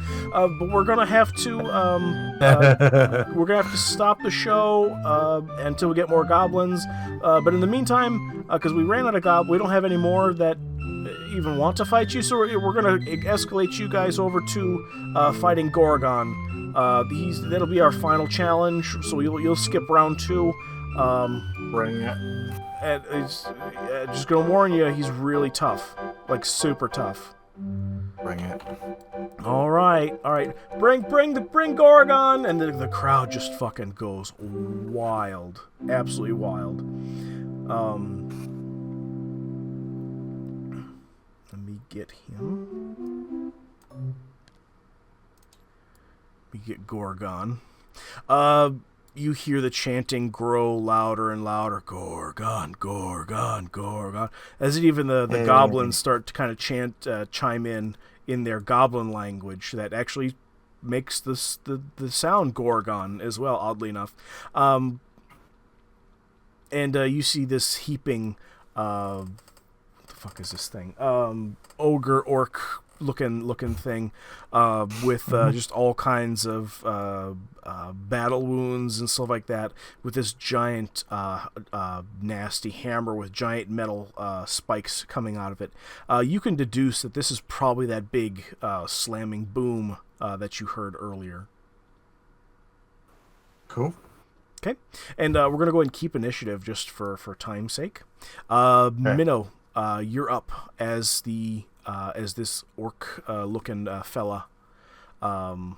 But we're gonna have to stop the show until we get more goblins. But in the meantime, because we ran out of goblins, we don't have any more that even want to fight you. So we're gonna escalate you guys over to fighting Gorgon. That'll be our final challenge. So you'll skip round 2. Bring it. And just gonna warn you, he's really tough, like super tough. Bring it. All right. Bring Gorgon, and the crowd just fucking goes wild, absolutely wild. Let me get him. Let me get Gorgon. You hear the chanting grow louder and louder. Gorgon, Gorgon, Gorgon. As even the goblins start to kind of chime in their goblin language that actually makes the sound Gorgon as well, oddly enough. And you see this heaping, what the fuck is this thing? Ogre orc looking thing with just all kinds of battle wounds and stuff like that, with this giant nasty hammer with giant metal spikes coming out of it. You can deduce that this is probably that big slamming boom that you heard earlier. Cool. Okay, and we're going to go ahead and keep initiative just for time's sake. Minnow, you're up as this orc looking fella. Give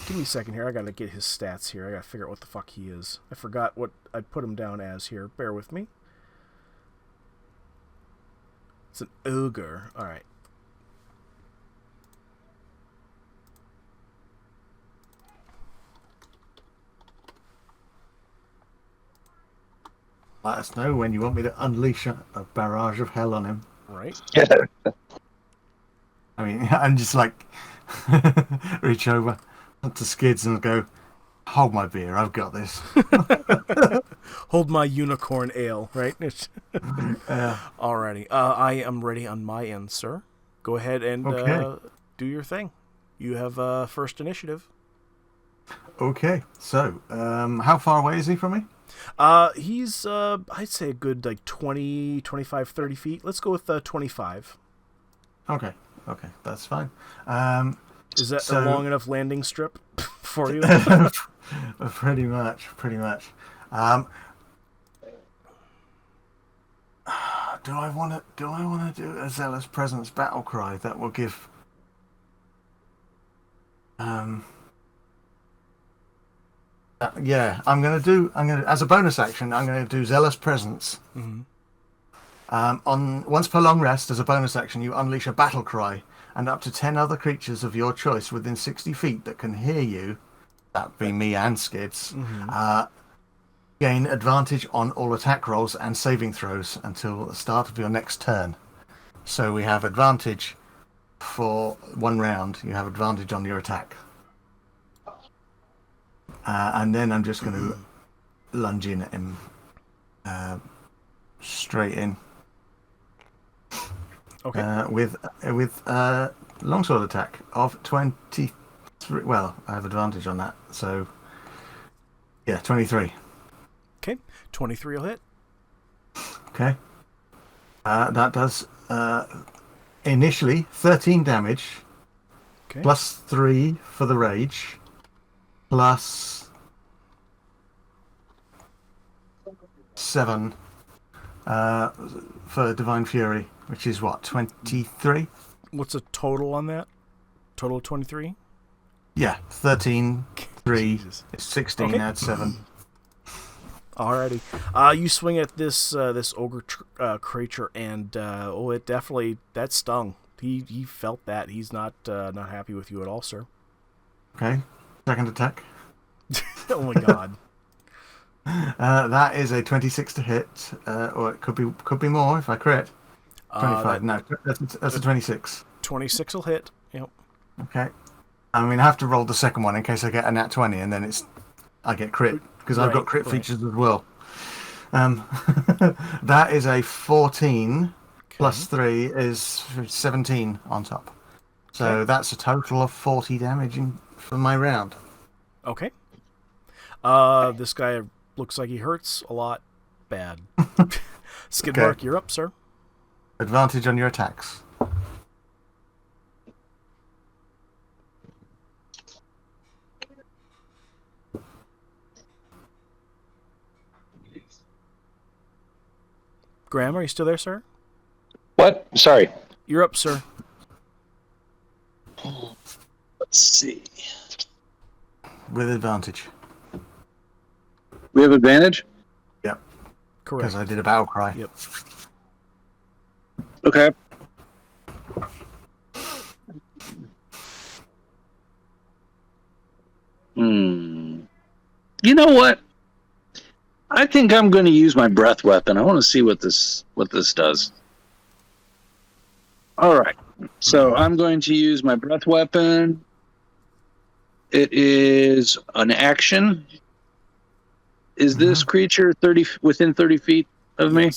me a second here. I gotta get his stats here. I gotta figure out what the fuck he is. I forgot what I put him down as here. Bear with me. It's an ogre. All right. Let us know when you want me to unleash a barrage of hell on him. Right. Yeah. I mean, I'm just like reach over to Skids and go, "Hold my beer, I've got this." Hold my unicorn ale, right? Alrighty. I am ready on my end, sir. Go ahead and do your thing. You have first initiative. Okay, so how far away is he from me? He's I'd say a good 20, 25, 30 feet. Let's go with 25. Okay, that's fine. Is that a long enough landing strip for you? Pretty much. Do I want to do a Zealous Presence battle cry that will give? Yeah, I'm gonna as a bonus action. I'm gonna do Zealous Presence. Mm-hmm. On once per long rest, as a bonus action, you unleash a battle cry, and up to 10 other creatures of your choice within 60 feet that can hear you, that be me and Skids, gain advantage on all attack rolls and saving throws until the start of your next turn. So we have advantage for 1 round, you have advantage on your attack. And then I'm just going to lunge in at him. Straight in. Okay. With longsword attack of 23. Well, I have advantage on that, so yeah, 23. Okay. 23 will hit. Okay. That does initially 13 damage, Okay. plus 3 for the rage, plus 7 for Divine Fury, which is what, 23? What's the total on that? Total of 23? Yeah, 13, 3, Jesus. it's 16, Okay. add 7. Alrighty. You swing at this ogre creature, and it definitely that stung. He felt that. He's not happy with you at all, sir. Okay, second attack. Oh my god. That is a 26 to hit, or it could be more if I crit. 25. No, that's a 26. 26 will hit. Yep. Okay. I mean, I have to roll the second one in case I get a nat 20, and then I get crit because I've got crit features as well. That is a 14 plus 3 is 17 on top. So that's a total of 40 damage for my round. Okay. This guy looks like he hurts a lot. Bad. Skidmark, you're up, sir. Advantage on your attacks. Graham, are you still there, sir? What? Sorry. You're up, sir. Let's see. With advantage. We have advantage? Yep. Correct. Because I did a battle cry. Yep. Okay. You know what? I think I'm going to use my breath weapon. I want to see what this does. All right. So I'm going to use my breath weapon. It is an action. Is this creature within 30 feet of me?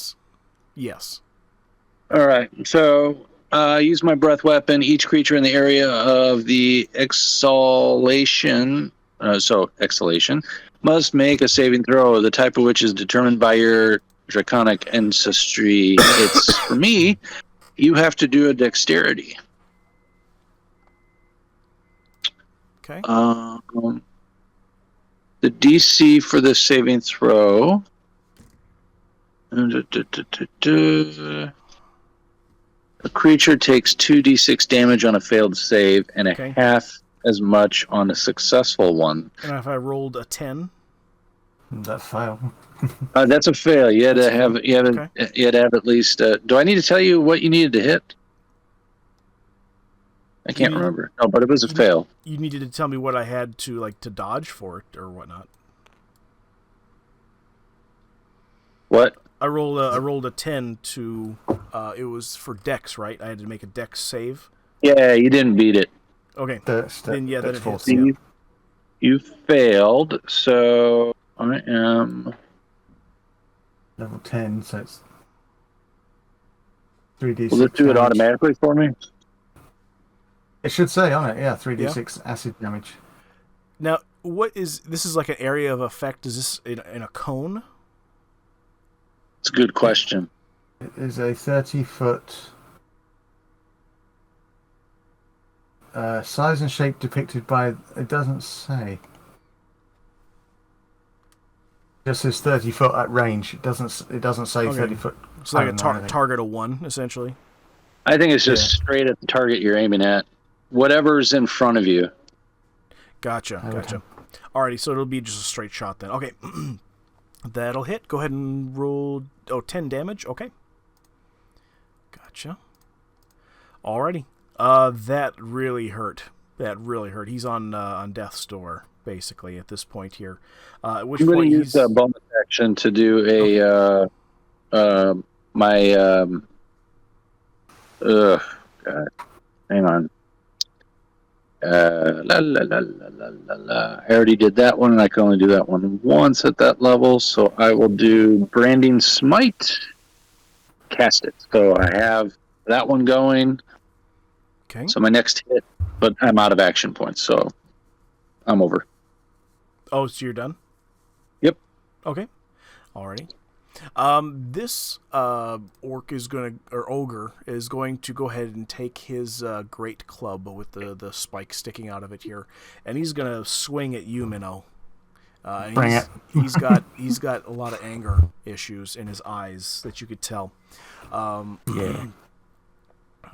Yes. All right. So use my breath weapon. Each creature in the area of the exhalation, must make a saving throw, the type of which is determined by your draconic ancestry. It's, for me, you have to do a dexterity. Okay. The DC for the saving throw. A creature takes 2d6 damage on a failed save and a half as much on a successful one. And if I rolled a 10? That's fail. That's a fail. You had to have at least. Do I need to tell you what you needed to hit? I can't remember. No, but it was a fail. You needed to tell me what I had to dodge for it or whatnot. What? I rolled a 10 to. It was for Dex, right? I had to make a Dex save. Yeah, you didn't beat it. Okay. Then it hits. You failed, so I am level 10, so it's 3d6. Will it do it automatically for me? It should say on it, 3d6 acid damage. Now, this is like an area of effect. Is this in a cone? It's a good question. It is a 30-foot size and shape depicted by. It doesn't say. It just says 30 foot at range. It doesn't say 30 foot. It's like a target of 1, essentially. I think it's just straight at the target you're aiming at. Whatever's in front of you. Gotcha. Alrighty, so it'll be just a straight shot then. Okay. That'll hit. Go ahead and roll 10 damage. Okay. Gotcha. Alrighty. That really hurt. He's on death's door, basically, at this point here. At which I'm going point to use a bonus action to do God. hang on. La, la, la, la, la, la, la. I already did that one, and I can only do that one once at that level, so I will do Branding Smite, cast it. So I have that one going. Okay. So my next hit, but I'm out of action points, so I'm over. Oh, so you're done? Yep. Okay. Alrighty. This orc is ogre is going to go ahead and take his great club with the spike sticking out of it here, and he's gonna swing at you, Minnow. Bring it. he's got a lot of anger issues in his eyes that you could tell. Yeah.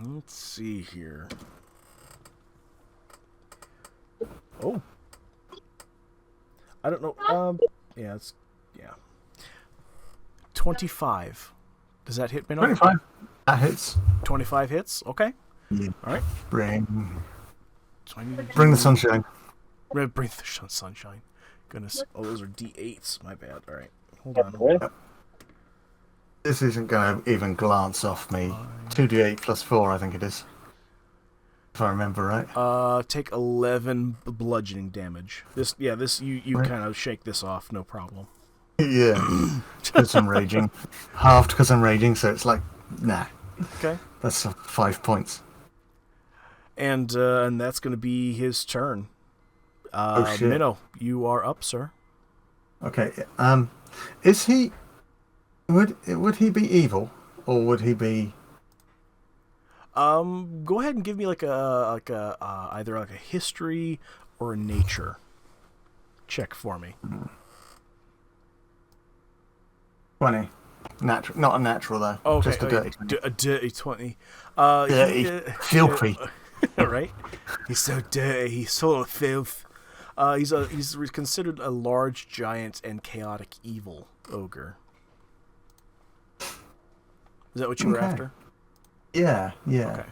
Let's see here. Oh, I don't know. Yeah, it's 25. Does that hit, Minnow? 25. That hits. 25 hits. Okay. Yeah. All right. Bring 20, the sunshine. bring the sunshine. Goodness. Oh, those are D8s. My bad. All right. Hold on. This isn't going to even glance off me. 2d8 plus 4, I think it is. If I remember right. Take 11 bludgeoning damage. This you Right. kind of shake this off, no problem. Yeah. Because I'm raging. Halved because I'm raging, so it's like, nah. Okay. That's 5 points. And that's going to be his turn. Shit. Minnow, you are up, sir. Okay. Is he... Would he be evil? Or would he be... Go ahead and give me either a history or a nature check for me. 20. Natural, not a natural though. Okay, Just a dirty 20. a dirty 20. Dirty, filthy. Right? He's so dirty. He's full of filth. He's considered a large, giant, and chaotic evil ogre. Is that what you were after? Yeah. Okay.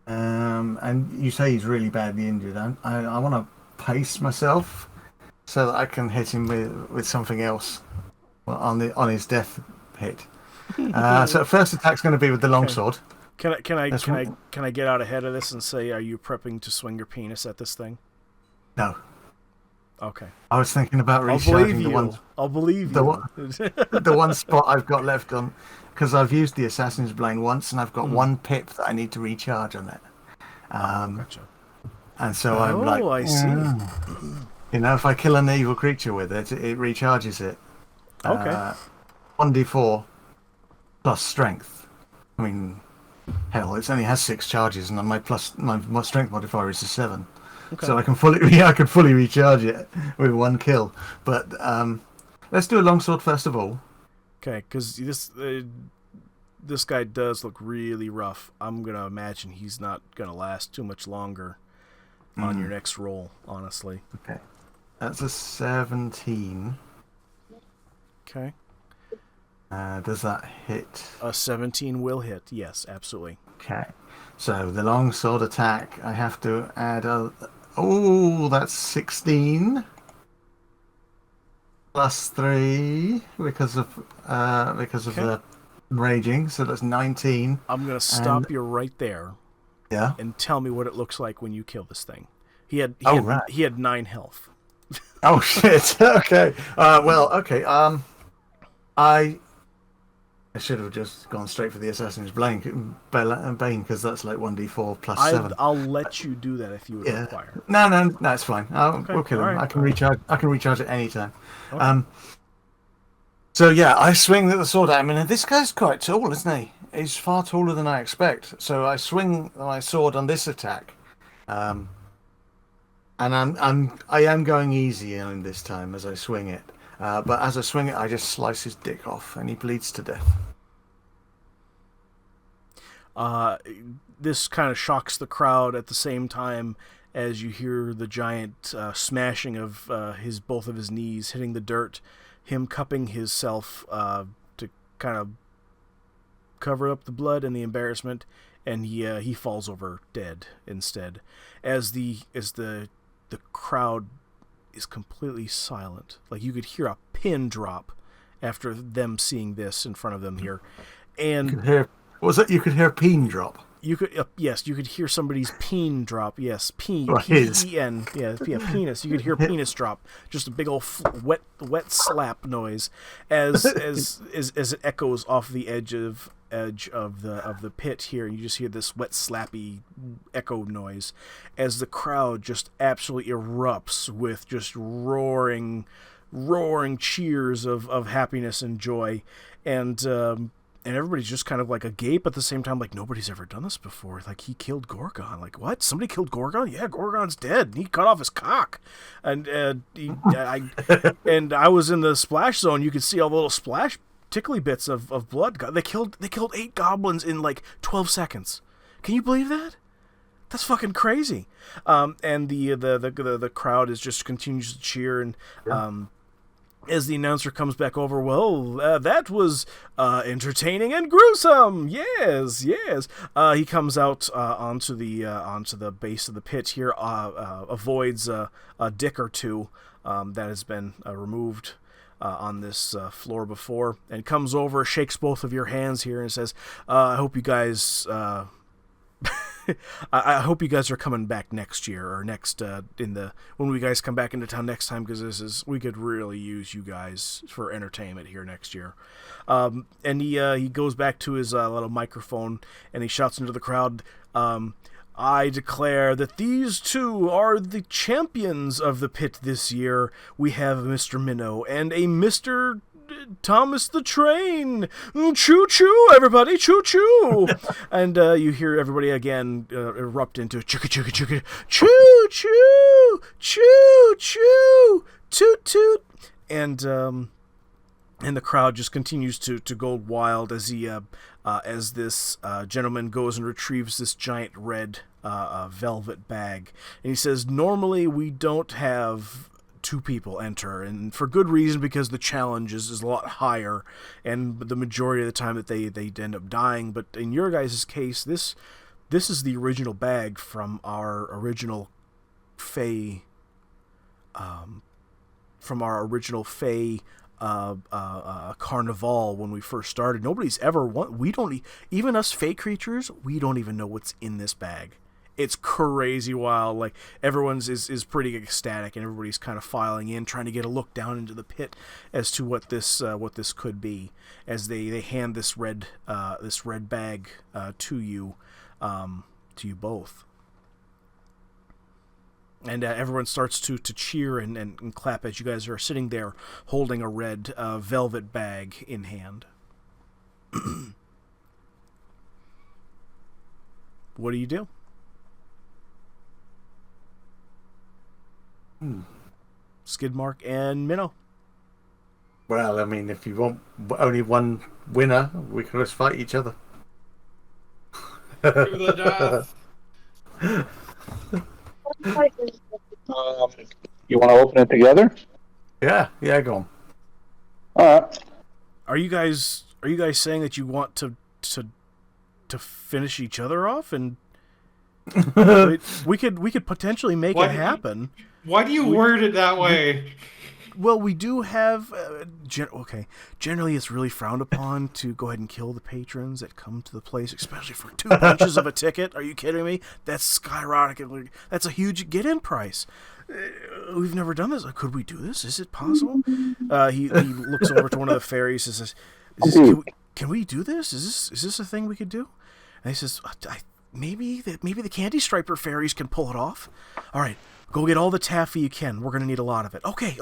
And you say he's really badly injured. I want to pace myself so that I can hit him with something else on his death hit. So first attack's going to be with the longsword. Can I get out ahead of this and say, are you prepping to swing your penis at this thing? No. Okay. I was thinking about I'll believe recharging you. I'll believe you. The one spot I've got left on, because I've used the Assassin's Blade once, and I've got one pip that I need to recharge on that. Gotcha. And so I'm like, I see. You know, if I kill an evil creature with it, it recharges it. Okay. 1d4 plus strength. I mean, hell, it only has 6 charges, and my strength modifier is a 7. Okay. So I can fully recharge it with 1 kill. But let's do a longsword first of all. Okay, because this guy does look really rough. I'm gonna imagine he's not gonna last too much longer on your next roll. Honestly. Okay, that's a 17. Okay. Does that hit? A 17 will hit. Yes, absolutely. Okay. So the longsword attack, I have to add a... Oh, that's 16. Plus 3 because of the raging, so that's 19. I'm gonna stop you right there. Yeah. And tell me what it looks like when you kill this thing. He had 9 health. Oh shit. Okay. Okay. I should have just gone straight for the Assassin's Bane because that's like 1d4 plus 7. I'll let you do that if you would require. No, it's fine. We'll kill him. Right, I can recharge at any time. Okay. So yeah, I swing the sword at him, and this guy's quite tall, isn't he? He's far taller than I expect. So I swing my sword on this attack, and I am going easy on him this time as I swing it. But as I swing it, I just slice his dick off, and he bleeds to death. This kind of shocks the crowd at the same time as you hear the giant smashing of both of his knees hitting the dirt, him cupping himself to kind of cover up the blood and the embarrassment, and he falls over dead instead. As the crowd is completely silent. Like you could hear a pin drop after them seeing this in front of them here. And you could hear a pin drop. You could yes, you could hear somebody's peen drop. Yes, peen, His. P-E-N. Yeah, penis. You could hear penis drop. Just a big old wet slap noise as it echoes off the edge of the pit here, and you just hear this wet slappy echo noise as the crowd just absolutely erupts with just roaring cheers of happiness and joy, and everybody's just kind of like agape at the same time, like nobody's ever done this before. Like, he killed Gorgon. Like, what? Somebody killed Gorgon? Yeah, Gorgon's dead. He cut off his cock, and I was in the splash zone. You could see all the little splash tickly bits of blood. They killed 8 goblins in like 12 seconds. Can you believe that? That's fucking crazy. And the crowd is just continues to cheer, and as the announcer comes back over, well, that was entertaining and gruesome. Yes. He comes out onto the base of the pit here, avoids a dick or two that has been removed on this floor before, and comes over, shakes both of your hands here, and says, "I hope you guys." I hope you guys are coming back next year, or when we guys come back into town next time, because we could really use you guys for entertainment here next year. And he goes back to his little microphone, and he shouts into the crowd, "I declare that these two are the champions of the pit this year. We have Mr. Minnow and a Mr. Thomas the Train. Choo choo, everybody, choo choo." And you hear everybody again erupt into chugga chugga chugga, choo choo, choo choo, toot toot, and the crowd just continues to go wild as as this gentleman goes and retrieves this giant red velvet bag, and he says, "Normally we don't have 2 people enter, and for good reason, because the challenge is a lot higher, and the majority of the time that they end up dying. But in your guys' case, this is the original bag from our original Fey carnival when we first started. Nobody's ever even us Fey creatures, we don't even know what's in this bag. It's crazy wild. Like, everyone's is pretty ecstatic, and everybody's kind of filing in, trying to get a look down into the pit as to what this could be, as they hand this red bag to you both. And everyone starts to cheer and clap as you guys are sitting there holding a red velvet bag in hand. What do you do? Skidmark and Minnow. Well, I mean, if you want only one winner, we can just fight each other. To the death. You want to open it together? Yeah, go on. All right. Are you guys saying that you want to finish each other off, and we could potentially make it happen? Why do you word it that way? Well, we do have generally it's really frowned upon to go ahead and kill the patrons that come to the place, especially for 2 punches of a ticket. Are you kidding me? That's skyrocketing. That's a huge get-in price. We've never done this. Could we do this? Is it possible? He looks over to one of the fairies and says, can we do this? Is this a thing we could do? And he says, maybe the Candy Striper fairies can pull it off. All right, go get all the taffy you can. We're gonna need a lot of it. Okay.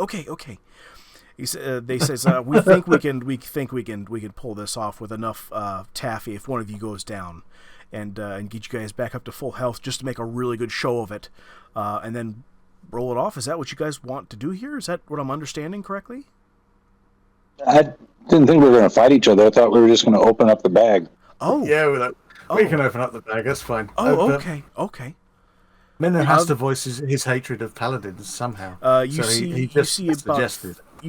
They says we think we can pull this off with enough taffy if one of you goes down, and get you guys back up to full health, just to make a really good show of it, and then roll it off. Is that what you guys want to do here? Is that what I'm understanding correctly? I didn't think we were going to fight each other. I thought we were just going to open up the bag. Oh. Yeah, we can open up the bag. That's fine. Oh, okay. Minnow has to voice his hatred of paladins somehow. You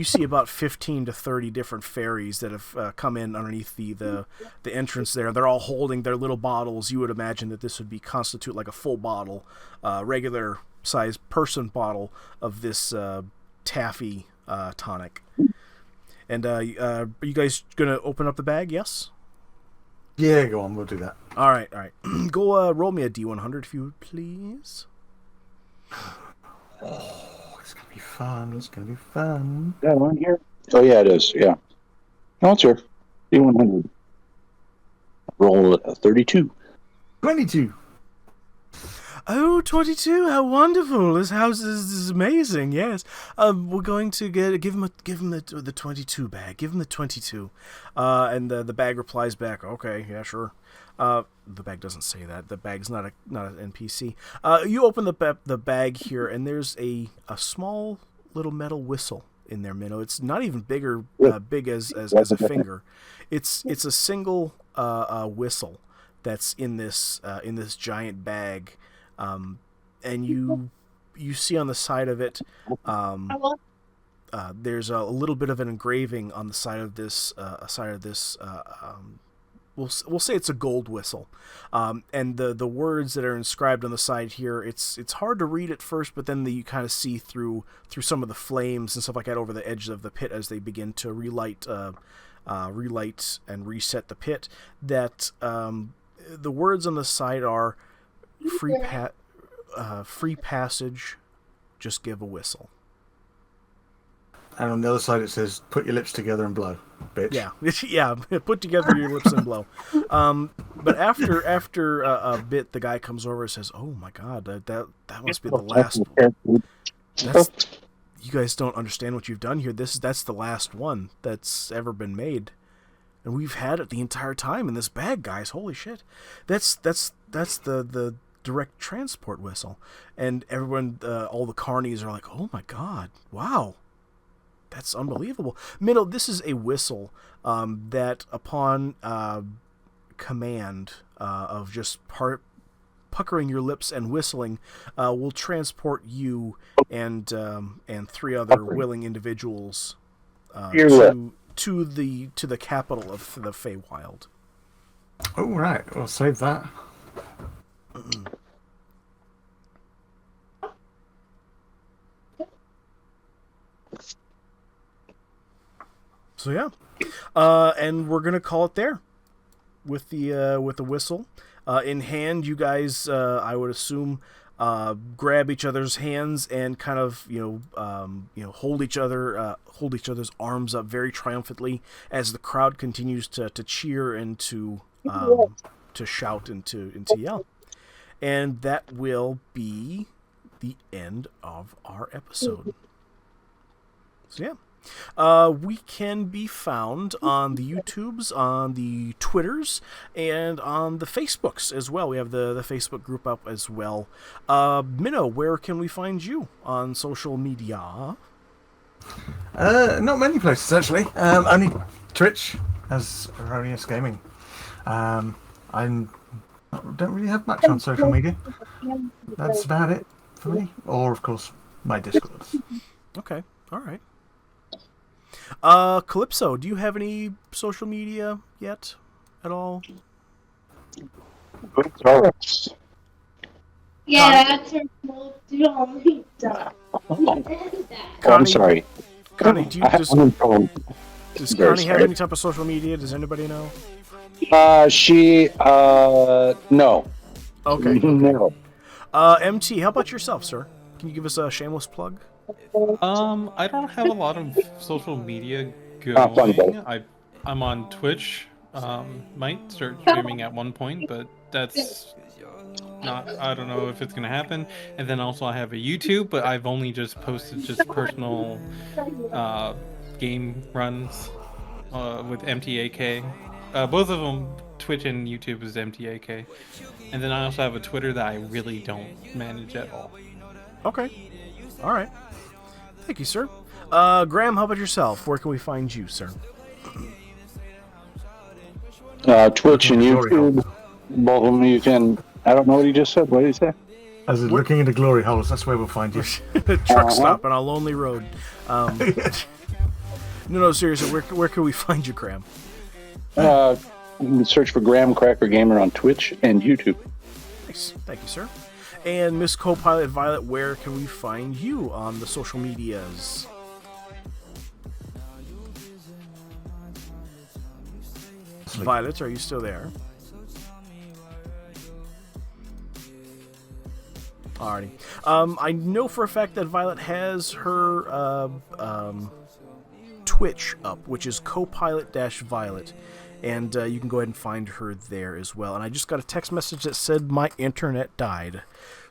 see about 15 to 30 different fairies that have come in underneath the entrance there. They're all holding their little bottles. You would imagine that this would constitute like a full bottle, regular size person bottle of this taffy tonic. And are you guys gonna open up the bag? Yes. Yeah, go on. We'll do that. All right. Go roll me a D100 if you would, please. Oh, it's gonna be fun. It's gonna be fun. That one here? Oh, yeah, it is. Yeah. No, it's here. D100. Roll a 32. 22. Oh, 22! How wonderful! This house is amazing. Yes, we're going to give him the 22 bag. Give him the 22, and the bag replies back, "Okay, yeah, sure." The bag doesn't say that. The bag's not an NPC. You open the bag here, and there's a small little metal whistle in there, Minnow. It's not even big as a finger. It's a single whistle that's in this giant bag. And you see on the side of it, there's a little bit of an engraving on the side of this. We'll say it's a gold whistle, and the words that are inscribed on the side here. It's hard to read at first, but then you kind of see through some of the flames and stuff like that over the edge of the pit as they begin to relight and reset the pit. That the words on the side are free passage, just give a whistle. And on the other side it says, put your lips together and blow, bitch. Yeah, put together your lips and blow. But after a bit, the guy comes over and says, "Oh my God, that must be the last one. You guys don't understand what you've done here. That's the last one that's ever been made. And we've had it the entire time in this bag, guys. Holy shit. That's the direct transport whistle." And everyone, all the carnies are like, "Oh my God, wow, that's unbelievable." Minnow, this is a whistle that upon command of just puckering your lips and whistling will transport you and 3 other willing individuals to the capital of the Feywild. Oh, right. We'll save that. So yeah, and we're gonna call it there with the whistle in hand. You guys, I would assume, grab each other's hands and kind of hold each other's arms up very triumphantly as the crowd continues to cheer and to shout and to yell. And that will be the end of our episode. So yeah. We can be found on the YouTubes, on the Twitters, and on the Facebooks as well. We have the Facebook group up as well. Minnow, where can we find you on social media? Not many places, actually. Only Twitch as Erroneous Gaming. I don't really have much on social media. That's about it for me. Or, of course, my Discord. Okay, all right. Calypso, do you have any social media yet at all? Yeah, that's her fault. I'm sorry. Connie, does Connie have sorry. any type of social media? Does anybody know? No. Okay. No. MT, how about yourself, sir? Can you give us a shameless plug? I don't have a lot of social media fun, going. I'm on Twitch. Might start streaming at one point, but that's not. I don't know if it's gonna happen. And then also I have a YouTube, but I've only just posted just personal game runs with MTAK. Both of them, Twitch and YouTube, is MTAK. And then I also have a Twitter that I really don't manage at all. Okay. All right. Thank you, sir. Graham, how about yourself? Where can we find you, sir? Twitch and YouTube. Both of them you can... I don't know what he just said. What did he say? As in looking into glory holes, that's where we'll find you. Truck stop on a lonely road. No, seriously, where can we find you, Graham? You can search for Graham Cracker Gamer on Twitch and YouTube. Nice. Thank you, sir. And Miss Co-Pilot Violet, where can we find you on the social medias? Violet, are you still there? Alrighty. I know for a fact that Violet has her Twitch up, which is copilot-violet. And you can go ahead and find her there as well. And I just got a text message that said my internet died.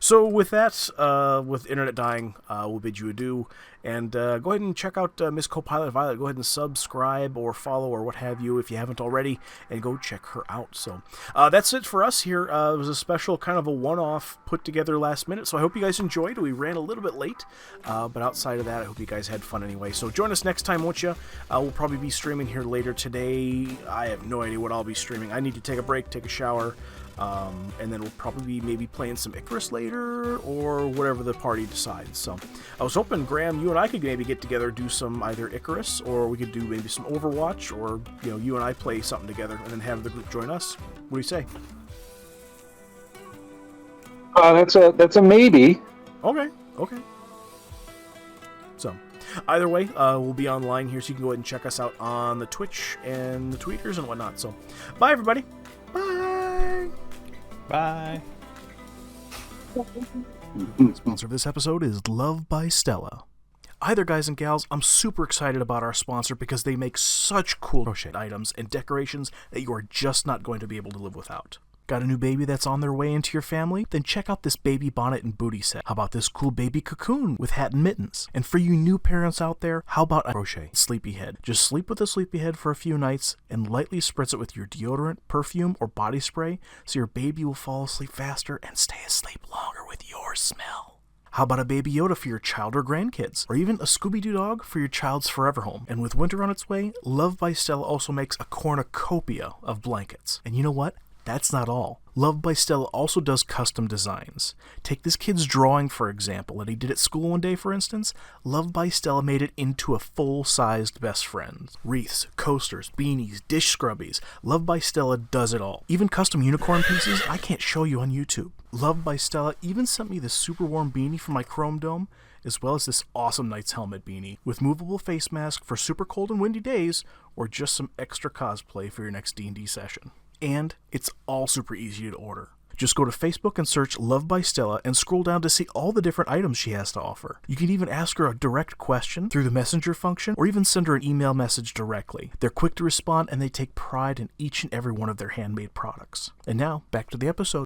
So with that, with internet dying, we'll bid you adieu. And go ahead and check out Miss Copilot Violet. Go ahead and subscribe or follow or what have you if you haven't already. And go check her out. So that's it for us here. It was a special kind of a one-off put together last minute. So I hope you guys enjoyed. We ran a little bit late. But outside of that, I hope you guys had fun anyway. So join us next time, won't you? We'll probably be streaming here later today. I have no idea what I'll be streaming. I need to take a break, take a shower. And then we'll probably be maybe playing some Icarus later, or whatever the party decides. So I was hoping, Graham, you and I could maybe get together, do some either Icarus, or we could do maybe some Overwatch, or you and I play something together, and then have the group join us. What do you say? That's a maybe. Okay. So either way, we'll be online here, so you can go ahead and check us out on the Twitch and the tweeters and whatnot. So bye, everybody. Bye. Bye. Sponsor of this episode is Love by Stella. Hi there, guys and gals. I'm super excited about our sponsor because they make such cool crochet items and decorations that you are just not going to be able to live without. Got a new baby that's on their way into your family? Then check out this baby bonnet and booty set. How about this cool baby cocoon with hat and mittens? And for you new parents out there, how about a crochet sleepyhead? Just sleep with a sleepyhead for a few nights and lightly spritz it with your deodorant, perfume, or body spray so your baby will fall asleep faster and stay asleep longer with your smell. How about a Baby Yoda for your child or grandkids? Or even a Scooby-Doo dog for your child's forever home? And with winter on its way, Love by Stella also makes a cornucopia of blankets. And you know what? That's not all. Love by Stella also does custom designs. Take this kid's drawing, for example, that he did at school one day, for instance. Love by Stella made it into a full-sized best friend. Wreaths, coasters, beanies, dish scrubbies. Love by Stella does it all. Even custom unicorn pieces I can't show you on YouTube. Love by Stella even sent me this super warm beanie for my Chrome Dome, as well as this awesome Knight's Helmet beanie with movable face mask for super cold and windy days, or just some extra cosplay for your next D&D session. And it's all super easy to order. Just go to Facebook and search Love by Stella and scroll down to see all the different items she has to offer. You can even ask her a direct question through the messenger function, or even send her an email message directly. They're quick to respond, and they take pride in each and every one of their handmade products. And now, back to the episode.